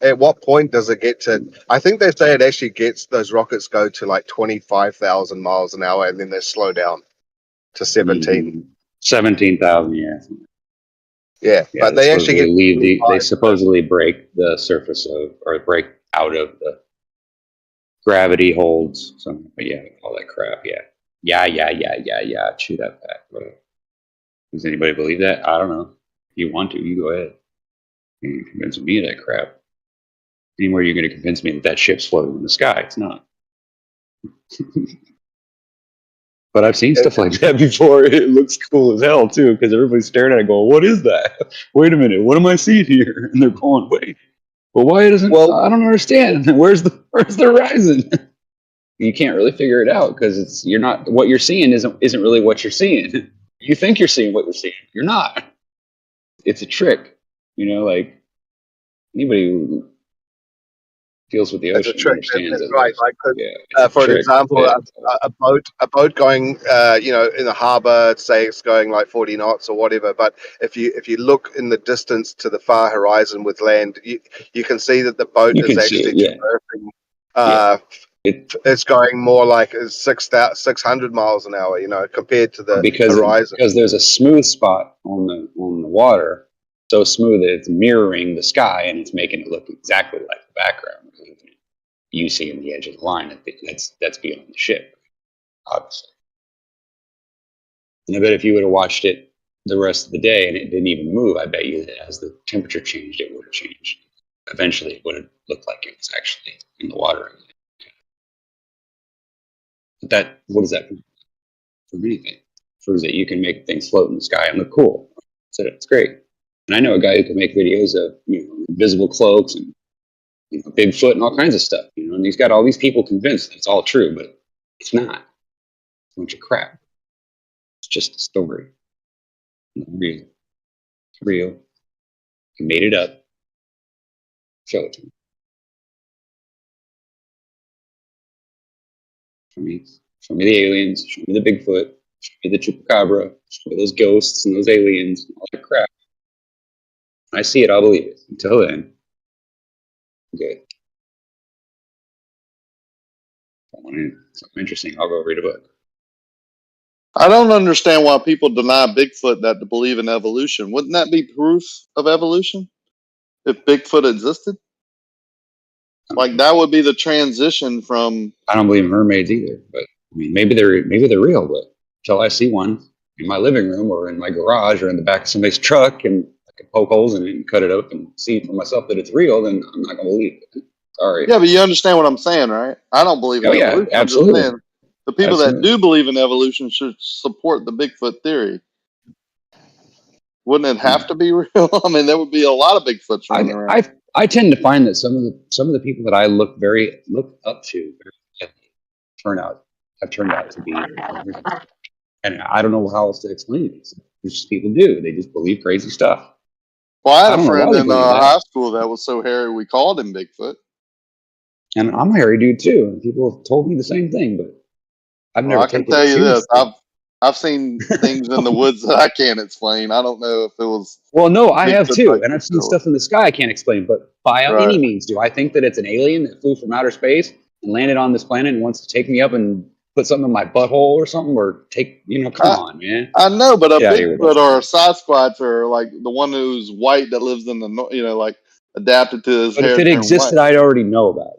At what point does it get to? I think they say it actually gets, those rockets go to like 25,000 miles an hour, and then they slow down to 17. Mm-hmm. 17,000, yeah. Yeah, Yeah, but they actually get they supposedly break the surface of, or break out of the gravity holds. Something, but yeah, all that crap. Yeah. Yeah. Chew that back. Bro. Does anybody believe that? I don't know. If you want to, you go ahead. You can convince me of that crap. Anywhere you're going to convince me that that ship's floating in the sky, it's not. But I've seen stuff like that before. It looks cool as hell too, because everybody's staring at it, going, "What is that? Wait a minute, what am I seeing here?" And they're going, "Wait, well, why doesn't? I don't understand. Where's the horizon?" You can't really figure it out because it's you're not what you're seeing isn't really what you're seeing. You think you're seeing what you're seeing, you're not. It's a trick, you know. Like anybody who deals with the It's a ocean trick, isn't understands it? that. Right, like It's a for an trick. example, Yeah. a boat going, in the harbour, say it's going like 40 knots or whatever. But if you look in the distance to the far horizon with land, you can see that the boat You is can see actually it. Yeah. traversing. Yeah. It's going more like 600 miles an hour, compared to the horizon. Because there's a smooth spot on the water, so smooth that it's mirroring the sky and it's making it look exactly like the background you see in the edge of the line. That's beyond the ship, obviously. And I bet if you would have watched it the rest of the day and it didn't even move, I bet you that as the temperature changed, it would have changed. Eventually, it would have looked like it was actually in the water. But what does that prove? For anything? Proves that you can make things float in the sky and look cool. So it's great. And I know a guy who can make videos of invisible cloaks and Bigfoot and all kinds of stuff. And he's got all these people convinced that it's all true, but it's not. It's a bunch of crap. It's just a story. Not real. It's real. He made it up. Show it to me. Show me the aliens. Show me the Bigfoot. Show me the chupacabra. Show me those ghosts and those aliens and all that crap. When I see it, I'll believe it. Until then, good. If I want something interesting, I'll go read a book. I don't understand why people deny Bigfoot that to believe in evolution. Wouldn't that be proof of evolution if Bigfoot existed? Like that would be the transition from. I don't believe in mermaids either, but I mean, maybe they're real. But until I see one in my living room or in my garage or in the back of somebody's truck, and I can poke holes in it and cut it up and see for myself that it's real, then I'm not gonna believe it. Sorry. Yeah, but you understand what I'm saying, right? I don't believe in evolution. Yeah, absolutely. I'm just saying the people that do believe in evolution should support the Bigfoot theory. Wouldn't it have to be real? I mean, there would be a lot of Bigfoots running around. I tend to find that some of the people that I look up to have turned out to be, and I don't know how else to explain it. Just people do. They just believe crazy stuff. Well, I had a friend in high school that was so hairy we called him Bigfoot. And I'm a hairy dude too, and people have told me the same thing, but I've never taken it seriously. I can tell you this: I've seen things in the woods that I can't explain. I don't know if it was. Well, no, I have too, and I've seen stuff in the sky I can't explain. But by any means, do I think that it's an alien that flew from outer space and landed on this planet and wants to take me up and put something in my butthole or something, or come on, man. I know, but a Bigfoot or a Sasquatch or like the one who's white that lives in the like adapted to his hair. But if it existed, I'd already know about it.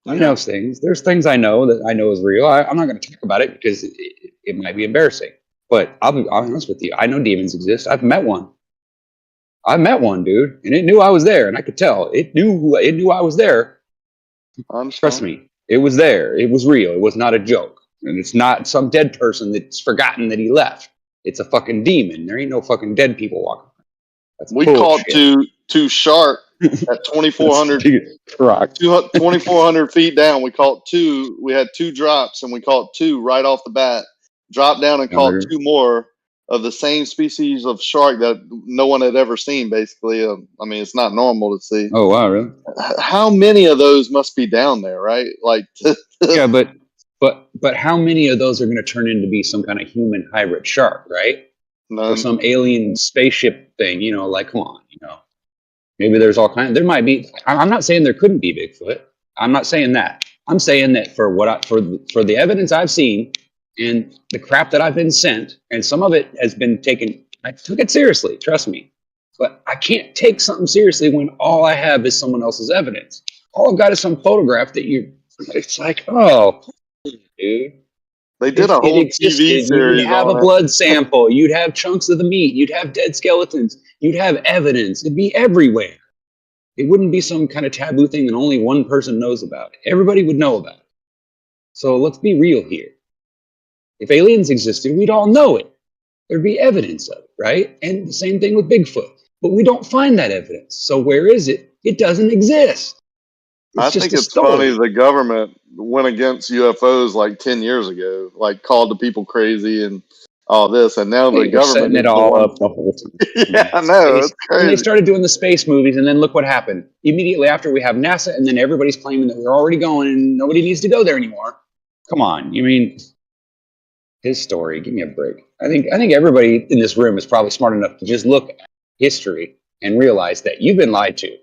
I know things. There's things I know that I know is real. I'm not going to talk about it because it might be embarrassing. But I'll be honest with you. I know demons exist. I've met one. Dude, and it knew I was there, and I could tell. It knew I was there. Trust me, it was there. It was real. It was not a joke, and it's not some dead person that's forgotten that he left. It's a fucking demon. There ain't no fucking dead people walking. We caught two shark at 2,400 feet down. We caught two. We had two drops, and we caught two right off the bat. Dropped down and caught two more of the same species of shark that no one had ever seen. Basically, I mean, it's not normal to see. Oh wow, really? How many of those must be down there, right? Like, yeah, but how many of those are going to turn into be some kind of human hybrid shark, right? None. Or some alien spaceship thing, like, come on, maybe there's all kinds. There might be. I'm not saying there couldn't be Bigfoot. I'm not saying that. I'm saying that for the evidence I've seen and the crap that I've been sent, and some of it has been taken. I took it seriously, trust me. But I can't take something seriously when all I have is someone else's evidence. All I've got is some photograph that it's like, oh, dude. They did a whole TV series. You'd have a blood sample. You'd have chunks of the meat. You'd have dead skeletons. You'd have evidence. It'd be everywhere. It wouldn't be some kind of taboo thing that only one person knows about. Everybody would know about it. So let's be real here. If aliens existed, we'd all know it. There'd be evidence of it, right? And the same thing with Bigfoot. But we don't find that evidence. So where is it? It doesn't exist. I think it's funny the government went against UFOs like 10 years ago, like called the people crazy and all this, and now Yeah, the you're setting government it is the all one. up the whole time. Yeah, I know. Space. It's And they crazy. started doing the space movies, and then look what happened. Immediately after, we have NASA, and then everybody's claiming that we're already going, and nobody needs to go there anymore. Come on, you mean his story? Give me a break. I think everybody in this room is probably smart enough to just look at history and realize that you've been lied to.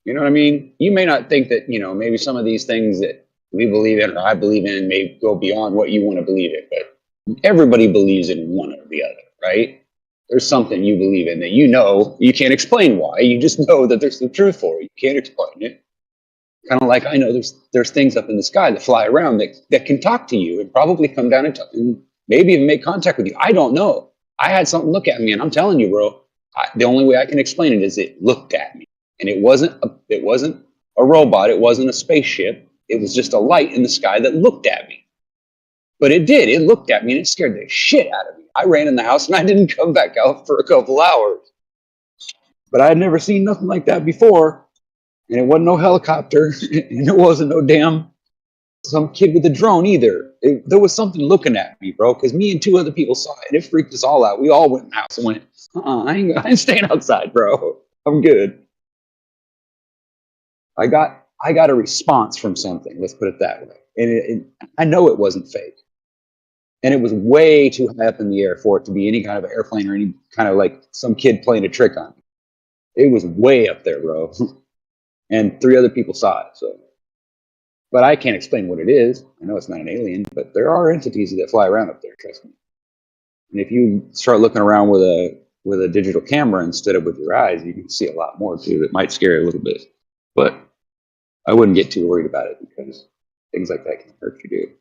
You know what I mean? You may not think that, maybe some of these things that we believe in or I believe in may go beyond what you want to believe in, but everybody believes in one or the other, right? There's something you believe in that you can't explain why. You just know that there's the truth for it. You can't explain it. Kind of like I know there's things up in the sky that fly around that can talk to you and probably come down and maybe even make contact with you. I don't know. I had something look at me, and I'm telling you, bro, the only way I can explain it is it looked at me. And it wasn't a robot. It wasn't a spaceship. It was just a light in the sky that looked at me. But it did. It looked at me and it scared the shit out of me. I ran in the house and I didn't come back out for a couple hours. But I had never seen nothing like that before. And it wasn't no helicopter. And it wasn't no damn some kid with a drone either. There was something looking at me, bro, because me and two other people saw it. And it freaked us all out. We all went in the house and went, I ain't staying outside, bro. I'm good. I got a response from something. Let's put it that way. And I know it wasn't fake. And it was way too high up in the air for it to be any kind of airplane or any kind of like some kid playing a trick on me. It was way up there, bro. And three other people saw it. So, but I can't explain what it is. I know it's not an alien, but there are entities that fly around up there. Trust me. And if you start looking around with a digital camera instead of with your eyes, you can see a lot more too. It might scare you a little bit, but I wouldn't get too worried about it because things like that can hurt you, dude.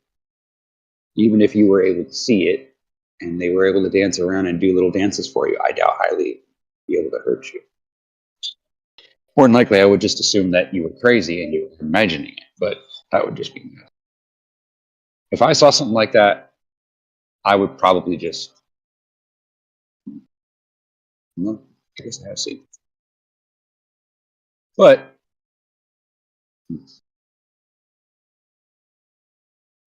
Even if you were able to see it and they were able to dance around and do little dances for you, I doubt highly be able to hurt you. More than likely, I would just assume that you were crazy and you were imagining it, but that would just be me. If I saw something like that, I would probably just, I guess I have seen. But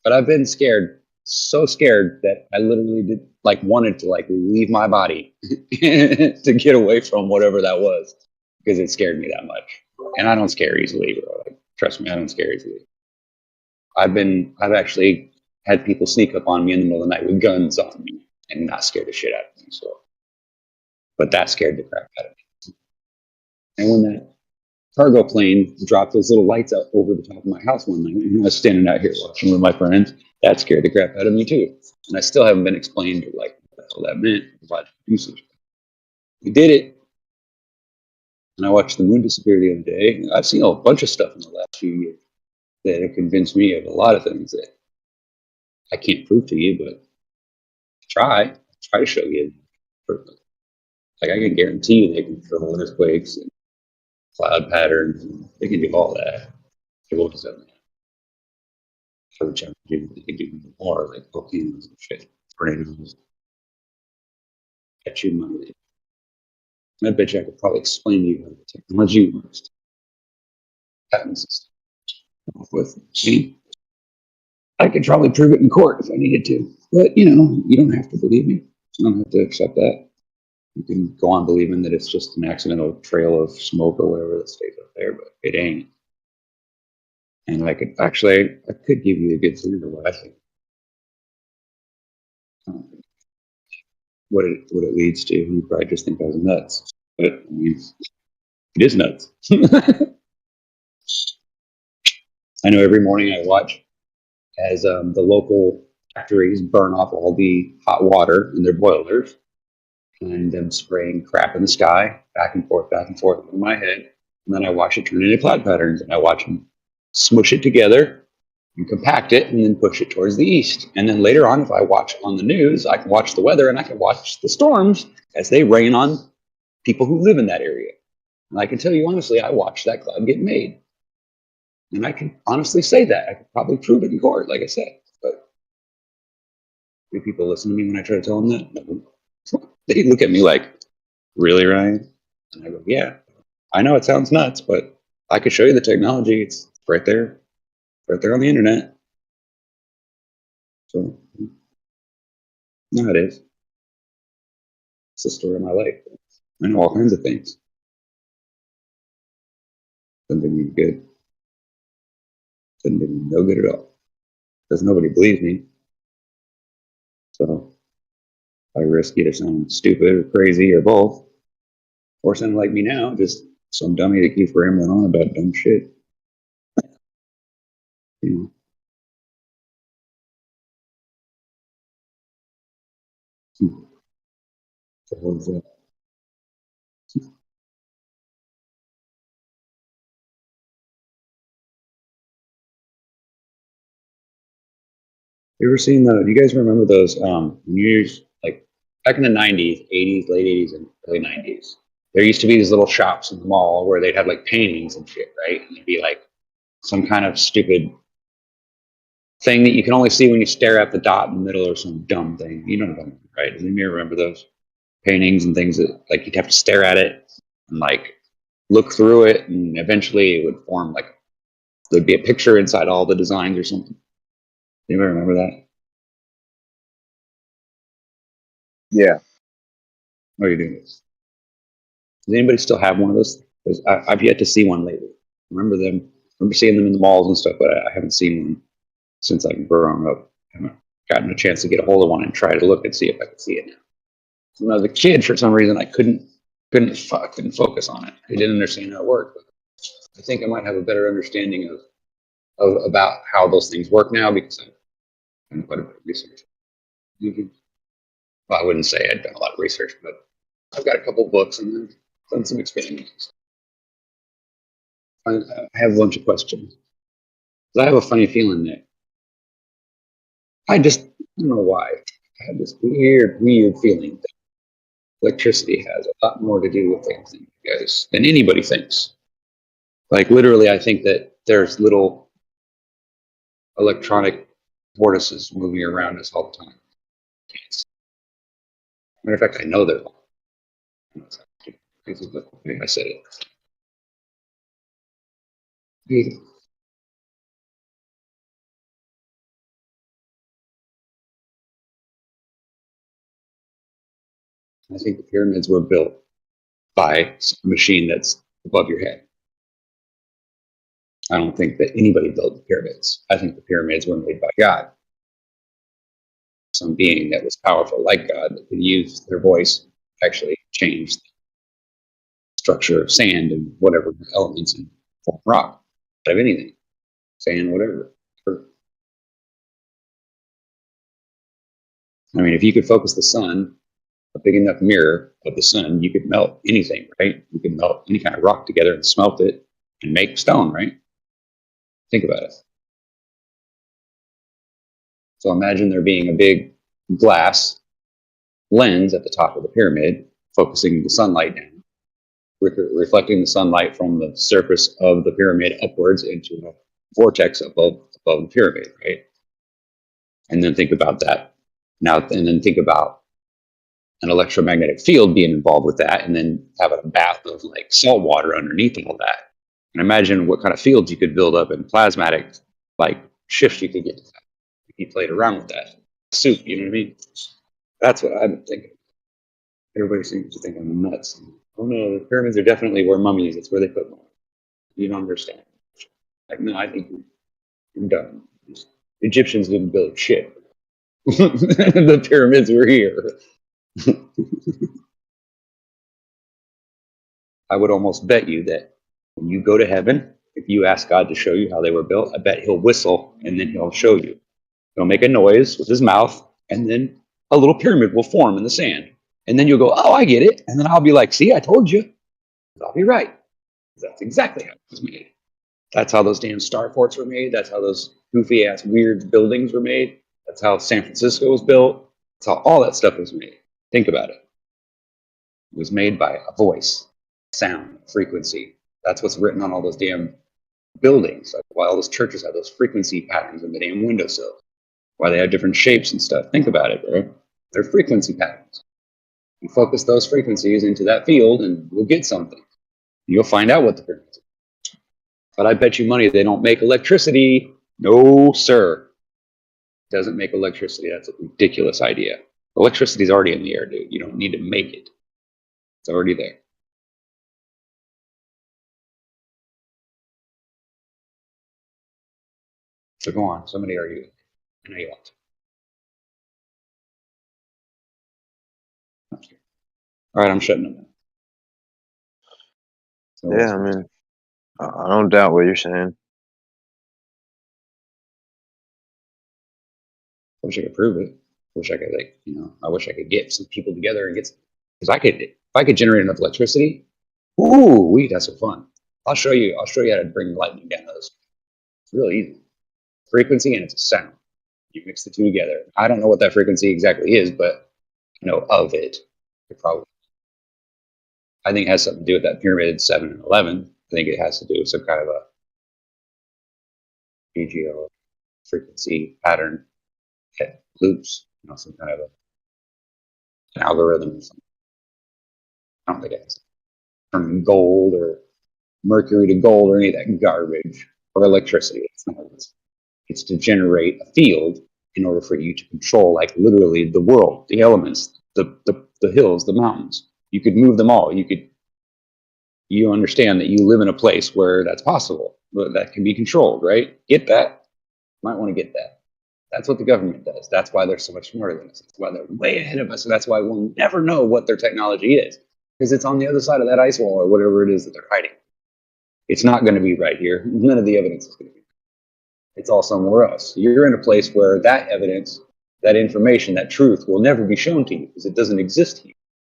I've been scared, so scared that I literally wanted to leave my body to get away from whatever that was because it scared me that much. And I don't scare easily, bro. Trust me, I don't scare easily. I've actually had people sneak up on me in the middle of the night with guns on me and not scare the shit out of me. So, but that scared the crap out of me. And when that cargo plane dropped those little lights out over the top of my house one night, and I was standing out here watching with my friends, that scared the crap out of me too. And I still haven't been explained what the hell that meant about usage. We did it. And I watched the moon disappear the other day. I've seen a bunch of stuff in the last few years that have convinced me of a lot of things that I can't prove to you, but try to show you. Like I can guarantee you they can control earthquakes and cloud patterns. And they can do all that. They won't do that. So they can do more, like volcanoes and shit, tornadoes. Catch you money. I bet you I could probably explain to you how the technology works. Happens with me. I could probably prove it in court if I needed to. But, you don't have to believe me. You don't have to accept that. You can go on believing that it's just an accidental trail of smoke or whatever that stays up there, but it ain't. And I could give you a good theory of what I think. What it leads to. You probably just think I was nuts. But, I mean, it is nuts. I know every morning I watch as the local factories burn off all the hot water in their boilers and them spraying crap in the sky, back and forth over my head. And then I watch it turn into cloud patterns and I watch them smush it together and compact it and then push it towards the east. And then later on, if I watch on the news, I can watch the weather and I can watch the storms as they rain on people who live in that area. And I can tell you honestly, I watched that cloud get made. And I can honestly say that. I could probably prove it in court, like I said. But do people listen to me when I try to tell them that? No. They look at me like, really, Ryan? And I go, yeah. I know it sounds nuts, but I could show you the technology. It's right there. Right there on the internet. So No, it is. It's the story of my life. I know all kinds of things. Doesn't do me good. Doesn't do me no good at all. Because nobody believes me. So I risk either sounding stupid or crazy or both. Or sounding like me now, just some dummy that keeps rambling on about dumb shit. You know. So what is that? You ever seen the? You guys remember those news like back in the '90s, '80s, late '80s, and early '90s? There used to be these little shops in the mall where they'd have like paintings and shit, right? And it'd be like some kind of stupid thing that you can only see when you stare at the dot in the middle or some dumb thing. You know what I'm saying, right? Does anybody remember those paintings and things that like you'd have to stare at it and like look through it, and eventually it would form like there'd be a picture inside all the designs or something. Anybody remember that? Yeah. What are you doing? Does anybody still have one of those? Because I've yet to see one lately. I remember seeing them in the malls and stuff, but I haven't seen one since I've grown up. I haven't gotten a chance to get a hold of one and try to look and see if I could see it now. When I was a kid, for some reason, I couldn't focus on it. I didn't understand how it worked. I think I might have a better understanding of about how those things work now because I've done quite a bit of research. Well, I wouldn't say I'd done a lot of research, but I've got a couple of books and then done some experiments. I have a bunch of questions. I have a funny feeling that I don't know why. I have this weird feeling that electricity has a lot more to do with things than anybody thinks. Like literally, I think that there's little electronic vortices moving around us all the time. Matter of fact, I know they're all. I said it. I think the pyramids were built by a machine that's above your head. I don't think that anybody built the pyramids. I think the pyramids were made by God. Some being that was powerful like God that could use their voice to actually change the structure of sand and whatever elements and form rock out of anything. Sand, whatever. I mean, if you could focus the sun, a big enough mirror of the sun, you could melt anything, right? You could melt any kind of rock together and smelt it and make stone, right? Think about it. So imagine there being a big glass lens at the top of the pyramid, focusing the sunlight down, reflecting the sunlight from the surface of the pyramid upwards into a vortex above the pyramid, right? And then think about that. And then think about an electromagnetic field being involved with that, and then have a bath of like salt water underneath all that. And imagine what kind of fields you could build up and plasmatic like shifts you could get if you played around with that. Soup, you know what I mean? That's what I've been thinking. Everybody seems to think I'm nuts. Oh no, the pyramids are definitely where mummies. It's where they put them. You don't understand. Like, no, I think you're dumb. Egyptians didn't build shit. The pyramids were here. I would almost bet you that when you go to heaven, if you ask God to show you how they were built, I bet he'll whistle and then he'll show you. He'll make a noise with his mouth, and then a little pyramid will form in the sand. And then you'll go, oh, I get it. And then I'll be like, see, I told you. I'll be right. That's exactly how it was made. That's how those damn star forts were made. That's how those goofy ass weird buildings were made. That's how San Francisco was built. That's how all that stuff was made. Think about it. It was made by a voice, sound, frequency. That's what's written on all those damn buildings. Like why all those churches have those frequency patterns in the damn windowsills. Why they have different shapes and stuff. Think about it, bro. They're frequency patterns. You focus those frequencies into that field and you'll get something. You'll find out what the pyramids are. But I bet you money they don't make electricity. No, sir. It doesn't make electricity. That's a ridiculous idea. Electricity's already in the air, dude. You don't need to make it. It's already there. So go on. Somebody argue. I know you want to. All right, I'm shutting them down. So Yeah, I mean, I don't doubt what you're saying. I wish I could prove it. I wish I could, like, I wish I could get some people together and get, because if I could generate enough electricity, ooh, we could have some fun. I'll show you how to bring lightning down to those. It's really easy. Frequency and it's a sound. You mix the two together. I don't know what that frequency exactly is, but I know of it. I think it has something to do with that pyramid 7 and 11. I think it has to do with some kind of a BGO frequency pattern that loops, some kind of an algorithm or something. I don't think it has from gold or mercury to gold or any of that garbage or electricity. It's to generate a field in order for you to control, like, literally the world, the elements, the hills, the mountains. You could move them all. You understand that you live in a place where that's possible, that can be controlled, right? Get that? Might want to get that. That's what the government does. That's why they're so much smarter than us. That's why they're way ahead of us. And that's why we'll never know what their technology is, because it's on the other side of that ice wall or whatever it is that they're hiding. It's not going to be right here. None of the evidence is going to be. It's all somewhere else. You're in a place where that evidence, that information, that truth will never be shown to you because it doesn't exist to you.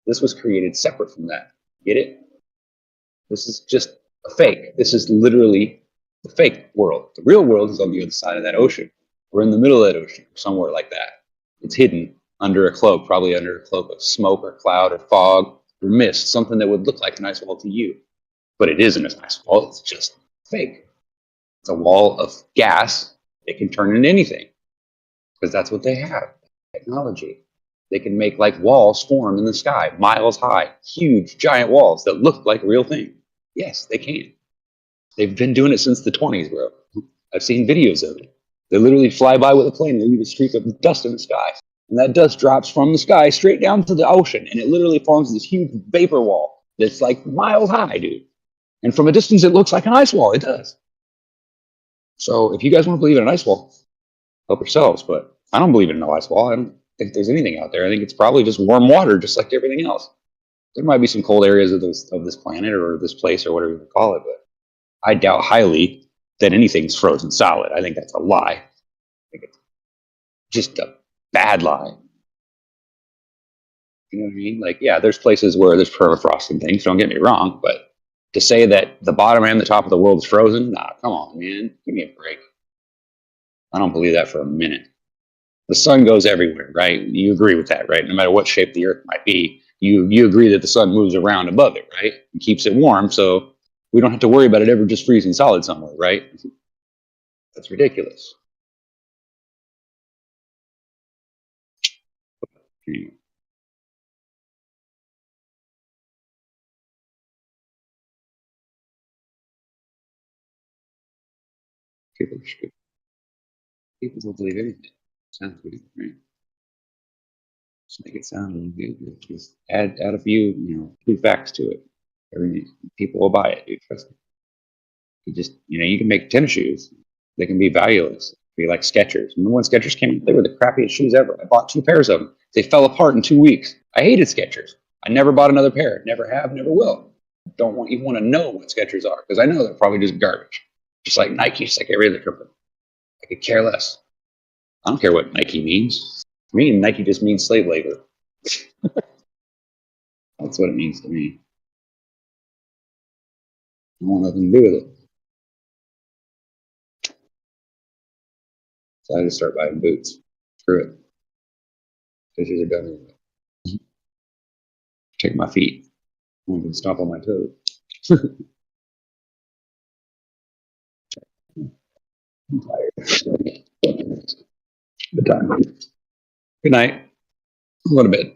This was created separate from that. Get it? This is just a fake. This is literally the fake world. The real world is on the other side of that ocean. We're in the middle of that ocean, somewhere like that. It's hidden under a cloak, probably under a cloak of smoke or cloud or fog or mist, something that would look like an ice wall to you. But it isn't an ice wall. It's just fake. It's a wall of gas. It can turn into anything because that's what they have, technology. They can make like walls form in the sky, miles high, huge, giant walls that look like a real thing. Yes, they can. They've been doing it since the 20s, bro. I've seen videos of it. They literally fly by with a plane and leave a streak of dust in the sky. And that dust drops from the sky straight down to the ocean. And it literally forms this huge vapor wall that's like miles high, dude. And from a distance, it looks like an ice wall. It does. So if you guys want to believe in an ice wall, help yourselves. But I don't believe in no ice wall. I don't think there's anything out there. I think it's probably just warm water, just like everything else. There might be some cold areas of this planet or this place or whatever you call it, but I doubt highly that anything's frozen solid. I think that's a lie. I think it's just a bad lie. You know what I mean? Like, yeah, there's places where there's permafrost and things, don't get me wrong, but to say that the bottom and the top of the world is frozen, nah, come on, man. Give me a break. I don't believe that for a minute. The sun goes everywhere, right? You agree with that, right? No matter what shape the earth might be, you agree that the sun moves around above it, right? It keeps it warm, so we don't have to worry about it ever just freezing solid somewhere, right? That's ridiculous. People are stupid. People don't believe anything. Sounds good, right? Just make it sound really good. Just add a few, few facts to it. People will buy it, dude. Trust me. You just, you can make tennis shoes. They can be valueless. Be like Skechers. Remember when Skechers came out? They were the crappiest shoes ever. I bought 2 pairs of them. They fell apart in 2 weeks. I hated Skechers. I never bought another pair. Never have, never will. Don't even want to know what Skechers are because I know they're probably just garbage. Just like Nike, just like every other company. I could care less. I don't care what Nike means. To me, Nike just means slave labor. That's what it means to me. I want nothing to do with it. So I just start buying boots. Screw it. Fishes are done anyway. Check my feet. I won't even stomp on my toes. I'm tired. Good time. Good night. I'm going to bed.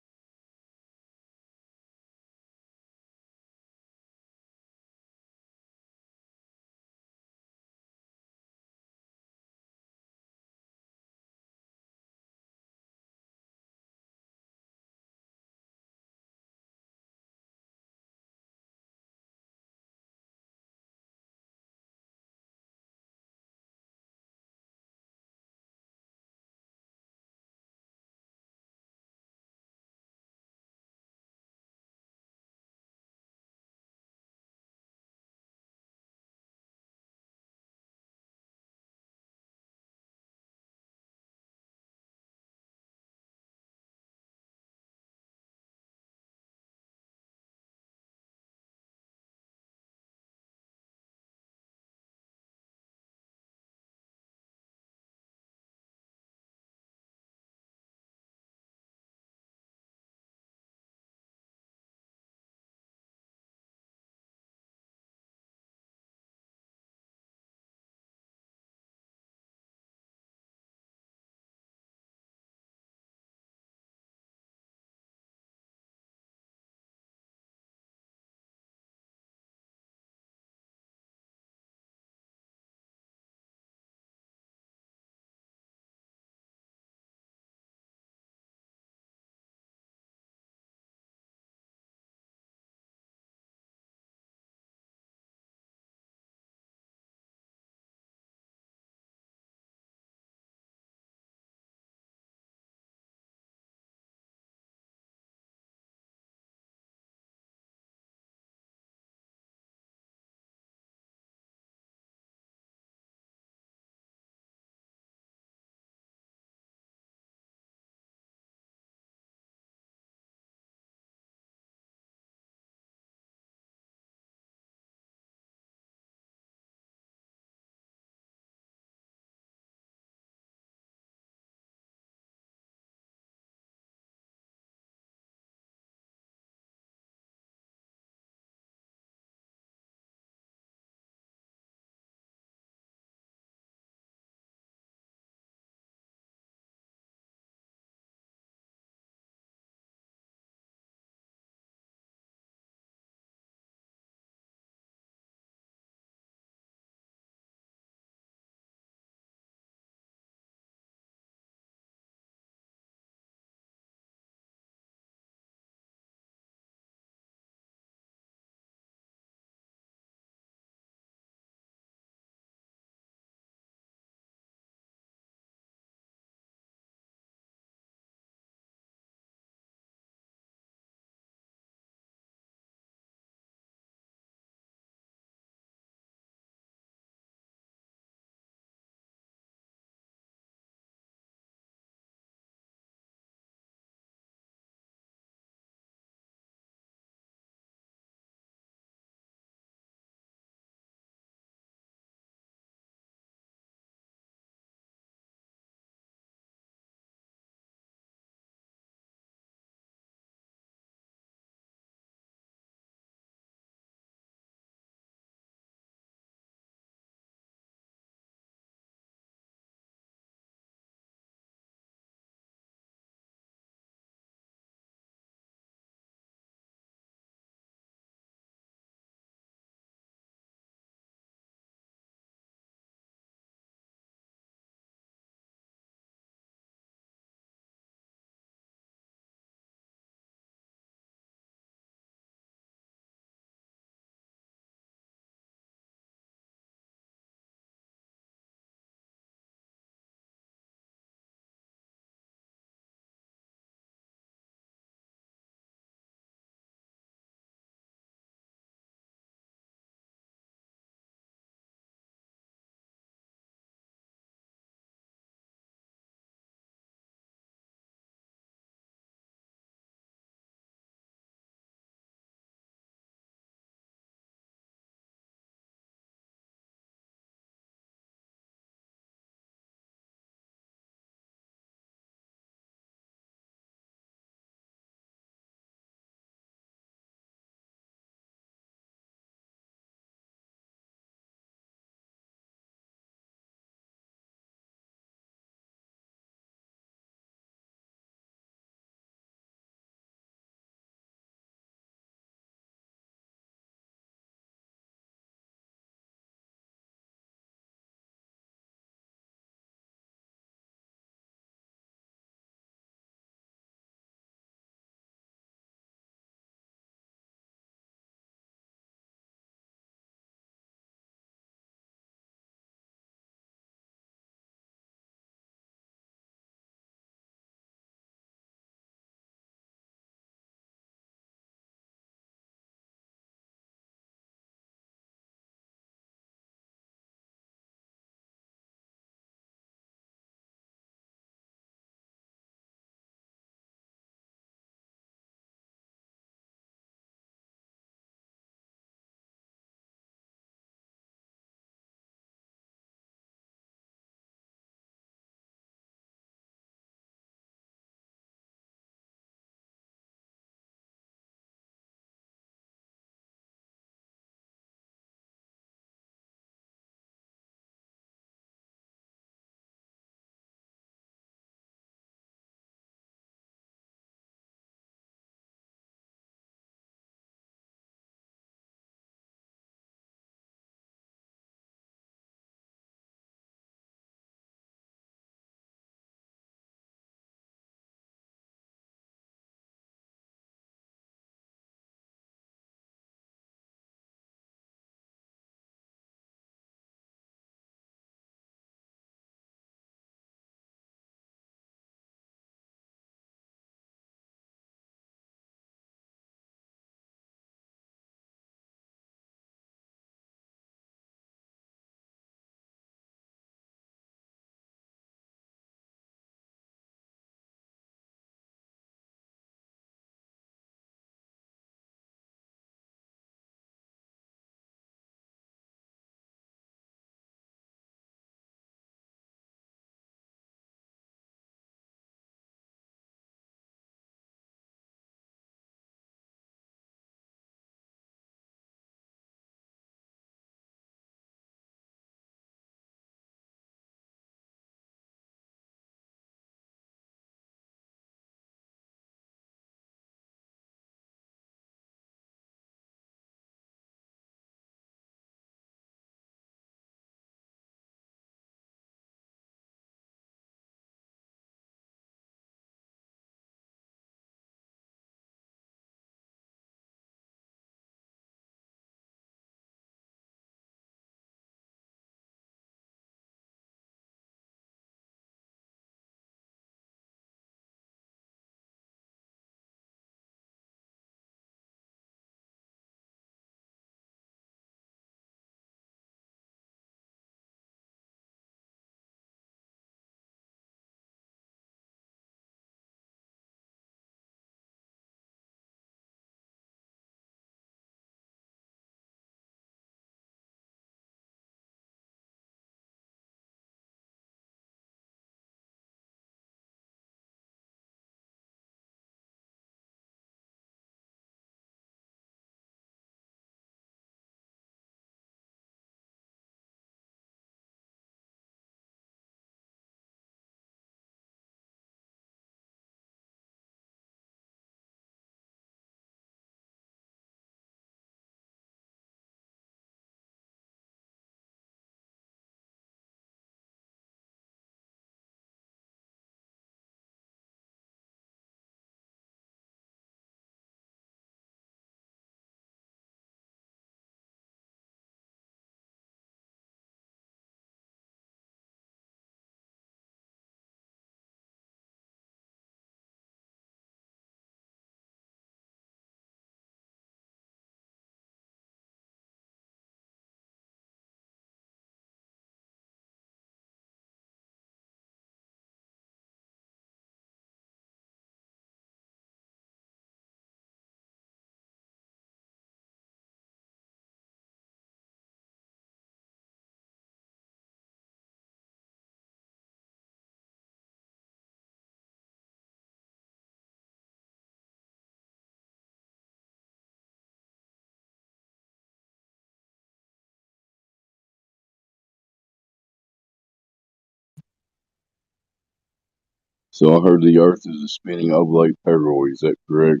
So I heard the Earth is a spinning oblate spheroid. Is that correct?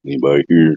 Anybody here?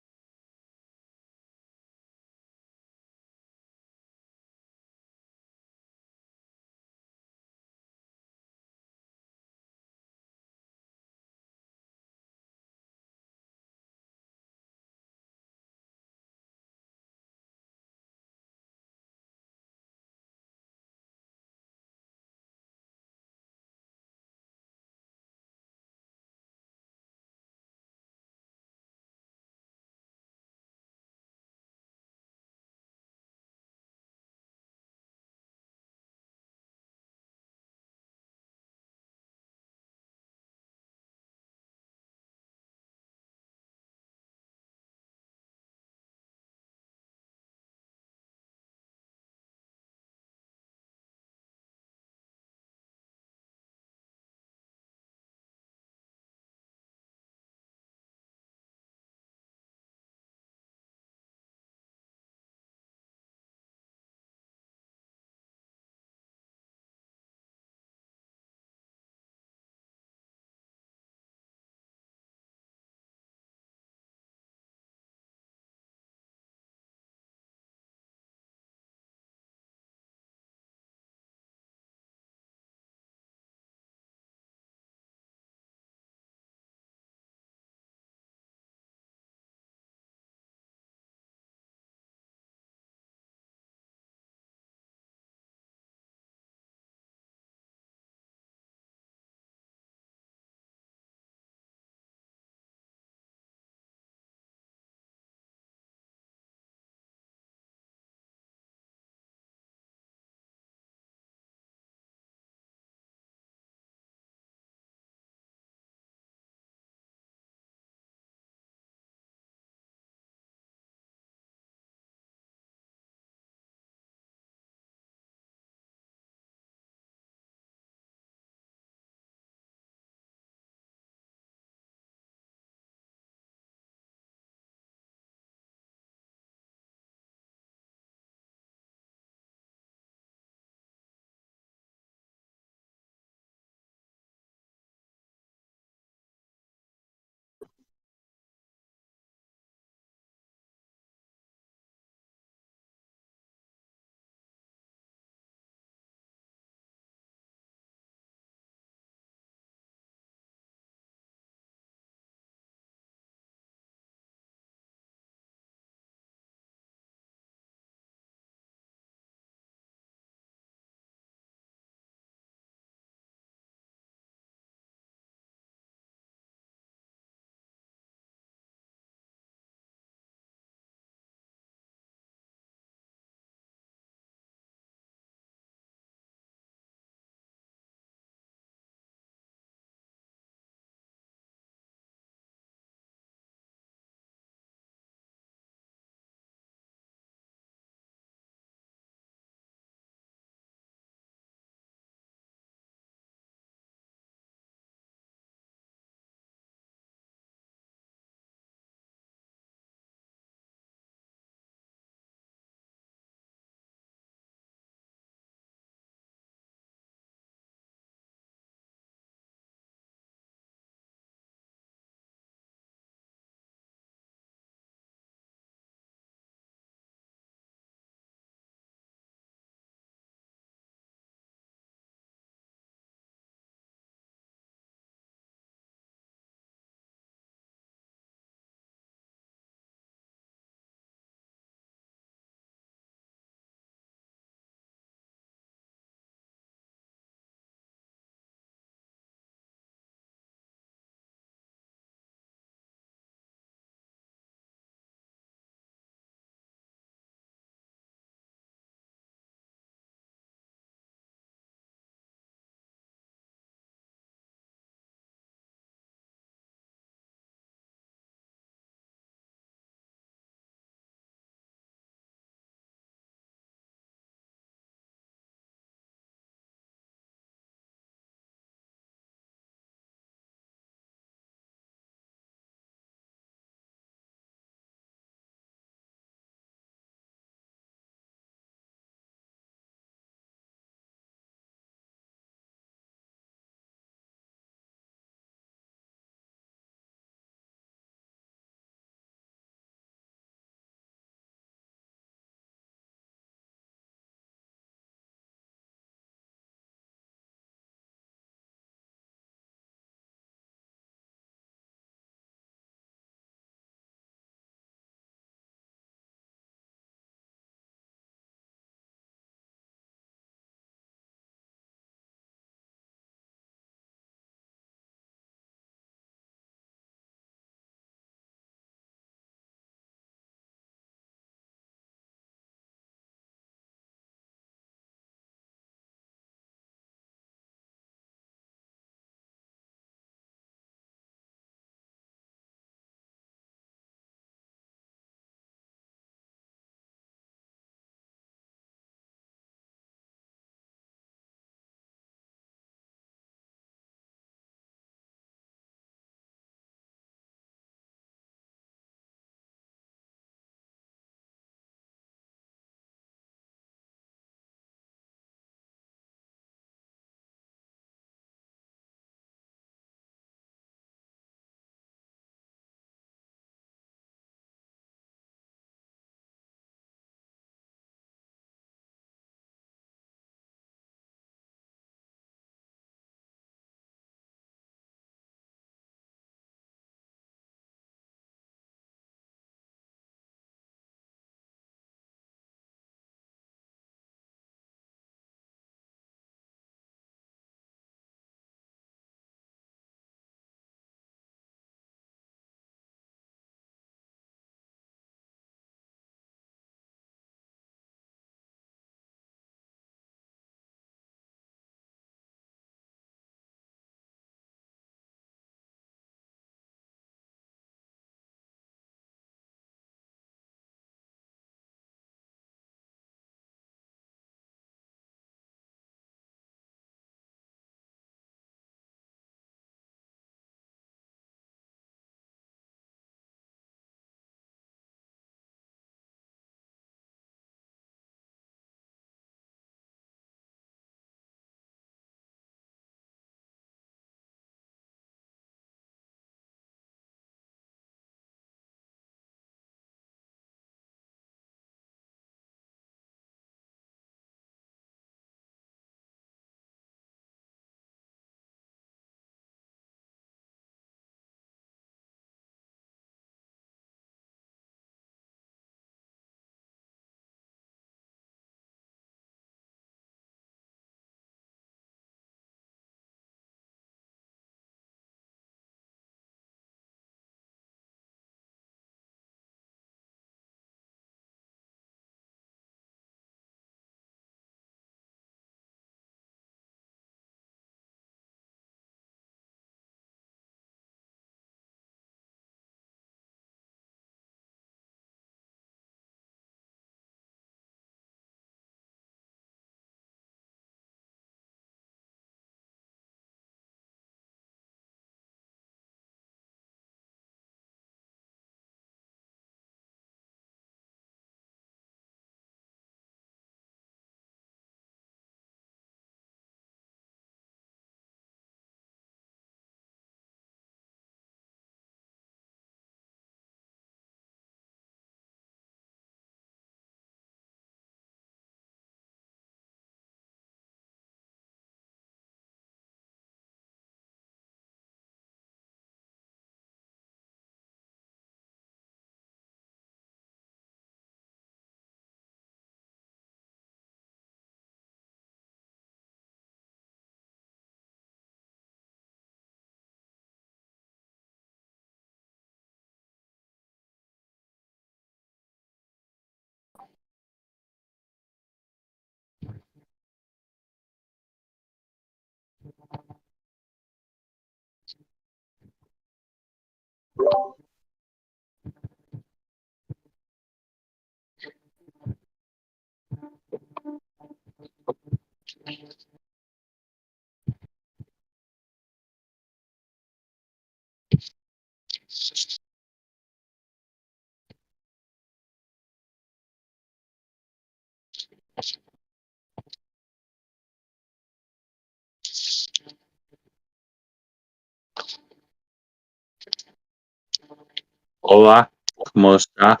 Hola, ¿cómo está?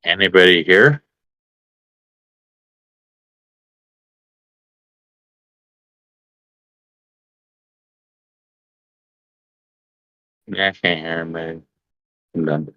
Anybody here? Yeah, I can't hear anybody. I'm done.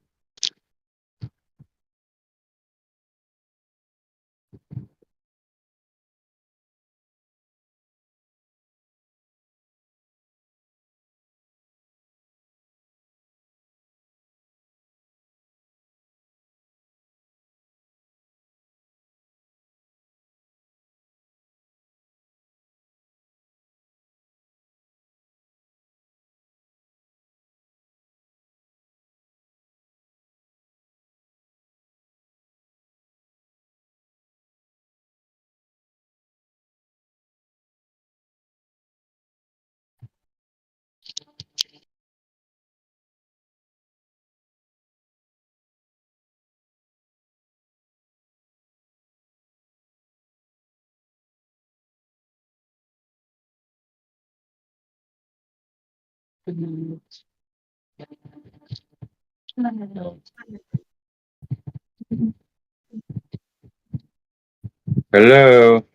Hello.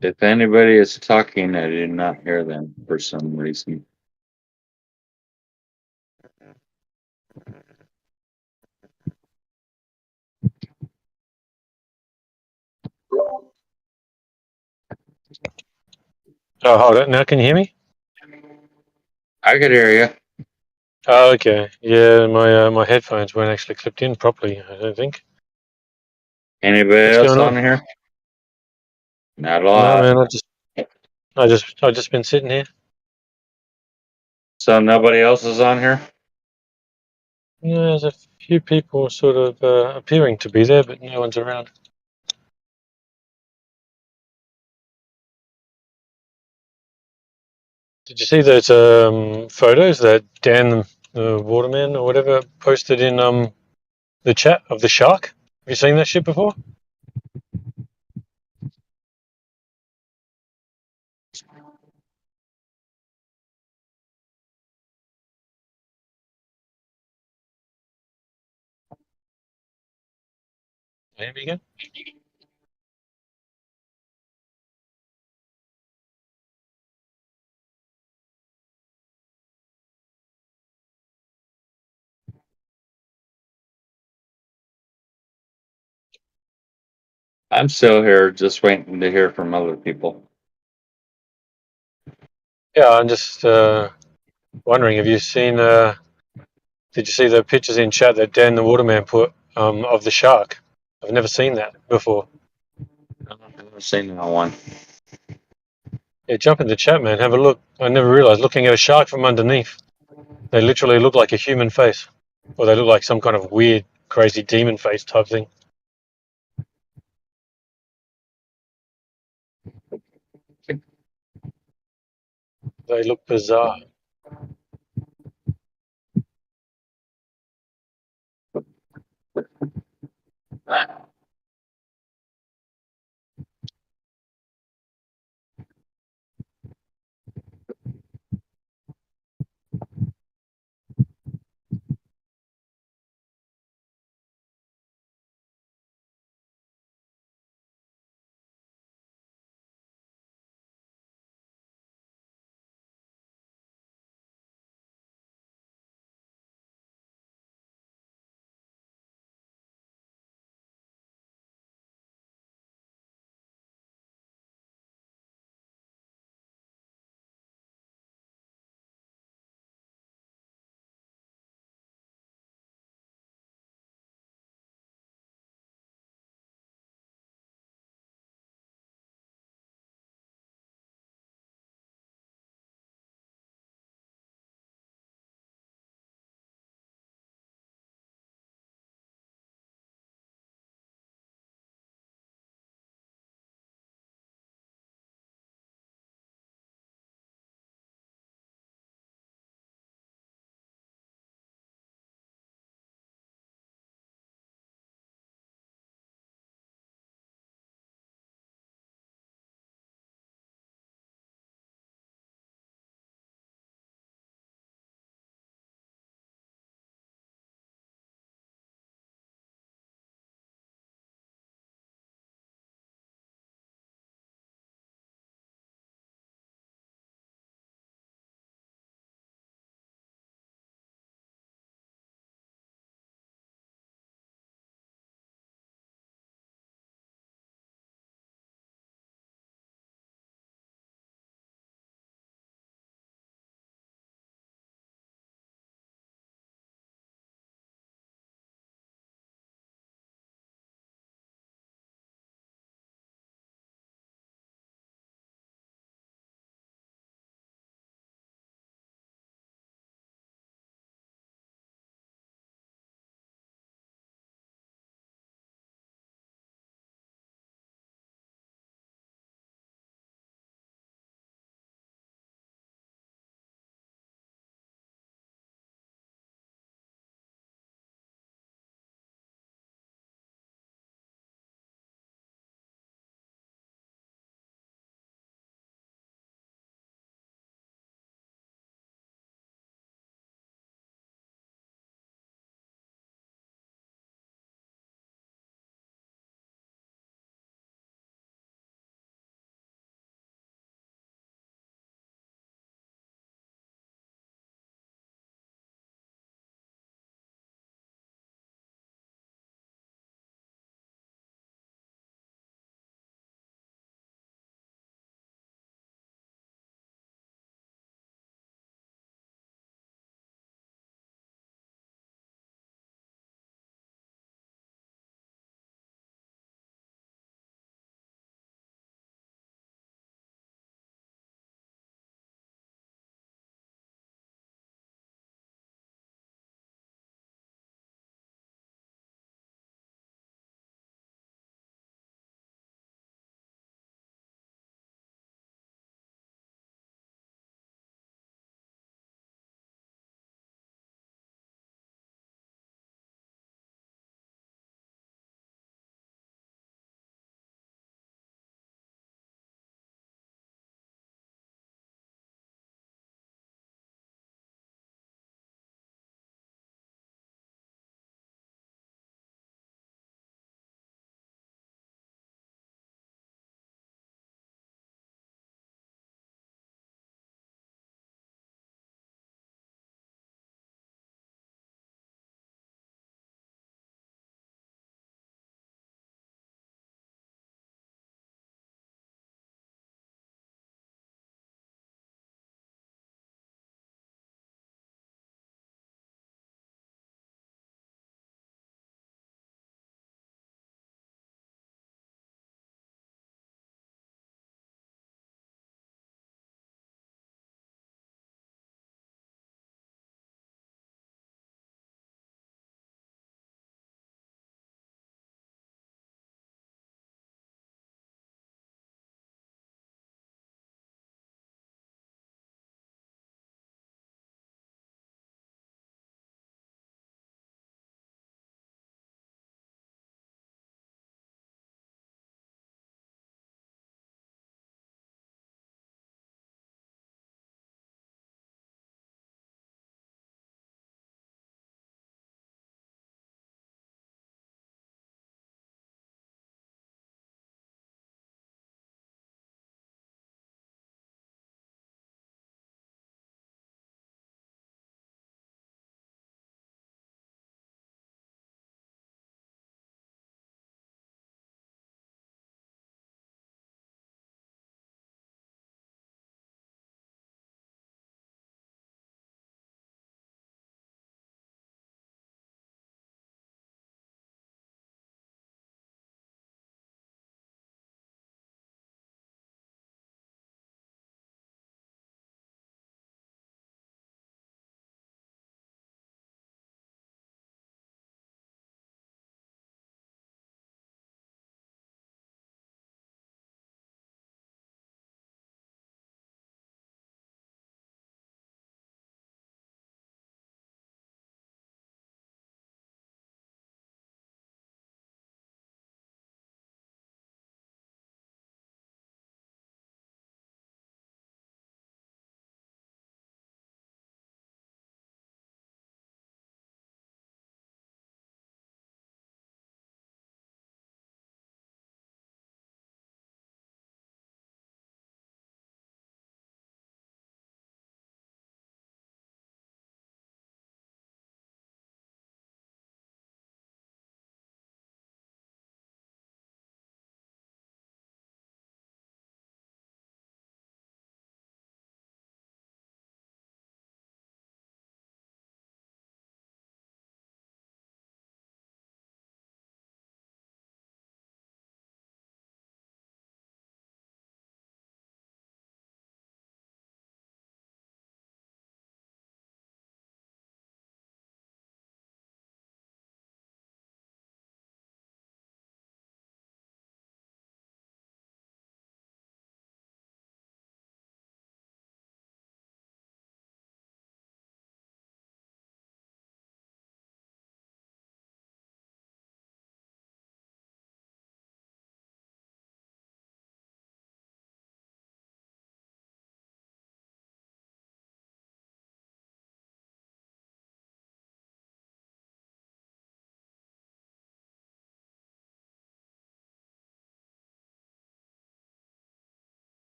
If anybody is talking, I did not hear them for some reason. Oh, hold it. Now can you hear me? I could hear you. Oh, okay. Yeah, my headphones weren't actually clipped in properly, I don't think. Anybody What's else going on? on here? Not a No, lot. man, I just been sitting here. So nobody else is on here? Yeah, there's a few people sort of appearing to be there, but no one's around. Did you see those photos that Dan, the waterman or whatever, posted in the chat of the shark? Have you seen that shit before? Hear me again? I'm still here, just waiting to hear from other people. Yeah, I'm just wondering, have you seen? Did you see the pictures in chat that Dan the Waterman put of the shark? I've never seen that before. I've never seen that one. Yeah, jump in the chat, man. Have a look. I never realized looking at a shark from underneath, they literally look like a human face, or they look like some kind of weird, crazy demon face type thing. They look bizarre.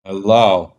Hello.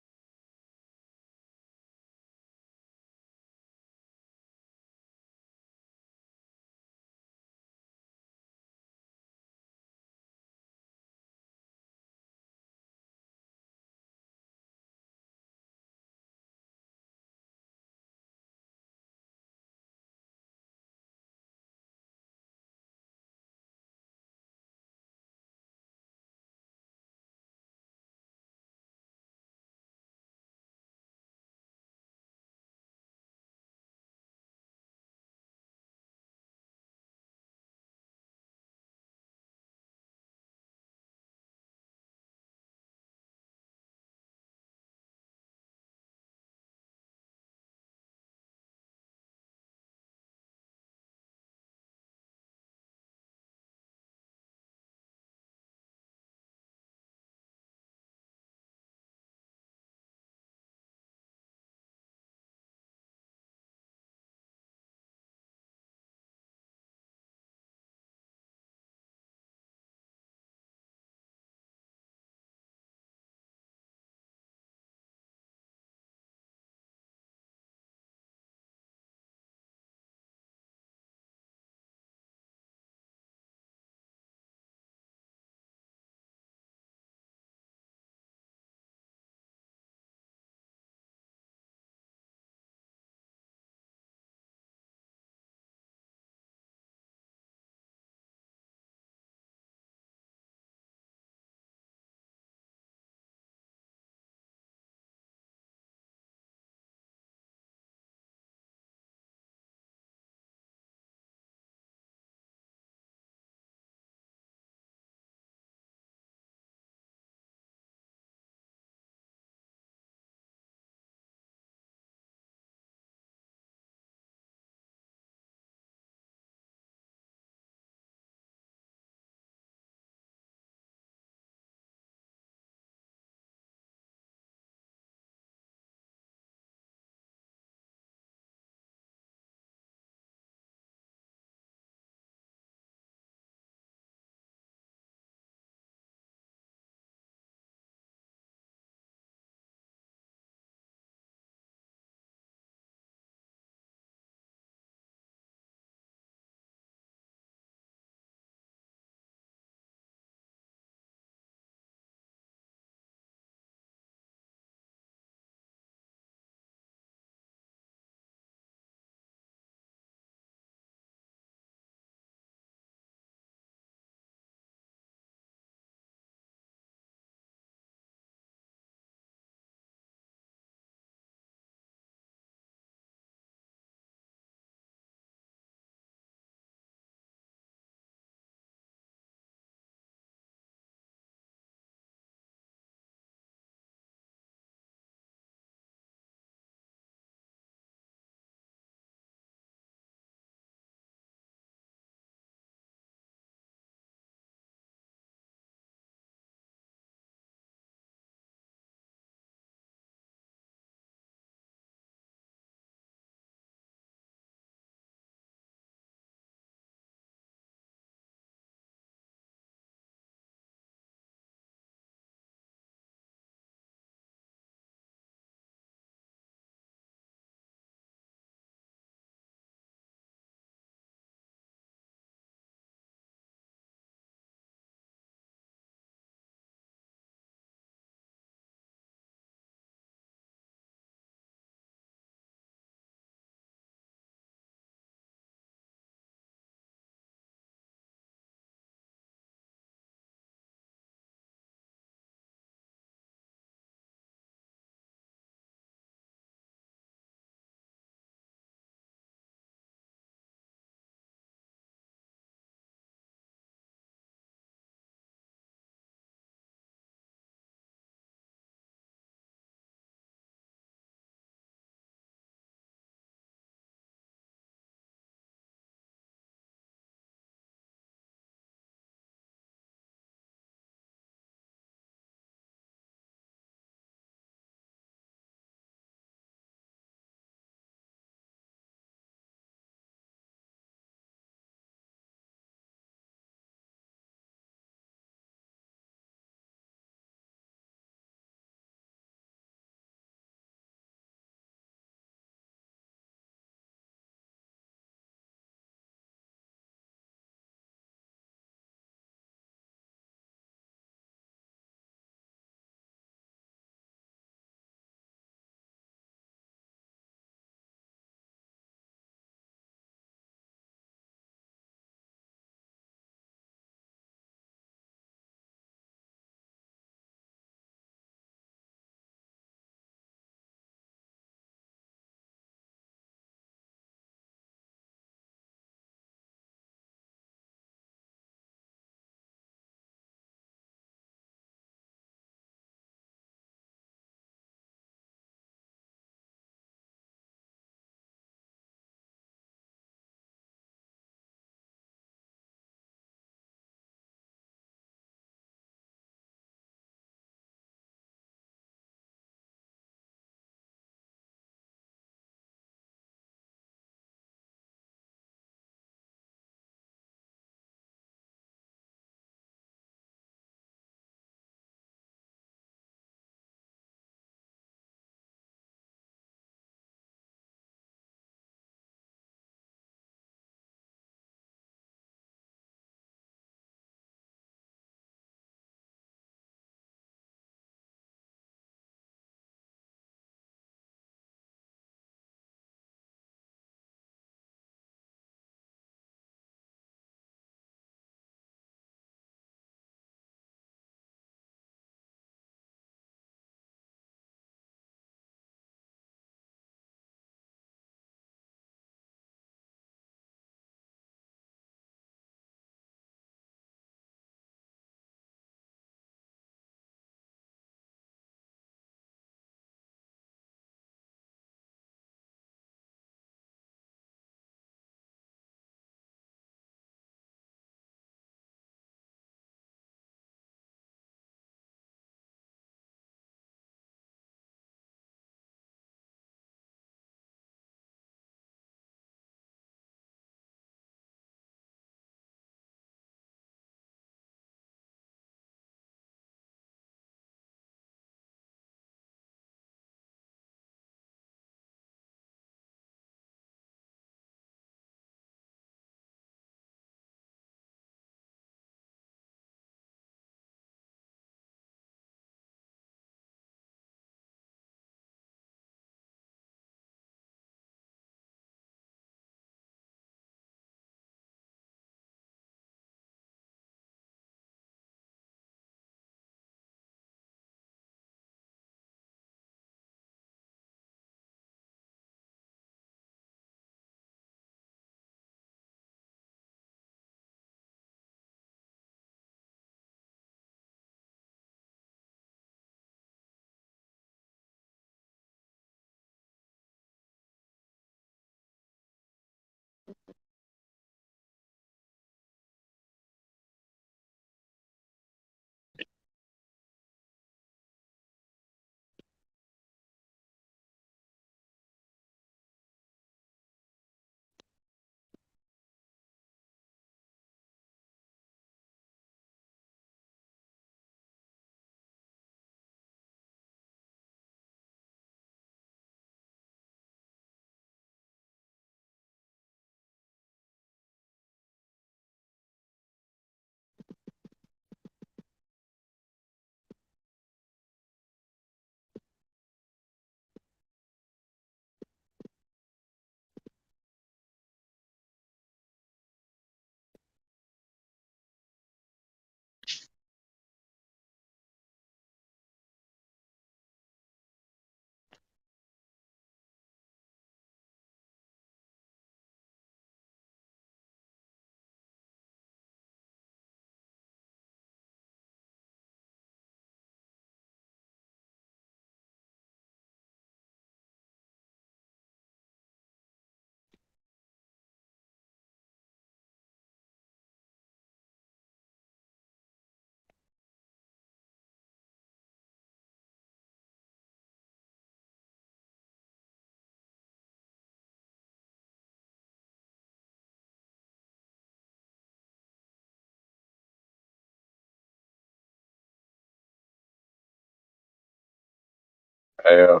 Yeah.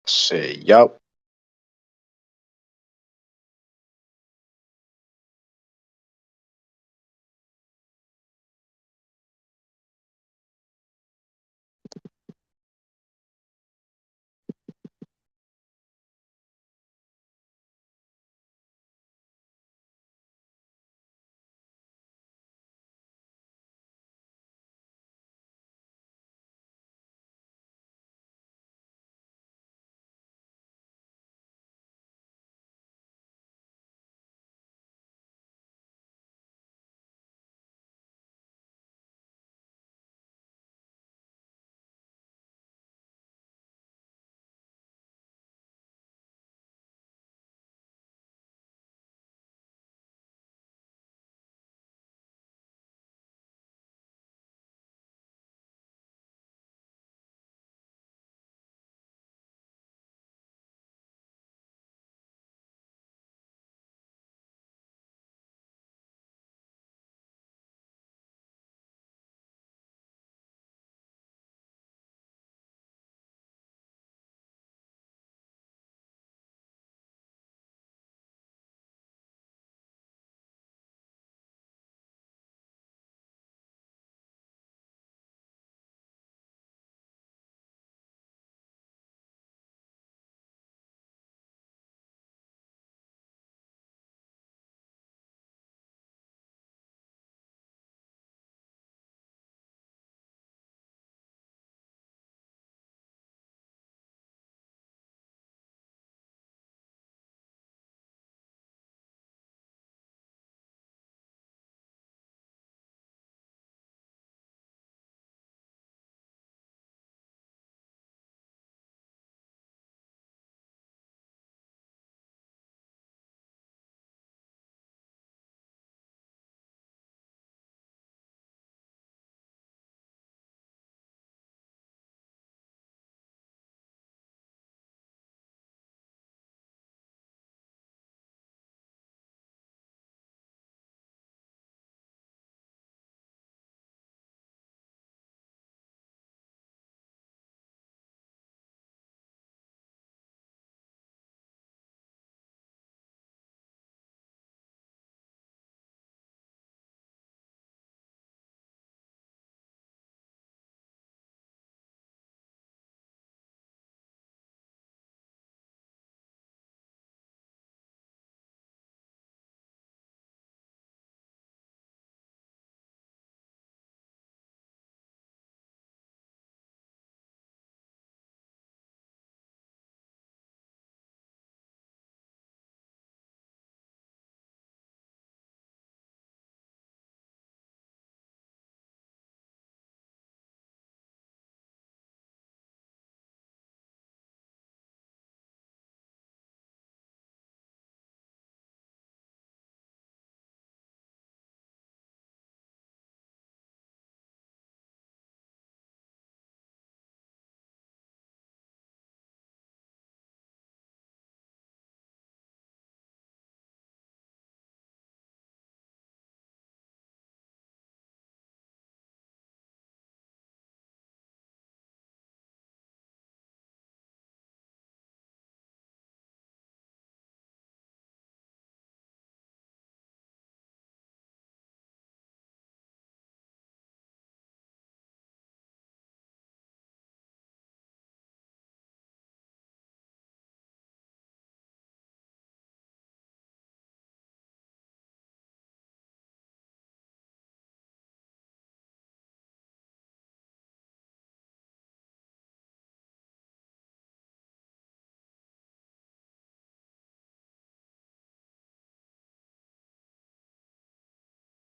Shit, yup.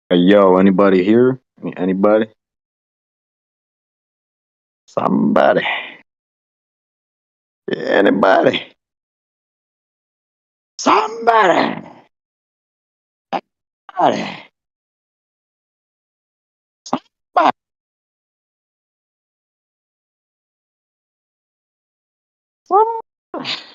Hey, yo, anybody here? Anybody? Somebody? Anybody? Somebody? Somebody? Somebody? Somebody?